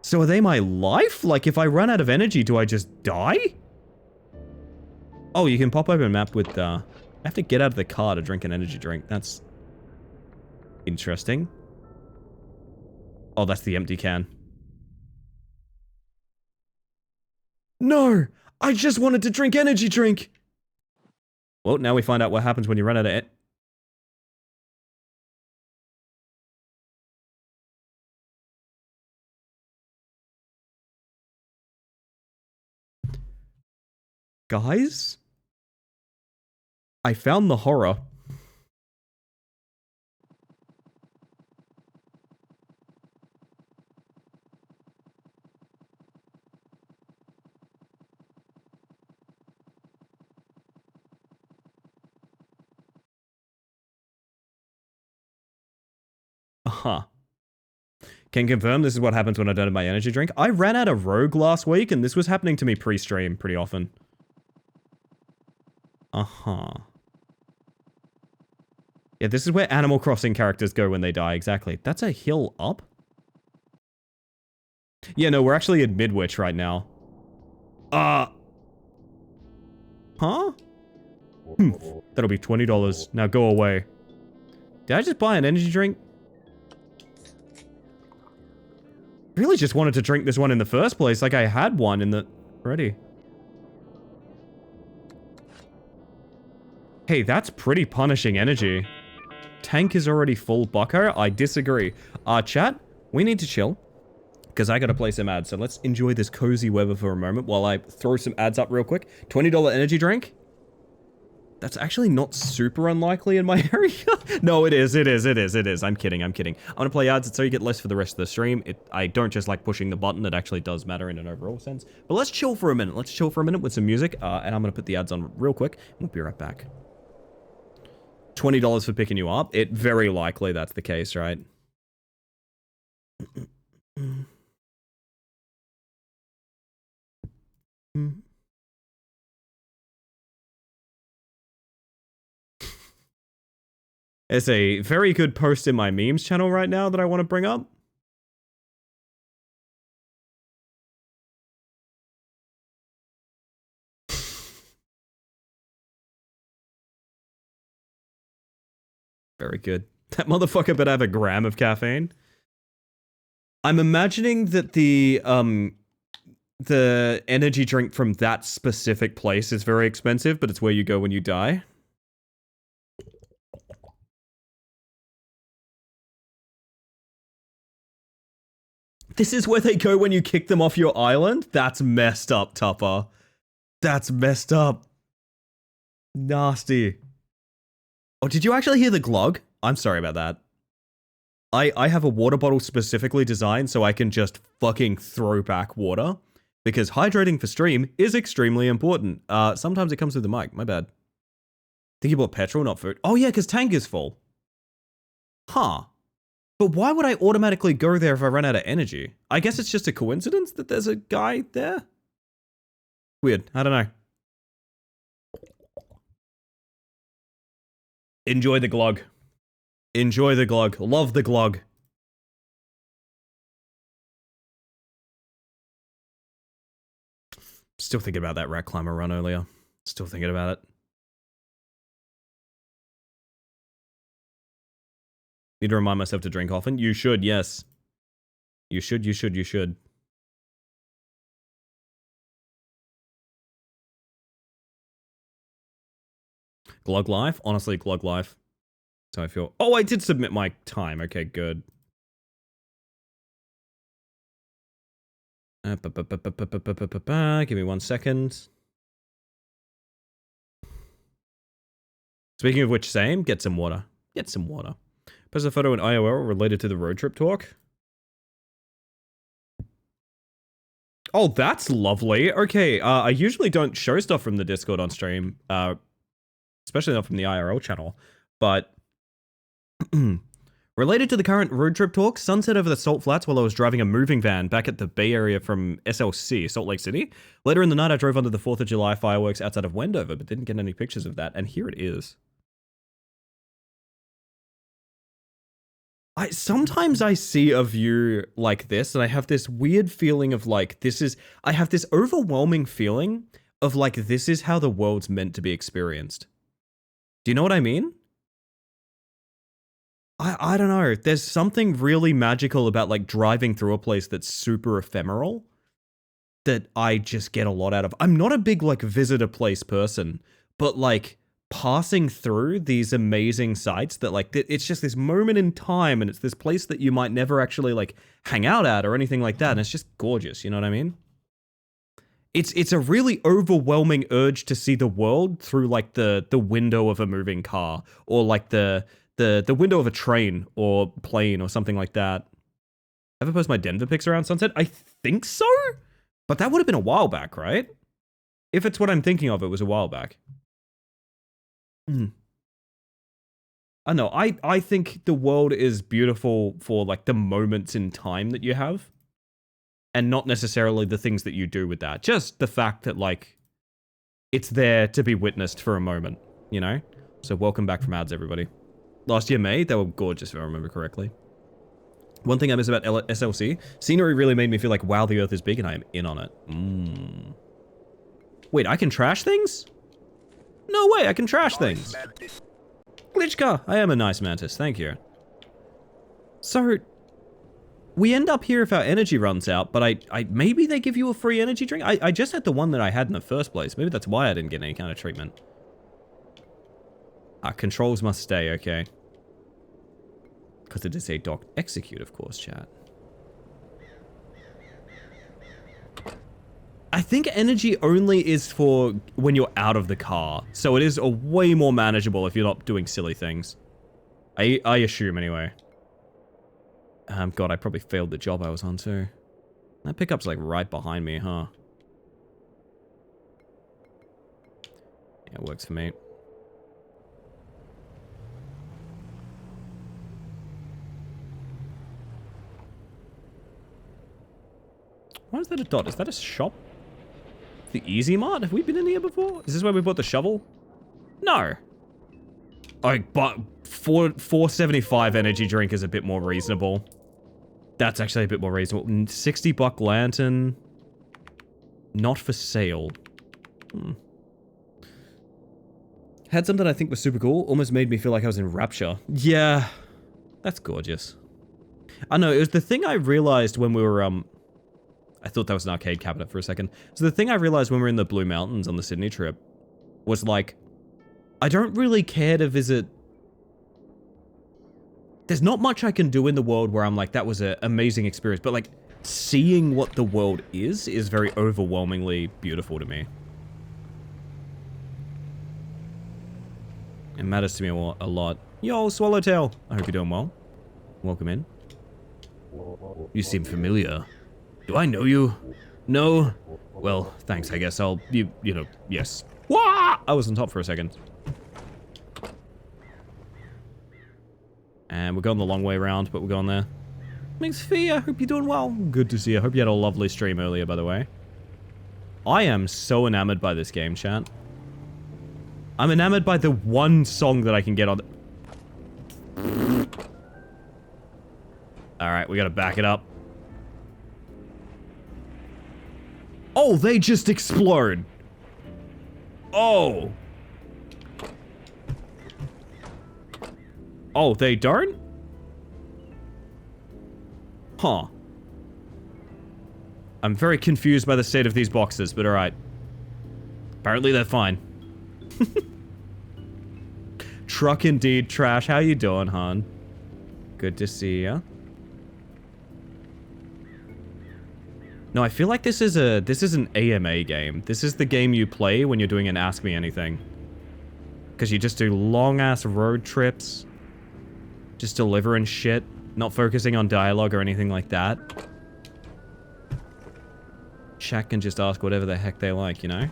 So are they my life? Like, if I run out of energy, do I just die? Oh, you can pop open a map with, I have to get out of the car to drink an energy drink. That's interesting. Oh, that's the empty can. No! I just wanted to drink energy drink! Well, now we find out what happens when you run out of it. Guys? I found the horror. Huh. Can confirm this is what happens when I don't have my energy drink. I ran out of Rogue last week, and this was happening to me pre-stream pretty often. Uh-huh. Yeah, this is where Animal Crossing characters go when they die, exactly. That's a hill up? Yeah, no, we're actually in Midwich right now. Huh? That'll be $20. Now go away. Did I just buy an energy drink? Really just wanted to drink this one in the first place, like I had one in the... already. Hey, that's pretty punishing energy. Tank is already full, bucko. I disagree. Chat, we need to chill. Because I gotta play some ads, so let's enjoy this cozy weather for a moment while I throw some ads up real quick. $20 energy drink? That's actually not super unlikely in my area. No, it is. I'm kidding. I'm gonna play ads so you get less for the rest of the stream. I don't just like pushing the button. It actually does matter in an overall sense. But let's chill for a minute. Let's chill for a minute with some music. And I'm gonna put the ads on real quick. We'll be right back. $20 for picking you up. It very likely that's the case, right? There's a very good post in my memes channel right now that I want to bring up. Very good. That motherfucker better have a gram of caffeine. I'm imagining that the energy drink from that specific place is very expensive, but it's where you go when you die. This is where they go when you kick them off your island? That's messed up, Tupper. That's messed up. Nasty. Oh, did you actually hear the glug? I'm sorry about that. I have a water bottle specifically designed so I can just fucking throw back water. Because hydrating for stream is extremely important. Sometimes it comes with the mic, my bad. Think you bought petrol, not food. Oh yeah, because tank is full. Huh. But why would I automatically go there if I run out of energy? I guess it's just a coincidence that there's a guy there? Weird, I don't know. Enjoy the glug. Enjoy the glug. Love the glug. Still thinking about that rat climber run earlier. Still thinking about it. Need to remind myself to drink often. You should, yes. You should. Glug life? Honestly, glug life. That's how I feel. Oh, I did submit my time. Okay, good. Give me 1 second. Speaking of which, same. Get some water. Get some water. Post a photo in IOL related to the road trip talk. Oh, that's lovely. Okay, I usually don't show stuff from the Discord on stream, especially not from the IRL channel, but related to the current road trip talk, sunset over the Salt Flats while I was driving a moving van back at the Bay Area from SLC, Salt Lake City. Later in the night, I drove under the 4th of July fireworks outside of Wendover, but didn't get any pictures of that, and here it is. Sometimes I see a view like this, and I have this weird feeling of like, I have this overwhelming feeling of like, this is how the world's meant to be experienced. Do you know what I mean? I don't know. There's something really magical about like driving through a place that's super ephemeral that I just get a lot out of. I'm not a big like visit a place person, but like passing through these amazing sites that like, it's just this moment in time and it's this place that you might never actually like hang out at or anything like that. And it's just gorgeous. You know what I mean? It's a really overwhelming urge to see the world through like the window of a moving car or like the window of a train or plane or something like that. Ever post my Denver pics around sunset? I think so, but that would have been a while back, right? If it's what I'm thinking of, it was a while back. I know, I think the world is beautiful for, like, the moments in time that you have. And not necessarily the things that you do with that. Just the fact that, like, it's there to be witnessed for a moment, you know? So welcome back from ads, everybody. Last year, May, they were gorgeous, if I remember correctly. One thing I miss about SLC, scenery really made me feel like, wow, the Earth is big, and I am in on it. Wait, I can trash things? No way, I can trash things. Glitchka, I am a nice mantis, thank you. So, we end up here if our energy runs out, but I maybe they give you a free energy drink? I just had the one that I had in the first place. Maybe that's why I didn't get any kind of treatment. Controls must stay, okay. Because it is a docked execute, of course, chat. I think energy only is for when you're out of the car. So it is a way more manageable if you're not doing silly things. I assume, anyway. God, I probably failed the job I was on, too. That pickup's, like, right behind me, huh? Yeah, it works for me. Why is that a dot? Is that a shop? The Easy Mart? Have we been in here before? Is this where we bought the shovel? No. But 475 energy drink is a bit more reasonable. That's actually a bit more reasonable. $60 lantern. Not for sale. Had something I think was super cool. Almost made me feel like I was in Rapture. Yeah. That's gorgeous. I know, it was the thing I realized when we were, I thought that was an arcade cabinet for a second. So the thing I realized when we were in the Blue Mountains on the Sydney trip was like, I don't really care to visit. There's not much I can do in the world where I'm like, that was an amazing experience. But like, seeing what the world is very overwhelmingly beautiful to me. It matters to me a lot. Yo, Swallowtail. I hope you're doing well. Welcome in. You seem familiar. Do I know you? No? Well, thanks, I guess. you know, yes. Wah! I was on top for a second. And we're going the long way around, but we're going there. Thanks, Fee. I hope you're doing well. Good to see you. I hope you had a lovely stream earlier, by the way. I am so enamored by this game, chat. I'm enamored by the one song that I can get on. Alright, we gotta back it up. Oh, they just explode. Oh. Oh, they don't? Huh. I'm very confused by the state of these boxes, but alright. Apparently they're fine. Truck indeed, Trash. How you doing, hon? Good to see ya. No, I feel like this is an AMA game. This is the game you play when you're doing an Ask Me Anything. Because you just do long-ass road trips. Just delivering shit. Not focusing on dialogue or anything like that. Chat can just ask whatever the heck they like, you know?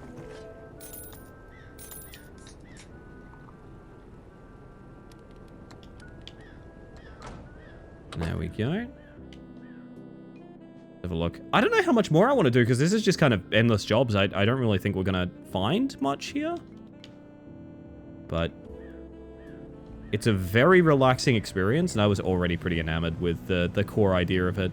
There we go. Have a look. I don't know how much more I want to do, because this is just kind of endless jobs. I don't really think we're going to find much here. But it's a very relaxing experience, and I was already pretty enamored with the core idea of it.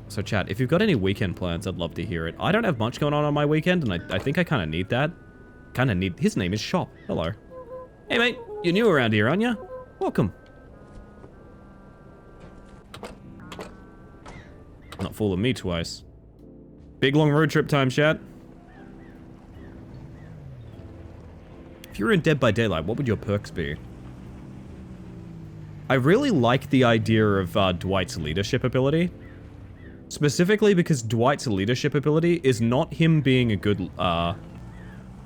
So chat, if you've got any weekend plans, I'd love to hear it. I don't have much going on my weekend, and I think I kind of need that. His name is Shop. Hello. Hey mate, you're new around here, aren't you? Welcome. Not fooling me twice. Big long road trip time, chat. If you were in Dead by Daylight, what would your perks be? I really like the idea of Dwight's leadership ability. Specifically because Dwight's leadership ability is not him being a good,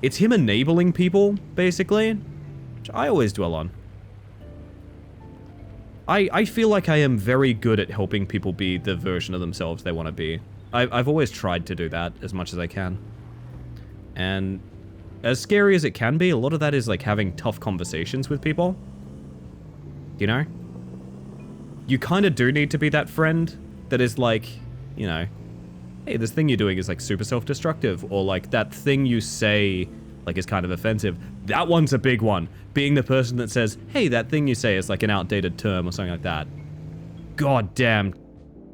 it's him enabling people, basically. Which I always dwell on. I feel like I am very good at helping people be the version of themselves they want to be. I've always tried to do that as much as I can. And as scary as it can be, a lot of that is like having tough conversations with people. You know? You kind of do need to be that friend that is like, you know, hey, this thing you're doing is like super self-destructive, or like that thing you say like is kind of offensive. That one's a big one. Being the person that says, hey, that thing you say is like an outdated term or something like that. God damn.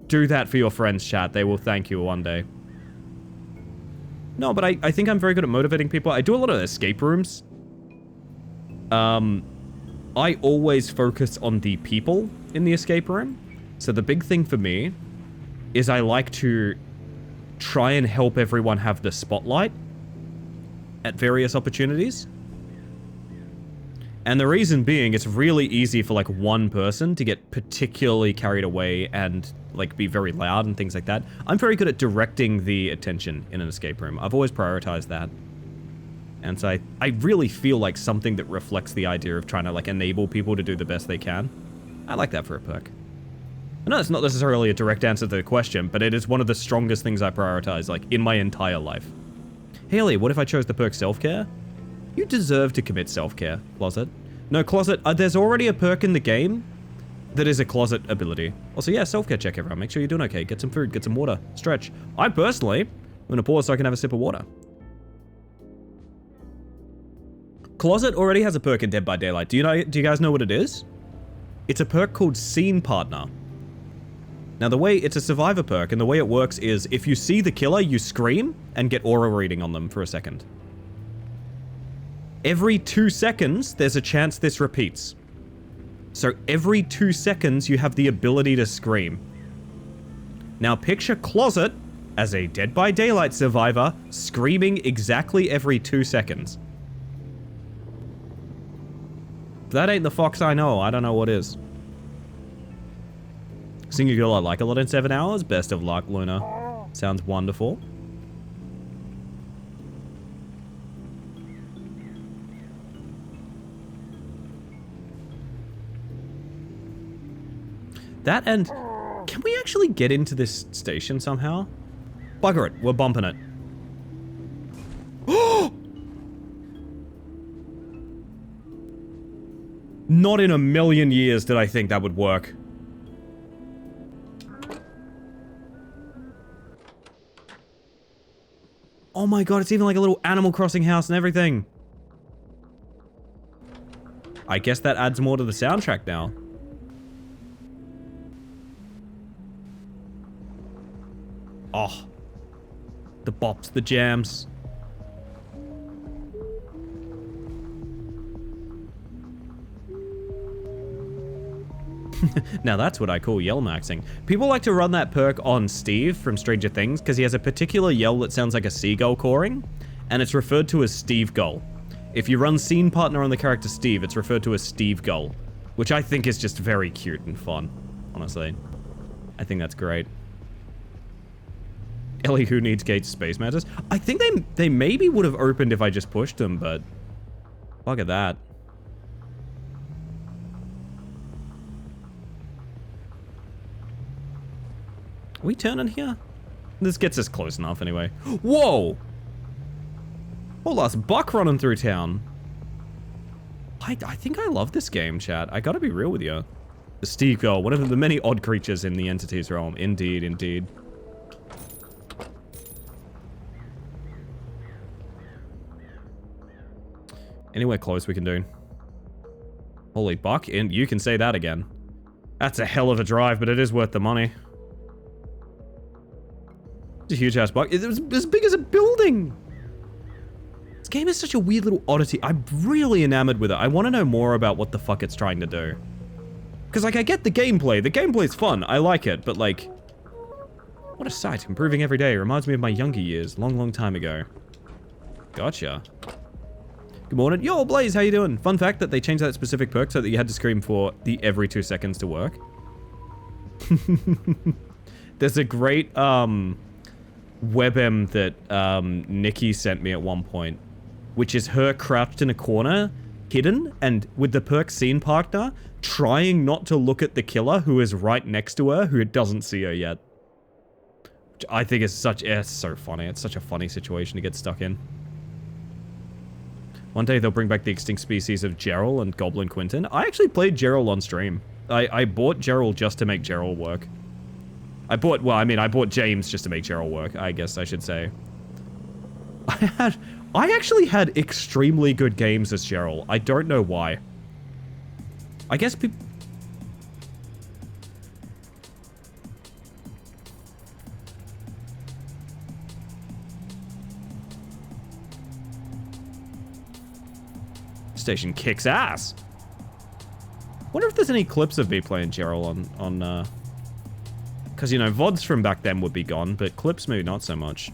Do that for your friends, chat. They will thank you one day. No, but I think I'm very good at motivating people. I do a lot of escape rooms. I always focus on the people in the escape room. So the big thing for me is I like to try and help everyone have the spotlight at various opportunities. And the reason being, it's really easy for like one person to get particularly carried away and like be very loud and things like that. I'm very good at directing the attention in an escape room. I've always prioritized that. And so I really feel like something that reflects the idea of trying to like enable people to do the best they can. I like that for a perk. I know it's not necessarily a direct answer to the question, but it is one of the strongest things I prioritize like in my entire life. Haley, what if I chose the perk self-care? You deserve to commit self-care, Closet. No, Closet, there's already a perk in the game that is a closet ability. Also, yeah, self-care check, everyone. Make sure you're doing okay. Get some food, get some water, stretch. I personally, I'm gonna pause so I can have a sip of water. Closet already has a perk in Dead by Daylight. Do you guys know what it is? It's a perk called Scene Partner. Now, the way it's a survivor perk, and the way it works is if you see the killer, you scream and get aura reading on them for a second. Every 2 seconds, there's a chance this repeats. So every 2 seconds, you have the ability to scream. Now picture Closet as a Dead by Daylight survivor screaming exactly every 2 seconds. If that ain't the fox I know, I don't know what is. Seeing a girl I like a lot in 7 hours? Best of luck, Luna. Sounds wonderful. That and... Can we actually get into this station somehow? Bugger it, we're bumping it. Not in a million years did I think that would work. Oh my god, it's even like a little Animal Crossing house and everything. I guess that adds more to the soundtrack now. Oh. The bops, the jams. Now that's what I call yell maxing. People like to run that perk on Steve from Stranger Things because he has a particular yell that sounds like a seagull cawing, and it's referred to as Steve Gull. If you run Scene Partner on the character Steve, it's referred to as Steve Gull, which I think is just very cute and fun, honestly. I think that's great. Ellie, who needs gates? Space Matters? I think they maybe would have opened if I just pushed them, but look at that. Are we turning here? This gets us close enough anyway. Whoa! Whole ass buck running through town. I think I love this game, chat. I gotta be real with you. The Steve Gull, one of the many odd creatures in the Entities realm. Indeed, indeed. Anywhere close we can do. Holy buck, and you can say that again. That's a hell of a drive, but it is worth the money. It's a huge ass buck. It was as big as a building. This game is such a weird little oddity. I'm really enamored with it. I want to know more about what the fuck it's trying to do. Because, like, I get the gameplay. The gameplay's fun. I like it, but, like... What a sight. Improving every day. Reminds me of my younger years. Long, long time ago. Gotcha. Good morning. Yo, Blaze, how you doing? Fun fact that they changed that specific perk so that you had to scream for the every 2 seconds to work. There's a great, WebM that, Nikki sent me at one point, which is her crouched in a corner, hidden, and with the perk Scene Partner, trying not to look at the killer who is right next to her, who doesn't see her yet. Which I think is such, it's so funny. It's such a funny situation to get stuck in. One day they'll bring back the extinct species of Gerald and Goblin Quinton. I actually played Gerald on stream. I bought Gerald just to make Gerald work. I bought James just to make Gerald work, I guess I should say. I actually had extremely good games as Gerald. I don't know why. I guess people... Station kicks ass. Wonder if there's any clips of me playing Gerald on because, you know, VODs from back then would be gone, but clips maybe not so much.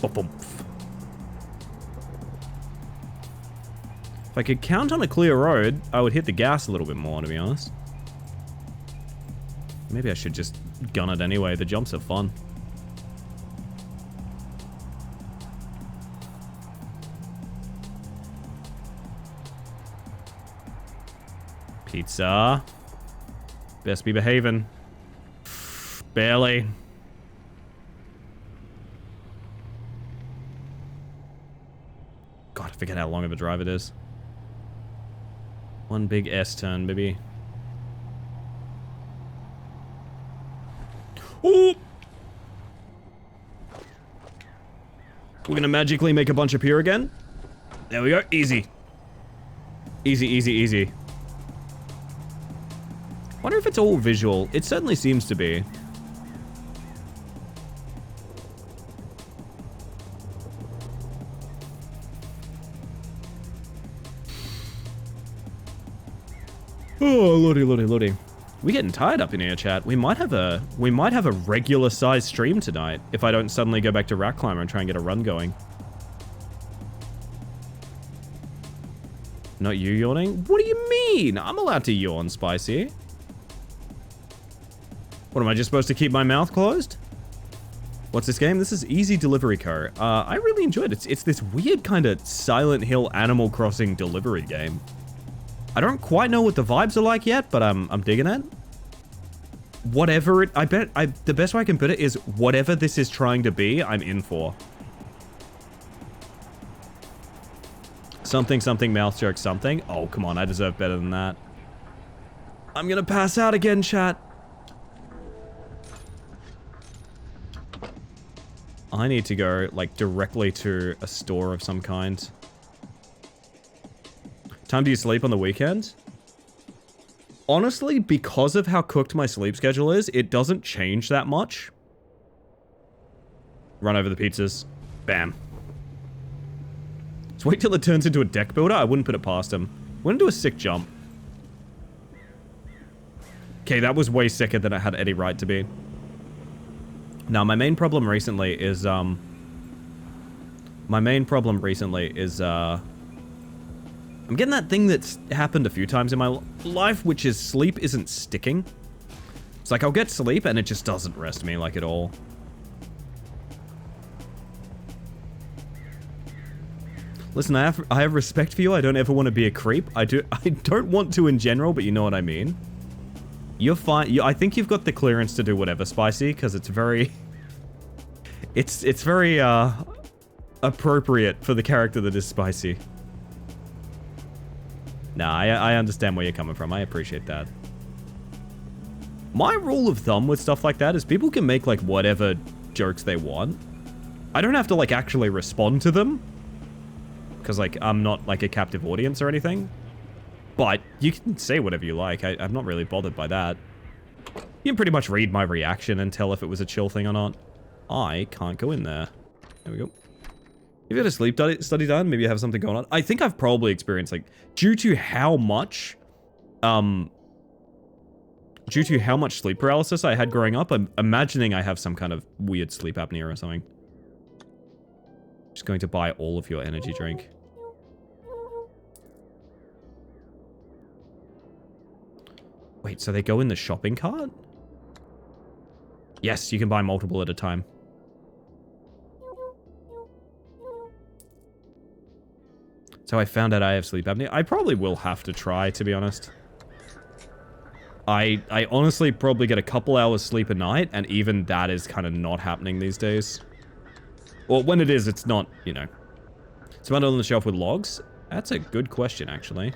If I could count on a clear road, I would hit the gas a little bit more, to be honest. Maybe I should just gun it anyway. The jumps are fun. Pizza. Best be behaving. Barely. God, I forget how long of a drive it is. One big S turn, baby. Ooh! We're gonna magically make a bunch appear again. There we go. Easy. Easy, easy, easy. Wonder if it's all visual. It certainly seems to be. Oh, lordy, lordy, lordy. We're getting tired up in here, chat. We might have a regular sized stream tonight if I don't suddenly go back to Rock Climber and try and get a run going. Not you yawning? What do you mean? I'm allowed to yawn, Spicy. What, am I just supposed to keep my mouth closed? What's this game? This is Easy Delivery Co. I really enjoyed it. It's this weird kind of Silent Hill Animal Crossing delivery game. I don't quite know what the vibes are like yet, but I'm digging it. Whatever it, the best way I can put it is whatever this is trying to be, I'm in for. Something, something, mouth joke, something. Oh, come on, I deserve better than that. I'm gonna pass out again, chat. I need to go, like, directly to a store of some kind. Time do you sleep on the weekend? Honestly, because of how cooked my sleep schedule is, it doesn't change that much. Run over the pizzas. Bam. Just wait till it turns into a deck builder. I wouldn't put it past him. Wouldn't do a sick jump. Okay, that was way sicker than it had any right to be. Now, my main problem recently is, I'm getting that thing that's happened a few times in my life, which is sleep isn't sticking. It's like, I'll get sleep and it just doesn't rest me, like, at all. Listen, I have respect for you. I don't ever want to be a creep. I don't want to in general, but you know what I mean. You're fine. I think you've got the clearance to do whatever, Spicy, because it's very... It's very, appropriate for the character that is Spicy. Nah, I understand where you're coming from. I appreciate that. My rule of thumb with stuff like that is people can make, like, whatever jokes they want. I don't have to, like, actually respond to them. Because, like, I'm not, like, a captive audience or anything. But you can say whatever you like. I'm not really bothered by that. You can pretty much read my reaction and tell if it was a chill thing or not. I can't go in there. There we go. If you had a sleep study done, maybe you have something going on. I think I've probably experienced, like, due to how much sleep paralysis I had growing up, I'm imagining I have some kind of weird sleep apnea or something. Just going to buy all of your energy drink. Wait, so they go in the shopping cart? Yes, you can buy multiple at a time. So I found out I have sleep apnea. I probably will have to try, to be honest. I honestly probably get a couple hours sleep a night, and even that is kind of not happening these days. Or when it is, it's not, you know. It's found on the shelf with logs? That's a good question, actually.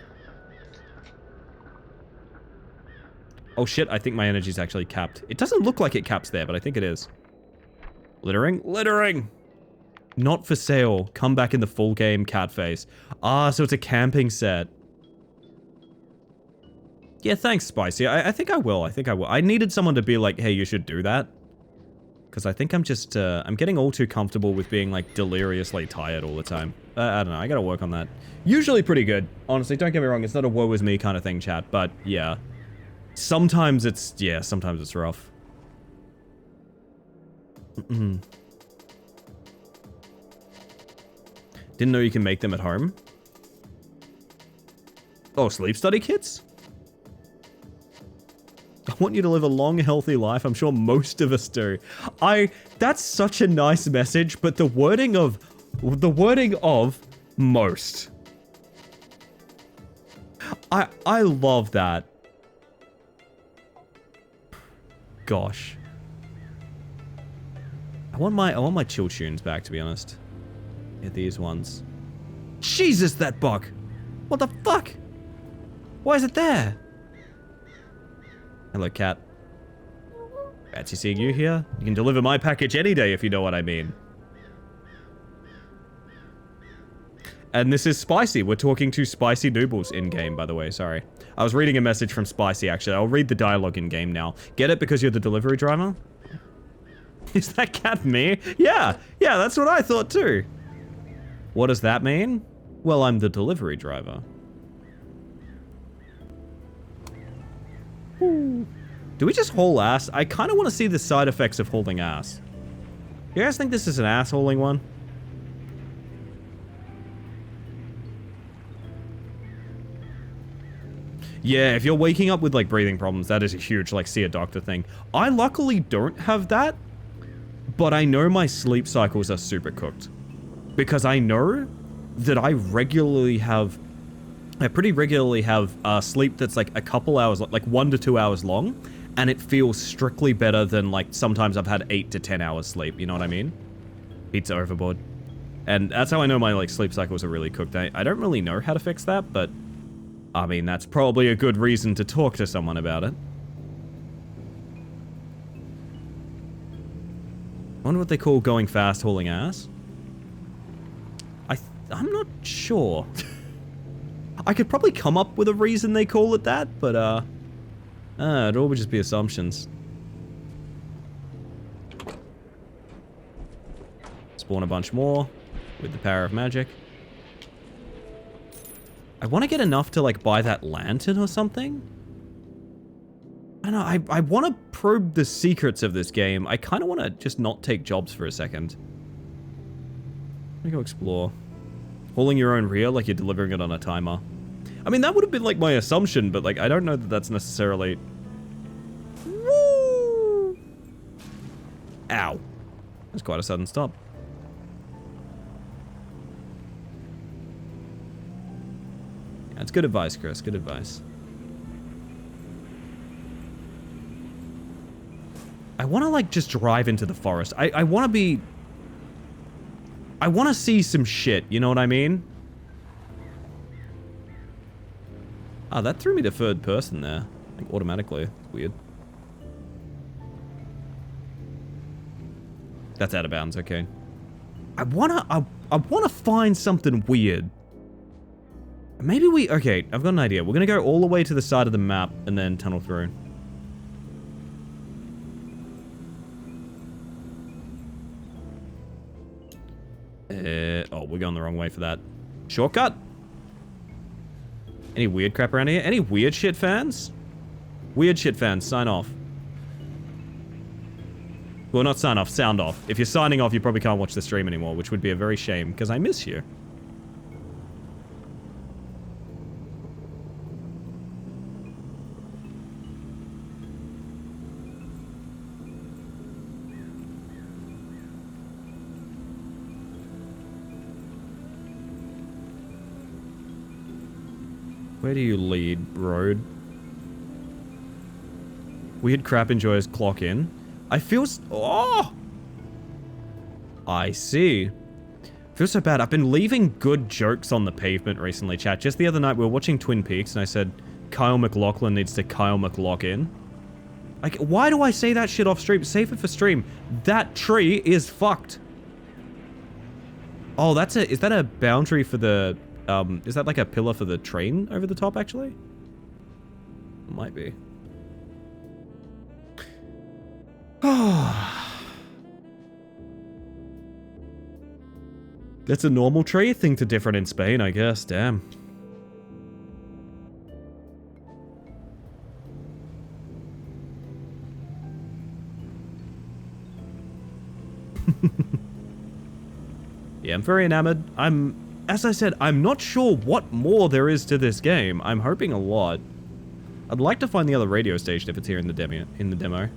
Oh shit, I think my energy's actually capped. It doesn't look like it caps there, but I think it is. Littering? Littering! Not for sale. Come back in the full game cat face. Ah, so it's a camping set. Yeah, thanks, Spicy. I think I will. I think I will. I needed someone to be like, hey, you should do that. Because I think I'm just, I'm getting all too comfortable with being, like, deliriously tired all the time. I don't know. I gotta work on that. Usually pretty good. Honestly, don't get me wrong. It's not a woe is me kind of thing, chat. But, yeah. Sometimes it's, yeah, sometimes it's rough. Didn't know you can make them at home. Oh, sleep study kits? I want you to live a long, healthy life. I'm sure most of us do. That's such a nice message, but the wording of most. I love that. Gosh. I want my chill tunes back, to be honest. Yeah, these ones. Jesus, that bug! What the fuck? Why is it there? Hello, cat. Fancy seeing you here. You can deliver my package any day if you know what I mean. And this is Spicy. We're talking to Spicy Noobles in-game, by the way. Sorry. I was reading a message from Spicy, actually. I'll read the dialogue in-game now. Get it because you're the delivery driver? Is that cat me? Yeah. Yeah, that's what I thought too. What does that mean? Well, I'm the delivery driver. Ooh. Do we just haul ass? I kind of want to see the side effects of hauling ass. You guys think this is an ass hauling one? Yeah, if you're waking up with like breathing problems, that is a huge like see a doctor thing. I luckily don't have that, but I know my sleep cycles are super cooked. Because I know that I pretty regularly have sleep that's like a couple hours, like 1 to 2 hours long, and it feels strictly better than like sometimes I've had 8 to 10 hours sleep, you know what I mean? Pizza overboard. And that's how I know my like sleep cycles are really cooked. I don't really know how to fix that, but I mean, that's probably a good reason to talk to someone about it. I wonder what they call going fast hauling ass. I'm not sure. I could probably come up with a reason they call it that, but it all would just be assumptions. Spawn a bunch more with the power of magic. I want to get enough to like buy that lantern or something. I don't know, I want to probe the secrets of this game. I kind of want to just not take jobs for a second. Let me go explore. Hauling your own rear like you're delivering it on a timer. I mean, that would have been like my assumption, but like I don't know that that's necessarily... Woo! Ow. That's quite a sudden stop. That's good advice, Chris. Good advice. I want to, like, just drive into the forest. I want to be... I want to see some shit, you know what I mean? Ah, that threw me to third person there. Like, automatically. Weird. That's out of bounds, okay. I wanna find something weird. Maybe we... Okay, I've got an idea. We're gonna go all the way to the side of the map and then tunnel through. Oh, we're going the wrong way for that. Shortcut? Any weird crap around here? Any weird shit fans? Weird shit fans, sign off. Well, not sign off, sound off. If you're signing off, you probably can't watch the stream anymore, which would be a very shame, because I miss you. Where do you lead, road? Weird crap enjoyers clock in. I feel oh! I see. Feels so bad. I've been leaving good jokes on the pavement recently, chat. Just the other night, we were watching Twin Peaks, and I said, Kyle MacLachlan needs to Kyle MacLachlan. Like, why do I say that shit off stream? Save it for stream. That tree is fucked. Oh, that's a... Is that a boundary for the... is that like a pillar for the train over the top, actually? Might be. That's a normal tree? Things are different in Spain, I guess. Damn. Yeah, I'm very enamored. As I said, I'm not sure what more there is to this game. I'm hoping a lot. I'd like to find the other radio station if it's here in the demo.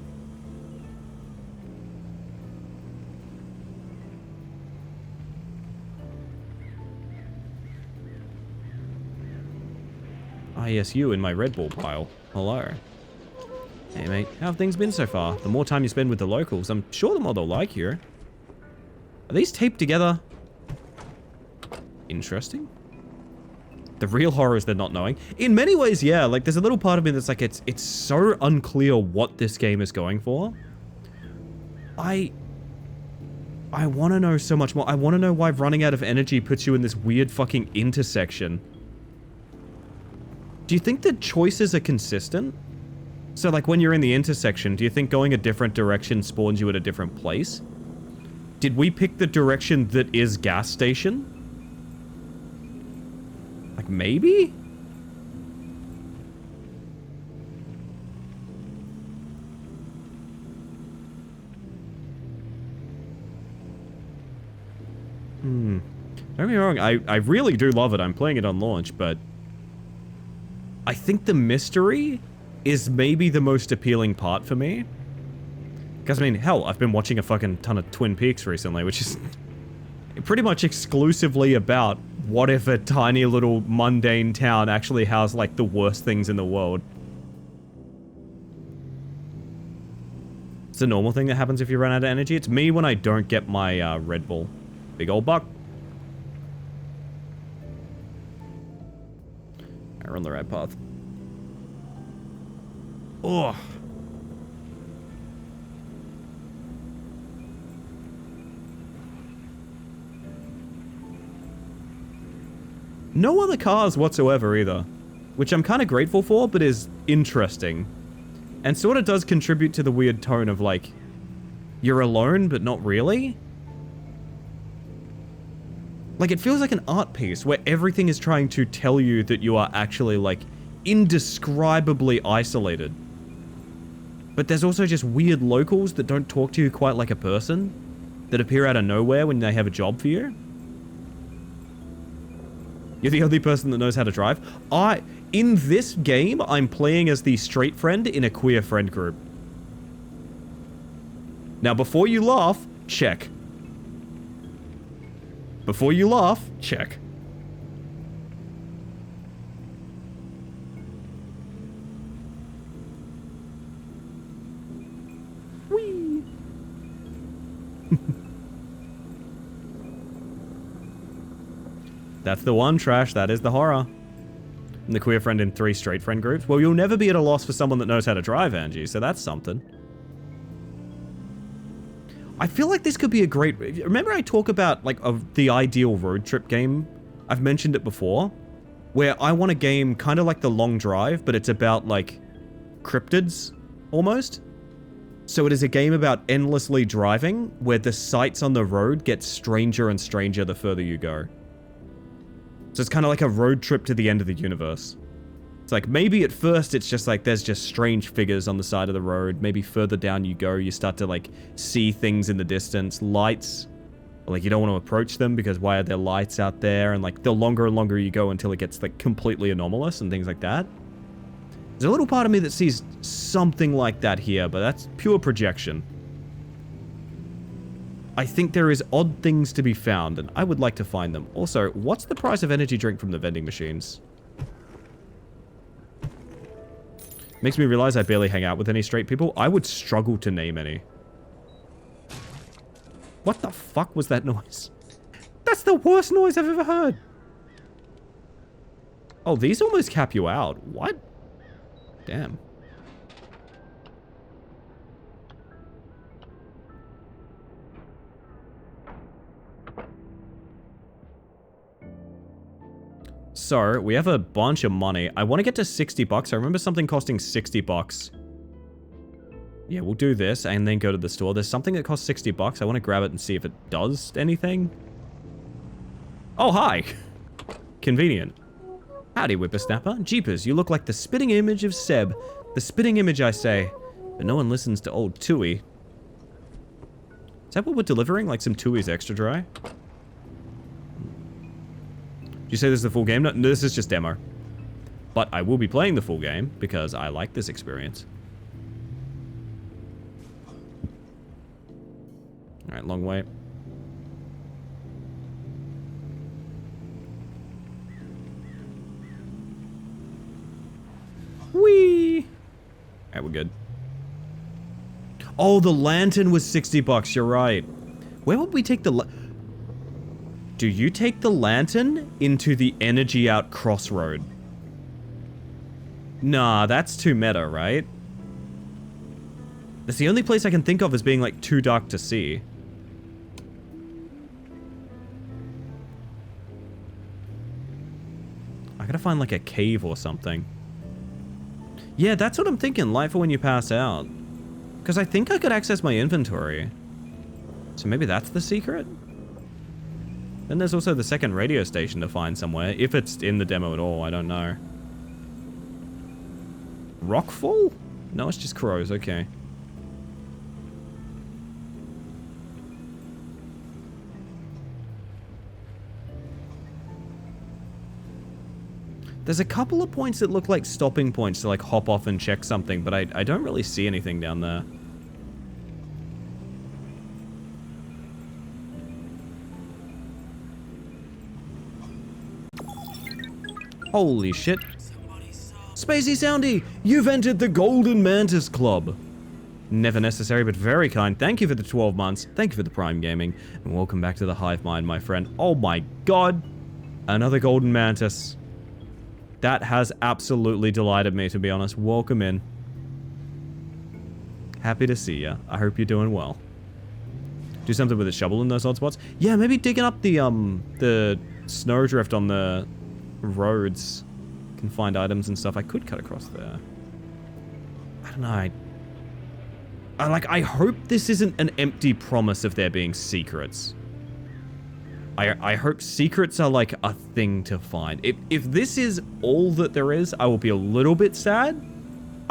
Ah, yes, you in my Red Bull pile. Hello. Hey, mate. How have things been so far? The more time you spend with the locals, I'm sure the more they'll like you. Are these taped together? Interesting. The real horror is they're not knowing. In many ways, yeah. Like, there's a little part of me that's like, it's so unclear what this game is going for. I want to know so much more. I want to know why running out of energy puts you in this weird fucking intersection. Do you think the choices are consistent? So, like, when you're in the intersection, do you think going a different direction spawns you at a different place? Did we pick the direction that is gas station? Like, maybe? Don't get me wrong, I really do love it. I'm playing it on launch, but I think the mystery is maybe the most appealing part for me. Because, I mean, hell, I've been watching a fucking ton of Twin Peaks recently, which is pretty much exclusively about what if a tiny little mundane town actually has, like, the worst things in the world. It's a normal thing that happens if you run out of energy. It's me when I don't get my Red Bull. Big old buck. We're on the right path. Oh. No other cars whatsoever either, which I'm kind of grateful for, but is interesting. And sort of does contribute to the weird tone of, like, you're alone, but not really. Like, it feels like an art piece where everything is trying to tell you that you are actually, like, indescribably isolated. But there's also just weird locals that don't talk to you quite like a person, that appear out of nowhere when they have a job for you. You're the only person that knows how to drive. In this game, I'm playing as the straight friend in a queer friend group. Now, before you laugh, check. Before you laugh, check. Whee! That's the one, Trash. That is the horror. And the queer friend in 3 straight friend groups. Well, you'll never be at a loss for someone that knows how to drive, Angie, so that's something. I feel like this could be a great... Remember I talk about, like, the ideal road trip game? I've mentioned it before. Where I want a game kind of like The Long Drive, but it's about, like, cryptids, almost. So it is a game about endlessly driving, where the sights on the road get stranger and stranger the further you go. So it's kind of like a road trip to the end of the universe. It's like, maybe at first it's just like, there's just strange figures on the side of the road. Maybe further down you go, you start to, like, see things in the distance. Lights. Like, you don't want to approach them because why are there lights out there? And, like, the longer and longer you go until it gets, like, completely anomalous and things like that. There's a little part of me that sees something like that here, but that's pure projection. I think there is odd things to be found, and I would like to find them. Also, what's the price of energy drink from the vending machines? Makes me realize I barely hang out with any straight people. I would struggle to name any. What the fuck was that noise? That's the worst noise I've ever heard. Oh, these almost cap you out. What? Damn. So, we have a bunch of money. I want to get to 60 bucks. I remember something costing 60 bucks. Yeah, we'll do this and then go to the store. There's something that costs 60 bucks. I want to grab it and see if it does anything. Oh, hi. Convenient. Howdy, whippersnapper. Jeepers, you look like the spitting image of Seb. The spitting image, I say. But no one listens to old Tui. Is that what we're delivering? Like some Tui's extra dry? Did you say this is the full game? No, this is just demo. But I will be playing the full game because I like this experience. Alright, long way. Whee! Alright, we're good. Oh, the lantern was 60 bucks, you're right. Where would we take the Do you take the lantern into the energy out crossroad? Nah, that's too meta, right? That's the only place I can think of as being like too dark to see. I gotta find like a cave or something. Yeah, that's what I'm thinking. Light for when you pass out. Because I think I could access my inventory. So maybe that's the secret? Then there's also the second radio station to find somewhere. If it's in the demo at all, I don't know. Rockfall? No, it's just crows, okay. There's a couple of points that look like stopping points to like hop off and check something, but I don't really see anything down there. Holy shit. Spacey Soundy, you've entered the Golden Mantis Club. Never necessary, but very kind. Thank you for the 12 months. Thank you for the Prime Gaming. And welcome back to the Hive Mind, my friend. Oh my god. Another Golden Mantis. That has absolutely delighted me, to be honest. Welcome in. Happy to see ya. I hope you're doing well. Do something with a shovel in those odd spots? Yeah, maybe digging up the snowdrift on the roads. Can find items and stuff. I could cut across there. I don't know. I hope this isn't an empty promise of there being secrets. I hope secrets are like a thing to find. If this is all that there is, I will be a little bit sad.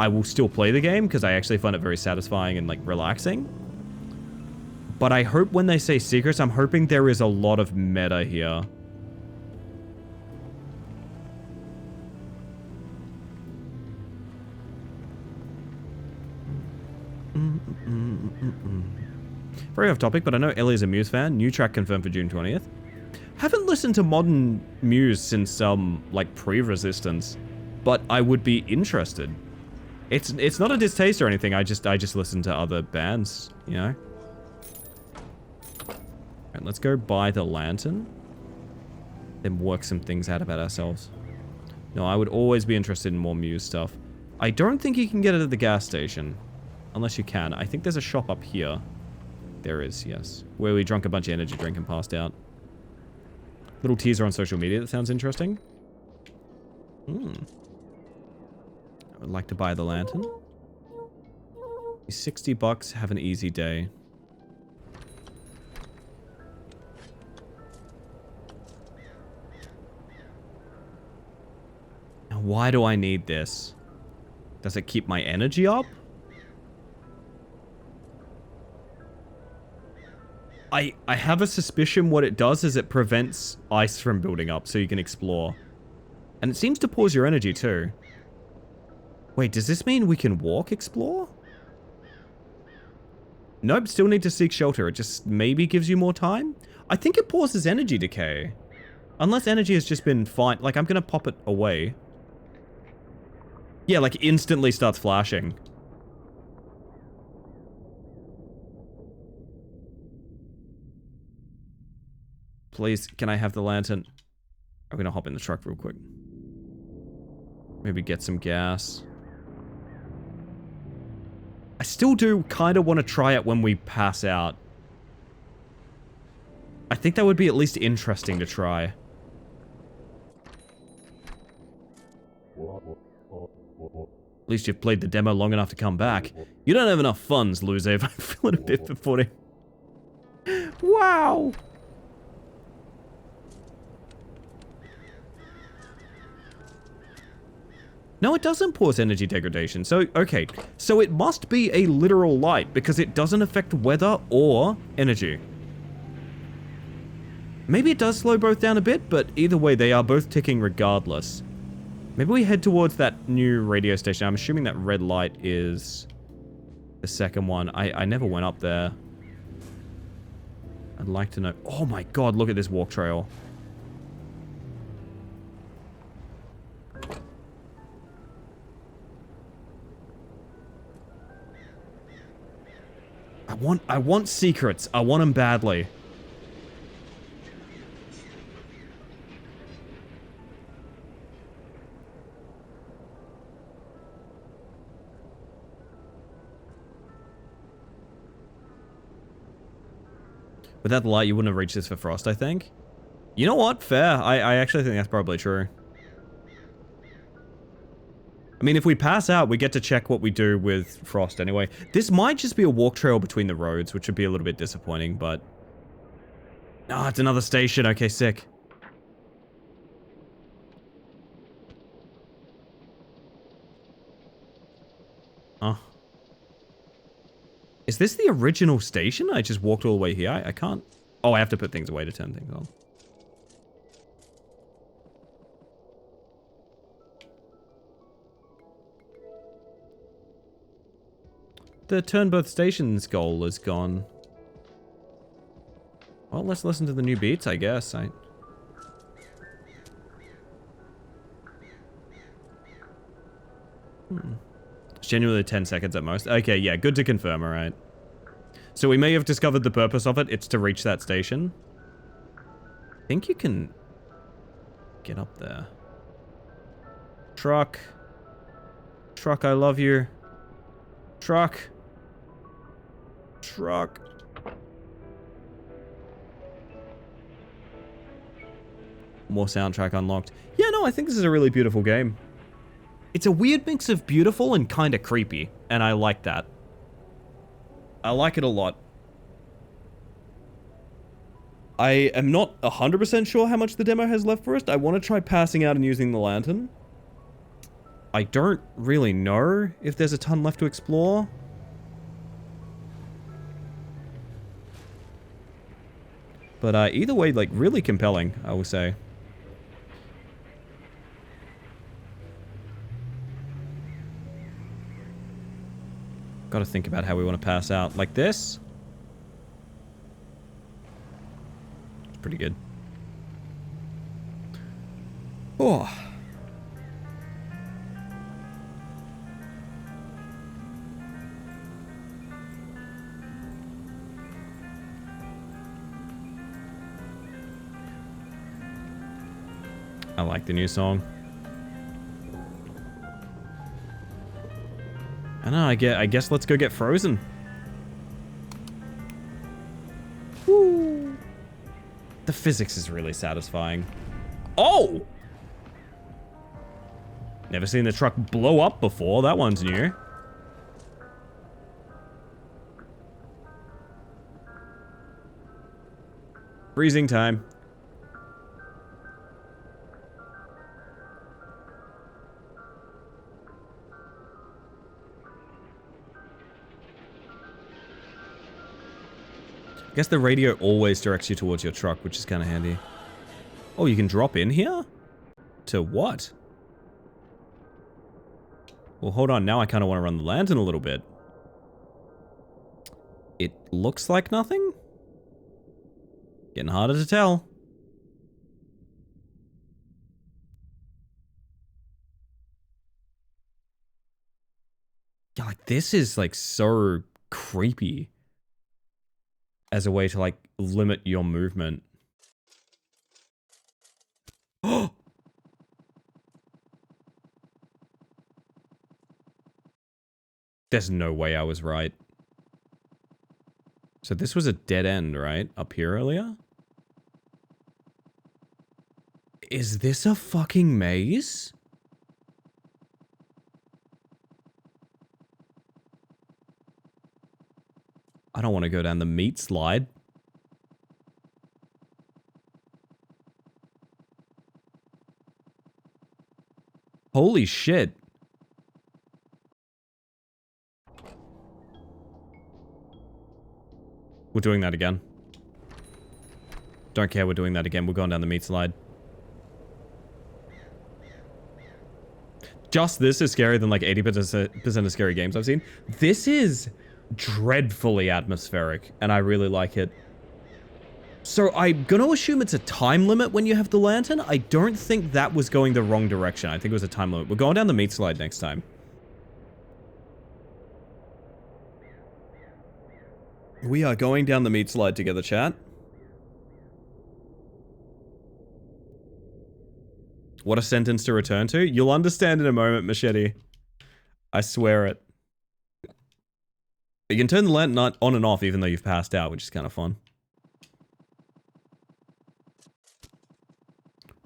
I will still play the game because I actually find it very satisfying and like relaxing. But I hope when they say secrets, I'm hoping there is a lot of meta here. Very off topic, but I know Ellie's a Muse fan. New track confirmed for June 20th. Haven't listened to modern Muse since, like, pre-Resistance. But I would be interested. It's not a distaste or anything, I just listen to other bands, you know? Alright, let's go buy the lantern. Then work some things out about ourselves. No, I would always be interested in more Muse stuff. I don't think you can get it at the gas station. Unless you can. I think there's a shop up here. There is, yes. Where we drank a bunch of energy drink and passed out. Little teaser on social media that sounds interesting. I would like to buy the lantern. 60 bucks, have an easy day. Now, why do I need this? Does it keep my energy up? I have a suspicion what it does is it prevents ice from building up so you can explore. And it seems to pause your energy too. Wait, does this mean we can walk explore? Nope, still need to seek shelter. It just maybe gives you more time? I think it pauses energy decay. Unless energy has just been fine. Like, I'm gonna pop it away. Yeah, like instantly starts flashing. Please, can I have the lantern? I'm gonna hop in the truck real quick. Maybe get some gas. I still do kind of want to try it when we pass out. I think that would be at least interesting to try. At least you've played the demo long enough to come back. You don't have enough funds, Luzave. I'm feeling a bit before it. Wow! No, it doesn't cause energy degradation. So, okay. So it must be a literal light because it doesn't affect weather or energy. Maybe it does slow both down a bit, but either way, they are both ticking regardless. Maybe we head towards that new radio station. I'm assuming that red light is the second one. I never went up there. I'd like to know. Oh my god, look at this walk trail. I want secrets. I want them badly. Without the light, you wouldn't have reached this for Frost, I think. You know what? Fair. I actually think that's probably true. I mean, if we pass out, we get to check what we do with Frost anyway. This might just be a walk trail between the roads, which would be a little bit disappointing, but... Ah, it's another station. Okay, sick. Oh. Is this the original station? I just walked all the way here. I can't... Oh, I have to put things away to turn things on. The turn both stations goal is gone. Well, let's listen to the new beats, I guess. It's genuinely 10 seconds at most. Okay, yeah, good to confirm, alright. So we may have discovered the purpose of it. It's to reach that station. I think you can get up there. Truck. Truck, I love you. Truck. Truck. More soundtrack unlocked. Yeah, no, I think this is a really beautiful game. It's a weird mix of beautiful and kind of creepy, and I like that. I like it a lot. I am not 100% sure how much the demo has left for us. I want to try passing out and using the lantern. I don't really know if there's a ton left to explore. But either way, like, really compelling, I will say. Gotta think about how we want to pass out. Like this? It's pretty good. Oh. I like the new song. I know, I guess let's go get frozen. Woo. The physics is really satisfying. Oh! Never seen the truck blow up before. That one's new. Freezing time. I guess the radio always directs you towards your truck, which is kind of handy. Oh, you can drop in here? To what? Well, hold on. Now I kind of want to run the lantern a little bit. It looks like nothing? Getting harder to tell. Yeah, like, this is, like, so creepy. As a way to, like, limit your movement. There's no way I was right. So this was a dead end, right? Up here earlier? Is this a fucking maze? I don't want to go down the meat slide. Holy shit. We're doing that again. Don't care, we're doing that again. We're going down the meat slide. Just this is scarier than like 80% of scary games I've seen. This is dreadfully atmospheric, and I really like it. So I'm gonna assume it's a time limit when you have the lantern. I don't think that was going the wrong direction. I think it was a time limit. We're going down the meat slide next time. We are going down the meat slide together, chat. What a sentence to return to. You'll understand in a moment, Machete. I swear it. You can turn the lantern on and off even though you've passed out, which is kind of fun.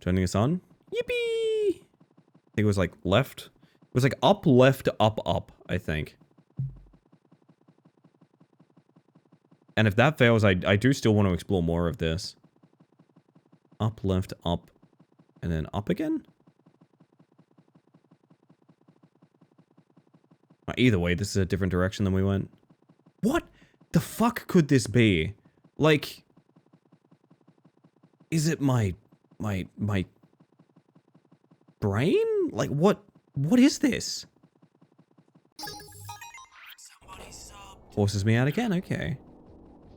Turning us on. Yippee! I think it was like left. It was like up, left, up, up, I think. And if that fails, I do still want to explore more of this. Up, left, up, and then up again? Either way, this is a different direction than we went. What the fuck could this be? Like, is it my brain? Like, what is this? Forces me out again, okay.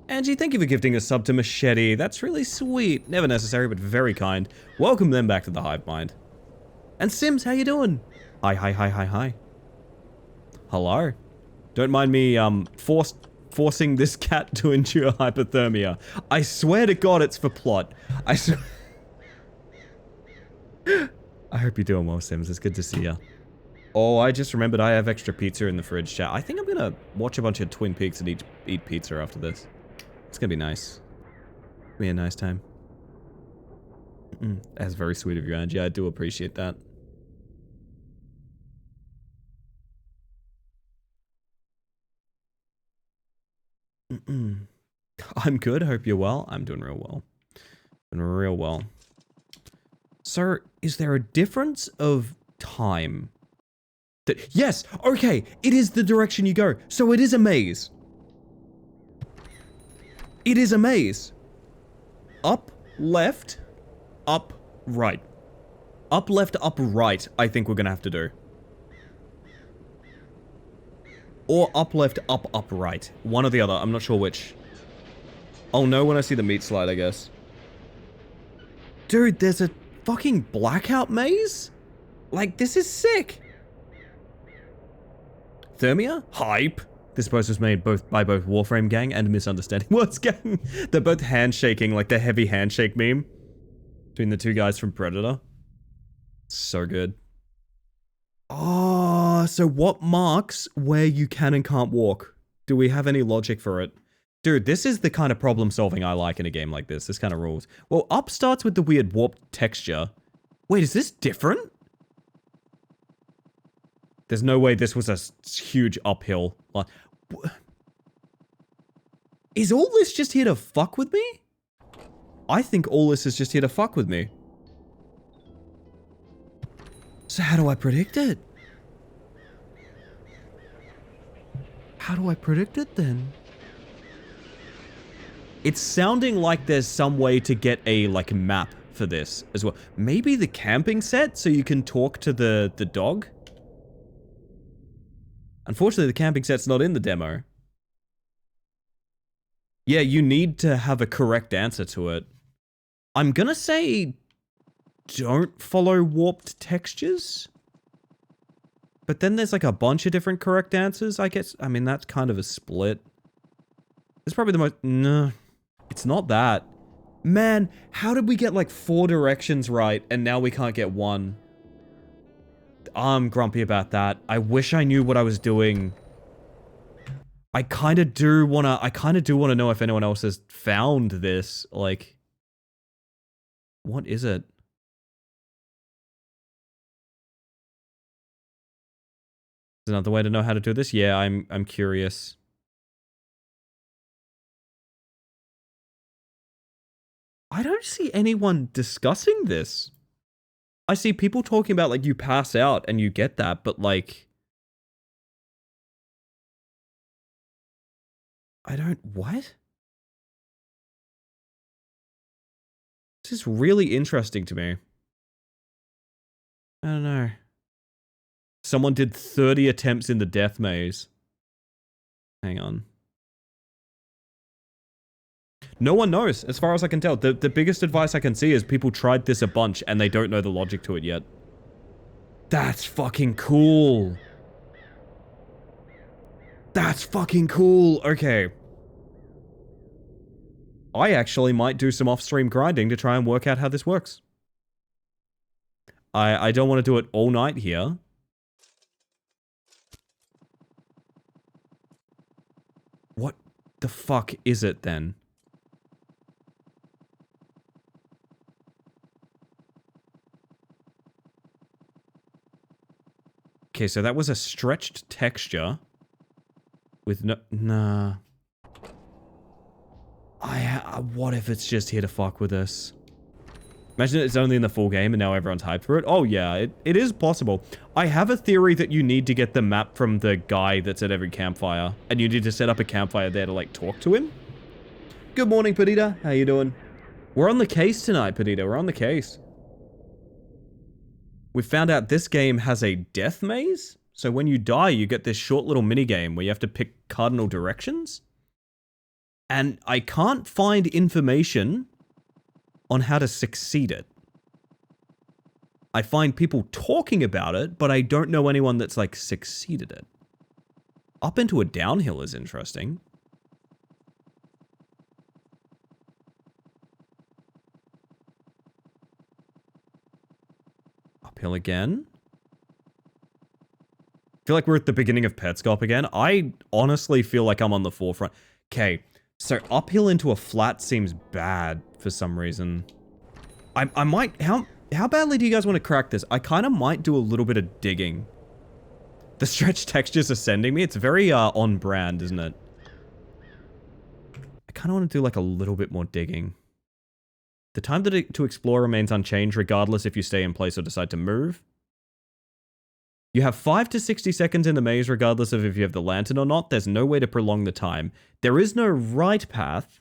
Angie, thank you for gifting a sub to Machete. That's really sweet. Never necessary, but very kind. Welcome them back to the Hive Mind. And Sims, how you doing? Hi. Hello. Don't mind me, forcing this cat to endure hypothermia. I swear to God it's for plot. I hope you're doing well, Sims. It's good to see you. Oh, I just remembered I have extra pizza in the fridge, chat. I think I'm gonna watch a bunch of Twin Peaks and eat pizza after this. It's gonna be nice. Be a nice time. That's very sweet of you, Angie. I do appreciate that. I'm good. Hope you're well. I'm doing real well. Doing real well. So, is there a difference of time? Yes! Okay! It is the direction you go. So it is a maze. It is a maze. Up, left, up, right. Up, left, up, right, I think we're gonna have to do. Or up, left, up, right. One or the other. I'm not sure which. I'll know when I see the meat slide, I guess. Dude, there's a fucking blackout maze? Like, this is sick. Thermia? Hype. This post was made by both Warframe Gang and Misunderstanding Words Gang. They're both handshaking, like the heavy handshake meme. Between the two guys from Predator. So good. Oh, so what marks where you can and can't walk? Do we have any logic for it? Dude, this is the kind of problem solving I like in a game like this. This kind of rules. Well, up starts with the weird warped texture. Wait, is this different? There's no way this was a huge uphill. Is all this just here to fuck with me? I think all this is just here to fuck with me. So how do I predict it? How do I predict it then? It's sounding like there's some way to get a, like, map for this as well. Maybe the camping set so you can talk to the dog? Unfortunately, the camping set's not in the demo. Yeah, you need to have a correct answer to it. I'm gonna say don't follow warped textures. But then there's like a bunch of different correct answers, I guess. I mean, that's kind of a split. It's probably the most... No, it's not that. Man, how did we get like 4 directions right and now we can't get 1? I'm grumpy about that. I wish I knew what I was doing I kind of do want to know if anyone else has found this. Like, what is it? Is another way to know how to do this? Yeah, I'm curious. I don't see anyone discussing this. I see people talking about, like, you pass out and you get that, but, like... I don't... What? This is really interesting to me. I don't know. Someone did 30 attempts in the death maze. Hang on. No one knows, as far as I can tell. The biggest advice I can see is people tried this a bunch and they don't know the logic to it yet. That's fucking cool. That's fucking cool. Okay. I actually might do some off-stream grinding to try and work out how this works. I don't want to do it all night here. What the fuck is it then? Okay, so that was a stretched texture with no... Nah. What if it's just here to fuck with us? Imagine it's only in the full game and now everyone's hyped for it. Oh yeah, it is possible. I have a theory that you need to get the map from the guy that's at every campfire. And you need to set up a campfire there to, like, talk to him. Good morning, Perdita. How you doing? We're on the case tonight, Perdita. We're on the case. We found out this game has a death maze. So when you die, you get this short little mini game where you have to pick cardinal directions. And I can't find information on how to succeed it. I find people talking about it, but I don't know anyone that's, like, succeeded it. Up into a downhill is interesting. Uphill again. I feel like we're at the beginning of Petscop again. I honestly feel like I'm on the forefront. Okay, so uphill into a flat seems bad for some reason. I might... How badly do you guys want to crack this? I kind of might do a little bit of digging. The stretch textures are sending me. It's very on brand, isn't it? I kind of want to do, like, a little bit more digging. The time to explore remains unchanged regardless if you stay in place or decide to move. You have 5 to 60 seconds in the maze regardless of if you have the lantern or not. There's no way to prolong the time. There is no right path.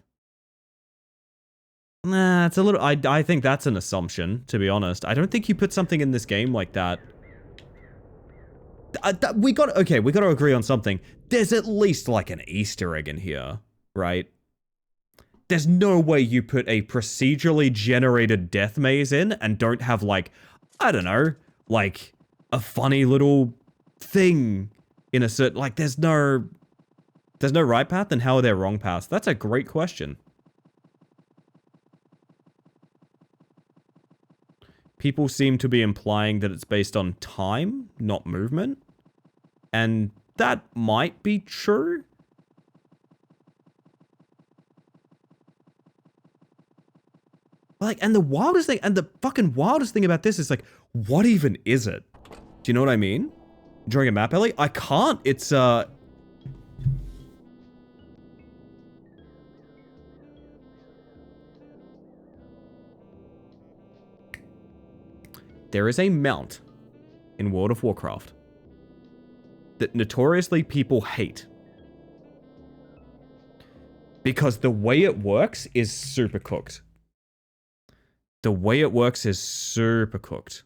Nah, it's a little... I think that's an assumption, to be honest. I don't think you put something in this game like that. We got to agree on something. There's at least, like, an Easter egg in here, right? There's no way you put a procedurally generated death maze in and don't have, like, I don't know, like, a funny little thing in a certain... Like, there's no right path, and how are there wrong paths? That's a great question. People seem to be implying that it's based on time, not movement. And that might be true. Like, and the wildest thing, and the fucking wildest thing about this is, like, what even is it? Do you know what I mean? Drawing a map, Ellie? I can't. It's, There is a mount in World of Warcraft that notoriously people hate. Because the way it works is super cooked. The way it works is super cooked.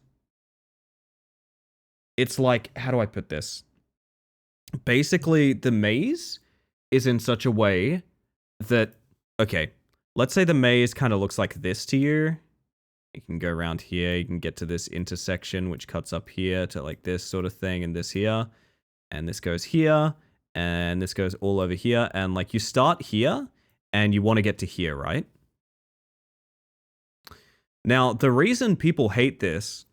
It's like, how do I put this? Basically, the maze is in such a way that, okay, let's say the maze kind of looks like this to you. You can go around here, you can get to this intersection, which cuts up here to like this sort of thing, and this here. And this goes here, and this goes all over here. And like you start here, and you want to get to here, right? Now, the reason people hate this,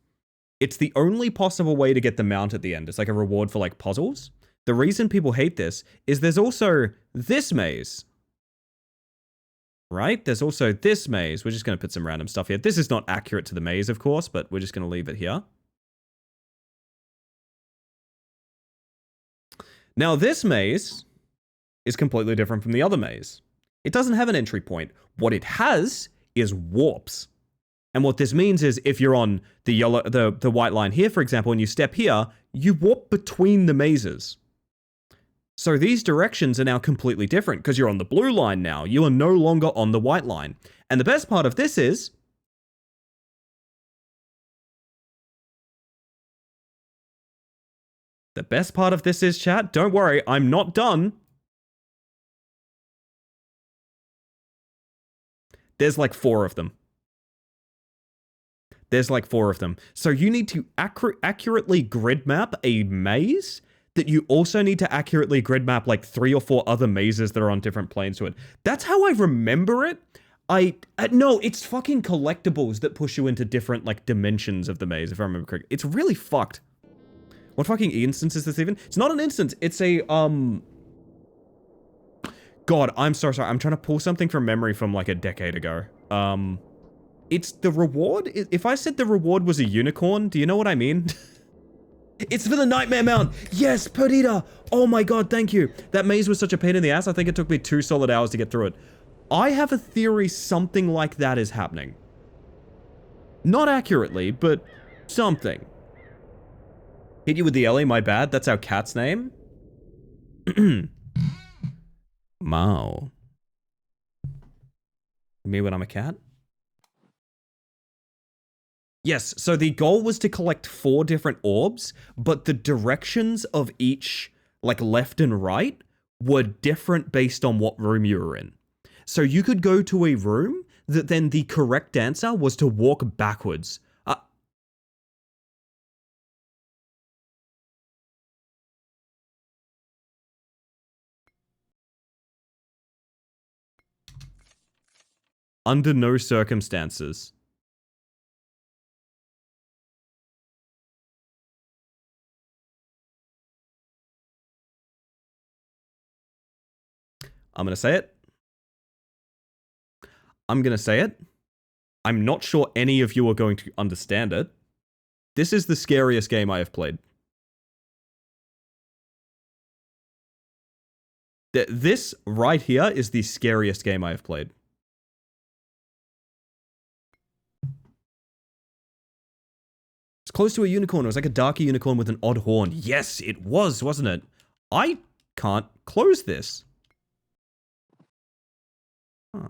it's the only possible way to get the mount at the end. It's like a reward for like puzzles. the reason people hate this is there's also this maze. Right? There's also this maze. We're just going to put some random stuff here. This is not accurate to the maze, of course, but we're just going to leave it here. Now, this maze is completely different from the other maze. It doesn't have an entry point. What it has is warps. And what this means is if you're on the yellow, the white line here, for example, and you step here, you warp between the mazes. So these directions are now completely different because you're on the blue line now. You are no longer on the white line. And the best part of this is chat, don't worry, I'm not done. There's like 4 of them. So you need to accurately grid map a maze that you also need to accurately grid map like 3 or 4 other mazes that are on different planes to it. That's how I remember it. No, it's fucking collectibles that push you into different like dimensions of the maze, if I remember correctly. It's really fucked. What fucking instance is this even? It's not an instance, it's a, God, I'm so sorry. I'm trying to pull something from memory from like a decade ago. It's the reward? If I said the reward was a unicorn, do you know what I mean? It's for the Nightmare Mound. Yes, Perdita. Oh my god, thank you. That maze was such a pain in the ass. I think it took me 2 solid hours to get through it. I have a theory something like that is happening. Not accurately, but something. Hit you with the Ellie, my bad. That's our cat's name. Mao. Me when I'm a cat? Yes, so the goal was to collect 4 different orbs, but the directions of each, like left and right, were different based on what room you were in. So you could go to a room that then the correct answer was to walk backwards. Under no circumstances. I'm going to say it. I'm not sure any of you are going to understand it. This is the scariest game I have played. This right here is the scariest game I have played. It's close to a unicorn. It was like a darker unicorn with an odd horn. Yes, it was, wasn't it? I can't close this. Huh.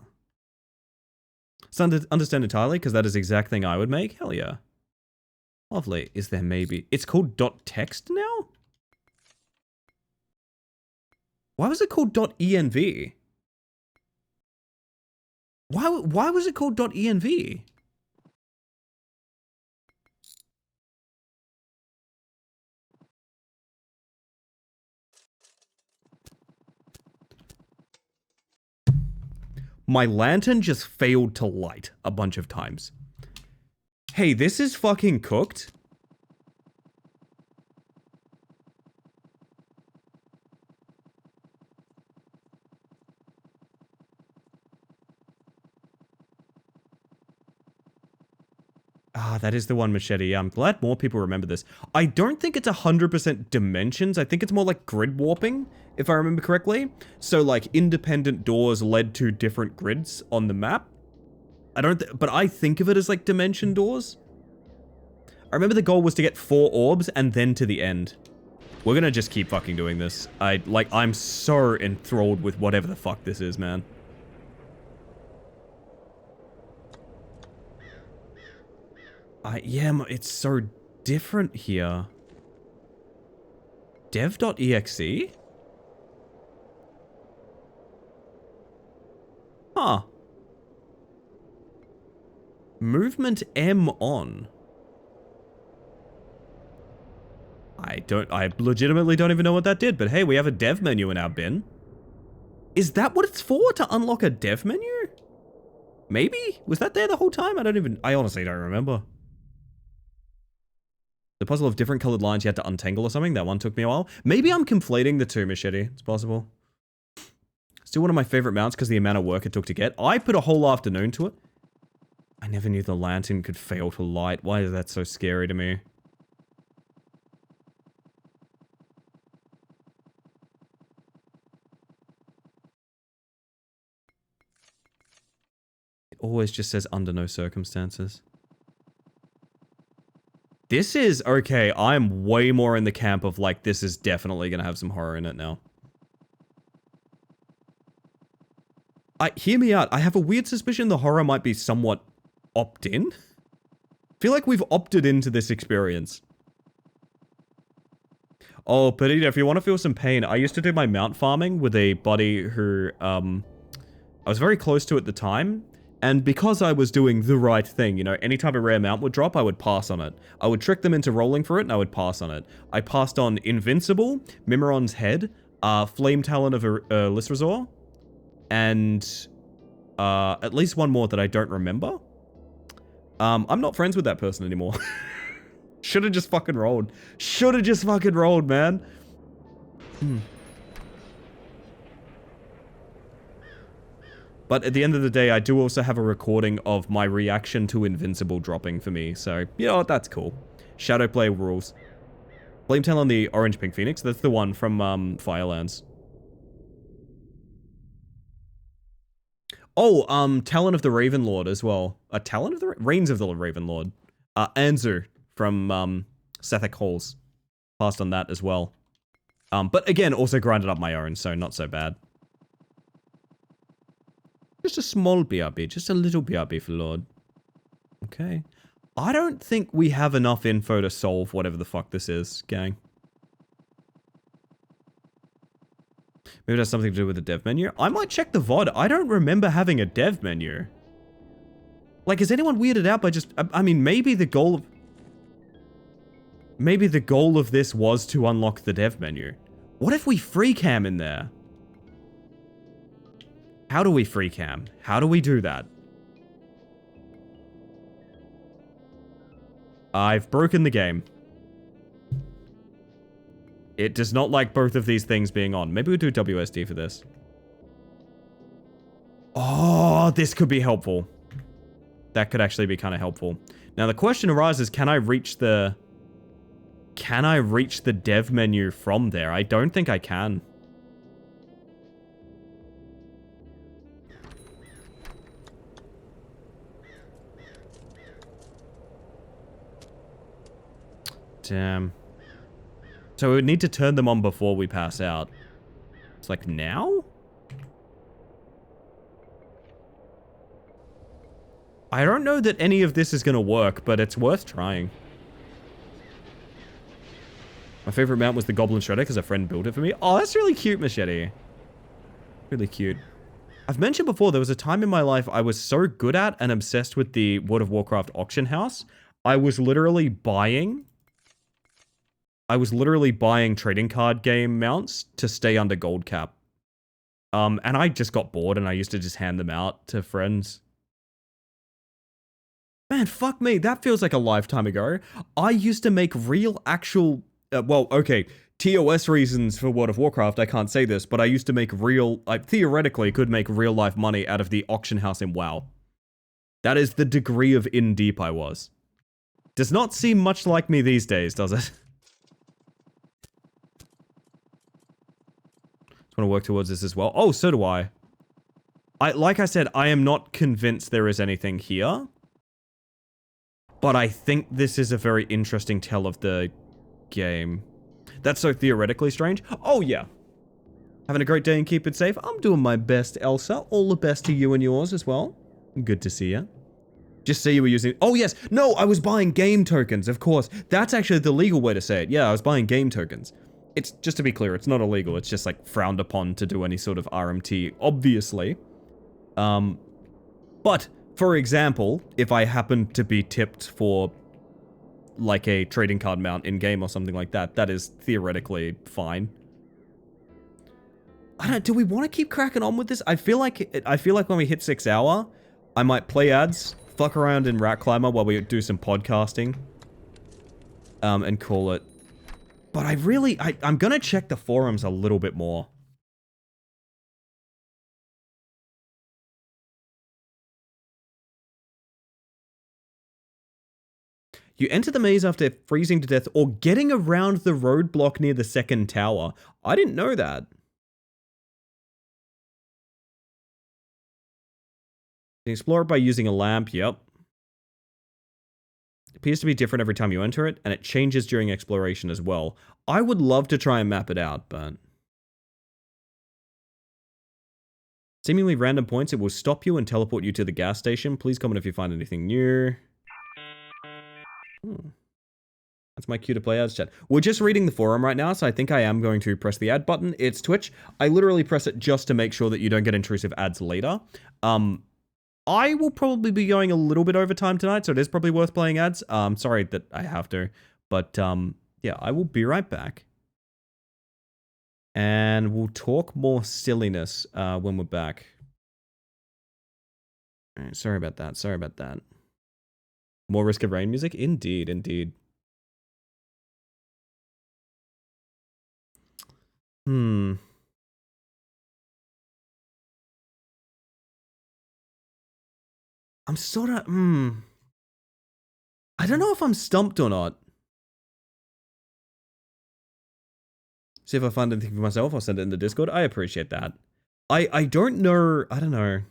So understand entirely, because that is the exact thing I would make. Hell yeah. Lovely. Is there maybe... It's called .text now? Why was it called .env? Why was it called .env? My lantern just failed to light a bunch of times. Hey, this is fucking cooked. Ah, that is the one machete. Yeah, I'm glad more people remember this. I don't think it's 100% dimensions. I think it's more like grid warping, if I remember correctly. So, like, independent doors led to different grids on the map. But I think of it as, like, dimension doors. I remember the goal was to get 4 orbs and then to the end. We're gonna just keep fucking doing this. I'm so enthralled with whatever the fuck this is, man. Yeah, it's so different here. Dev.exe? Huh. Movement M on. I legitimately don't even know what that did, but hey, we have a dev menu in our bin. Is that what it's for? To unlock a dev menu? Maybe? Was that there the whole time? I honestly don't remember. The puzzle of different colored lines you had to untangle or something. That one took me a while. Maybe I'm conflating the two, Machete. It's possible. Still one of my favorite mounts because the amount of work it took to get. I put a whole afternoon to it. I never knew the lantern could fail to light. Why is that so scary to me? It always just says under no circumstances. This is, okay, I'm way more in the camp of like, this is definitely gonna have some horror in it now. Hear me out, I have a weird suspicion the horror might be somewhat opt-in. Feel like we've opted into this experience. Oh, Perdita, if you want to feel some pain, I used to do my mount farming with a buddy who, I was very close to at the time. And because I was doing the right thing, you know, anytime a rare mount would drop, I would pass on it. I would trick them into rolling for it, and I would pass on it. I passed on Invincible, Mimiron's Head, Flame Talon of Lysrazor, and at least one more that I don't remember. I'm not friends with that person anymore. Should've just fucking rolled. Should've just fucking rolled, man. But at the end of the day, I do also have a recording of my reaction to Invincible dropping for me. So, you know what, that's cool. Shadowplay rules. Flame Talon the Orange Pink Phoenix. That's the one from Firelands. Oh, Talon of the Ravenlord as well. Talon of the... Reigns of the Ravenlord. Anzu from Sethek Halls. Passed on that as well. But again, also grinded up my own, so not so bad. Just a small BRB, just a little BRB for Lord. Okay. I don't think we have enough info to solve whatever the fuck this is, gang. Maybe it has something to do with the dev menu. I might check the VOD. I don't remember having a dev menu. Like, is anyone weirded out by just... I mean, maybe the goal of... Maybe the goal of this was to unlock the dev menu. What if we free cam in there? How do we free cam? How do we do that? I've broken the game. It does not like both of these things being on. Maybe we'll do WSD for this. Oh, this could be helpful. That could actually be kind of helpful. Now the question arises, can I reach the dev menu from there? I don't think I can. Damn. So we would need to turn them on before we pass out. It's like now? I don't know that any of this is going to work, but it's worth trying. My favorite mount was the Goblin Shredder because a friend built it for me. Oh, that's really cute, Machete. Really cute. I've mentioned before, there was a time in my life I was so good at and obsessed with the World of Warcraft auction house. I was literally buying trading card game mounts to stay under gold cap. And I just got bored and I used to just hand them out to friends. Man, fuck me. That feels like a lifetime ago. I used to make real actual... well, okay. TOS reasons for World of Warcraft, I can't say this, but I used to make real... I theoretically could make real life money out of the auction house in WoW. That is the degree of in deep I was. Does not seem much like me these days, does it? Want to work towards this as well. Oh, so do I. Like I said, I am not convinced there is anything here. But I think this is a very interesting tell of the game. That's so theoretically strange. Oh, yeah. Having a great day and keep it safe. I'm doing my best, Elsa. All the best to you and yours as well. Good to see you. Just say you were using... Oh, yes. No, I was buying game tokens, of course. That's actually the legal way to say it. Yeah, I was buying game tokens. It's, just to be clear, it's not illegal. It's just, like, frowned upon to do any sort of RMT, obviously. But, for example, if I happened to be tipped for, like, a trading card mount in-game or something like that, that is theoretically fine. I don't... Do we want to keep cracking on with this? I feel like when we hit 6 hour, I might play ads, fuck around in Rat Climber while we do some podcasting. and call it. But I'm gonna check the forums a little bit more. You enter the maze after freezing to death or getting around the roadblock near the second tower. I didn't know that. You can explore it by using a lamp. Yep. It appears to be different every time you enter it, and it changes during exploration as well. I would love to try and map it out, but... Seemingly random points, it will stop you and teleport you to the gas station. Please comment if you find anything new. That's my cue to play ads chat. We're just reading the forum right now, so I think I am going to press the ad button. It's Twitch. I literally press it just to make sure that you don't get intrusive ads later. I will probably be going a little bit over time tonight, so it is probably worth playing ads. Sorry that I have to, but yeah, I will be right back. And we'll talk more silliness when we're back. All right, sorry about that. Sorry about that. More Risk of Rain music? Indeed, indeed. I'm sort of, I don't know if I'm stumped or not. See if I find anything for myself. I'll send it in the Discord. I appreciate that. I don't know. I don't know.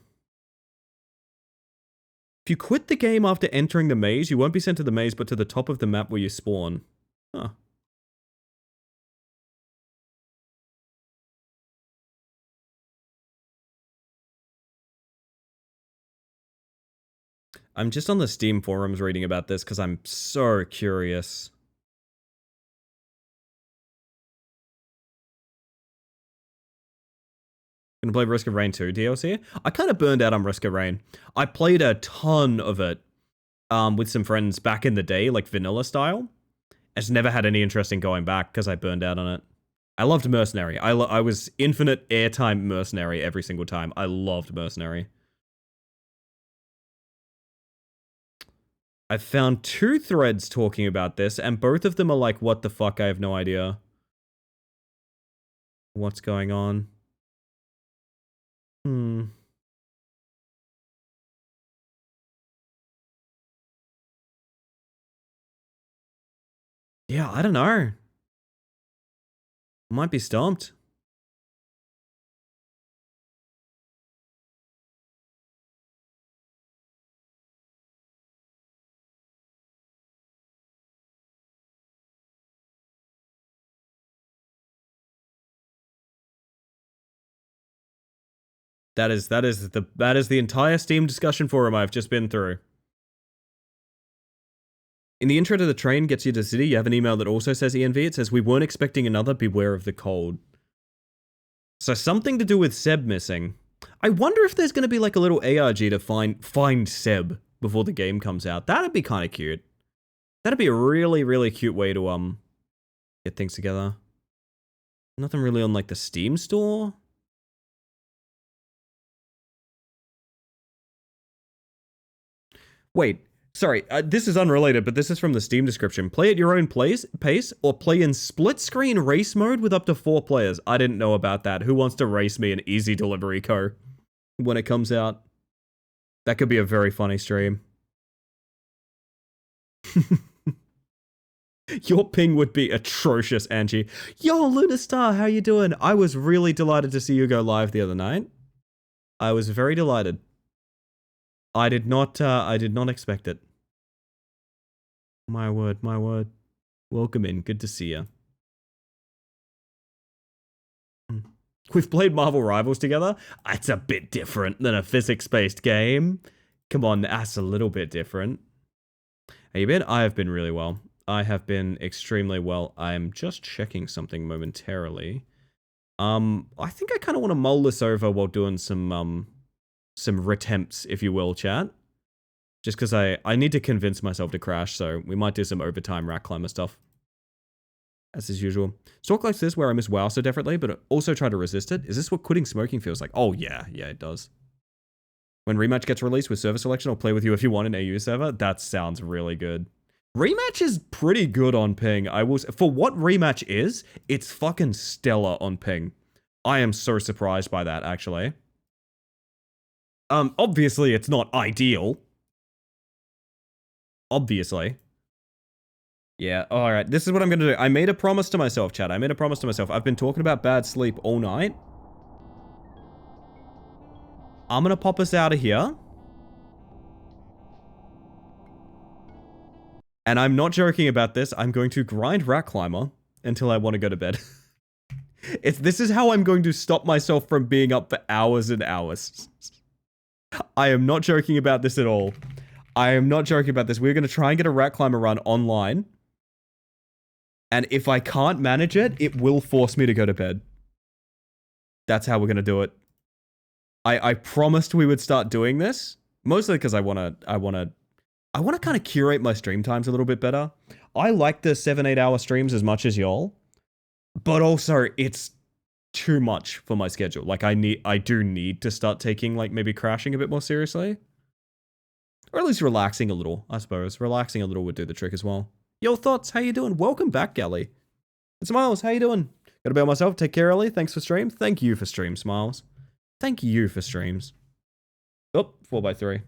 If you quit the game after entering the maze, you won't be sent to the maze, but to the top of the map where you spawn. Huh. I'm just on the Steam forums reading about this because I'm so curious. Gonna play Risk of Rain 2 DLC? I kind of burned out on Risk of Rain. I played a ton of it with some friends back in the day, like vanilla style. I just never had any interest in going back because I burned out on it. I loved Mercenary. I was infinite airtime Mercenary every single time. I loved Mercenary. I've found 2 threads talking about this, and both of them are like, what the fuck, I have no idea. What's going on? Yeah, I don't know. Might be stumped. That is the entire Steam discussion forum I've just been through. In the intro to the train gets you to the city, you have an email that also says ENV. It says, we weren't expecting another, beware of the cold. So something to do with Seb missing. I wonder if there's going to be like a little ARG to find Seb before the game comes out. That'd be kind of cute. That'd be a really, really cute way to get things together. Nothing really on like the Steam store. Wait, sorry, this is unrelated, but this is from the Steam description. Play at your own pace, or play in split-screen race mode with up to 4 players. I didn't know about that. Who wants to race me in Easy Delivery Co. when it comes out? That could be a very funny stream. Your ping would be atrocious, Angie. Yo, Lunastar, how you doing? I was really delighted to see you go live the other night. I was very delighted. I did not expect it. My word, my word. Welcome in, good to see you. We've played Marvel Rivals together. It's a bit different than a physics-based game. Come on, that's a little bit different. How you been? I have been really well. I have been extremely well. I'm just checking something momentarily. I think I kind of want to mull this over while doing some retempts, if you will, chat. Just because I need to convince myself to crash, so we might do some overtime rack climber stuff. As is usual. Talk like this where I miss WoW so differently, but also try to resist it. Is this what quitting smoking feels like? Oh yeah, it does. When Rematch gets released with server selection, I'll play with you if you want an AU server. That sounds really good. Rematch is pretty good on ping. For what Rematch is, it's fucking stellar on ping. I am so surprised by that, actually. Obviously it's not ideal. Obviously. Yeah, alright. This is what I'm gonna do. I made a promise to myself, chat. I made a promise to myself. I've been talking about bad sleep all night. I'm gonna pop us out of here. And I'm not joking about this. I'm going to grind Rat Climber until I want to go to bed. This is how I'm going to stop myself from being up for hours and hours. I am not joking about this at all. I am not joking about this. We're going to try and get a Rat Climber run online. And if I can't manage it, it will force me to go to bed. That's how we're going to do it. I promised we would start doing this. Mostly because I want to kind of curate my stream times a little bit better. I like the 7-8 hour streams as much as y'all. But also, it's too much for my schedule. Like, I do need to start taking, like, maybe crashing a bit more seriously. Or at least relaxing a little, I suppose. Relaxing a little would do the trick as well. Yo, thoughts? How you doing? Welcome back, Gally. And Smiles, how you doing? Gotta bail myself. Take care, Ellie. Thanks for stream. Thank you for stream, Smiles. Thank you for streams. Oh, 4x3.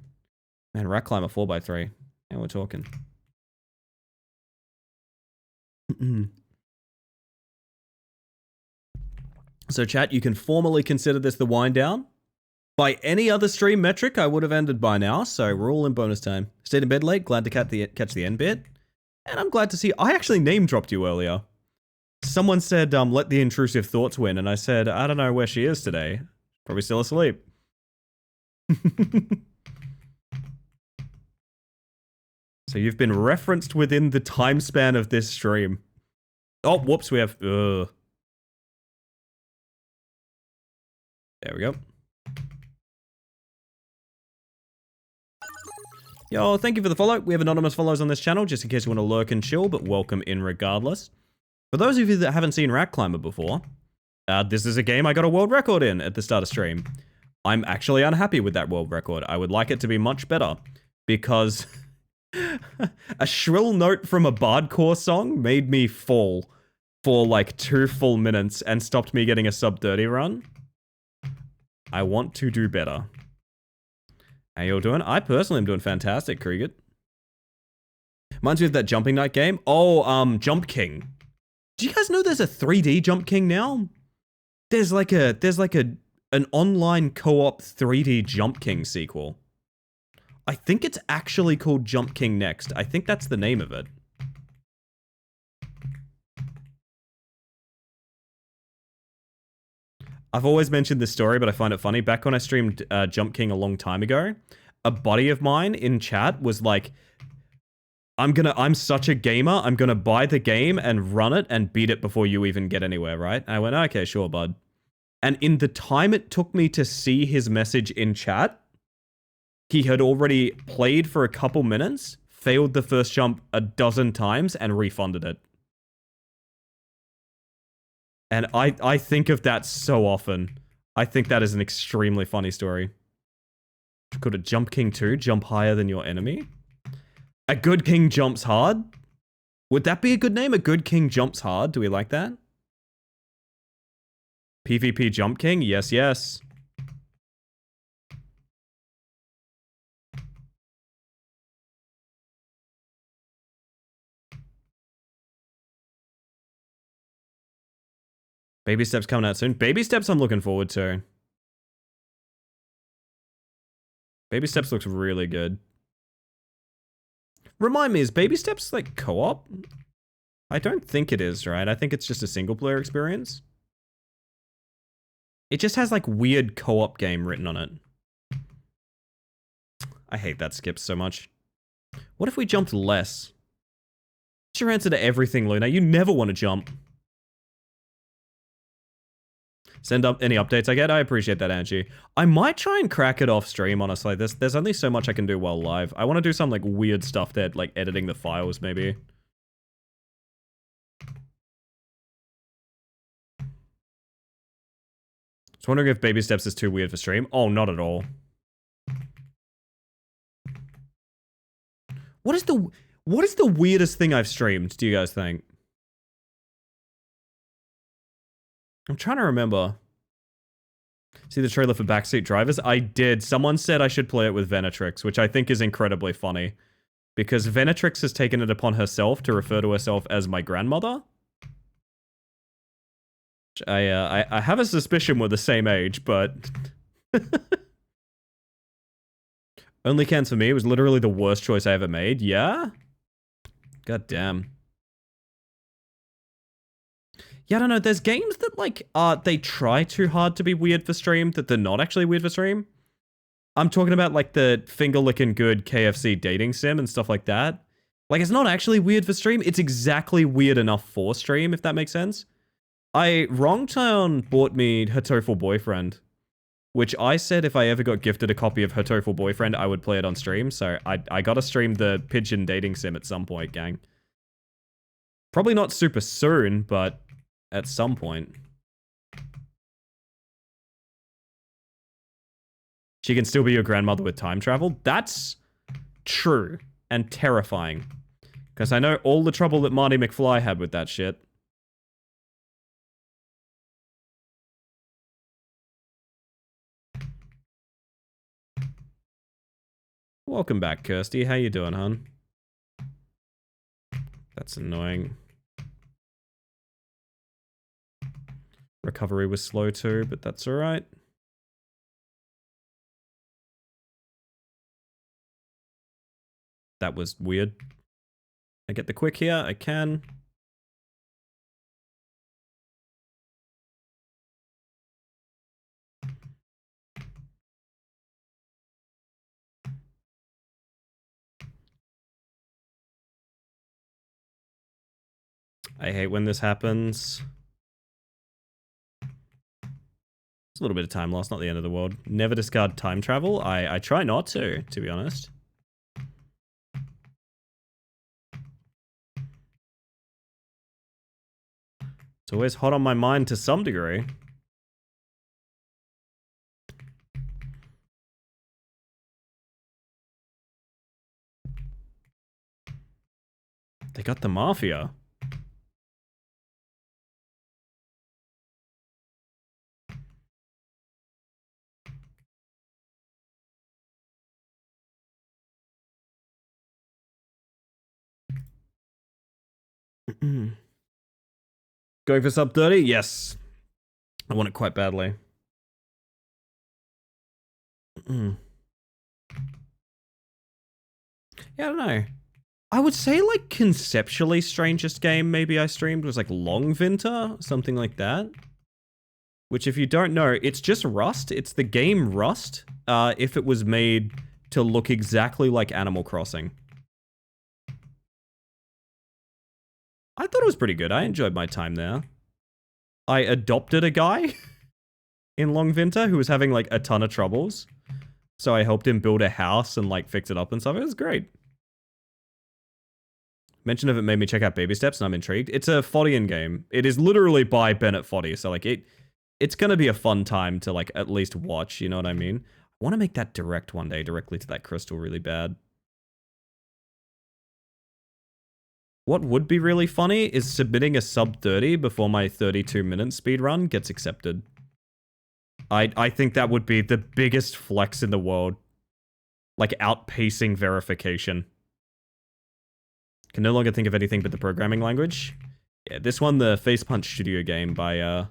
Man, Rat Climber 4x3. Now we're talking. So chat, you can formally consider this the wind down. By any other stream metric, I would have ended by now, so we're all in bonus time. Stayed in bed late, glad to catch the end bit. And I'm glad to see, I actually name dropped you earlier. Someone said, let the intrusive thoughts win, and I said, I don't know where she is today. Probably still asleep. So you've been referenced within the time span of this stream. Oh, whoops, we have... There we go. Yo, thank you for the follow. We have anonymous follows on this channel, just in case you want to lurk and chill, but welcome in regardless. For those of you that haven't seen Rat Climber before, this is a game I got a world record in at the start of stream. I'm actually unhappy with that world record. I would like it to be much better, because a shrill note from a Bardcore song made me fall for like 2 full minutes and stopped me getting a sub 30 run. I want to do better. How you all doing? I personally am doing fantastic, Kriget. Reminds me of that Jumping Night game. Oh, Jump King. Do you guys know there's a 3D Jump King now? There's like an online co-op 3D Jump King sequel. I think it's actually called Jump King Next. I think that's the name of it. I've always mentioned this story, but I find it funny. Back when I streamed Jump King a long time ago, a buddy of mine in chat was like, I'm such a gamer, I'm gonna buy the game and run it and beat it before you even get anywhere, right? I went, okay, sure, bud. And in the time it took me to see his message in chat, he had already played for a couple minutes, failed the first jump a dozen times, and refunded it. And I think of that so often. I think that is an extremely funny story. Could a Jump King 2 jump higher than your enemy? A good king jumps hard? Would that be a good name? A good king jumps hard? Do we like that? PvP Jump King? Yes, yes. Baby Steps coming out soon. Baby Steps I'm looking forward to. Baby Steps looks really good. Remind me, is Baby Steps like co-op? I don't think it is, right? I think it's just a single player experience. It just has like weird co-op game written on it. I hate that skip so much. What if we jumped less? What's your answer to everything, Luna? You never want to jump. Send up any updates I get. I appreciate that, Angie. I might try and crack it off stream, honestly. There's only so much I can do while live. I want to do some like weird stuff there, like editing the files, maybe. Just wondering if Baby Steps is too weird for stream. Oh, not at all. What is the weirdest thing I've streamed, do you guys think? I'm trying to remember. See the trailer for Backseat Drivers? I did. Someone said I should play it with Venatrix, which I think is incredibly funny. Because Venatrix has taken it upon herself to refer to herself as my grandmother. I have a suspicion we're the same age, but... Only Cans for me was literally the worst choice I ever made. Yeah? God damn. Yeah, I don't know. There's games that, like, they try too hard to be weird for stream, that they're not actually weird for stream. I'm talking about, like, the finger-licking good KFC dating sim and stuff like that. Like, it's not actually weird for stream. It's exactly weird enough for stream, if that makes sense. Wrongtown bought me Hatoful Boyfriend, which I said if I ever got gifted a copy of Hatoful Boyfriend, I would play it on stream. So I gotta stream the Pigeon dating sim at some point, gang. Probably not super soon, but at some point. She can still be your grandmother with time travel? That's true and terrifying. Because I know all the trouble that Marty McFly had with that shit. Welcome back, Kirsty. How you doing, hon? That's annoying. Recovery was slow too, but that's alright. That was weird. I get the quick here? I can. I hate when this happens. It's a little bit of time lost, not the end of the world. Never discard time travel? I try not to be honest. It's always hot on my mind to some degree. They got the Mafia. Going for sub 30? Yes. I want it quite badly. Yeah, I don't know. I would say, like, conceptually strangest game maybe I streamed was, like, Longvinter, something like that. Which, if you don't know, it's just Rust. It's the game Rust, if it was made to look exactly like Animal Crossing. I thought it was pretty good. I enjoyed my time there. I adopted a guy in Longvinter who was having, like, a ton of troubles. So I helped him build a house and, like, fix it up and stuff. It was great. Mention of it made me check out Baby Steps, and I'm intrigued. It's a Foddian game. It is literally by Bennett Foddy, so, like, it's gonna be a fun time to, like, at least watch, you know what I mean? I want to make that direct one day, directly to that crystal really bad. What would be really funny is submitting a sub 30 before my 32-minute speedrun gets accepted. I think that would be the biggest flex in the world. Like, outpacing verification. Can no longer think of anything but the programming language. Yeah, this one, the Face Punch Studio game by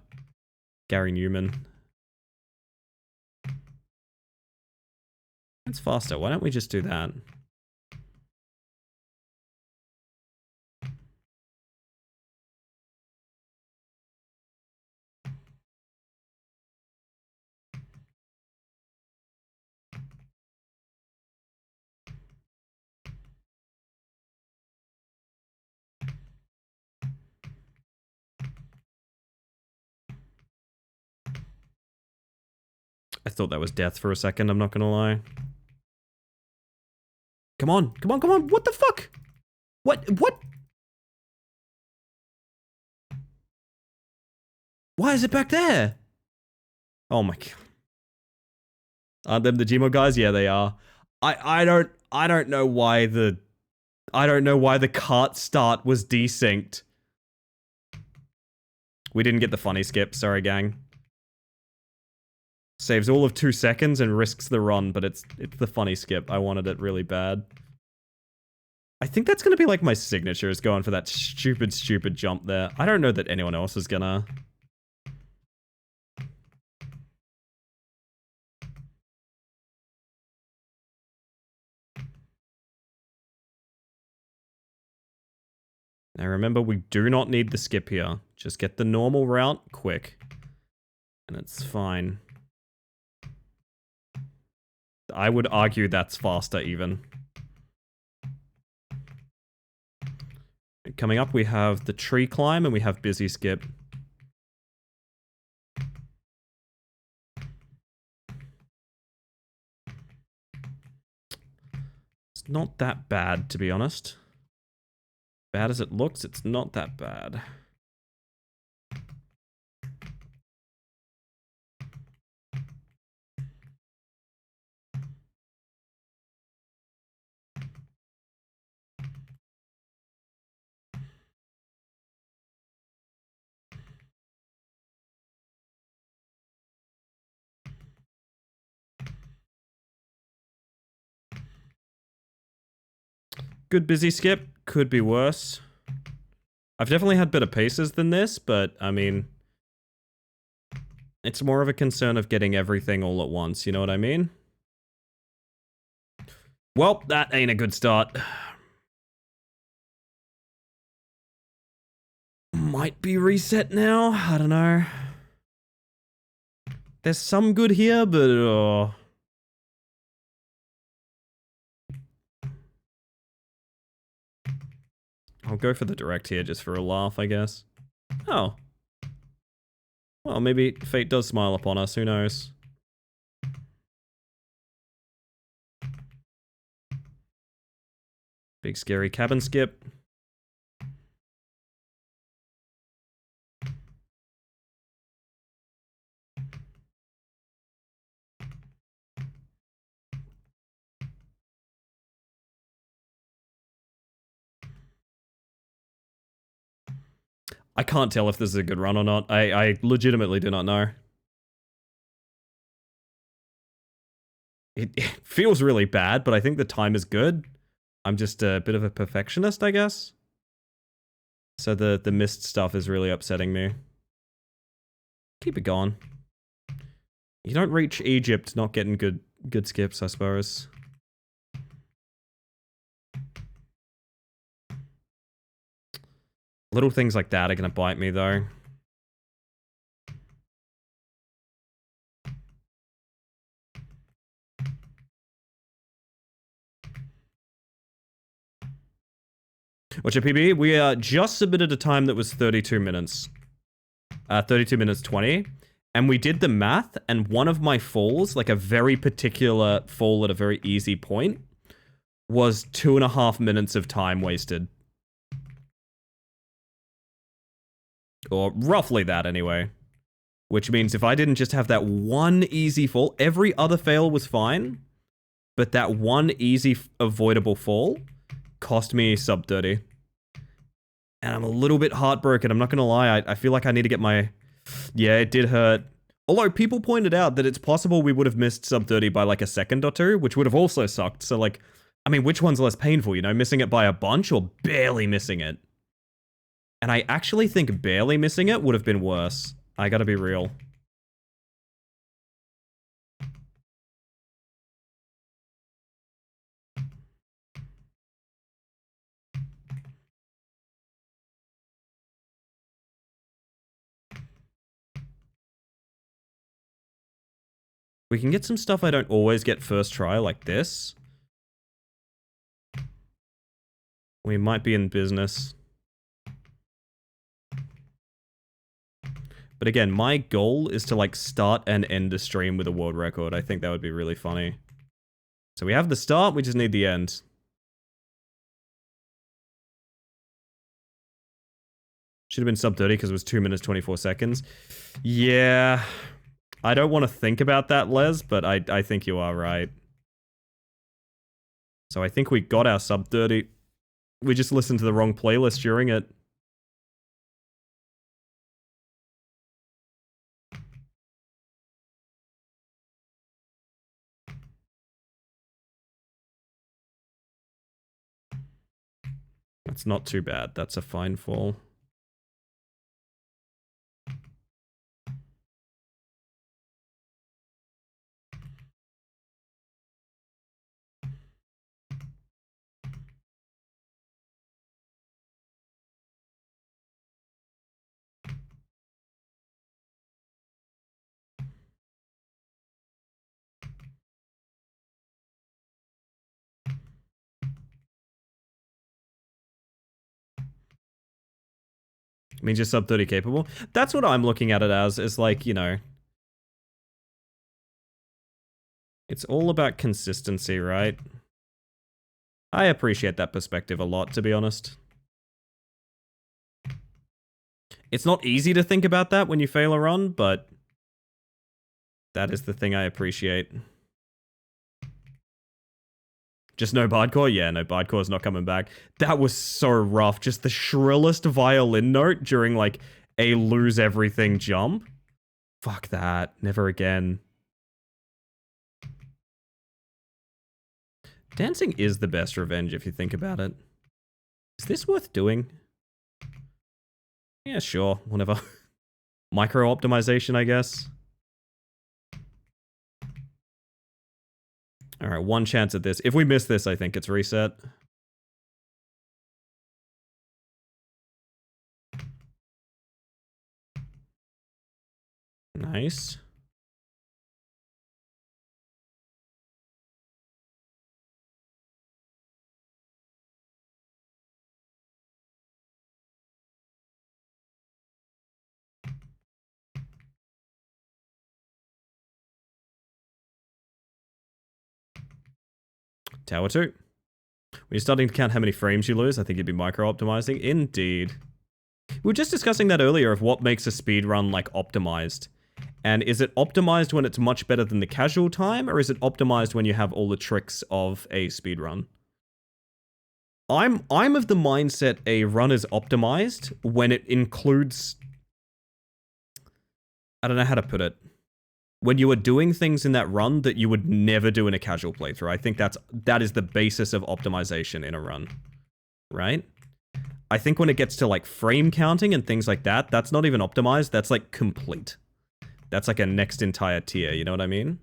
Gary Newman. That's faster. Why don't we just do that? I thought that was death for a second, I'm not gonna lie. Come on, come on, come on, what the fuck? What? Why is it back there? Oh my god. Aren't them the Gmo guys? Yeah, they are. I don't know why the I don't know why the cart start was desynced. We didn't get the funny skip. Sorry, gang. Saves all of 2 seconds and risks the run, but it's the funny skip. I wanted it really bad. I think that's gonna be like my signature, is going for that stupid jump there. I don't know that anyone else is gonna. Now remember, we do not need the skip here. Just get the normal route quick. And it's fine. I would argue that's faster even. Coming up, we have the tree climb and we have busy skip. It's not that bad, to be honest. Bad as it looks, it's not that bad. Good busy skip, could be worse. I've definitely had better paces than this, but I mean, it's more of a concern of getting everything all at once, you know what I mean? Well, that ain't a good start. Might be reset now, I don't know. There's some good here, but I'll go for the direct here just for a laugh, I guess. Oh. Well, maybe fate does smile upon us, who knows? Big scary cabin skip. I can't tell if this is a good run or not. I legitimately do not know. It feels really bad, but I think the time is good. I'm just a bit of a perfectionist, I guess. So the missed stuff is really upsetting me. Keep it going. You don't reach Egypt not getting good skips, I suppose. Little things like that are gonna bite me, though. What's your PB? We just submitted a time that was 32 minutes. 32 minutes 20. And we did the math, and one of my falls, like a very particular fall at a very easy point, was 2.5 minutes of time wasted. Or roughly that, anyway. Which means if I didn't just have that one easy fall, every other fail was fine, but that one easy avoidable fall cost me sub 30. And I'm a little bit heartbroken, I'm not gonna lie. I feel like I need to get my... Yeah, it did hurt. Although people pointed out that it's possible we would have missed sub 30 by like a second or two, which would have also sucked. So like, I mean, which one's less painful, you know? Missing it by a bunch or barely missing it? And I actually think barely missing it would have been worse. I gotta be real. We can get some stuff I don't always get first try, like this. We might be in business. But again, my goal is to like start and end a stream with a world record. I think that would be really funny. So we have the start, we just need the end. Should have been sub 30 because it was 2 minutes 24 seconds. Yeah. I don't want to think about that, Les, but I think you are right. So I think we got our sub 30. we just listened to the wrong playlist during it. That's not too bad. That's a fine fall. I mean, just sub 30 capable. That's what I'm looking at it as, is like, you know, it's all about consistency, right? I appreciate that perspective a lot, to be honest. It's not easy to think about that when you fail a run, but that is the thing I appreciate. Just no Bardcore? Yeah, no, Bardcore's not coming back. That was so rough. Just the shrillest violin note during, like, a lose everything jump. Fuck that. Never again. Dancing is the best revenge if you think about it. Is this worth doing? Yeah, sure. Whatever. Micro optimization, I guess. Alright, one chance at this. If we miss this, I think it's reset. Nice. Tower 2. When you're starting to count how many frames you lose, I think you'd be micro-optimizing. Indeed. We were just discussing that earlier of what makes a speedrun, like, optimized. And is it optimized when it's much better than the casual time, or is it optimized when you have all the tricks of a speedrun? I'm of the mindset a run is optimized when it includes... I don't know how to put it. When you are doing things in that run that you would never do in a casual playthrough. I think that is the basis of optimization in a run. Right? I think when it gets to, like, frame counting and things like that, that's not even optimized, that's, like, complete. That's like a next entire tier, you know what I mean?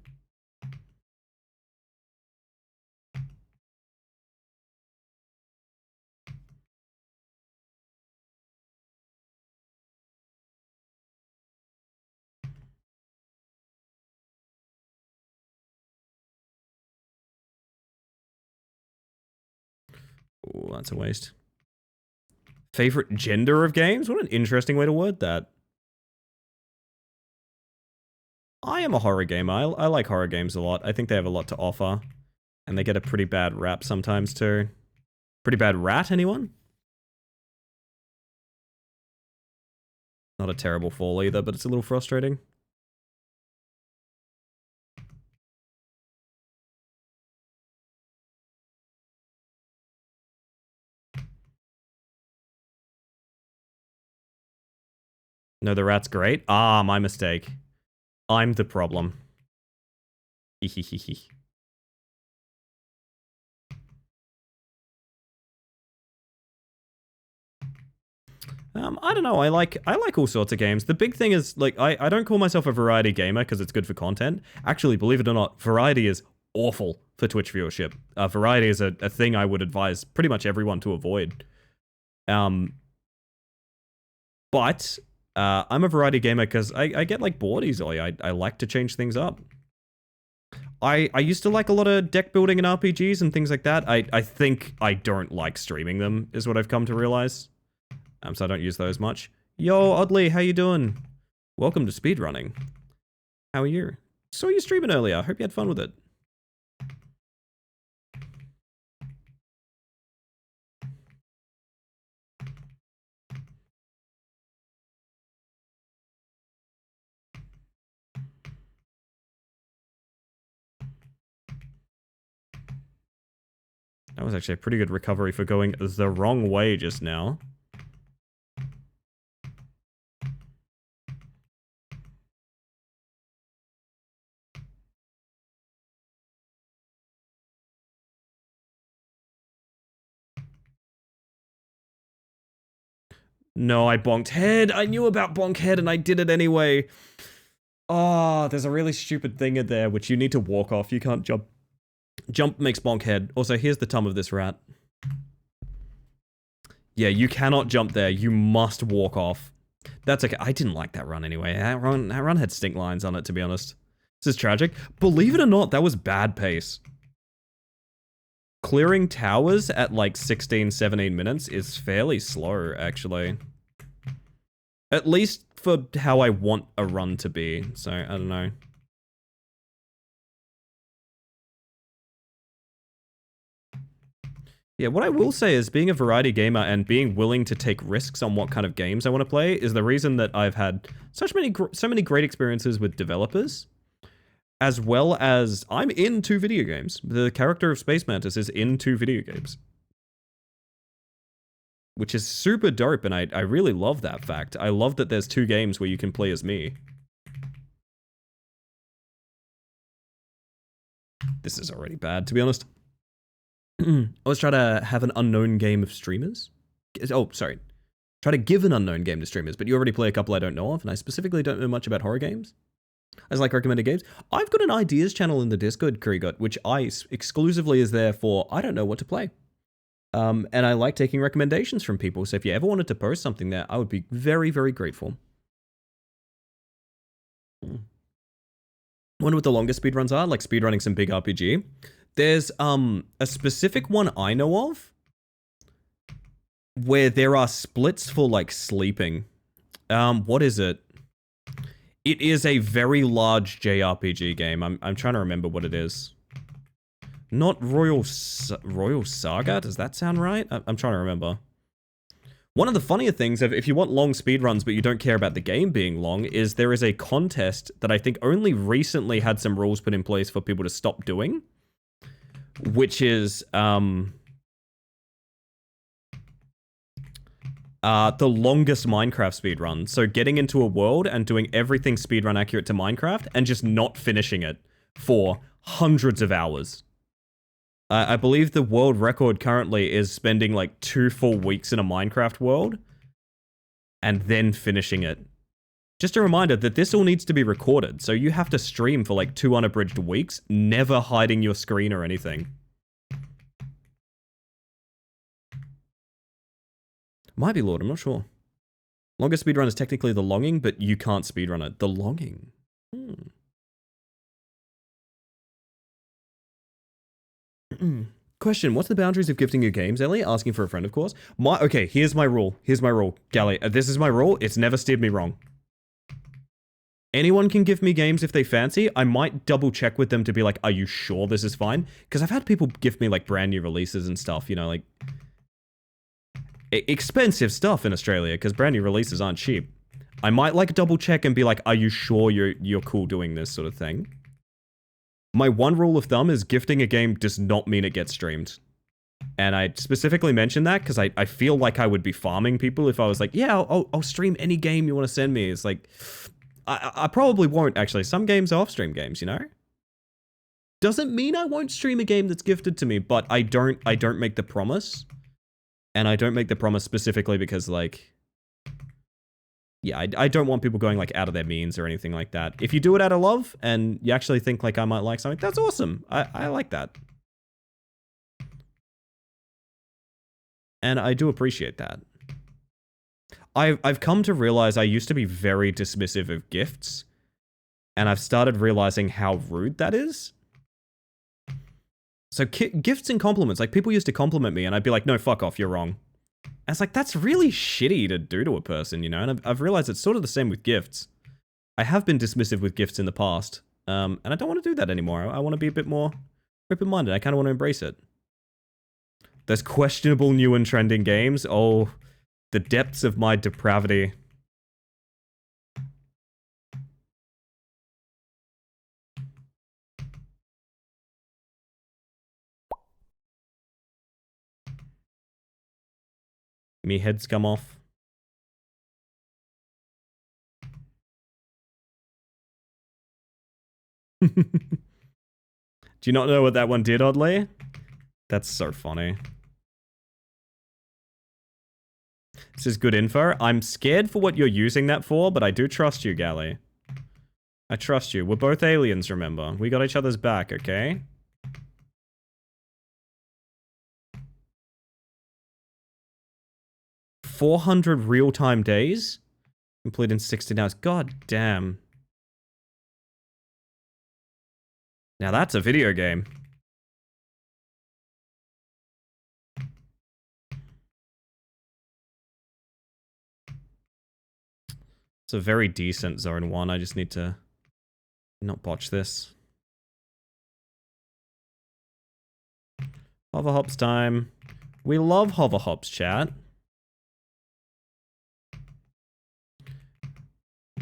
Oh, that's a waste. Favorite gender of games? What an interesting way to word that. I am a horror gamer. I like horror games a lot. I think they have a lot to offer. And they get a pretty bad rap sometimes too. Pretty bad rat, anyone? Not a terrible fall either, but it's a little frustrating. No, the rat's great. Ah, my mistake. I'm the problem. Hehehehe. I don't know. I like all sorts of games. The big thing is, like, I don't call myself a variety gamer because it's good for content. Actually, believe it or not, variety is awful for Twitch viewership. Variety is a thing I would advise pretty much everyone to avoid. But I'm a variety gamer because I get, like, bored easily. I like to change things up. I used to like a lot of deck building and RPGs and things like that. I think I don't like streaming them, is what I've come to realize. So I don't use those much. Yo, Oddly, how you doing? Welcome to speedrunning. How are you? Saw you streaming earlier. Hope you had fun with it. That was actually a pretty good recovery for going the wrong way just now. No, I bonked head. I knew about bonk head and I did it anyway. Oh, there's a really stupid thing in there which you need to walk off. You can't jump. Jump makes bonk head. Also, here's the tum of this rat. Yeah, you cannot jump there. You must walk off. That's okay. I didn't like that run anyway. That run had stink lines on it, to be honest. This is tragic. Believe it or not, that was bad pace. Clearing towers at like 16, 17 minutes is fairly slow, actually. At least for how I want a run to be. So, I don't know. Yeah, what I will say is being a variety gamer and being willing to take risks on what kind of games I want to play is the reason that I've had so many great experiences with developers, as well as I'm in 2 video games. The character of Space Mantis is in 2 video games, which is super dope, and I really love that fact. I love that there's 2 games where you can play as me. This is already bad, to be honest. I was trying to have an unknown game of streamers. Oh, sorry. Try to give an unknown game to streamers, but you already play a couple I don't know of, and I specifically don't know much about horror games. I just like recommended games. I've got an ideas channel in the Discord, Kurigot, which exclusively is there for I don't know what to play. And I like taking recommendations from people, so if you ever wanted to post something there, I would be very, very grateful. Wonder what the longest speedruns are, like speedrunning some big RPG. There's a specific one I know of where there are splits for like sleeping. What is it? It is a very large JRPG game. I'm trying to remember what it is. Not Royal Saga? Does that sound right? I'm trying to remember. One of the funnier things, if you want long speedruns but you don't care about the game being long, is there is a contest that I think only recently had some rules put in place for people to stop doing. Which is the longest Minecraft speedrun. So getting into a world and doing everything speedrun accurate to Minecraft and just not finishing it for hundreds of hours. I believe the world record currently is spending like 2 full weeks in a Minecraft world and then finishing it. Just a reminder that this all needs to be recorded, so you have to stream for like 2 unabridged weeks, never hiding your screen or anything. Might be Lord, I'm not sure. Longest speedrun is technically The Longing, but you can't speedrun it. The Longing. Question, what's the boundaries of gifting your games, Ellie? Asking for a friend, of course. Okay, here's my rule. Here's my rule. Gally, this is my rule. It's never steered me wrong. Anyone can give me games if they fancy. I might double check with them to be like, are you sure this is fine? Because I've had people gift me like brand new releases and stuff, you know, like expensive stuff in Australia because brand new releases aren't cheap. I might like double check and be like, are you sure you're cool doing this sort of thing? My one rule of thumb is gifting a game does not mean it gets streamed. And I specifically mentioned that because I feel like I would be farming people if I was like, yeah, I'll stream any game you want to send me. It's like, I probably won't, actually. Some games are off-stream games, you know? Doesn't mean I won't stream a game that's gifted to me, but I don't make the promise. And I don't make the promise specifically because, like... Yeah, I don't want people going, like, out of their means or anything like that. If you do it out of love, and you actually think, like, I might like something, that's awesome. I like that. And I do appreciate that. I've come to realize I used to be very dismissive of gifts, and I've started realizing how rude that is. So gifts and compliments, like people used to compliment me and I'd be like, no, fuck off, you're wrong. And it's like, that's really shitty to do to a person, you know? And I've realized it's sort of the same with gifts. I have been dismissive with gifts in the past, and I don't want to do that anymore. I want to be a bit more open-minded. I kind of want to embrace it. Those questionable new and trending games, oh... the depths of my depravity. Me heads come off. Do you not know what that one did, Oddly? That's so funny. This is good info. I'm scared for what you're using that for, but I do trust you, Gally. I trust you. We're both aliens, remember? We got each other's back, okay? $400 real-time days? Complete in 16 hours. God damn. Now that's a video game. It's a very decent Zone 1. I just need to not botch this. Hover hops time. We love hover hops, chat.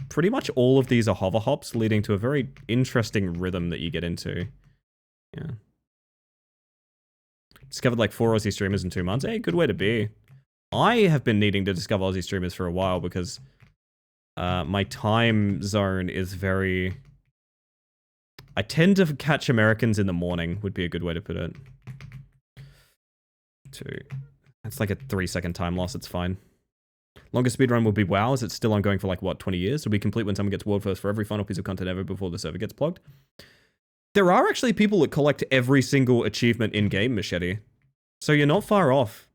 Pretty much all of these are hover hops, leading to a very interesting rhythm that you get into. Yeah. Discovered like 4 Aussie streamers in 2 months. Hey, good way to be. I have been needing to discover Aussie streamers for a while because my time zone is very... I tend to catch Americans in the morning, would be a good way to put it. 2. That's like a 3-second time loss, it's fine. Longest speedrun will be WoW, as it's still ongoing for like, what, 20 years? It'll be complete when someone gets world first for every final piece of content ever before the server gets plugged. There are actually people that collect every single achievement in-game, Machete. So you're not far off.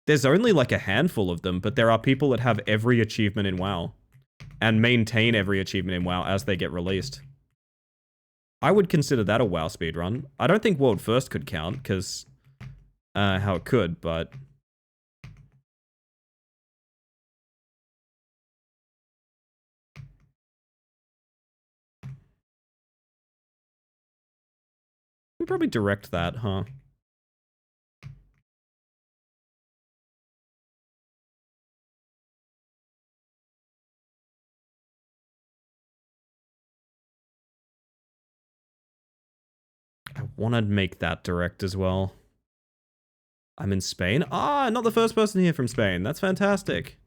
There's only like a handful of them, but there are people that have every achievement in WoW. And maintain every achievement in WoW as they get released. I would consider that a WoW speedrun. I don't think world first could count, because... how it could, but... We'll probably direct that, huh? I want to make that direct as well. I'm in Spain? Ah, not the first person here from Spain. That's fantastic.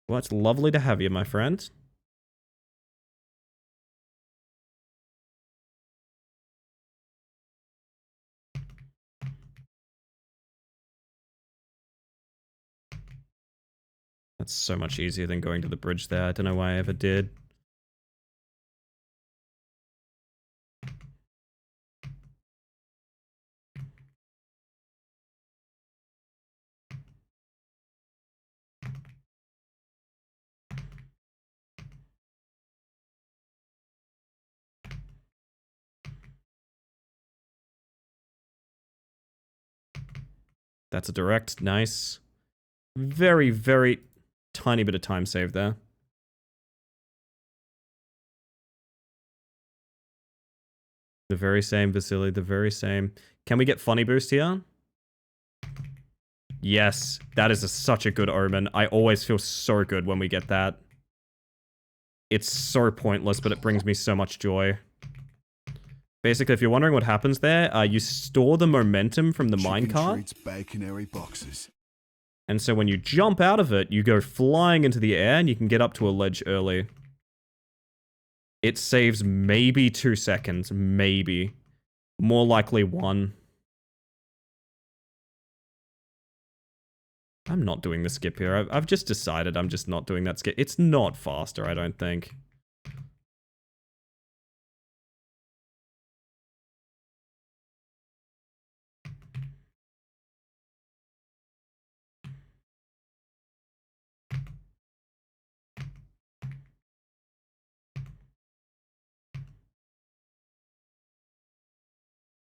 Well, it's lovely to have you, my friend. That's so much easier than going to the bridge there. I don't know why I ever did. That's a direct. Nice. Very, very tiny bit of time saved there. The very same, Vasily. The very same. Can we get funny boost here? Yes. That is such a good omen. I always feel so good when we get that. It's so pointless, but it brings me so much joy. Basically, if you're wondering what happens there, you store the momentum from the minecart. Baconary boxes. And so when you jump out of it, you go flying into the air and you can get up to a ledge early. It saves maybe 2 seconds, maybe. More likely 1. I'm not doing the skip here. I've just decided I'm just not doing that skip. It's not faster, I don't think.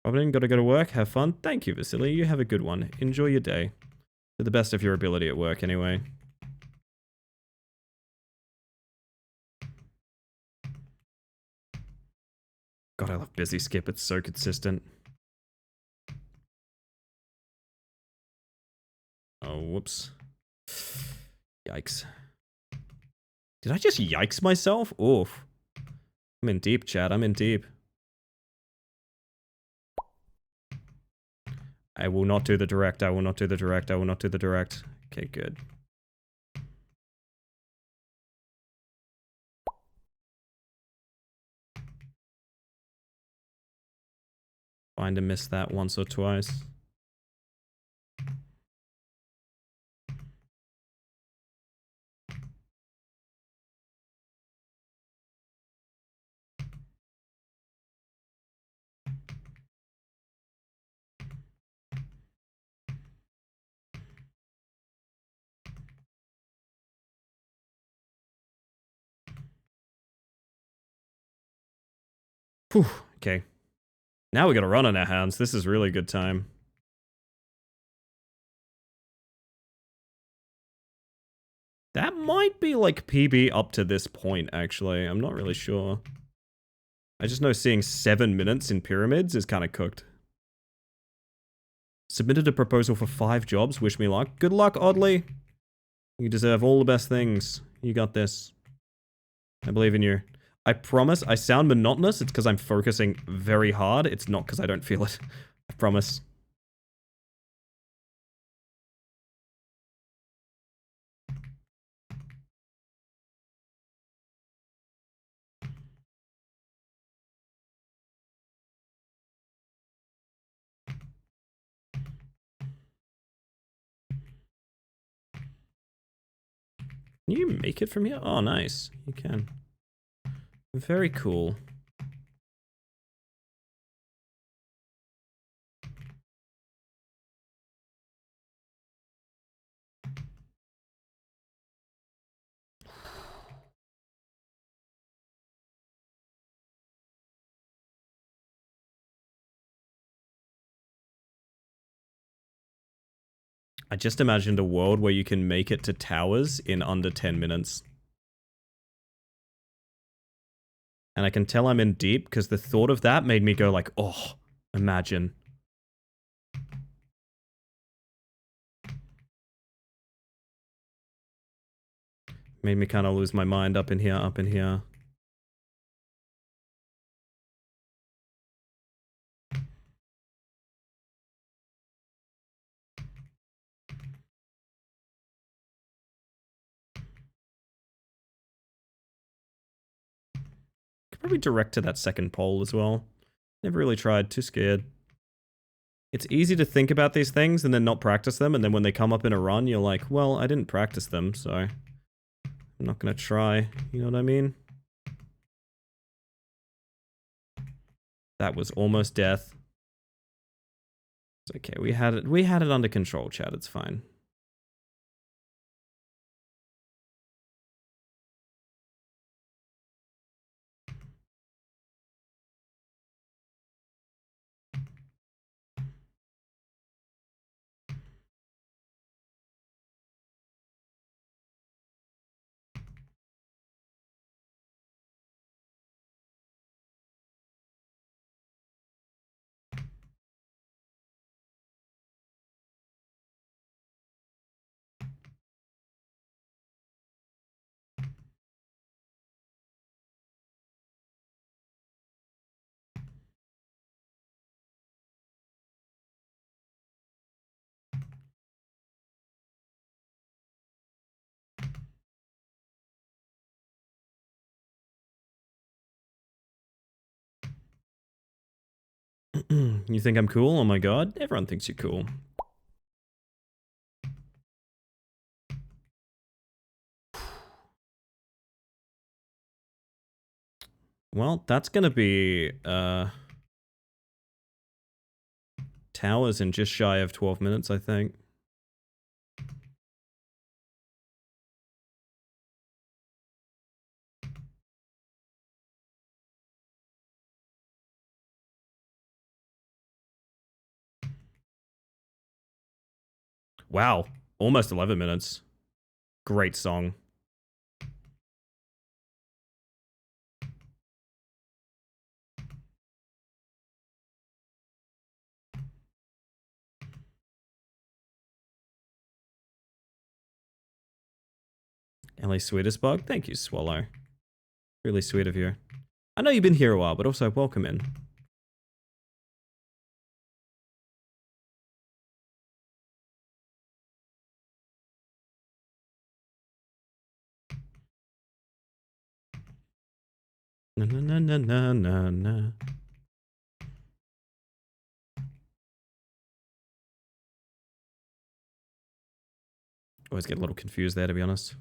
Robin, gotta go to work. Have fun. Thank you, Vasily. You have a good one. Enjoy your day. To the best of your ability at work, anyway. God, I love busy skip. It's so consistent. Oh, whoops. Yikes. Did I just yikes myself? Oof. I'm in deep, chat. I'm in deep. I will not do the direct. I will not do the direct. I will not do the direct. Okay, good. Fine to miss that once or twice. Whew, okay. Now we got a run on our hands. This is really good time. That might be like PB up to this point, actually. I'm not really sure. I just know seeing 7 minutes in pyramids is kind of cooked. Submitted a proposal for 5 jobs. Wish me luck. Good luck, Oddly. You deserve all the best things. You got this. I believe in you. I promise, I sound monotonous. It's because I'm focusing very hard. It's not because I don't feel it. I promise. Can you make it from here? Oh, nice. You can. Very cool. I just imagined a world where you can make it to towers in under 10 minutes. And I can tell I'm in deep because the thought of that made me go like, oh, imagine. Made me kind of lose my mind up in here, up in here. Could probably direct to that second pole as well. Never really tried, too scared. It's easy to think about these things and then not practice them, and then when they come up in a run, you're like, well, I didn't practice them, so I'm not gonna try. You know what I mean? That was almost death. It's okay, we had it under control, chat, it's fine. You think I'm cool? Oh my god, everyone thinks you're cool. Well, that's gonna be, towers in just shy of 12 minutes, I think. Wow, almost 11 minutes. Great song. LA Sweetest Bug? Thank you, Swallow. Really sweet of you. I know you've been here a while, but also welcome in. Na na na na na na. Always get a little confused there, to be honest.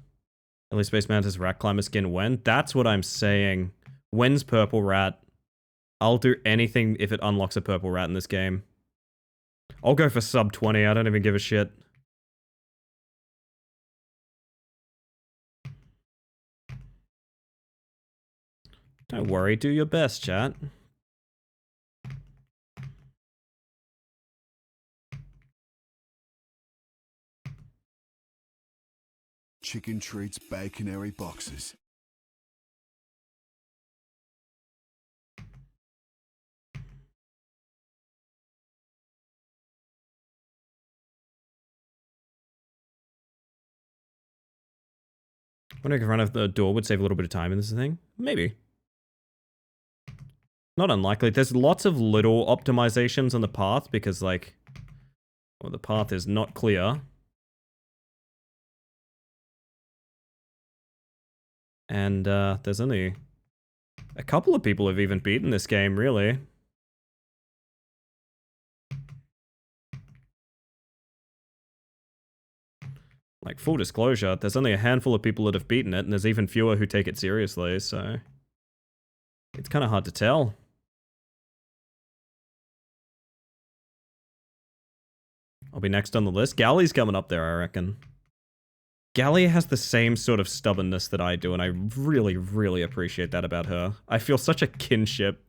Elite Space Mantis Rat Climber skin when? That's what I'm saying. When's Purple Rat? I'll do anything if it unlocks a Purple Rat in this game. I'll go for sub 20, I don't even give a shit. Don't worry, do your best, chat. Chicken treats baconary boxes. Wondering if run of the door would save a little bit of time in this thing? Maybe. Not unlikely. There's lots of little optimizations on the path because, like, well, the path is not clear. And there's only a couple of people have even beaten this game, really. Like, full disclosure, there's only a handful of people that have beaten it, and there's even fewer who take it seriously, so... It's kind of hard to tell. I'll be next on the list. Galley's coming up there, I reckon. Galley has the same sort of stubbornness that I do, and I really, really appreciate that about her. I feel such a kinship.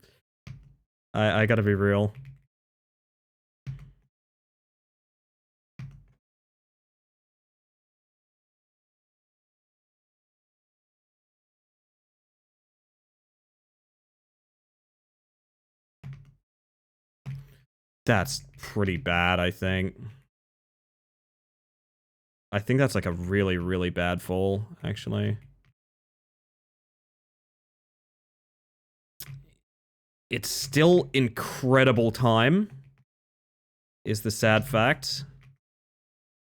I gotta be real. That's pretty bad, I think. I think that's like a really, really bad fall, actually. It's still incredible time, is the sad fact.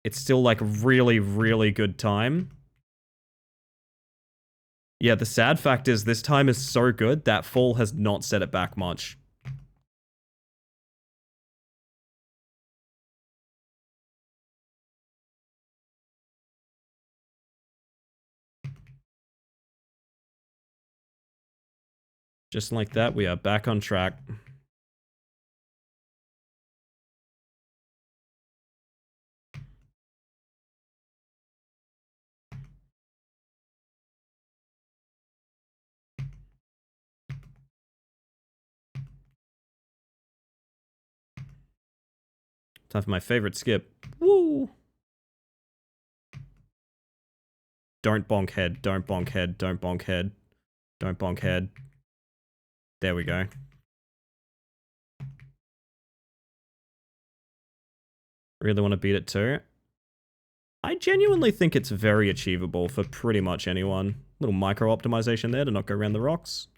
It's still like really, really good time. Yeah, the sad fact is this time is so good, that fall has not set it back much. Just like that, we are back on track. Time for my favorite skip. Woo! Don't bonk head, don't bonk head, don't bonk head, don't bonk head. There we go. Really want to beat it too? I genuinely think it's very achievable for pretty much anyone. Little micro optimization there to not go around the rocks.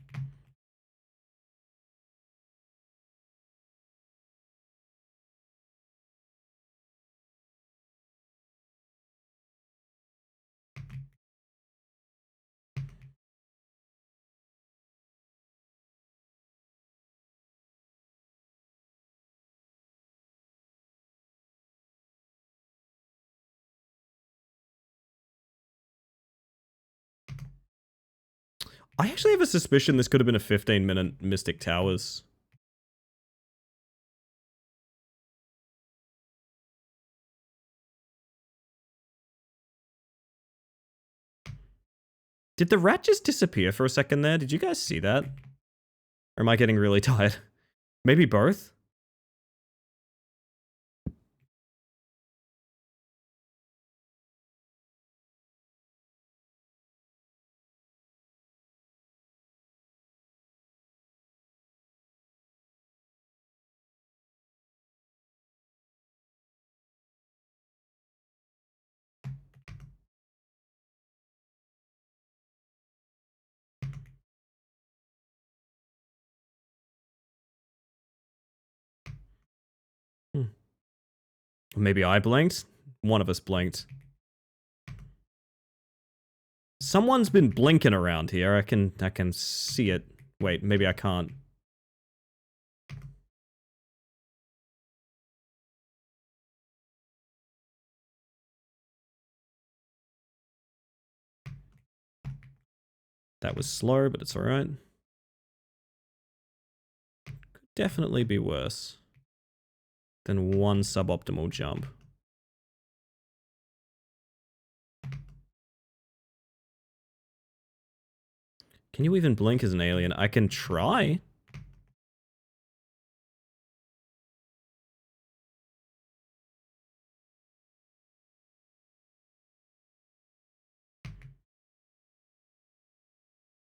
I actually have a suspicion this could have been a 15-minute Mystic Towers. Did the rat just disappear for a second there? Did you guys see that? Or am I getting really tired? Maybe both? Maybe I blinked? One of us blinked. Someone's been blinking around here. I can see it Wait, maybe I can't. That was slow, but it's alright. Could definitely be worse than one suboptimal jump. Can you even blink as an alien? I can try.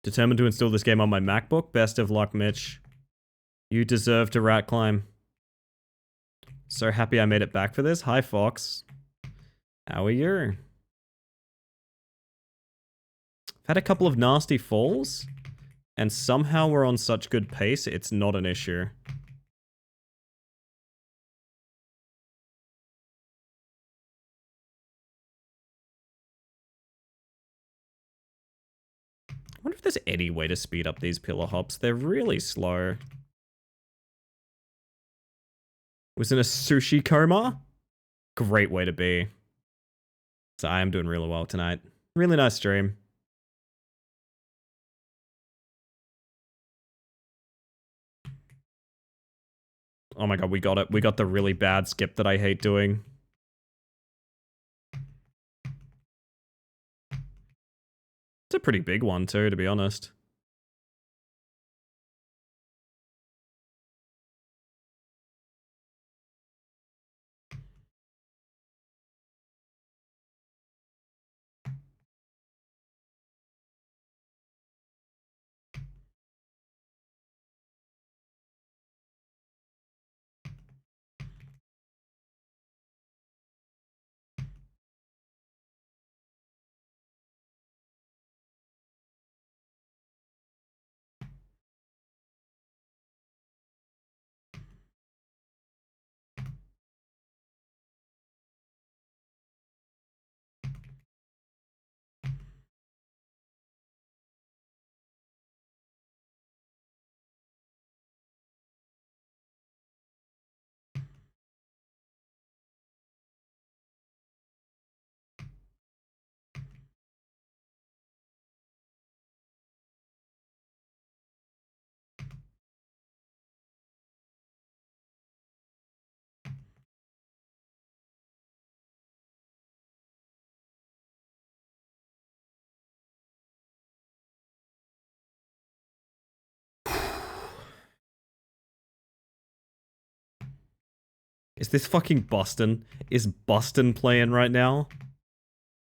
Determined to install this game on my MacBook? Best of luck, Mitch. You deserve to rat climb. So happy I made it back for this. Hi, Fox. How are you? I've had a couple of nasty falls, and somehow we're on such good pace, it's not an issue. I wonder if there's any way to speed up these pillar hops. They're really slow. Was in a sushi coma? Great way to be. So I am doing really well tonight. Really nice stream. Oh my god, we got it. We got the really bad skip that I hate doing. It's a pretty big one too, to be honest. Is this fucking Boston? Is Boston playing right now?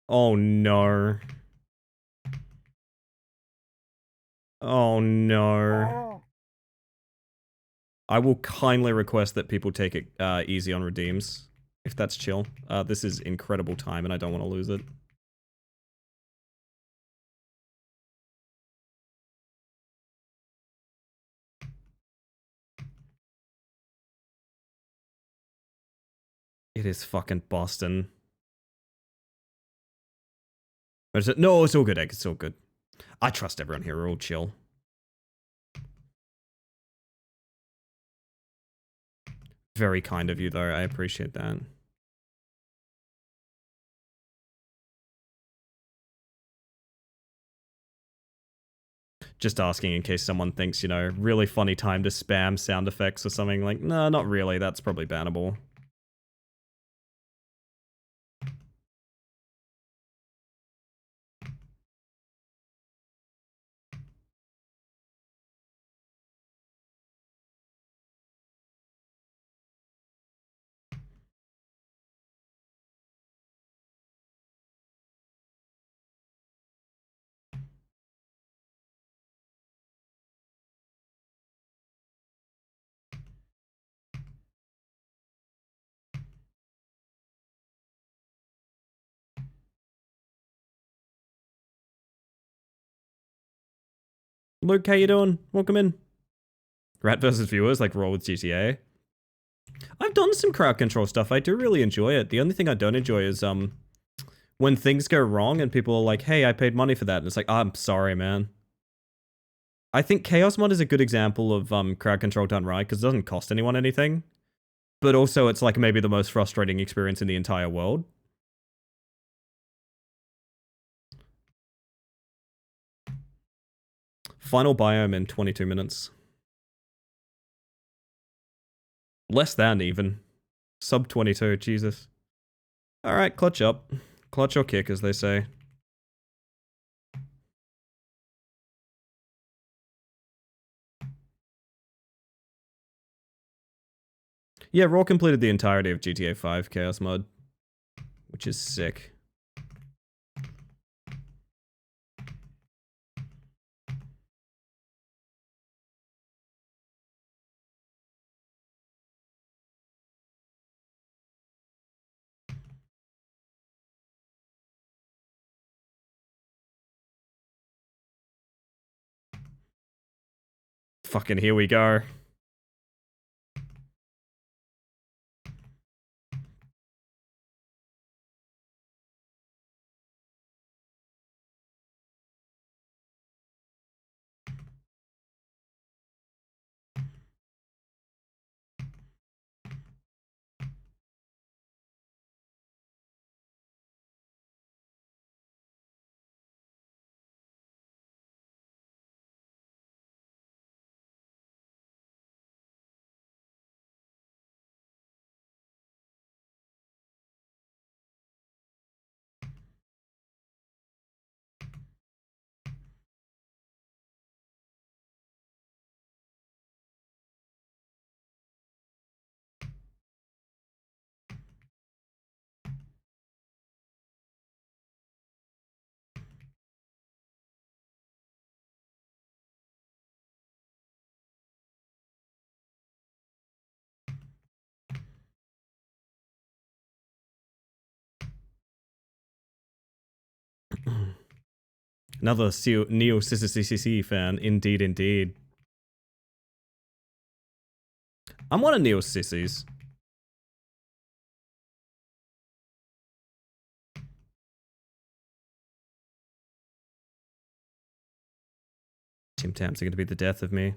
Oh no. Oh no. I will kindly request that people take it easy on redeems, if that's chill. This is incredible time and I don't want to lose it. It is fucking Boston. Or is it? No, it's all good, Egg. It's all good. I trust everyone here. We're all chill. Very kind of you, though. I appreciate that. Just asking in case someone thinks, you know, really funny time to spam sound effects or something. Like, no, not really. That's probably bannable. Luke, how you doing? Welcome in. Rat versus viewers, like Raw with GTA. I've done some crowd control stuff. I do really enjoy it. The only thing I don't enjoy is when things go wrong and people are like, hey, I paid money for that. And it's like, oh, I'm sorry, man. I think Chaos Mod is a good example of crowd control done right, because it doesn't cost anyone anything. But also it's like maybe the most frustrating experience in the entire world. Final biome in 22 minutes. Less than even. Sub 22, Jesus. Alright, clutch up. Clutch or kick, as they say. Yeah, Raw completed the entirety of GTA 5 Chaos Mod, which is sick. Fucking here we go. Another Neo CCCC fan, indeed, indeed. I'm one of Neo's sissies. Tim Tams are going to be the death of me.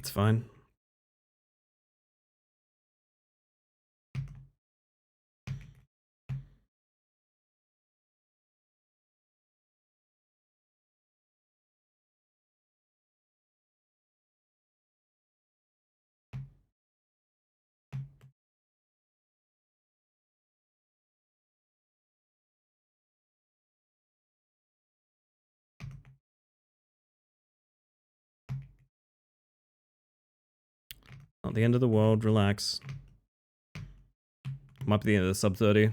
That's fine. Not the end of the world, relax. Might be the end of the sub 30.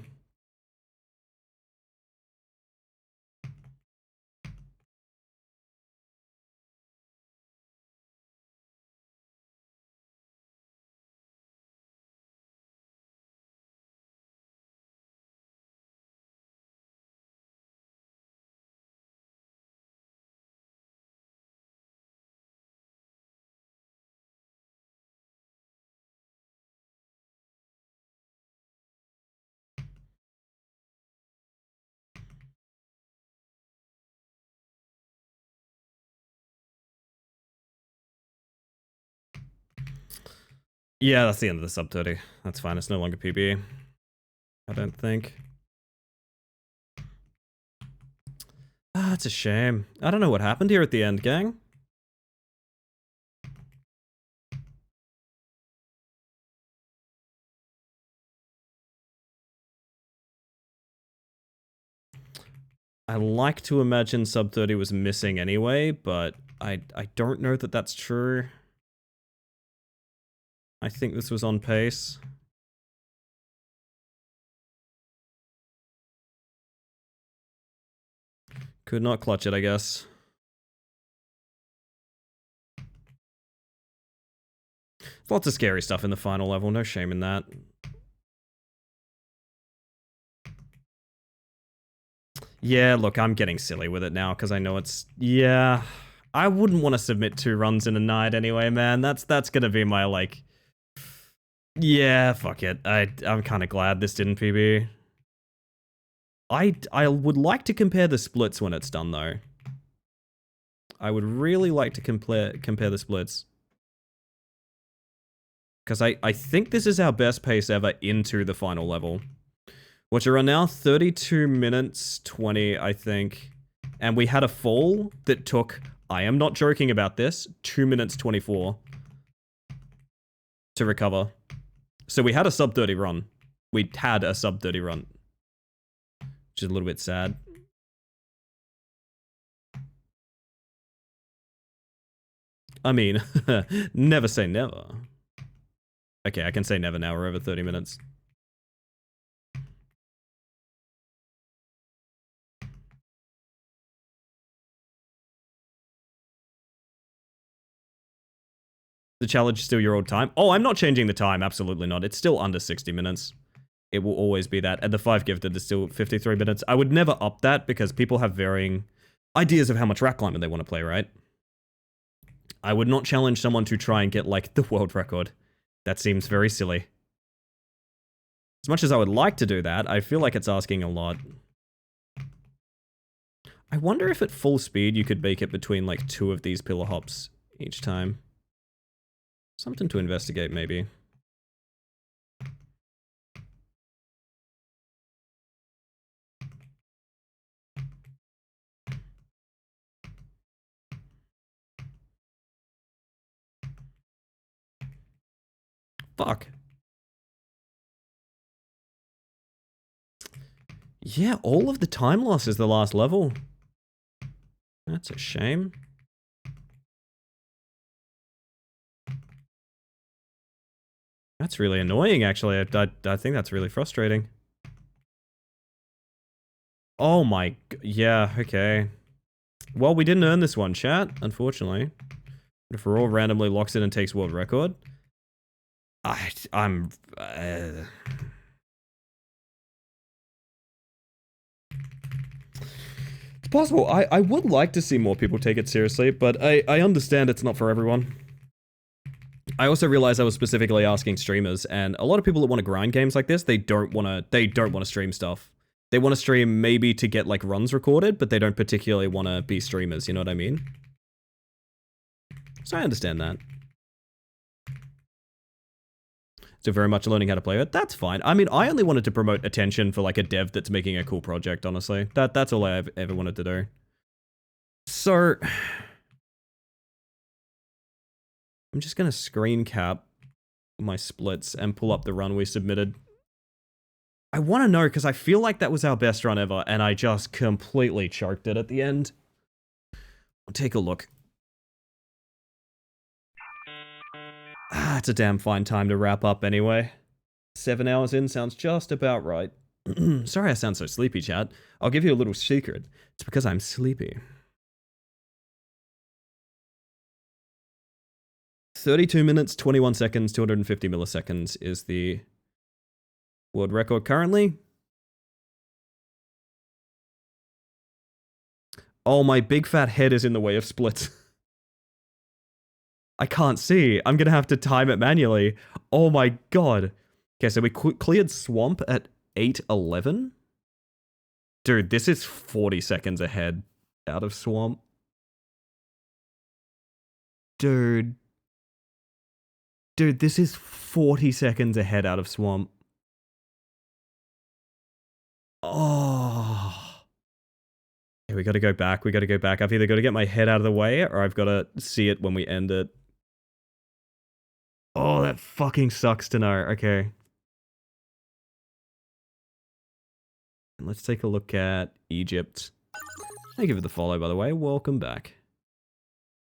Yeah, that's the end of the sub 30. That's fine. It's no longer PB. I don't think. Ah, it's a shame. I don't know what happened here at the end, gang. I like to imagine sub 30 was missing anyway, but I don't know that that's true. I think this was on pace. Could not clutch it, I guess. Lots of scary stuff in the final level, no shame in that. Yeah, look, I'm getting silly with it now because I know it's... Yeah, I wouldn't want to submit 2 runs in a night anyway, man. That's gonna be my, like... Yeah, fuck it. I'm kind of glad this didn't PB. I would like to compare the splits when it's done, though. I would really like to compare the splits. Because I think this is our best pace ever into the final level. Which are now 32 minutes 20, I think. And we had a fall that took, I am not joking about this, 2 minutes 24 to recover. So we had a sub 30 run. We had a sub 30 run. Which is a little bit sad. I mean, never say never. Okay, I can say never now. We're over 30 minutes. The challenge is still your old time? Oh, I'm not changing the time. Absolutely not. It's still under 60 minutes. It will always be that. And the 5 gifted is still 53 minutes. I would never up that because people have varying ideas of how much rack climbing they want to play, right? I would not challenge someone to try and get, like, the world record. That seems very silly. As much as I would like to do that, I feel like it's asking a lot. I wonder if at full speed you could make it between, like, 2 of these pillar hops each time. Something to investigate, maybe. Fuck. Yeah, all of the time loss is the last level. That's a shame. That's really annoying, actually. I think that's really frustrating. Oh my... Yeah, okay. Well, we didn't earn this one, chat, unfortunately. But if Raw randomly locks in and takes world record... I'm... It's possible. I would like to see more people take it seriously, but I understand it's not for everyone. I also realized I was specifically asking streamers, and a lot of people that want to grind games like this, they don't want to stream stuff. They want to stream maybe to get like runs recorded, but they don't particularly want to be streamers, you know what I mean? So I understand that. So very much learning how to play it. That's fine. I mean, I only wanted to promote attention for like a dev that's making a cool project, honestly. That's all I ever wanted to do. So I'm just going to screen cap my splits and pull up the run we submitted. I want to know because I feel like that was our best run ever and I just completely choked it at the end. I'll take a look. It's a damn fine time to wrap up anyway. 7 hours in sounds just about right. Sorry I sound so sleepy, chat. I'll give you a little secret. It's because I'm sleepy. 32 minutes, 21 seconds, 250 milliseconds is the world record currently. Oh, my big fat head is in the way of splits. I can't see. I'm going to have to time it manually. Oh my god. Okay, so we cleared Swamp at 8:11. Dude, this is 40 seconds ahead out of Swamp. Dude, this is 40 seconds ahead out of Swamp. Oh. Okay, we gotta go back. I've either got to get my head out of the way or I've got to see it when we end it. Oh, that fucking sucks to know. Okay. Let's take a look at Egypt. Thank you for the follow, by the way. Welcome back.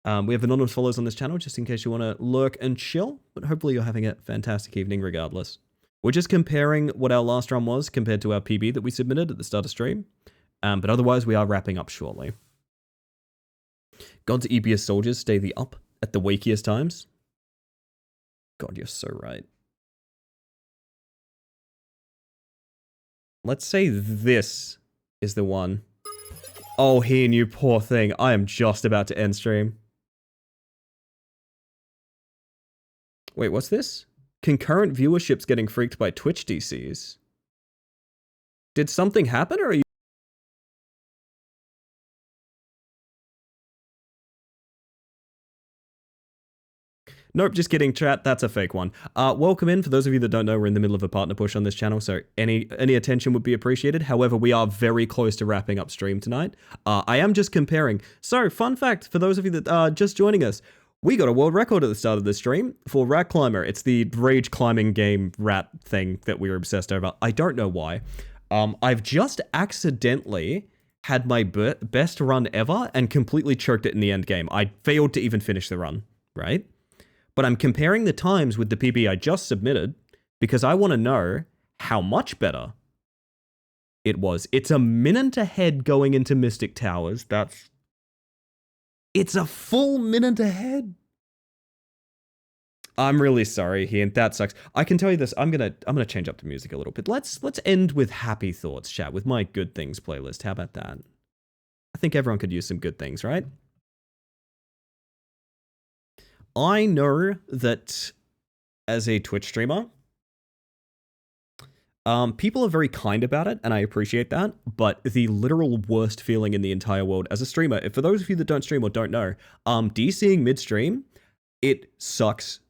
We have anonymous follows on this channel, just in case you want to lurk and chill, but hopefully you're having a fantastic evening regardless. We're just comparing what our last run was compared to our PB that we submitted at the start of stream, but otherwise we are wrapping up shortly. God's eebiest soldiers stay the up at the wakiest times. God, you're so right. Let's say this is the one. Oh, Heen, you poor thing. I am just about to end stream. Wait, what's this? Concurrent viewership's getting freaked by Twitch DCs. Did something happen, or are you... Nope, just kidding, chat. That's a fake one. Welcome in. For those of you that don't know, we're in the middle of a partner push on this channel, so any attention would be appreciated. However, we are very close to wrapping up stream tonight. I am just comparing. So, fun fact, for those of you that are just joining us, we got a world record at the start of the stream for Rat Climber. It's the rage climbing game rat thing that we were obsessed over. I don't know why. I've just accidentally had my best run ever and completely choked it in the end game. I failed to even finish the run, right? But I'm comparing the times with the PB I just submitted because I want to know how much better it was. It's a minute ahead going into Mystic Towers. It's a full minute ahead. I'm really sorry, Ian. That sucks. I can tell you this. I'm gonna change up the music a little bit. Let's end with happy thoughts, chat, with my good things playlist. How about that? I think everyone could use some good things, right? I know that as a Twitch streamer, people are very kind about it, and I appreciate that, but the literal worst feeling in the entire world as a streamer, for those of you that don't stream or don't know, DCing midstream, it sucks.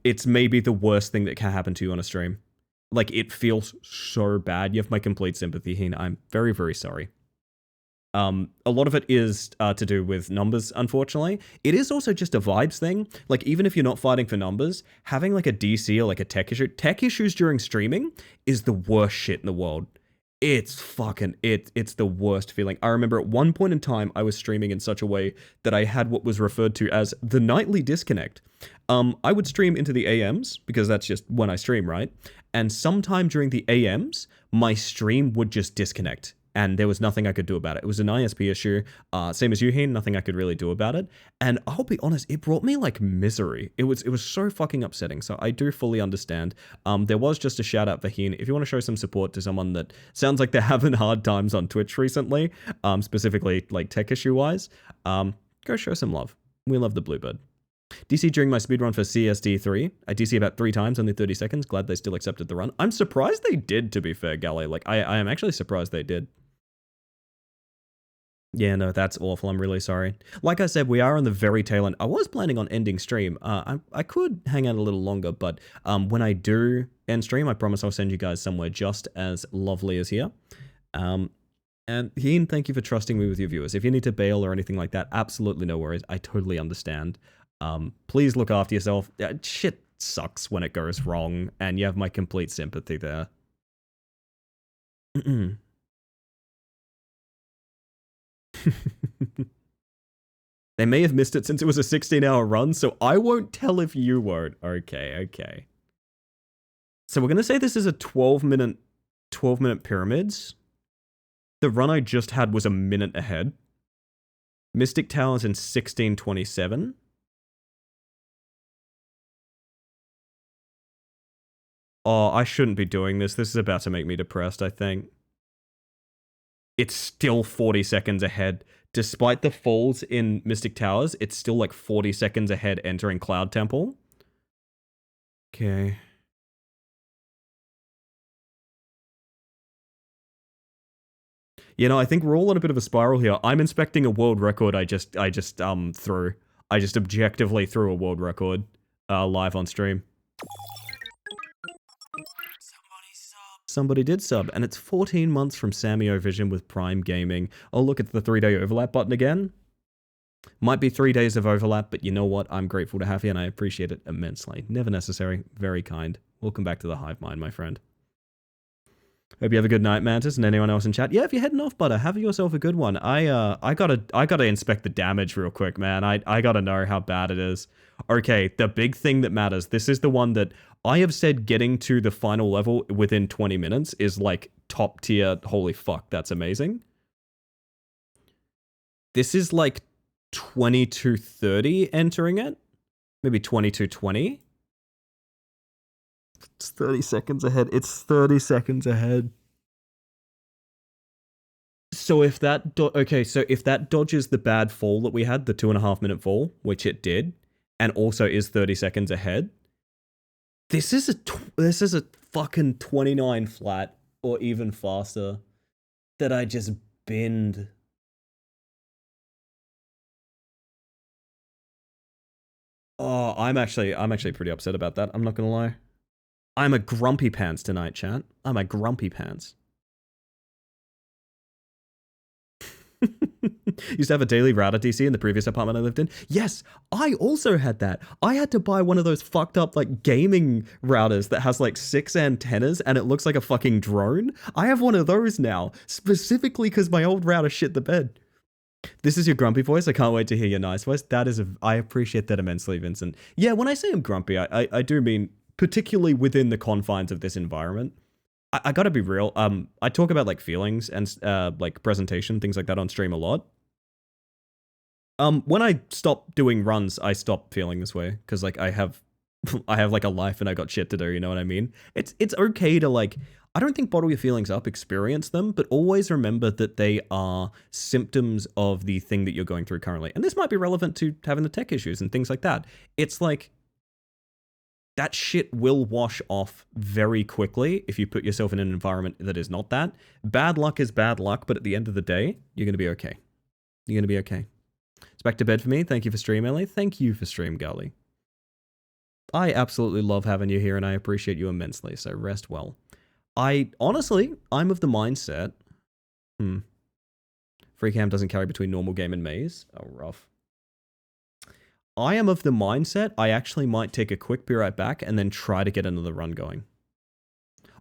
It's maybe the worst thing that can happen to you on a stream. Like, it feels so bad. You have my complete sympathy, Heen. I'm very, very sorry. A lot of it is to do with numbers, unfortunately. It is also just a vibes thing. Like, even if you're not fighting for numbers, having like a DC or like a tech issues during streaming is the worst shit in the world. It's the worst feeling. I remember at one point in time, I was streaming in such a way that I had what was referred to as the nightly disconnect. I would stream into the AMs, because that's just when I stream, right? And sometime during the AMs, my stream would just disconnect. And there was nothing I could do about it. It was an ISP issue, same as you, Heen, nothing I could really do about it. And I'll be honest, it brought me like misery. It was so fucking upsetting. So I do fully understand. There was just a shout out for Heen. If you want to show some support to someone that sounds like they're having hard times on Twitch recently, specifically like tech issue wise, go show some love. We love the Bluebird. DC during my speedrun for CSD3. I DC about 3 times, only 30 seconds. Glad they still accepted the run. I'm surprised they did, to be fair, Galley. Like, I am actually surprised they did. Yeah, no, that's awful. I'm really sorry. Like I said, we are on the very tail end. I was planning on ending stream. I could hang out a little longer, but when I do end stream, I promise I'll send you guys somewhere just as lovely as here. And Ian, thank you for trusting me with your viewers. If you need to bail or anything like that, absolutely no worries. I totally understand. Please look after yourself. Shit sucks when it goes wrong, and you have my complete sympathy there. They may have missed it since it was a 16-hour run, so I won't tell if you won't. Okay. So we're going to say this is a 12-minute pyramids. The run I just had was a minute ahead. Mystic Towers in 1627. Oh, I shouldn't be doing this. This is about to make me depressed, I think. It's still 40 seconds ahead. Despite the falls in Mystic Towers, it's still like 40 seconds ahead entering Cloud Temple. Okay. You know, I think we're all on a bit of a spiral here. I'm inspecting a world record I just threw. I just objectively threw a world record live on stream. Somebody did sub, and it's 14 months from Samio Vision with Prime Gaming. Oh, look, it's the 3-day overlap button again. Might be 3 days of overlap, but you know what? I'm grateful to have you, and I appreciate it immensely. Never necessary. Very kind. Welcome back to the Hive Mind, my friend. Hope you have a good night, Mantis, and anyone else in chat. Yeah, if you're heading off, Butter, have yourself a good one. I gotta inspect the damage real quick, man. I gotta know how bad it is. Okay, the big thing that matters. This is the one that I have said getting to the final level within 20 minutes is like top tier. Holy fuck, that's amazing. This is like 2230 entering it. Maybe 2220. It's 30 seconds ahead. It's 30 seconds ahead. So if that if that dodges the bad fall that we had, the 2.5 minute fall, which it did, and also is 30 seconds ahead, this is a fucking 29 flat or even faster that I just binned. Oh, I'm actually pretty upset about that. I'm not gonna lie. I'm a grumpy pants tonight, chat. I'm a grumpy pants. Used to have a daily router DC in the previous apartment I lived in. Yes, I also had that. I had to buy one of those fucked up like gaming routers that has like 6 antennas and it looks like a fucking drone. I have one of those now, specifically because my old router shit the bed. This is your grumpy voice. I can't wait to hear your nice voice. I appreciate that immensely, Vincent. Yeah, when I say I'm grumpy, I do mean particularly within the confines of this environment. I gotta be real. I talk about like feelings and like presentation, things like that on stream a lot. When I stop doing runs, I stop feeling this way because like I have like a life and I got shit to do. You know what I mean? It's okay to like. I don't think bottle your feelings up, experience them, but always remember that they are symptoms of the thing that you're going through currently. And this might be relevant to having the tech issues and things like that. It's like that shit will wash off very quickly if you put yourself in an environment that is not that. Bad luck is bad luck, but at the end of the day, you're going to be okay. You're going to be okay. It's back to bed for me. Thank you for stream, Ellie. Thank you for stream, Gully. I absolutely love having you here and I appreciate you immensely, so rest well. I'm of the mindset. Freecam doesn't carry between normal game and maze. Oh, rough. I am of the mindset I actually might take a quick be right back and then try to get another run going.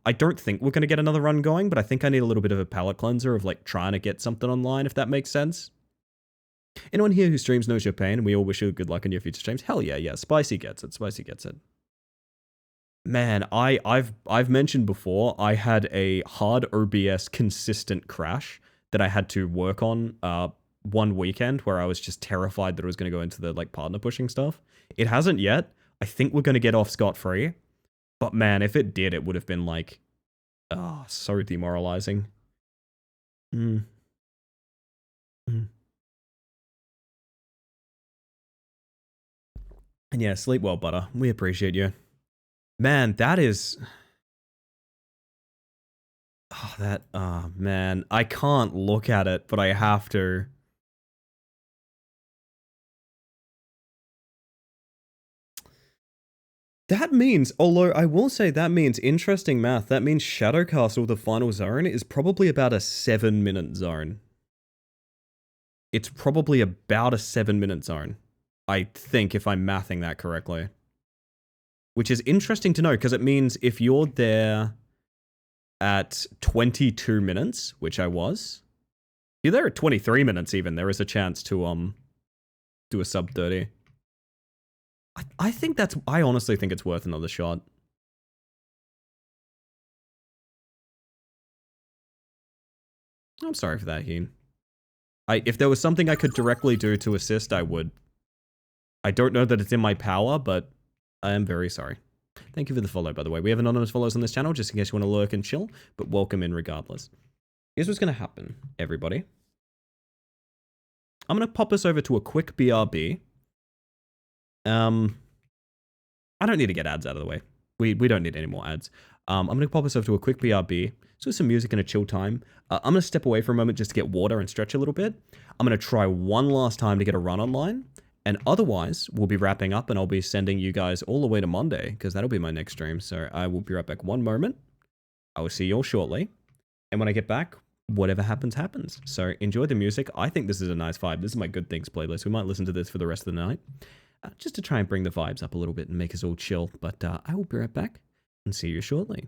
I don't think we're going to get another run going, but I think I need a little bit of a palate cleanser of like trying to get something online, if that makes sense. Anyone here who streams knows your pain, and we all wish you good luck in your future streams. Hell yeah. Spicy gets it. Spicy gets it. Man, I've mentioned before, I had a hard OBS consistent crash that I had to work on one weekend where I was just terrified that it was going to go into the like partner pushing stuff. It hasn't yet. I think we're going to get off scot-free. But man, if it did, it would have been like, so demoralizing. And yeah, sleep well, Butter. We appreciate you. Man, that is... man, I can't look at it, but I have to. That means, although I will say that means interesting math, that means Shadow Castle, the final zone, is probably about a 7-minute zone. It's probably about a 7-minute zone, I think, if I'm mathing that correctly. Which is interesting to know, because it means if you're there at 22 minutes, which I was, if you're there at 23 minutes even, there is a chance to do a sub 30. I think that's, I honestly think it's worth another shot. I'm sorry for that, Heen. If there was something I could directly do to assist, I would. I don't know that it's in my power, but I am very sorry. Thank you for the follow, by the way. We have anonymous follows on this channel, just in case you want to lurk and chill, but welcome in regardless. Here's what's going to happen, everybody. I'm going to pop us over to a quick BRB. I don't need to get ads out of the way. We don't need any more ads. I'm going to pop us over to a quick BRB. So some music and a chill time. I'm going to step away for a moment just to get water and stretch a little bit. I'm going to try one last time to get a run online. And otherwise, we'll be wrapping up and I'll be sending you guys all the way to Monday because that'll be my next stream. So I will be right back one moment. I will see you all shortly. And when I get back, whatever happens, happens. So enjoy the music. I think this is a nice vibe. This is my good things playlist. We might listen to this for the rest of the night. Just to try and bring the vibes up a little bit and make us all chill. But I will be right back and see you shortly.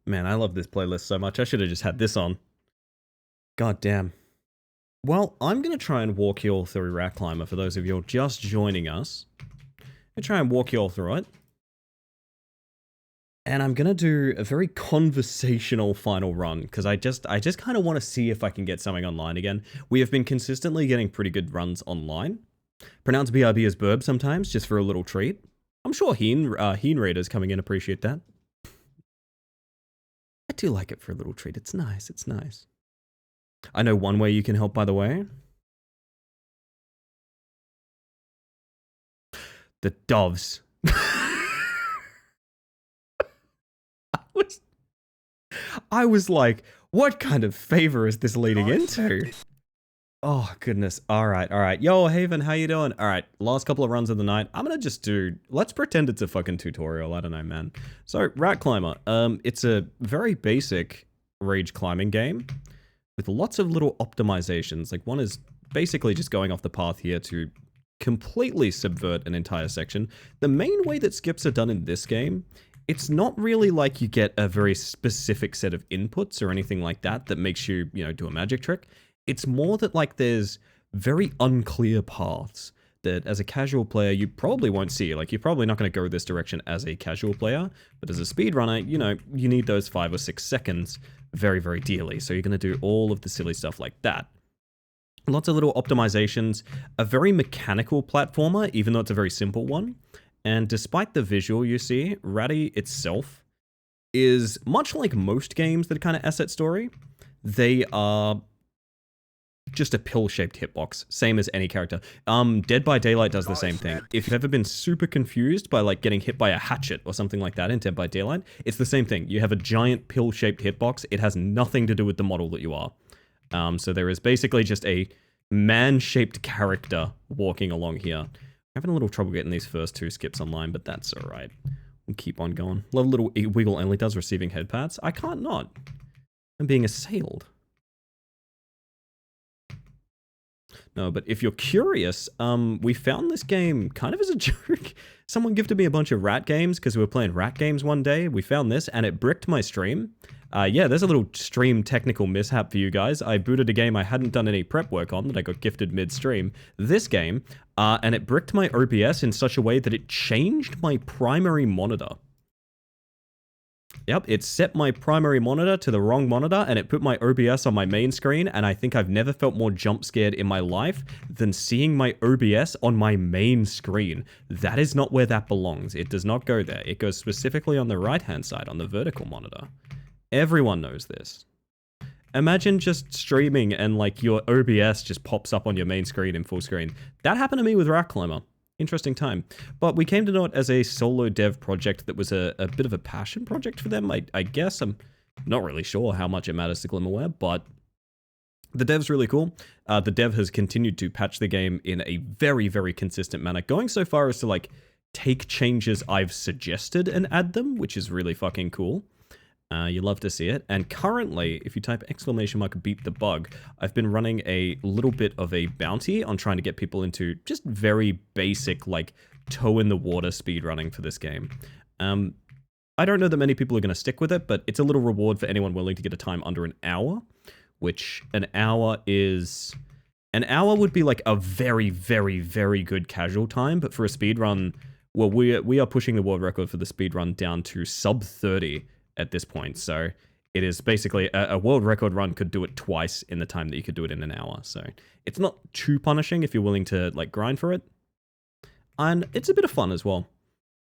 Man, I love this playlist so much. I should have just had this on. God damn. Well, I'm going to try and walk you all through Rat Climber for those of you just joining us. I'm going to try and walk you all through it. And I'm going to do a very conversational final run because I just kind of want to see if I can get something online again. We have been consistently getting pretty good runs online. Pronounce BRB as Burb sometimes, just for a little treat. I'm sure Heen Raiders coming in appreciate that. I do like it for a little treat. It's nice. It's nice. I know one way you can help, by the way. The doves. I was like, what kind of favor is this leading into? Oh, goodness. All right, all right. Yo, Haven, how you doing? All right, last couple of runs of the night. I'm going to just do... Let's pretend it's a fucking tutorial. I don't know, man. So, Rat Climber. It's a very basic rage climbing game with lots of little optimizations. Like, one is basically just going off the path here to completely subvert an entire section. The main way that skips are done in this game it's not really like you get a very specific set of inputs or anything like that that makes you, do a magic trick. It's more that like there's very unclear paths that as a casual player you probably won't see. Like you're probably not going to go this direction as a casual player, but as a speedrunner, you need those 5 or 6 seconds very, very dearly. So you're going to do all of the silly stuff like that. Lots of little optimizations, a very mechanical platformer, even though it's a very simple one. And despite the visual you see, Ratty itself is much like most games that are kind of asset story. They are just a pill-shaped hitbox, same as any character. Dead by Daylight does the same thing. If you've ever been super confused by like getting hit by a hatchet or something like that in Dead by Daylight, it's the same thing. You have a giant pill-shaped hitbox. It has nothing to do with the model that you are. So there is basically just a man-shaped character walking along here. I'm having a little trouble getting these first 2 skips online, but that's alright. We'll keep on going. Love little wiggle only does receiving head pats. I can't not. I'm being assailed. No, but if you're curious, we found this game kind of as a joke. Someone gifted me a bunch of rat games because we were playing rat games one day. We found this and it bricked my stream. Yeah, there's a little stream technical mishap for you guys. I booted a game I hadn't done any prep work on that I got gifted mid-stream. This game, and it bricked my OBS in such a way that it changed my primary monitor. Yep, it set my primary monitor to the wrong monitor and it put my OBS on my main screen, and I think I've never felt more jump scared in my life than seeing my OBS on my main screen. That is not where that belongs. It does not go there. It goes specifically on the right-hand side, on the vertical monitor. Everyone knows this. Imagine just streaming and like your OBS just pops up on your main screen in full screen. That happened to me with Rat Climber. Interesting time. But we came to know it as a solo dev project that was a bit of a passion project for them, I guess. I'm not really sure how much it matters to Glimmerware, but the dev's really cool. The dev has continued to patch the game in a very, very consistent manner, going so far as to like take changes I've suggested and add them, which is really fucking cool. You love to see it. And currently, if you type !beat the bug, I've been running a little bit of a bounty on trying to get people into just very basic, like, toe in the water speedrunning for this game. I don't know that many people are going to stick with it, but it's a little reward for anyone willing to get a time under an hour, which an hour is... An hour would be like a very, very, very good casual time, but for a speedrun, well, we are pushing the world record for the speedrun down to sub 30 at this point, so it is basically a world record run could do it twice in the time that you could do it in an hour, so it's not too punishing if you're willing to like grind for it, and it's a bit of fun as well.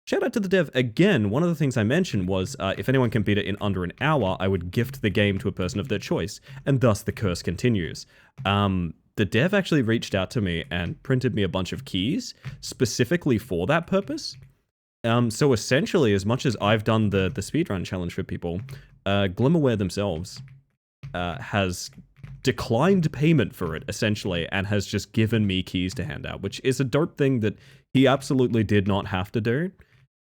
Shout out to the dev again. One of the things I mentioned was if anyone can beat it in under an hour, I would gift the game to a person of their choice, and thus the curse continues. The dev actually reached out to me and printed me a bunch of keys specifically for that purpose. So essentially, as much as I've done the speedrun challenge for people, Glimmerware themselves has declined payment for it, essentially, and has just given me keys to hand out, which is a dope thing that he absolutely did not have to do.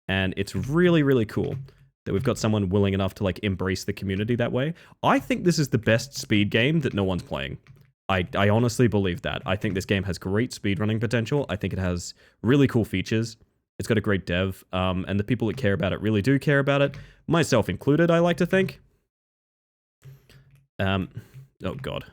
And it's really, really cool that we've got someone willing enough to like embrace the community that way. I think this is the best speed game that no one's playing. I honestly believe that. I think this game has great speedrunning potential. I think it has really cool features. It's got a great dev, and the people that care about it really do care about it. Myself included, I like to think. Oh god.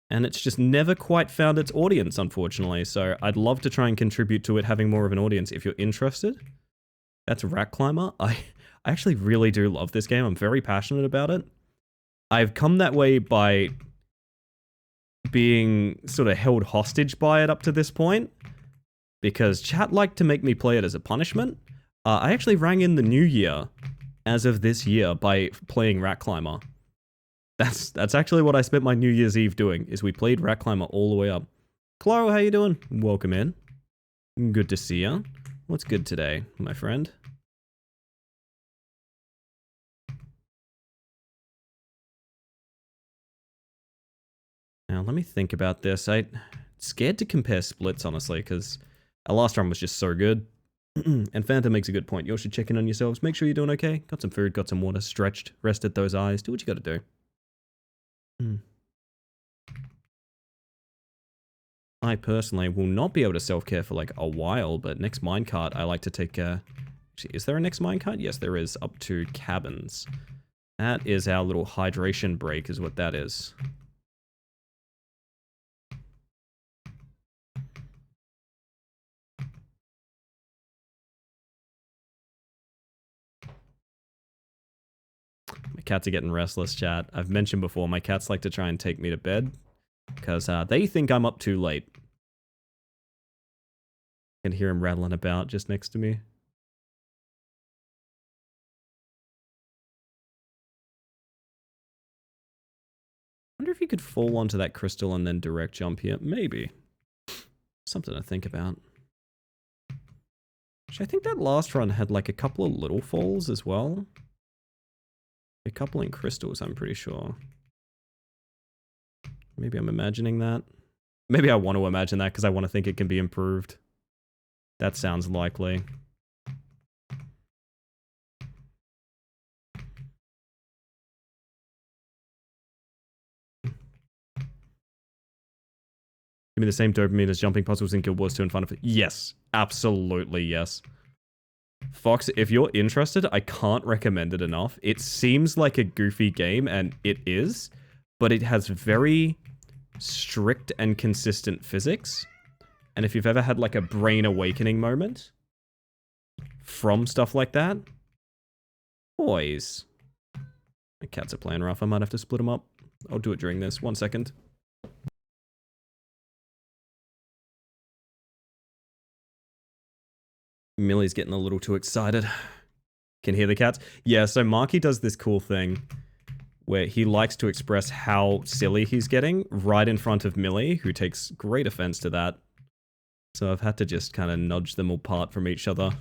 And it's just never quite found its audience, unfortunately, so I'd love to try and contribute to it having more of an audience if you're interested. That's Rat Climber. I actually really do love this game. I'm very passionate about it. I've come that way by being sort of held hostage by it up to this point, because chat liked to make me play it as a punishment. I actually rang in the new year as of this year by playing Rat Climber. That's actually what I spent my New Year's Eve doing, is we played Rat Climber all the way up. Claro, how you doing? Welcome in. Good to see ya. What's good today, my friend? Now, let me think about this. I'm scared to compare splits, honestly, because our last run was just so good. And Phantom makes a good point. You all should check in on yourselves. Make sure you're doing okay. Got some food, got some water, stretched, rested those eyes. Do what you gotta do. I personally will not be able to self-care for like a while, but next minecart I like to take actually, is there a next minecart? Yes, there is, up to cabins. That is our little hydration break is what that is. My cats are getting restless, chat. I've mentioned before, my cats like to try and take me to bed because they think I'm up too late. I can hear him rattling about just next to me. I wonder if you could fall onto that crystal and then direct jump here. Maybe. Something to think about. Actually, I think that last run had like a couple of little falls as well. A couple in crystals, I'm pretty sure. Maybe I'm imagining that. Maybe I want to imagine that because I want to think it can be improved. That sounds likely. Give me the same dopamine as jumping puzzles in Guild Wars 2 and Final Fantasy. Yes, absolutely yes. Fox, if you're interested, I can't recommend it enough. It seems like a goofy game, and it is, but it has very strict and consistent physics. And if you've ever had like a brain awakening moment from stuff like that, boys. My cats are playing rough. I might have to split them up. I'll do it during this. 1 second. Millie's getting a little too excited. Can hear the cats? Yeah, so Marky does this cool thing where he likes to express how silly he's getting right in front of Millie, who takes great offense to that. So I've had to just kind of nudge them apart from each other.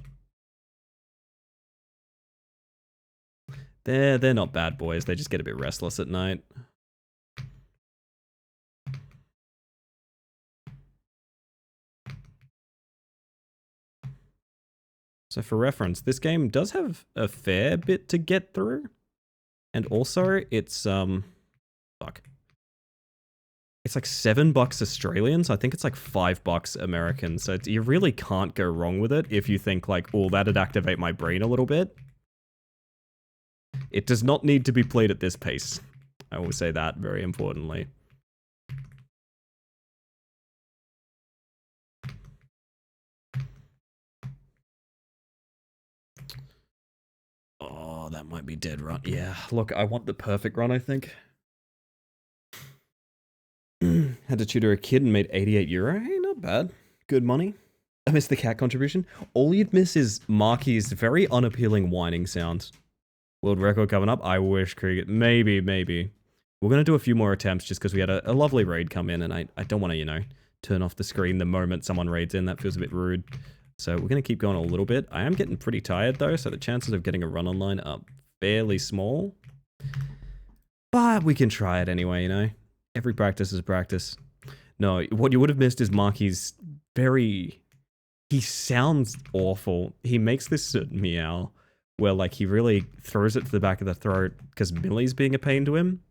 They're not bad boys, they just get a bit restless at night. So for reference, this game does have a fair bit to get through. And also, it's, fuck. It's like $7 Australian, so I think it's like $5 American. So you really can't go wrong with it if you think like, oh, that'd activate my brain a little bit. It does not need to be played at this pace. I will say that very importantly. Oh, that might be dead run. Yeah, look, I want the perfect run, I think. Had to tutor a kid and made €88. Hey, not bad. Good money. I missed the cat contribution. All you'd miss is Marky's very unappealing whining sounds. World record coming up. I wish, Krieg. Maybe. We're going to do a few more attempts just because we had a lovely raid come in and I don't want to, you know, turn off the screen the moment someone raids in. That feels a bit rude. So we're going to keep going a little bit. I am getting pretty tired though, so the chances of getting a run online are fairly small. But we can try it anyway, you know? Every practice is a practice. No, what you would have missed is Marky's very... He sounds awful. He makes this meow where like he really throws it to the back of the throat because Millie's being a pain to him.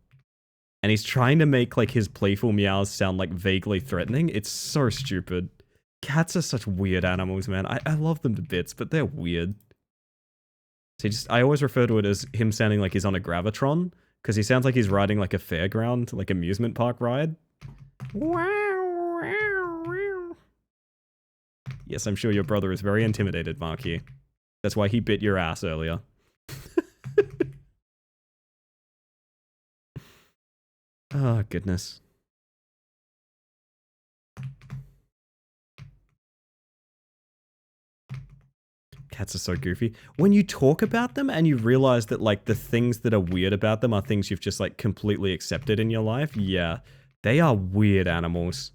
And he's trying to make like his playful meows sound like vaguely threatening. It's so stupid. Cats are such weird animals, man. I love them to bits, but they're weird. So I always refer to it as him sounding like he's on a Gravitron, because he sounds like he's riding like a fairground, like amusement park ride. Yes, I'm sure your brother is very intimidated, Marky. That's why he bit your ass earlier. Oh, goodness. Cats are so goofy. When you talk about them and you realize that like the things that are weird about them are things you've just like completely accepted in your life, yeah, they are weird animals.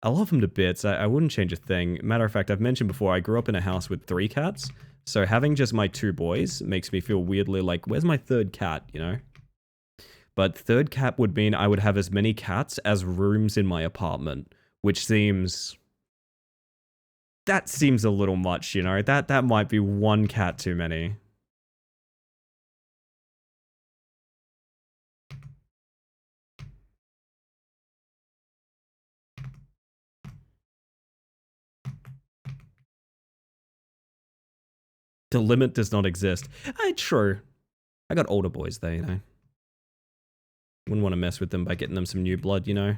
I love them to bits. I wouldn't change a thing. Matter of fact, I've mentioned before, I grew up in a house with 3 cats. So having just my 2 boys makes me feel weirdly like, where's my 3rd cat, you know? But 3rd cat would mean I would have as many cats as rooms in my apartment, which seems... That seems a little much, you know? That might be 1 cat too many. The limit does not exist. True. I got older boys there, you know. Wouldn't want to mess with them by getting them some new blood, you know.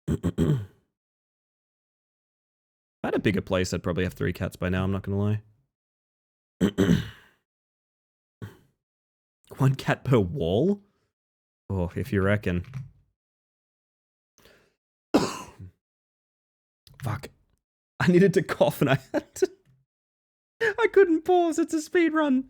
If I had a bigger place, I'd probably have 3 cats by now, I'm not gonna lie. 1 cat per wall? Oh, if you reckon. Fuck. I needed to cough and I had to... I couldn't pause, it's a speed run.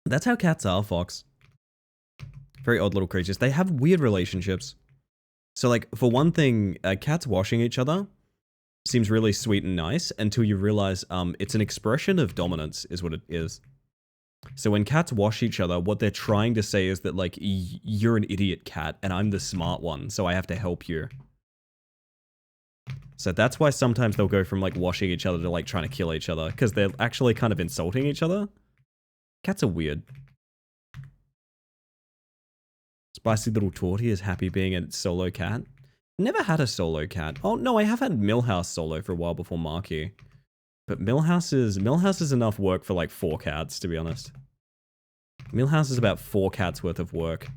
That's how cats are, Fox. Very odd little creatures. They have weird relationships. So, like, for one thing, cats washing each other seems really sweet and nice until you realize it's an expression of dominance, is what it is. So when cats wash each other, what they're trying to say is that, like, you're an idiot cat and I'm the smart one, so I have to help you. So that's why sometimes they'll go from, like, washing each other to, like, trying to kill each other, because they're actually kind of insulting each other. Cats are weird. Spicy Little Torty is happy being a solo cat. Never had a solo cat. Oh, no, I have had Millhouse solo for a while before Marky. But Millhouse is enough work for like 4 cats, to be honest. Millhouse is about 4 cats worth of work.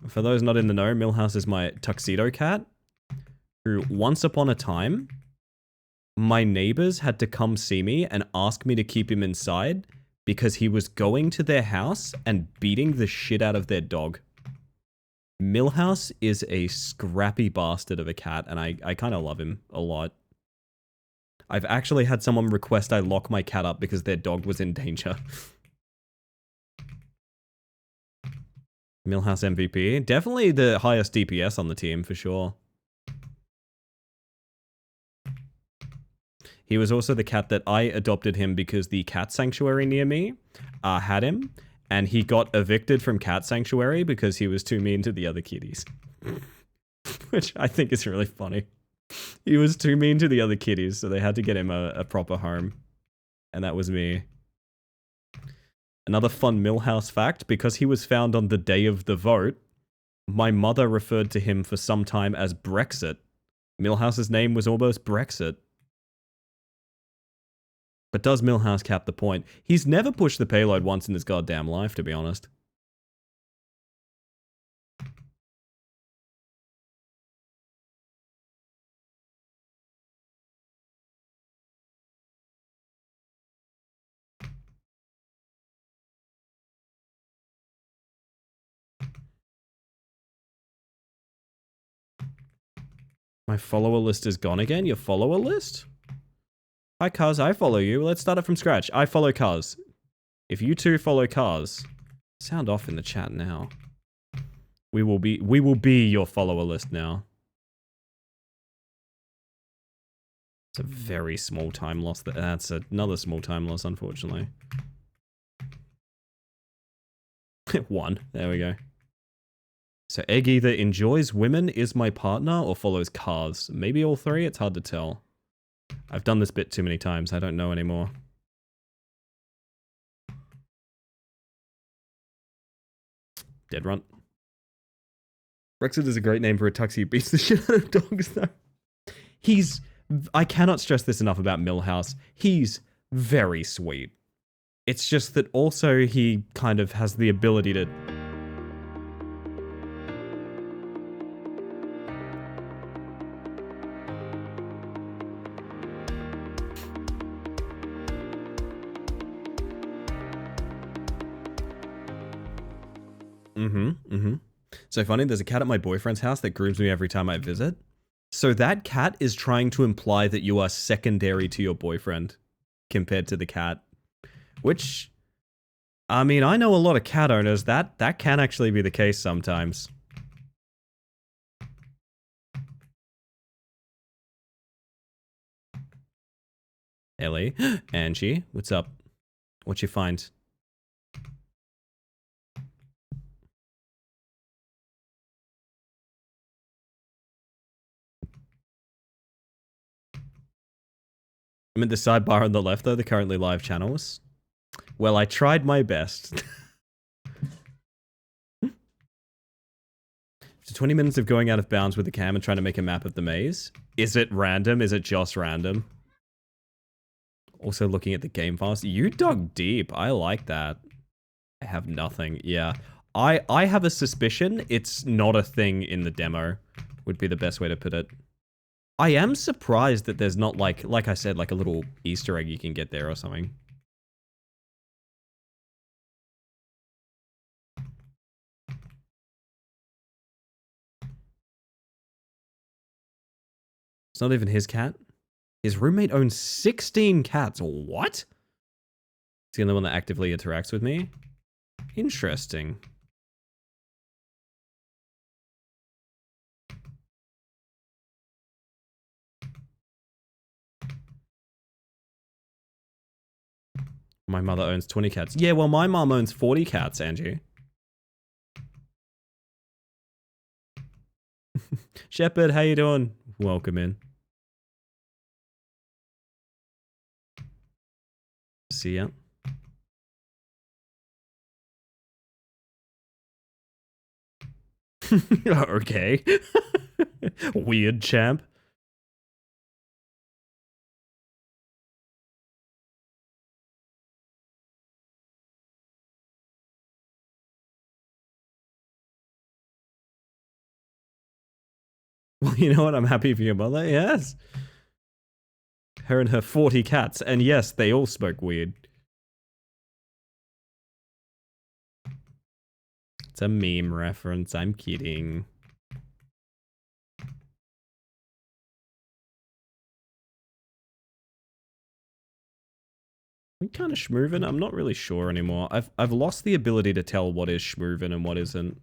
For those not in the know, Millhouse is my tuxedo cat, who once upon a time, my neighbors had to come see me and ask me to keep him inside because he was going to their house and beating the shit out of their dog. Millhouse is a scrappy bastard of a cat, and I kind of love him a lot. I've actually had someone request I lock my cat up because their dog was in danger. Millhouse MVP. Definitely the highest DPS on the team, for sure. He was also the cat that I adopted him because the cat sanctuary near me had him, and he got evicted from cat sanctuary because he was too mean to the other kitties. Which I think is really funny. He was too mean to the other kitties, so they had to get him a proper home. And that was me. Another fun Millhouse fact, because he was found on the day of the vote, my mother referred to him for some time as Brexit. Millhouse's name was almost Brexit. But does Millhouse cap the point? He's never pushed the payload once in his goddamn life, to be honest. My follower list is gone again? Your follower list? Hi, Cuz, I follow you. Let's start it from scratch. I follow Cuz. If you two follow Cuz, sound off in the chat now. We will be your follower list now. It's a very small time loss. That's another small time loss, unfortunately. 1. There we go. So Egg either enjoys women, is my partner, or follows cars. Maybe all 3? It's hard to tell. I've done this bit too many times. I don't know anymore. Dead runt. Brexit is a great name for a tuxie who beats the shit out of dogs, though. I cannot stress this enough about Millhouse. He's very sweet. It's just that also he kind of has the ability to... So funny, there's a cat at my boyfriend's house that grooms me every time I visit. So that cat is trying to imply that you are secondary to your boyfriend compared to the cat. Which, I mean, I know a lot of cat owners, that can actually be the case sometimes. Ellie, Angie, what's up? What you find? I'm in the sidebar on the left, though, the currently live channels. Well, I tried my best. So 20 minutes of going out of bounds with the cam and trying to make a map of the maze. Is it random? Is it just random? Also looking at the game files. You dug deep. I like that. I have nothing. Yeah. I have a suspicion it's not a thing in the demo. Would be the best way to put it. I am surprised that there's not like I said, like a little Easter egg you can get there or something. It's not even his cat. His roommate owns 16 cats. What? He's the only one that actively interacts with me? Interesting. My mother owns 20 cats. Yeah, well, my mom owns 40 cats, Angie. Shepherd, how you doing? Welcome in. See ya. Okay. Weird champ. Well, you know what? I'm happy for your mother. Yes. Her and her 40 cats. And yes, they all smoke weed. It's a meme reference. I'm kidding. We kind of schmoovin'? I'm not really sure anymore. I've lost the ability to tell what is schmoovin' and what isn't.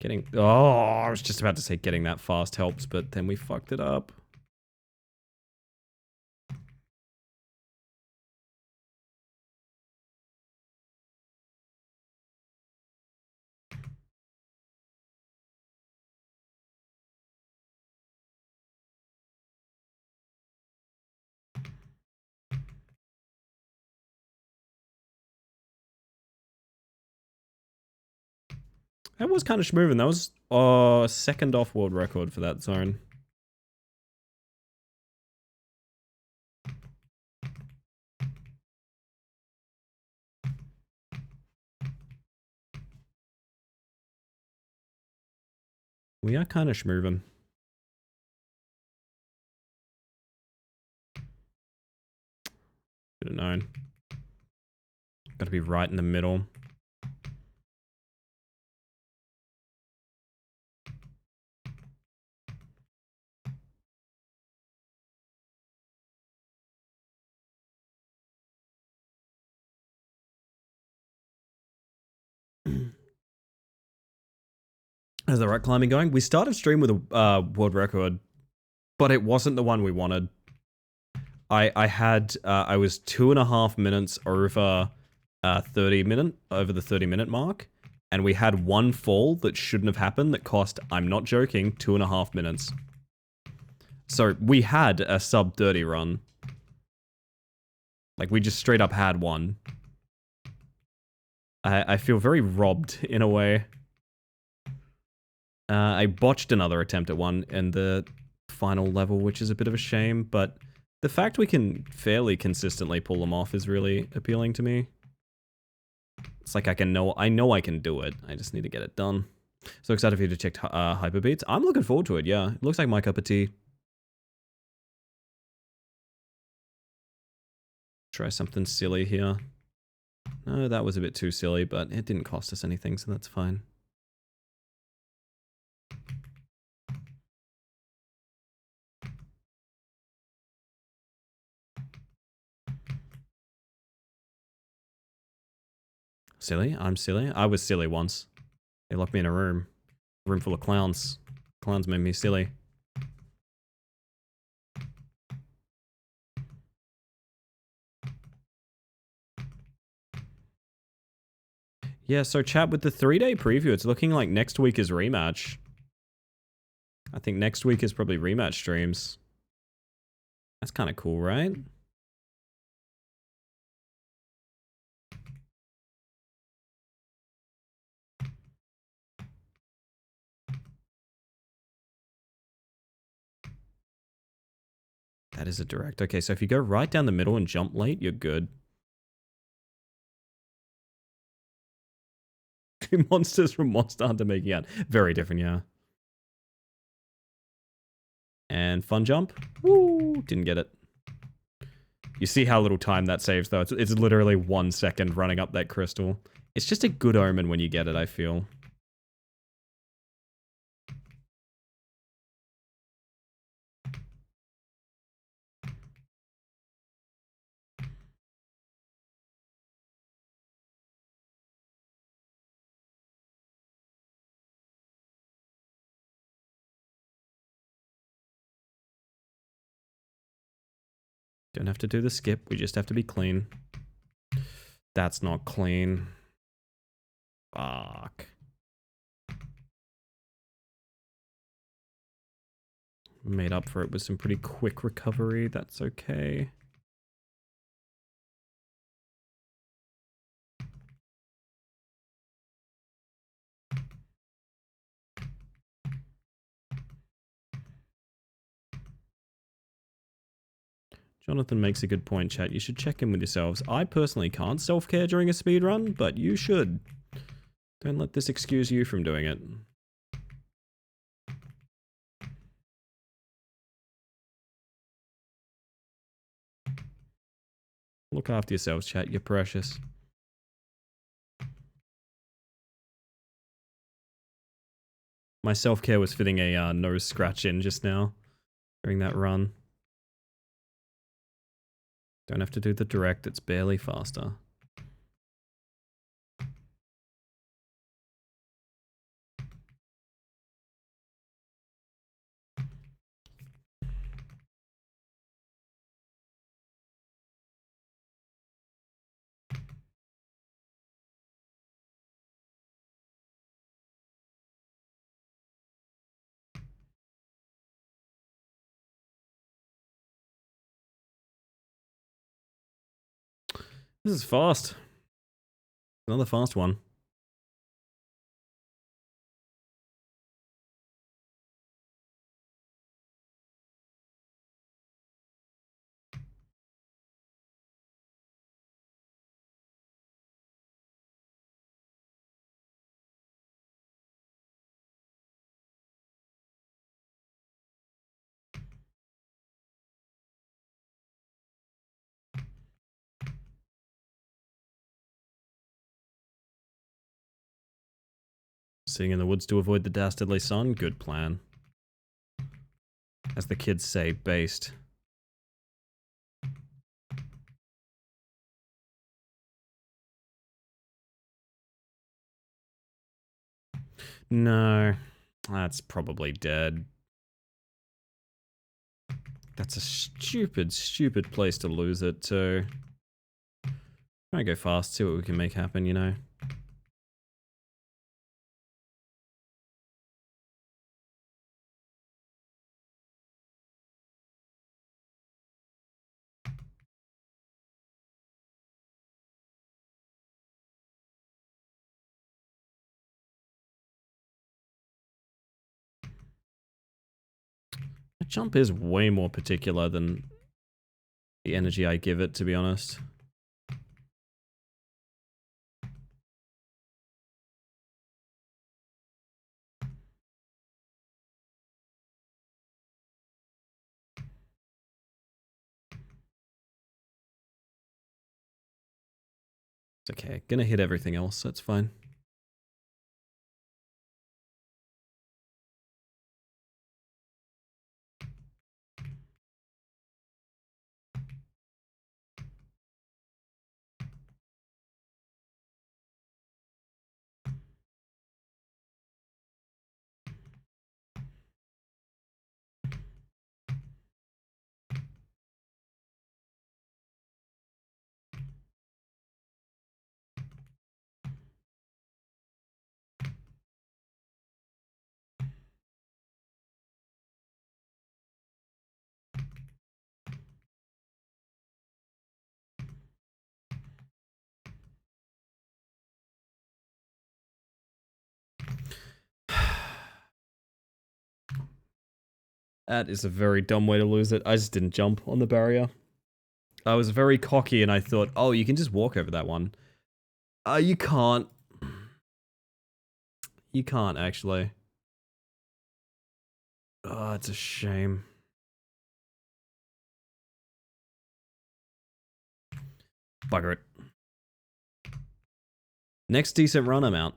Getting... Oh, I was just about to say getting that fast helps, but then we fucked it up. That was kind of schmoovin'. That was second off world record for that zone. We are kind of schmoovin'. Should have known. Gotta be right in the middle. How's the rock climbing going? We started stream with a world record, but it wasn't the one we wanted. I was 2.5 minutes over the 30-minute mark, and we had one fall that shouldn't have happened that cost, I'm not joking, 2.5 minutes. So we had a sub 30 run. Like we just straight up had one. I feel very robbed in a way. I botched another attempt at one in the final level, which is a bit of a shame, but the fact we can fairly consistently pull them off is really appealing to me. It's like I know I can do it. I just need to get it done. So excited for you to check Hyperbeats. I'm looking forward to it, yeah. It looks like my cup of tea. Try something silly here. No, that was a bit too silly, but it didn't cost us anything, so that's fine. Silly? I'm silly? I was silly once. They locked me in a room. A room full of clowns. Clowns made me silly. Yeah, so chat, with the 3-day preview, it's looking like next week is rematch. I think next week is probably rematch streams. That's kind of cool, right? That is a direct. Okay, so if you go right down the middle and jump late, you're good. Two monsters from Monster Hunter making out. Very different, yeah. And fun jump. Woo! Didn't get it. You see how little time that saves, though. It's literally 1 second running up that crystal. It's just a good omen when you get it, I feel. Don't have to do the skip. We just have to be clean. That's not clean. Fuck. Made up for it with some pretty quick recovery. That's okay. Jonathan makes a good point, chat. You should check in with yourselves. I personally can't self-care during a speedrun, but you should. Don't let this excuse you from doing it. Look after yourselves, chat. You're precious. My self-care was fitting a nose scratch in just now during that run. Don't have to do the direct, it's barely faster. This is fast. Another fast one. Sitting in the woods to avoid the dastardly sun? Good plan. As the kids say, based. No. That's probably dead. That's a stupid, stupid place to lose it to. Try and go fast, see what we can make happen, you know? The jump is way more particular than the energy I give it, to be honest. It's okay. Gonna hit everything else, that's fine. That is a very dumb way to lose it. I just didn't jump on the barrier. I was very cocky and I thought, oh, you can just walk over that one. You can't. You can't, actually. Oh, it's a shame. Bugger it. Next decent run I'm out.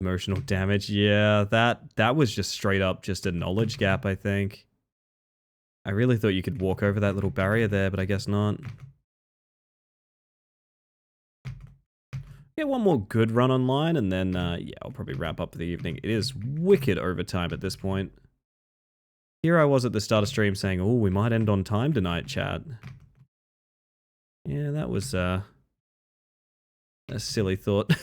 Emotional damage, yeah, that was just straight up just a knowledge gap, I think. I really thought you could walk over that little barrier there, but I guess not. Get one more good run online, and then, yeah, I'll probably wrap up for the evening. It is wicked overtime at this point. Here I was at the start of stream saying, oh, we might end on time tonight, chat. Yeah, that was, a silly thought.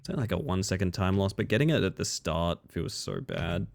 It's only like a 1 second time loss, but getting it at the start feels so bad.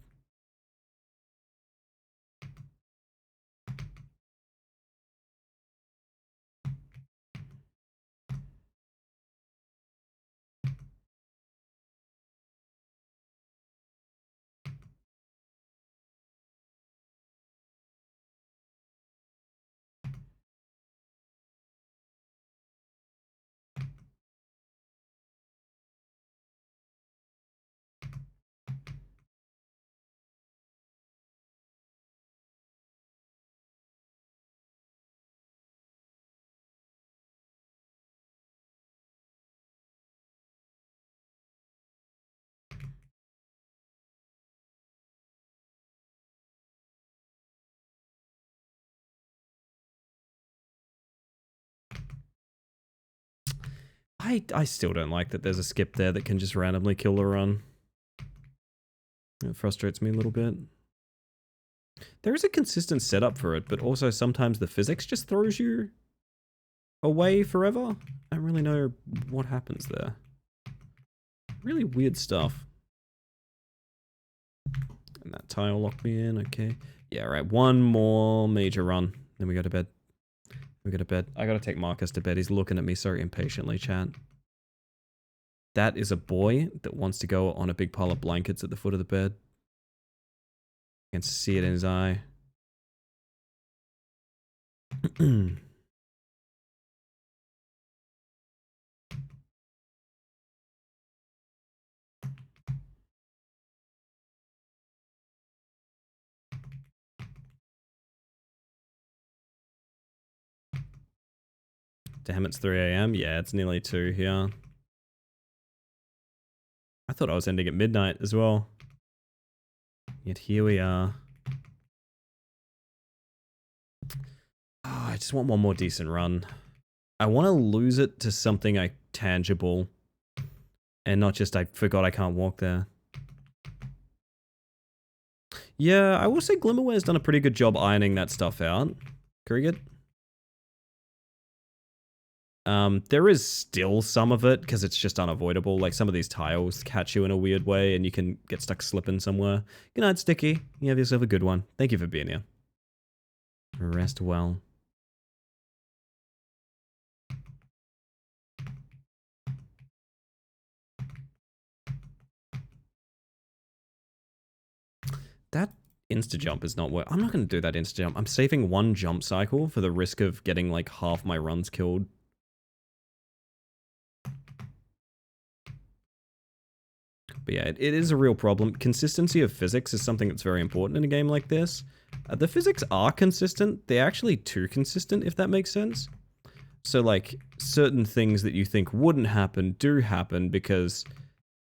I still don't like that there's a skip there that can just randomly kill the run. It frustrates me a little bit. There is a consistent setup for it, but also sometimes the physics just throws you away forever. I don't really know what happens there. Really weird stuff. And that tile locked me in, okay. Yeah, right, one more major run, then we go to bed. We go to bed. I gotta take Marcus to bed. He's looking at me so impatiently, chat. That is a boy that wants to go on a big pile of blankets at the foot of the bed. I can see it in his eye. Damn, it's 3 AM? Yeah, it's nearly 2 here. I thought I was ending at midnight as well. Yet here we are. Oh, I just want one more decent run. I want to lose it to something tangible. And not just I forgot I can't walk there. Yeah, I will say Glimmerware's done a pretty good job ironing that stuff out. Cricket. There is still some of it, because it's just unavoidable. Like, some of these tiles catch you in a weird way, and you can get stuck slipping somewhere. Good night, Sticky. You have yourself a good one. Thank you for being here. Rest well. That insta-jump is not worth. I'm not going to do that insta-jump. I'm saving one jump cycle for the risk of getting, like, half my runs killed. But yeah, it is a real problem. Consistency of physics is something that's very important in a game like this. The physics are consistent. They're actually too consistent, if that makes sense. So, like, certain things that you think wouldn't happen do happen because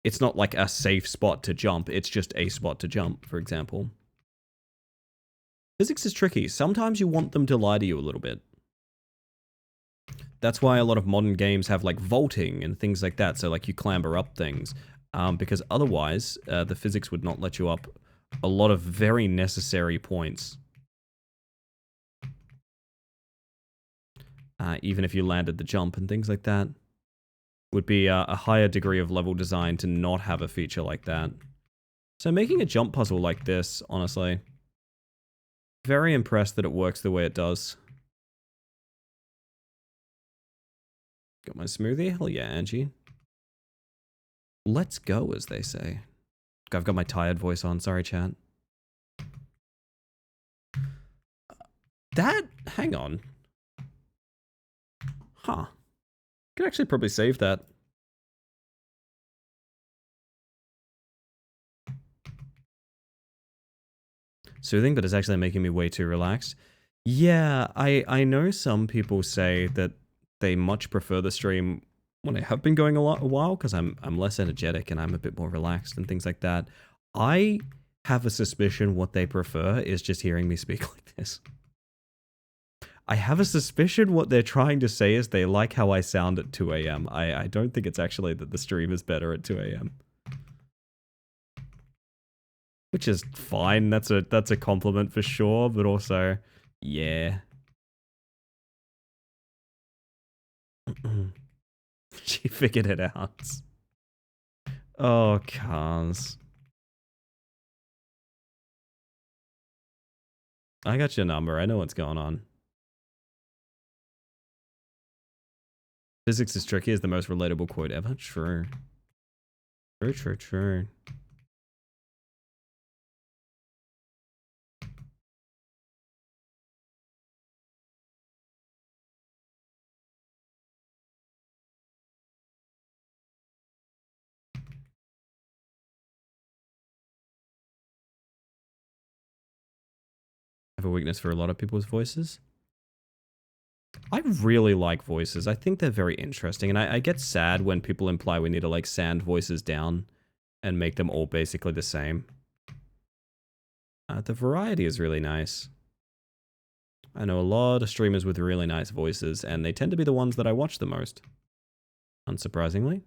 it's not like a safe spot to jump. It's just a spot to jump, for example. Physics is tricky. Sometimes you want them to lie to you a little bit. That's why a lot of modern games have, like, vaulting and things like that. So, like, you clamber up things. Because otherwise, the physics would not let you up a lot of very necessary points. Even if you landed the jump and things like that. Would be a higher degree of level design to not have a feature like that. So making a jump puzzle like this, honestly, very impressed that it works the way it does. Got my smoothie? Hell yeah, Angie. Let's go, as they say. I've got my tired voice on. Sorry, chat. That... Hang on. Huh. Could actually probably save that. Soothing, but it's actually making me way too relaxed. Yeah, I know some people say that they much prefer the stream when I have been going a while because I'm less energetic and I'm a bit more relaxed and things like that. I have a suspicion what they prefer is just hearing me speak like this. I have a suspicion what they're trying to say is they like how I sound at 2 a.m. I don't think it's actually that the stream is better at 2 a.m. Which is fine, that's a compliment for sure, but also, yeah. She figured it out. Oh, cars. I got your number, I know what's going on. Physics is tricky is the most relatable quote ever. True. True, true, true. I have a weakness for a lot of people's voices. I really like voices. I think they're very interesting, and I get sad when people imply we need to like sand voices down and make them all basically the same. The variety is really nice. I know a lot of streamers with really nice voices, and they tend to be the ones that I watch the most. Unsurprisingly.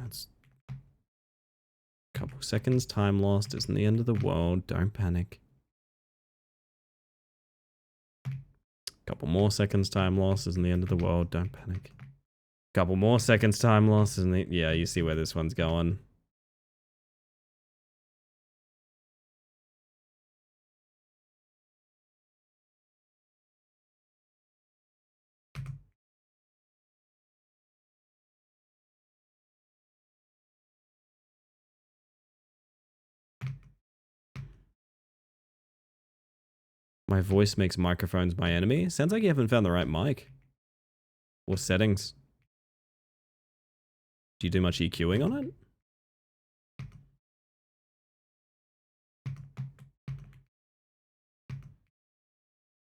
That's a couple seconds time lost isn't the end of the world. Don't panic. Couple more seconds time lost isn't the end of the world. Don't panic. Couple more seconds time lost isn't the... Yeah, you see where this one's going. My voice makes microphones my enemy. Sounds like you haven't found the right mic. Or settings. Do you do much EQing on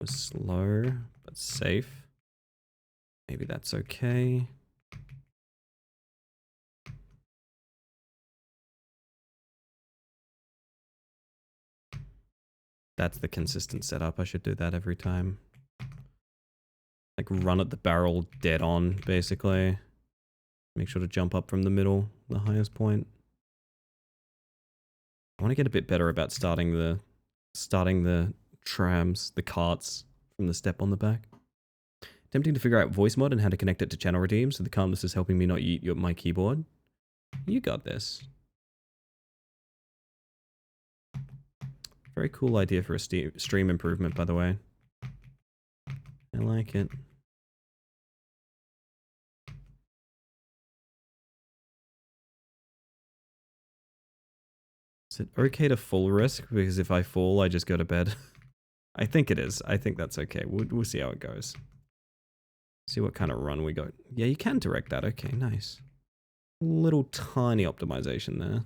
it? Slow, but safe. Maybe that's okay. That's the consistent setup. I should do that every time. Like run at the barrel dead on, basically. Make sure to jump up from the middle, the highest point. I want to get a bit better about starting the trams, the carts from the step on the back. Attempting to figure out voice mod and how to connect it to channel redeem, so the calmness is helping me not eat my keyboard. You got this. Very cool idea for a stream improvement, by the way. I like it. Is it okay to full risk? Because if I fall, I just go to bed. I think it is. I think that's okay. We'll see how it goes. See what kind of run we got. Yeah, you can direct that. Okay, nice. Little tiny optimization there.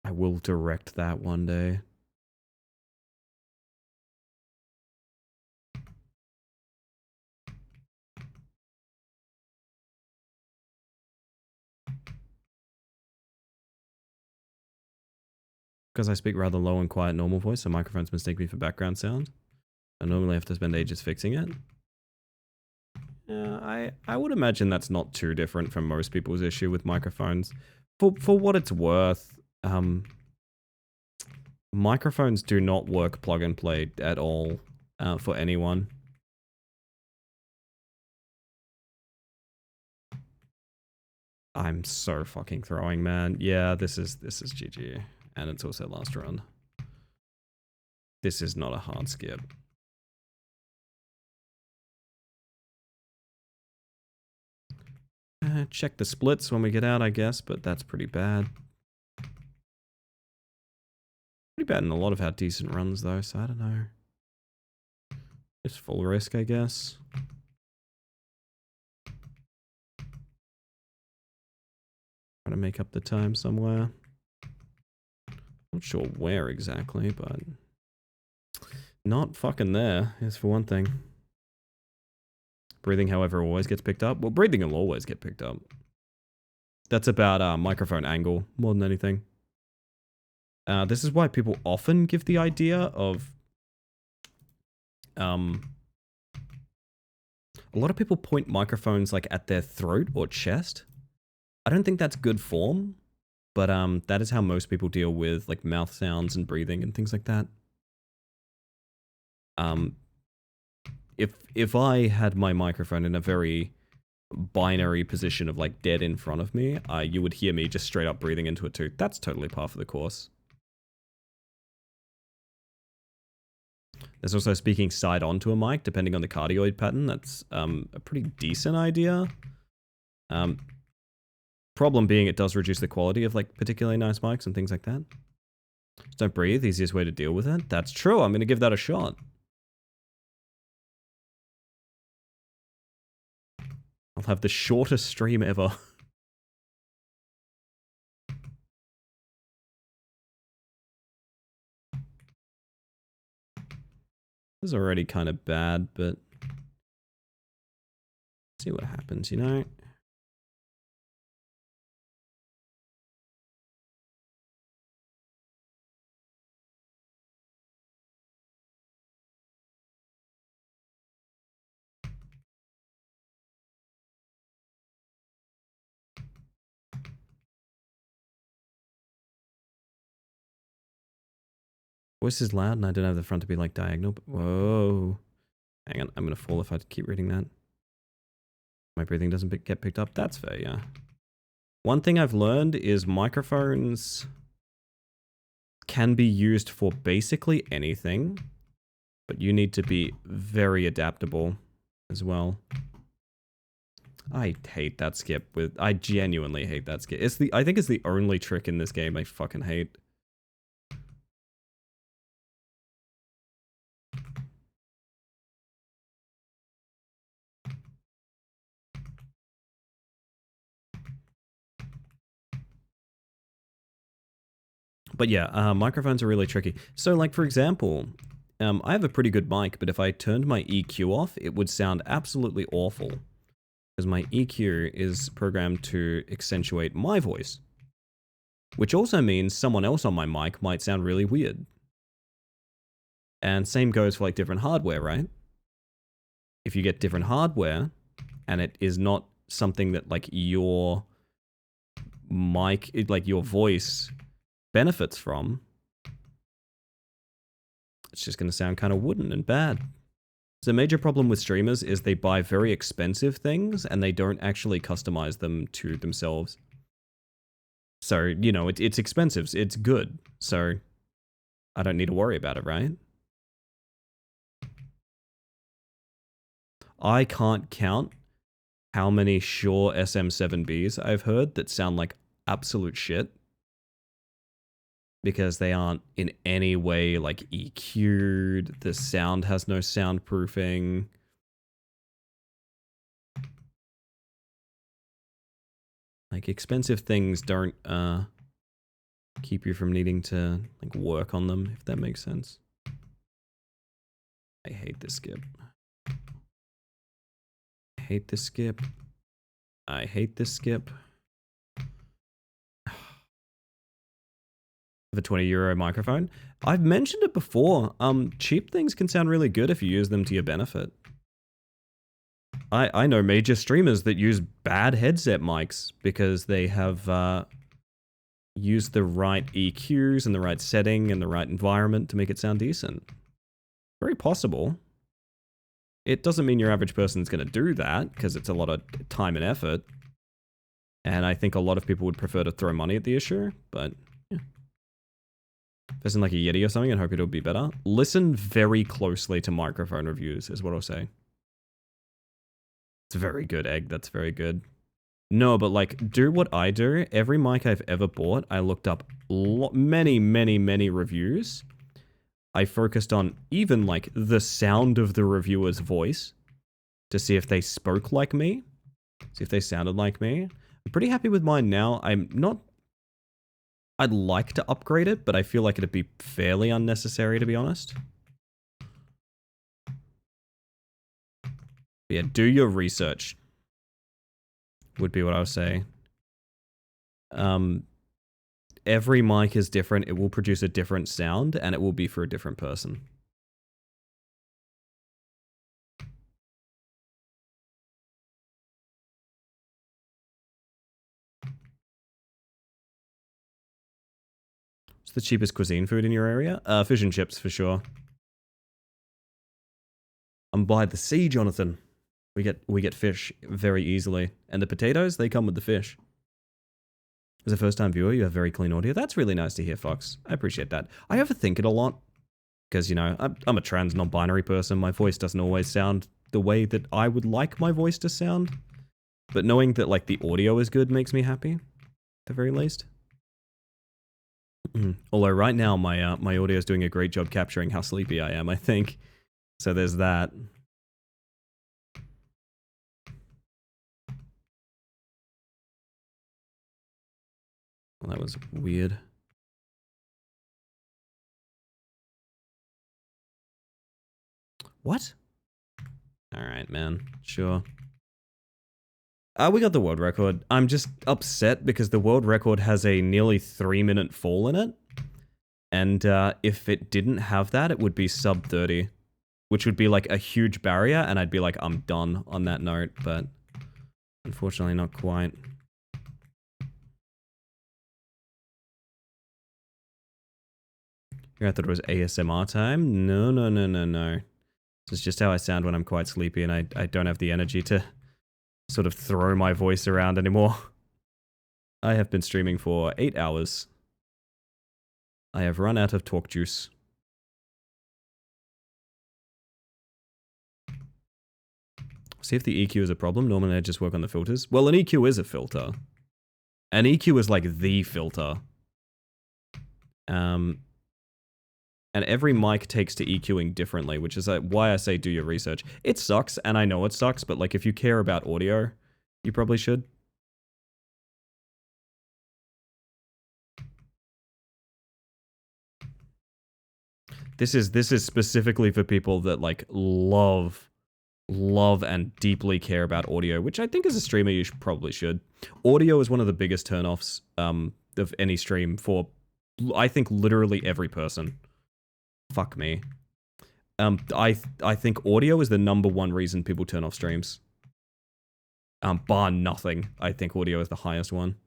I will direct that one day. because I speak rather low and quiet normal voice, so microphones mistake me for background sound. I normally have to spend ages fixing it. Yeah, I would imagine that's not too different from most people's issue with microphones. For what it's worth, microphones do not work plug and play at all for anyone. I'm so fucking throwing, man. Yeah, this is GG. And it's also last run. This is not a hard skip. Check the splits when we get out, I guess, but that's pretty bad. Pretty bad in a lot of our decent runs, though, so I don't know. Just full risk, I guess. Trying to make up the time somewhere. Not sure where exactly, but not fucking there, is for one thing. Breathing, however, always gets picked up. Well, breathing will always get picked up. That's about microphone angle more than anything. This is why people often give the idea of a lot of people point microphones like at their throat or chest. I don't think that's good form, but that is how most people deal with like mouth sounds and breathing and things like that. If I had my microphone in a very binary position of like dead in front of me, you would hear me just straight up breathing into it too. That's totally par for the course. There's also speaking side onto a mic, depending on the cardioid pattern. That's a pretty decent idea. Problem being, it does reduce the quality of like particularly nice mics and things like that. Just don't breathe, easiest way to deal with it. That's true, I'm going to give that a shot. I'll have the shortest stream ever. This is already kind of bad, but see what happens, you know? Voice is loud and I don't have the front to be like diagonal, but whoa. Hang on, I'm gonna fall if I keep reading that. My breathing doesn't get picked up. That's fair, yeah. One thing I've learned is microphones can be used for basically anything, but you need to be very adaptable as well. I hate that skip I genuinely hate that skip. I think it's the only trick in this game I fucking hate. But yeah, microphones are really tricky. So like, for example, I have a pretty good mic, but if I turned my EQ off, it would sound absolutely awful. Because my EQ is programmed to accentuate my voice. Which also means someone else on my mic might sound really weird. And same goes for like different hardware, right? If you get different hardware, and it is not something that like your mic, like your voice benefits from, it's just going to sound kind of wooden and bad. So the major problem with streamers is they buy very expensive things and they don't actually customize them to themselves. So, you know, it's expensive, it's good, so I don't need to worry about it, right? I can't count how many Shure SM7Bs I've heard that sound like absolute shit. Because they aren't in any way like EQ'd, the sound has no soundproofing. Like expensive things don't keep you from needing to like work on them, if that makes sense. I hate this skip. I hate this skip. I hate this skip. of a 20 euro microphone. I've mentioned it before. Cheap things can sound really good if you use them to your benefit. I know major streamers that use bad headset mics because they have used the right EQs and the right setting and the right environment to make it sound decent. Very possible. It doesn't mean your average person's going to do that because it's a lot of time and effort. And I think a lot of people would prefer to throw money at the issue, but yeah. If it's in like a Yeti or something, I hope it'll be better. Listen very closely to microphone reviews is what I'll say. It's very good, Egg. That's very good. No, but like, do what I do. Every mic I've ever bought, I looked up many reviews. I focused on even like the sound of the reviewer's voice to see if they spoke like me, see if they sounded like me. I'm pretty happy with mine now. I'm not... I'd like to upgrade it, but I feel like it'd be fairly unnecessary, to be honest. But yeah, do your research. Would be what I would say. Every mic is different. It will produce a different sound, and it will be for a different person. What's the cheapest cuisine food in your area? Fish and chips, for sure. I'm by the sea, Jonathan. We get fish very easily. And the potatoes, they come with the fish. As a first-time viewer, you have very clean audio. That's really nice to hear, Fox. I appreciate that. I overthink it a lot. Because, you know, I'm a trans, non-binary person. My voice doesn't always sound the way that I would like my voice to sound. But knowing that, like, the audio is good makes me happy. At the very least. Although right now, my audio is doing a great job capturing how sleepy I am, I think. So there's that. Well, that was weird. What? Alright, man. Sure. We got the world record. I'm just upset because the world record has a nearly 3-minute fall in it. And if it didn't have that, it would be sub 30. Which would be like a huge barrier, and I'd be like, I'm done on that note, but unfortunately not quite. I thought it was ASMR time? No. This is just how I sound when I'm quite sleepy and I don't have the energy to sort of throw my voice around anymore. I have been streaming for 8 hours. I have run out of talk juice. See if the EQ is a problem. Normally I just work on the filters. Well, an EQ is a filter. An EQ is like the filter. And every mic takes to EQing differently, which is why I say do your research. It sucks, and I know it sucks, but like if you care about audio, you probably should. This is specifically for people that like love and deeply care about audio, which I think as a streamer you probably should. Audio is one of the biggest turnoffs of any stream for, I think, literally every person. Fuck me. I think audio is the #1 reason people turn off streams. Bar nothing, I think audio is the highest one.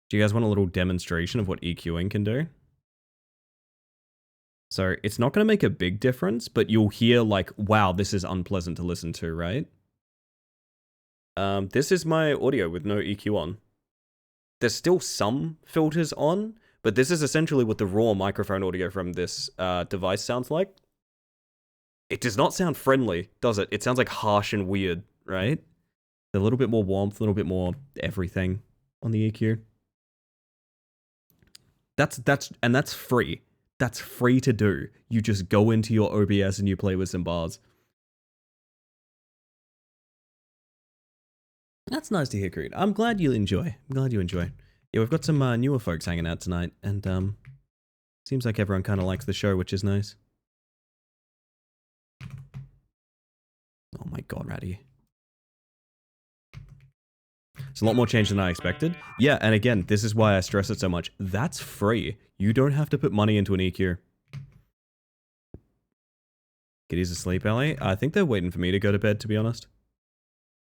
Do you guys want a little demonstration of what EQing can do? So it's not going to make a big difference, but you'll hear like, wow, this is unpleasant to listen to, right? This is my audio with no EQ on. There's still some filters on, but this is essentially what the raw microphone audio from this device sounds like. It does not sound friendly, does it? It sounds like harsh and weird, right? A little bit more warmth, a little bit more everything on the EQ. That's free. That's free to do. You just go into your OBS and you play with some bars. That's nice to hear, Creed. I'm glad you enjoy. I'm glad you enjoy. Yeah, we've got some newer folks hanging out tonight, and seems like everyone kind of likes the show, which is nice. Oh my god, Ratty. It's a lot more change than I expected. Yeah, and again, this is why I stress it so much. That's free. You don't have to put money into an EQ. Kitty's asleep, Ellie. I think they're waiting for me to go to bed, to be honest.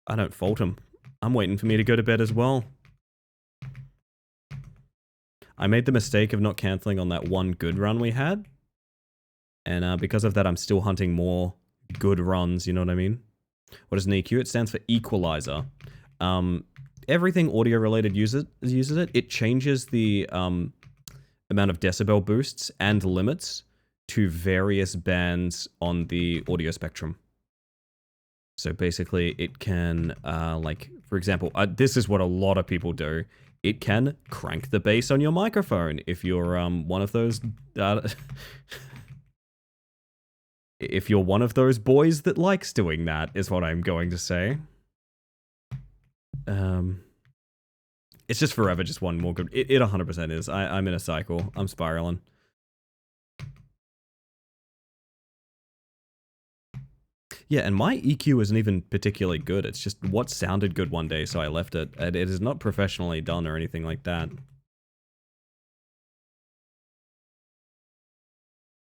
I don't fault them. I'm waiting for me to go to bed as well. I made the mistake of not cancelling on that one good run we had. And because of that, I'm still hunting more good runs, you know what I mean? What is an EQ? It stands for equalizer. Everything audio related uses it. It changes the amount of decibel boosts and limits to various bands on the audio spectrum. So basically it can, like, for example, this is what a lot of people do. It can crank the bass on your microphone if you're one of those... if you're one of those boys that likes doing that, is what I'm going to say. It's just forever just one more good... It 100% is. I'm in a cycle. I'm spiraling. Yeah, and my EQ isn't even particularly good. It's just what sounded good one day, so I left it. And it is not professionally done or anything like that.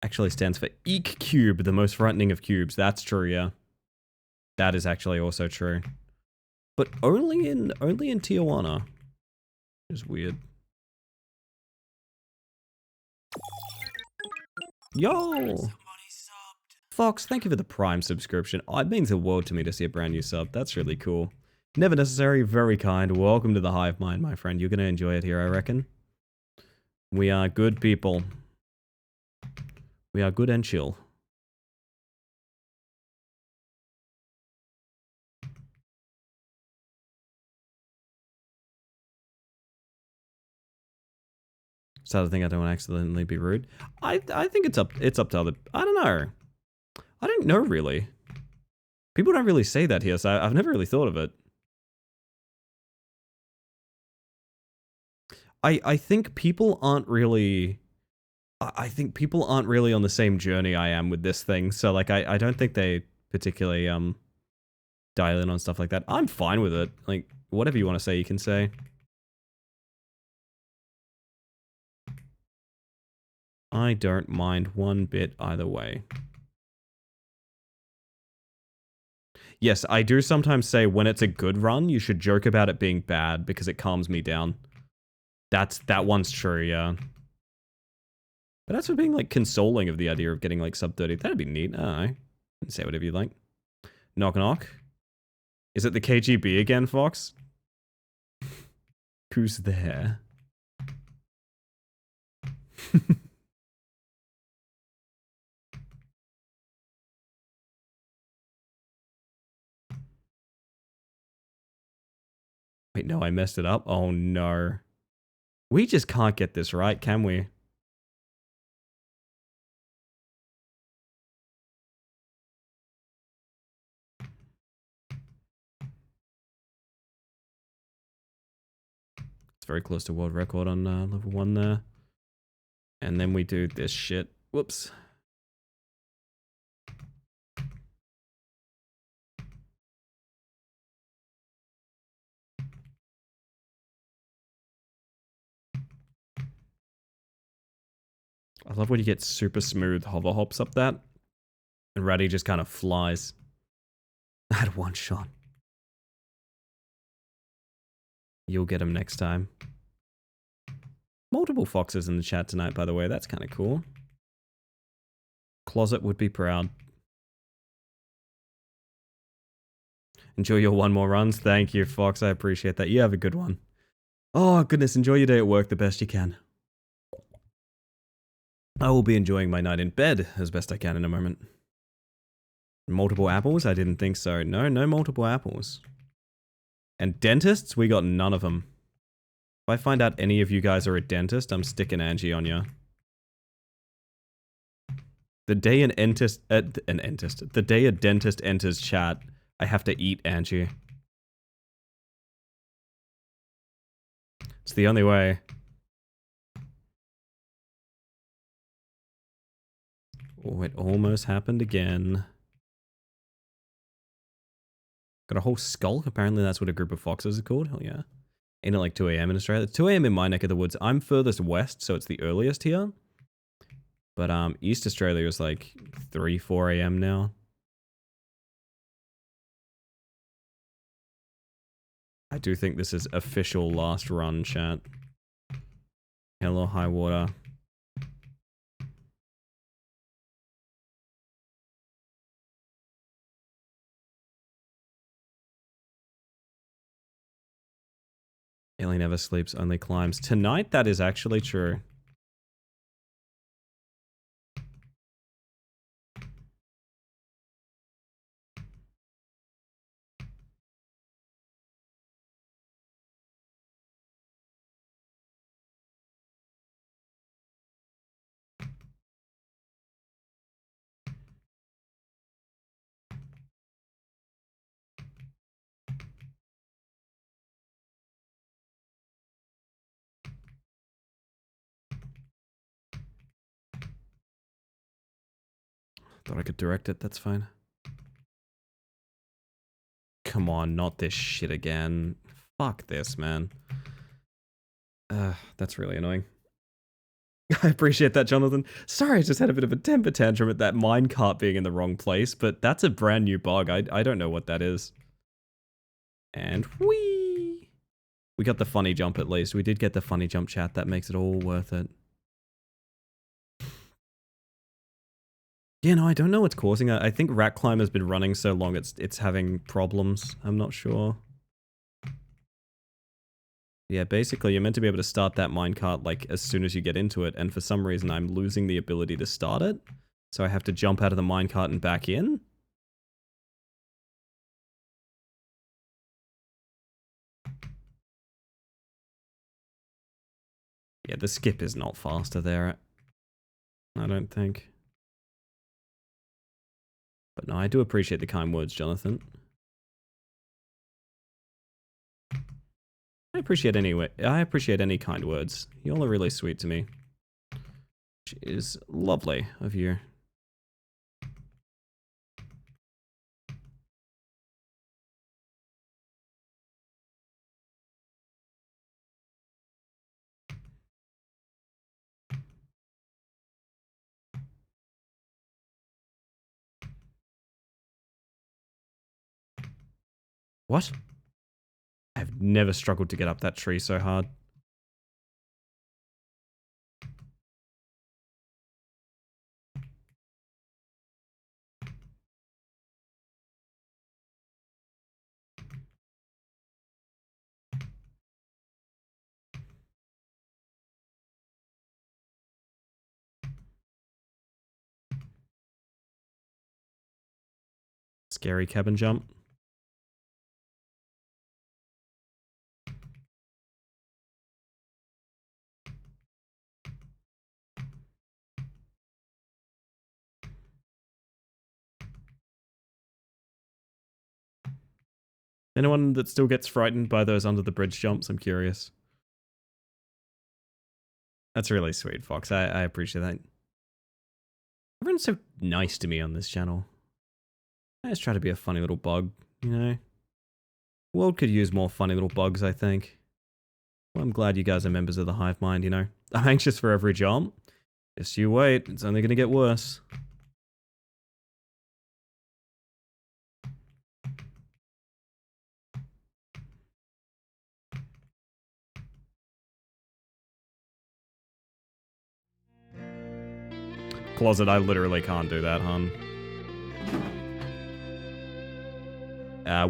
Actually stands for Eek Cube, the most frightening of cubes. That's true, yeah. That is actually also true. But only in Tijuana. Which is weird. Yo! Fox, thank you for the Prime subscription. Oh, it means the world to me to see a brand new sub. That's really cool. Never necessary, very kind. Welcome to the Hive Mind, my friend. You're going to enjoy it here, I reckon. We are good people. We are good and chill. So I think I don't want to accidentally be rude. I think it's up to other... I don't know. I don't know, really. People don't really say that here, so I've never really thought of it. I think people aren't really... I think people aren't really on the same journey I am with this thing, so like I don't think they particularly dial in on stuff like that. I'm fine with it. Like, whatever you want to say, you can say. I don't mind one bit either way. Yes, I do sometimes say when it's a good run, you should joke about it being bad because it calms me down. That one's true, yeah. But that's for being like consoling of the idea of getting like sub 30. That'd be neat. I don't know. You can say whatever you like. Knock knock. Is it the KGB again, Fox? Who's there? Wait, no, I messed it up. Oh, no. We just can't get this right, can we? It's very close to world record on level 1 there. And then we do this shit. Whoops. I love when you get super smooth hover hops up that. And Ratty just kind of flies. At one shot. You'll get him next time. Multiple foxes in the chat tonight, by the way. That's kind of cool. Closet would be proud. Enjoy your one more runs. Thank you, Fox. I appreciate that. You have a good one. Oh, goodness. Enjoy your day at work the best you can. I will be enjoying my night in bed as best I can in a moment. Multiple apples? I didn't think so. No multiple apples. And dentists? We got none of them. If I find out any of you guys are a dentist, I'm sticking Angie on you. The day the day a dentist enters chat, I have to eat Angie. It's the only way. Oh, it almost happened again. Got a whole skull. Apparently that's what a group of foxes are called. Hell yeah. Ain't it like 2 a.m. in Australia? It's 2 a.m. in my neck of the woods. I'm furthest west, so it's the earliest here. But East Australia is like 3, 4 a.m. now. I do think this is official last run, chat. Hell or high water. Ellie never sleeps, only climbs. Tonight, that is actually true. Thought I could direct it, that's fine. Come on, not this shit again. Fuck this, man. That's really annoying. I appreciate that, Jonathan. Sorry, I just had a bit of a temper tantrum at that minecart being in the wrong place, but that's a brand new bug. I don't know what that is. And whee! We got the funny jump at least. We did get the funny jump, chat. That makes it all worth it. Yeah, no, I don't know what's causing it. I think Rat Climber's been running so long it's having problems. I'm not sure. Yeah, basically you're meant to be able to start that minecart like as soon as you get into it, and for some reason I'm losing the ability to start it. So I have to jump out of the minecart and back in. Yeah, the skip is not faster there. I don't think. But no, I do appreciate the kind words, Jonathan. I appreciate any kind words. Y'all are really sweet to me. Which is lovely of you. What? I've never struggled to get up that tree so hard. Scary cabin jump. Anyone that still gets frightened by those under the bridge jumps, I'm curious. That's really sweet, Fox. I appreciate that. Everyone's so nice to me on this channel. I just try to be a funny little bug, you know? The world could use more funny little bugs, I think. Well, I'm glad you guys are members of the Hive Mind, you know? I'm anxious for every jump. Just you wait, it's only gonna get worse. Closet, I literally can't do that, hun.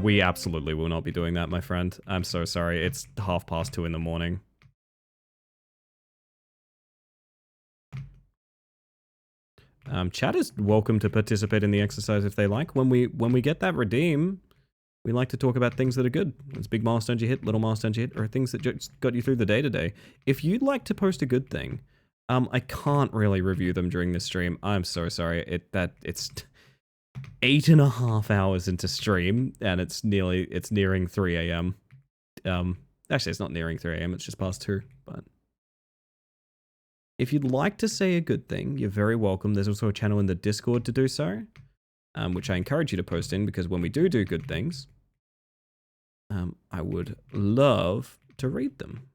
We absolutely will not be doing that, my friend. I'm so sorry. It's 2:30 in the morning. Chat is welcome to participate in the exercise if they like. When we get that redeem, we like to talk about things that are good. It's big milestones you hit, little milestones you hit, or things that just got you through the day to day. If you'd like to post a good thing, I can't really review them during this stream. I'm so sorry. It's 8.5 hours into stream, and it's nearing 3 a.m. Actually, it's not nearing 3 a.m. It's just past 2. But if you'd like to say a good thing, you're very welcome. There's also a channel in the Discord to do so, which I encourage you to post in, because when we do good things, I would love to read them.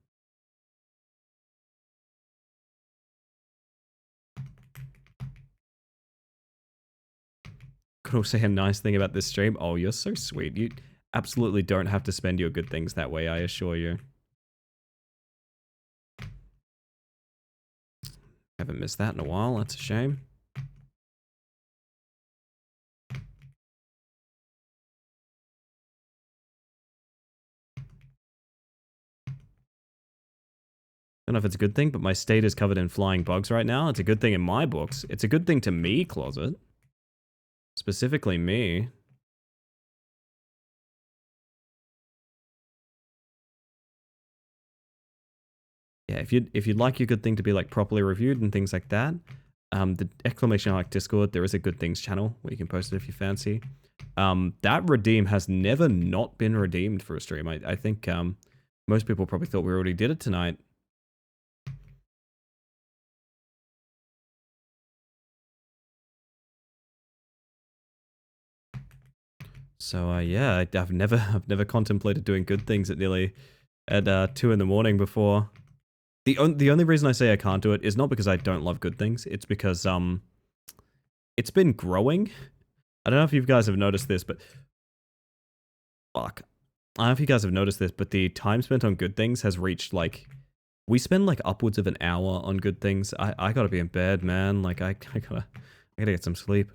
Could also say a nice thing about this stream. Oh, you're so sweet. You absolutely don't have to spend your good things that way, I assure you. Haven't missed that in a while. That's a shame. Don't know if it's a good thing, but my state is covered in flying bugs right now. It's a good thing in my books. It's a good thing to me, Closet. Specifically me. Yeah, if you'd like your good thing to be like properly reviewed and things like that, the exclamation mark Discord, there is a good things channel where you can post it if you fancy. That redeem has never not been redeemed for a stream. I think most people probably thought we already did it tonight. So yeah, I've never contemplated doing good things at 2 in the morning before. The only reason I say I can't do it is not because I don't love good things. It's because it's been growing. I don't know if you guys have noticed this, but fuck. I don't know if you guys have noticed this, but the time spent on good things has reached like, we spend like upwards of an hour on good things. I gotta be in bed, man. Like I gotta get some sleep.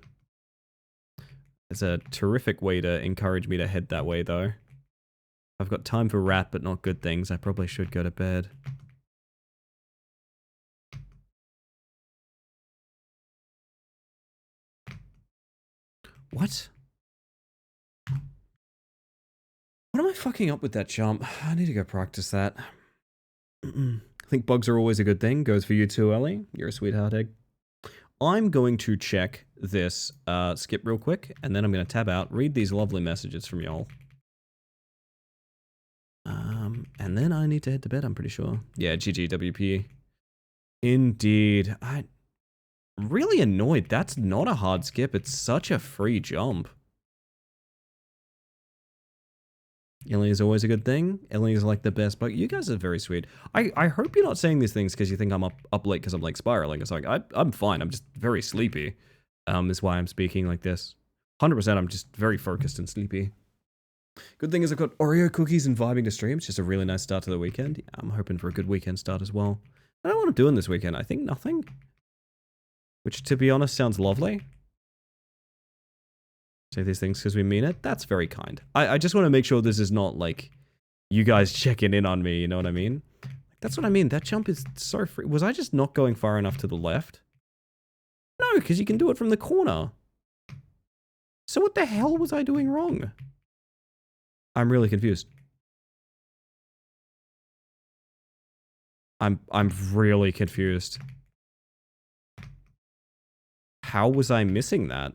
It's a terrific way to encourage me to head that way, though. I've got time for rap, but not good things. I probably should go to bed. What? What am I fucking up with that jump? I need to go practice that. I think bugs are always a good thing. Goes for you too, Ellie. You're a sweetheart egg. I'm going to check this skip real quick, and then I'm going to tab out, read these lovely messages from y'all. And then I need to head to bed, I'm pretty sure. Yeah, GGWP. Indeed. I'm really annoyed. That's not a hard skip. It's such a free jump. Ellie is always a good thing. Ellie is like the best, but you guys are very sweet. I hope you're not saying these things because you think I'm up late because I'm like spiraling. It's like, I'm fine. I'm just very sleepy. Is why I'm speaking like this. 100% I'm just very focused and sleepy. Good thing is I've got Oreo cookies and vibing to stream. It's just a really nice start to the weekend. Yeah, I'm hoping for a good weekend start as well. I don't know what I'm doing this weekend. I think nothing. Which, to be honest, sounds lovely. Say these things because we mean it. That's very kind. I just want to make sure this is not like you guys checking in on me, you know what I mean? That's what I mean. That jump is so free. Was I just not going far enough to the left? No, because you can do it from the corner. So what the hell was I doing wrong? I'm really confused. I'm really confused. How was I missing that?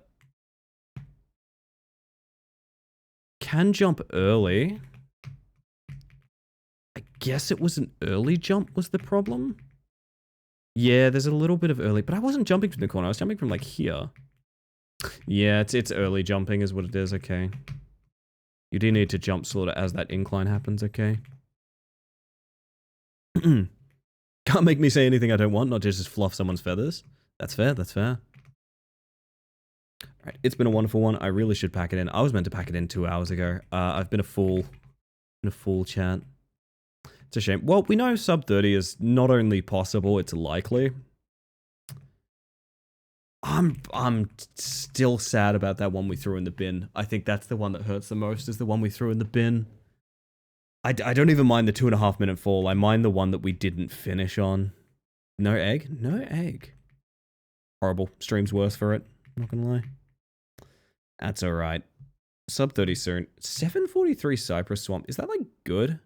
Can jump early. I guess it was an early jump was the problem. Yeah, there's a little bit of early, but I wasn't jumping from the corner. I was jumping from like here. Yeah, it's early jumping is what it is. Okay. You do need to jump sort of as that incline happens. Okay. Can't make me say anything I don't want, not just fluff someone's feathers. That's fair. That's fair. Alright, it's been a wonderful one. I really should pack it in. I was meant to pack it in 2 hours ago. I've been a fool. Chat. It's a shame. Well, we know sub 30 is not only possible, it's likely. I'm still sad about that one we threw in the bin. I think that's the one that hurts the most, is the one we threw in the bin. I don't even mind the 2.5 minute fall. I mind the one that we didn't finish on. No egg? No egg. Horrible. Stream's worse for it. Not gonna lie. That's alright. Sub 30 soon. 743 Cypress Swamp. Is that like good?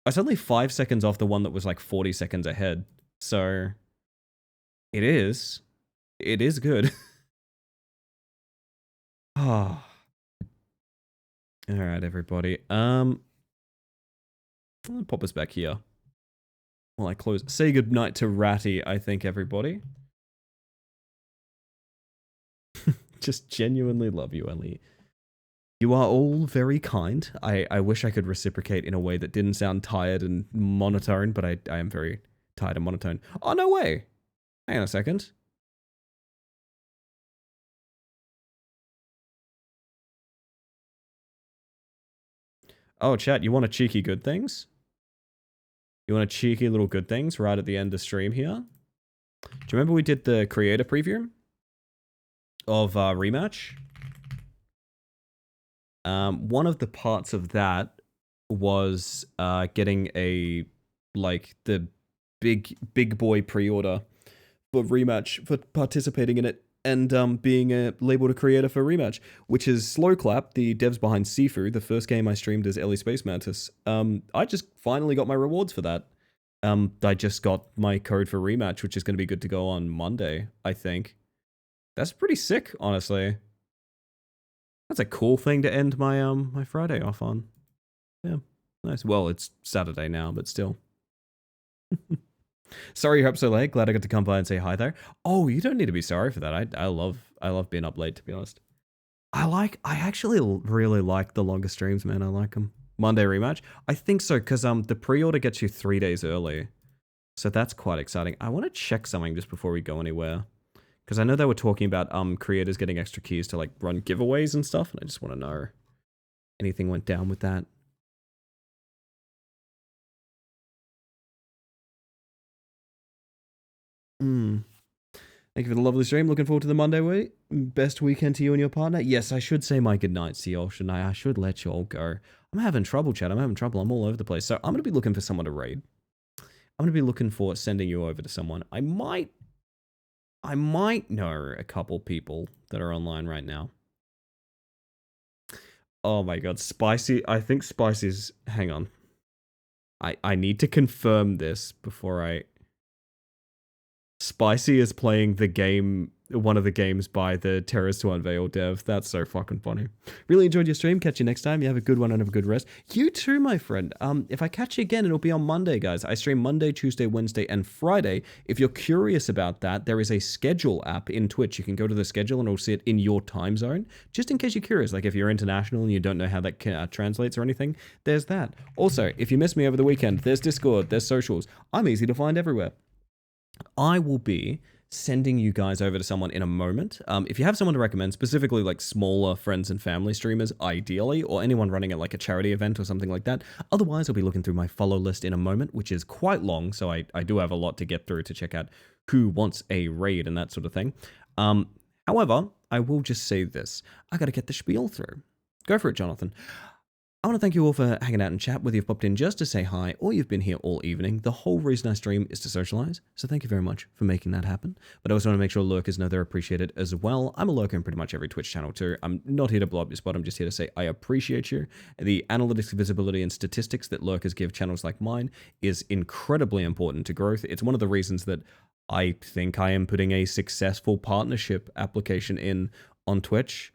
I was only 5 seconds off the one that was like 40 seconds ahead. So it is. It is good. Oh. Alright, everybody. I'll pop us back here. Well, I close. Say goodnight to Ratty, I think, everybody. Just genuinely love you, Ellie. You are all very kind. I wish I could reciprocate in a way that didn't sound tired and monotone, but I am very tired and monotone. Oh, no way. Hang on a second. Oh, chat, you want a cheeky good things? You want a cheeky little good things right at the end of stream here? Do you remember we did the creator preview of Rematch? One of the parts of that was getting a, like, the big boy pre-order for Rematch, for participating in it, and being labeled a creator for Rematch, which is Slowclap, the devs behind Sifu, the first game I streamed as Ellie Space Mantis. I just finally got my rewards for that. I just got my code for Rematch, which is going to be good to go on Monday, I think. That's pretty sick, honestly. That's a cool thing to end my my Friday off on. Yeah, nice. Well, it's Saturday now, but still. Sorry you're up so late. Glad I got to come by and say hi there. Oh, you don't need to be sorry for that. I love being up late, to be honest. I actually really like the longer streams, man. I like them. Monday Rematch? I think so, because the pre-order gets you 3 days early. So that's quite exciting. I want to check something just before we go anywhere. Because I know they were talking about creators getting extra keys to like run giveaways and stuff, and I just want to know anything went down with that. Thank you for the lovely stream. Looking forward to the Monday week. Best weekend to you and your partner. Yes, I should say my goodnights to you all, shouldn't I? I should let you all go. I'm having trouble, chat. I'm having trouble. I'm all over the place. So I'm going to be looking for someone to raid. I'm going to be looking for sending you over to someone. I might know a couple people that are online right now. Oh my god, Spicy. I think Spicy's... Hang on. I need to confirm this before I... Spicy is playing the game, one of the games by the Terrors to Unveil dev. That's so fucking funny. Really enjoyed your stream. Catch you next time. You have a good one and have a good rest. You too, my friend. If I catch you again, it'll be on Monday, guys. I stream Monday, Tuesday, Wednesday, and Friday. If you're curious about that, there is a schedule app in Twitch. You can go to the schedule and it'll see it in your time zone. Just in case you're curious, like if you're international and you don't know how that translates or anything, there's that. Also, if you miss me over the weekend, there's Discord, there's socials. I'm easy to find everywhere. I will be sending you guys over to someone in a moment. If you have someone to recommend, specifically like smaller friends and family streamers, ideally, or anyone running at like a charity event or something like that. Otherwise, I'll be looking through my follow list in a moment, which is quite long, so I do have a lot to get through to check out who wants a raid and that sort of thing. However, I will just say this. I gotta get the spiel through. Go for it, Jonathan. I want to thank you all for hanging out and chat, whether you've popped in just to say hi or you've been here all evening. The whole reason I stream is to socialize, so thank you very much for making that happen. But I also want to make sure lurkers know they're appreciated as well. I'm a lurker in pretty much every Twitch channel too. I'm not here to blow up your spot, I'm just here to say I appreciate you. The analytics, visibility, and statistics that lurkers give channels like mine is incredibly important to growth. It's one of the reasons that I think I am putting a successful partnership application in on Twitch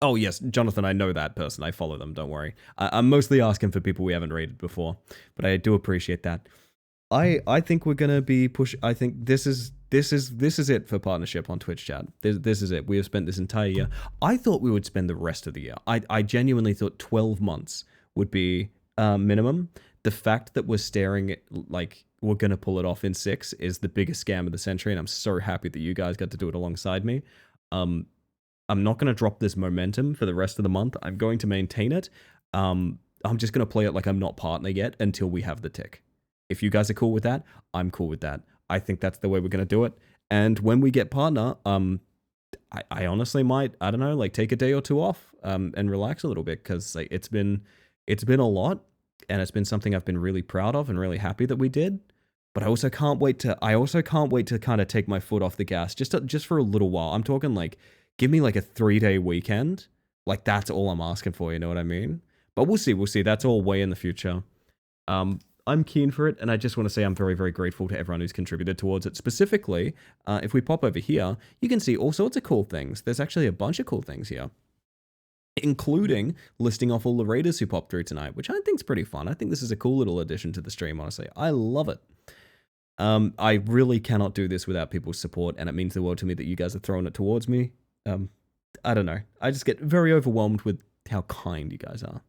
Oh, yes, Jonathan, I know that person. I follow them, don't worry. I'm mostly asking for people we haven't raided before, but I do appreciate that. I think we're going to be I think this is it for partnership on Twitch chat. This is it. We have spent this entire year. I thought we would spend the rest of the year. I genuinely thought 12 months would be minimum. The fact that we're staring at, like, we're going to pull it off in 6 is the biggest scam of the century, and I'm so happy that you guys got to do it alongside me. I'm not going to drop this momentum for the rest of the month. I'm going to maintain it. I'm just going to play it like I'm not partner yet until we have the tick. If you guys are cool with that, I'm cool with that. I think that's the way we're going to do it. And when we get partner, I honestly might, I don't know, like take a day or two off and relax a little bit, because like it's been a lot, and it's been something I've been really proud of and really happy that we did. But I also can't wait to kind of take my foot off the gas just for a little while. I'm talking like, give me like a 3-day weekend. Like that's all I'm asking for, you know what I mean? But we'll see. That's all way in the future. I'm keen for it, and I just want to say I'm very, very grateful to everyone who's contributed towards it. Specifically, if we pop over here, you can see all sorts of cool things. There's actually a bunch of cool things here. including listing off all the raiders who popped through tonight, which I think is pretty fun. I think this is a cool little addition to the stream, honestly. I love it. I really cannot do this without people's support, and it means the world to me that you guys are throwing it towards me. I don't know. I just get very overwhelmed with how kind you guys are.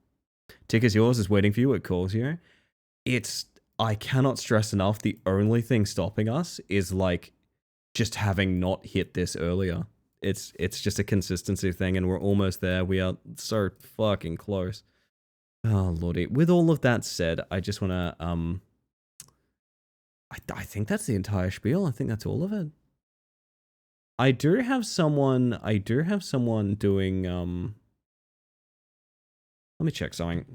Tick is yours, is waiting for you, it calls you. I cannot stress enough, the only thing stopping us is like just having not hit this earlier. It's just a consistency thing, and we're almost there. We are so fucking close. Oh lordy. With all of that said, I just want to I think that's the entire spiel. I think that's all of it. I do have someone doing let me check something.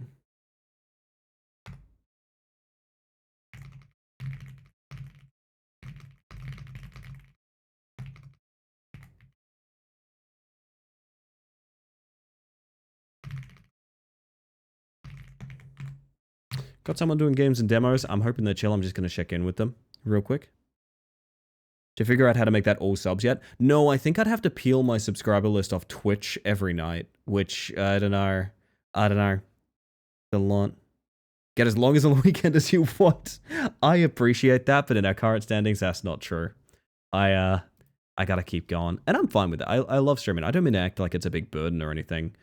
Got someone doing games and demos. I'm hoping they're chill. I'm just going to check in with them real quick. To figure out how to make that all subs yet? No, I think I'd have to peel my subscriber list off Twitch every night, which I don't know. A lot. Get as long as a weekend as you want. I appreciate that, but in our current standings, that's not true. I gotta keep going, and I'm fine with it. I love streaming. I don't mean to act like it's a big burden or anything.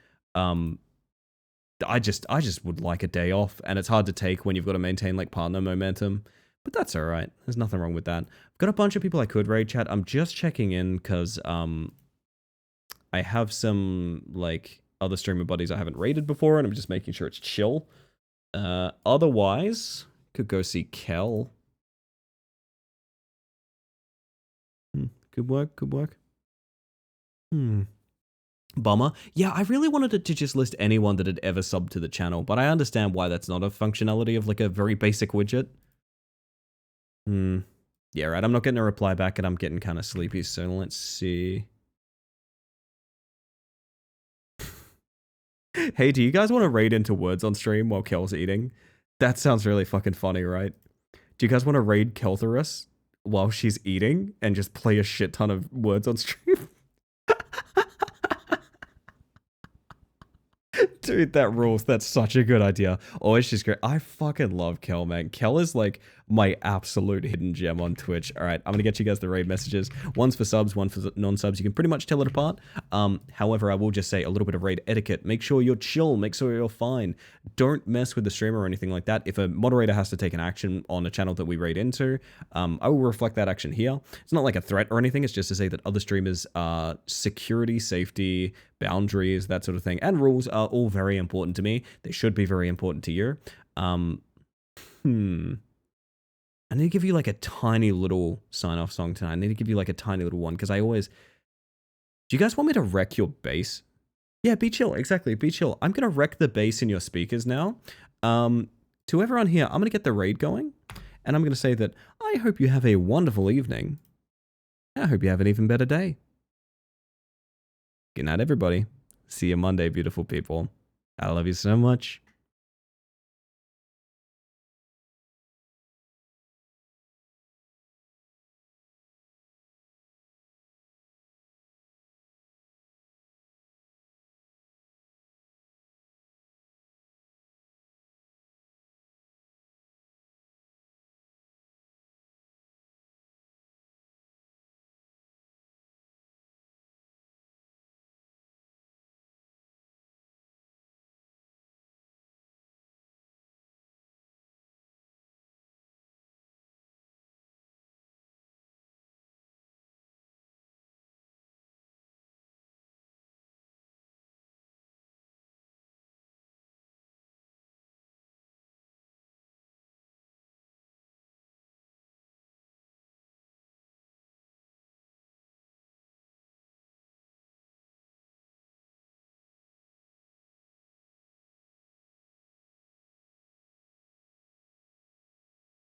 I just would like a day off, and it's hard to take when you've got to maintain like partner momentum. But that's all right. There's nothing wrong with that. I've got a bunch of people I could raid chat. I'm just checking in because I have some like other streamer buddies I haven't raided before, and I'm just making sure it's chill. Otherwise, could go see Kel. Good work. Good work. Bummer. Yeah, I really wanted it to just list anyone that had ever subbed to the channel, but I understand why that's not a functionality of like a very basic widget. Yeah, right. I'm not getting a reply back, and I'm getting kind of sleepy, so let's see. Hey, do you guys want to raid into words on stream while Kel's eating? That sounds really fucking funny, right? Do you guys want to raid Keltherus while she's eating and just play a shit ton of words on stream? Dude, that rules. That's such a good idea. Oh, it's just great. I fucking love Kel, man. Kel is like my absolute hidden gem on Twitch. All right, I'm going to get you guys the raid messages. One's for subs, one for non-subs. You can pretty much tell it apart. However, I will just say a little bit of raid etiquette. Make sure you're chill. Make sure you're fine. Don't mess with the streamer or anything like that. If a moderator has to take an action on a channel that we raid into, I will reflect that action here. It's not like a threat or anything. It's just to say that other streamers' security, safety, boundaries, that sort of thing, and rules are all very important to me. They should be very important to you. I need to give you like a tiny little sign-off song tonight. I need to give you like a tiny little one, because I always... Do you guys want me to wreck your bass? Yeah, be chill. Exactly, be chill. I'm going to wreck the bass in your speakers now. To everyone here, I'm going to get the raid going, and I'm going to say that I hope you have a wonderful evening. I hope you have an even better day. Good night, everybody. See you Monday, beautiful people. I love you so much.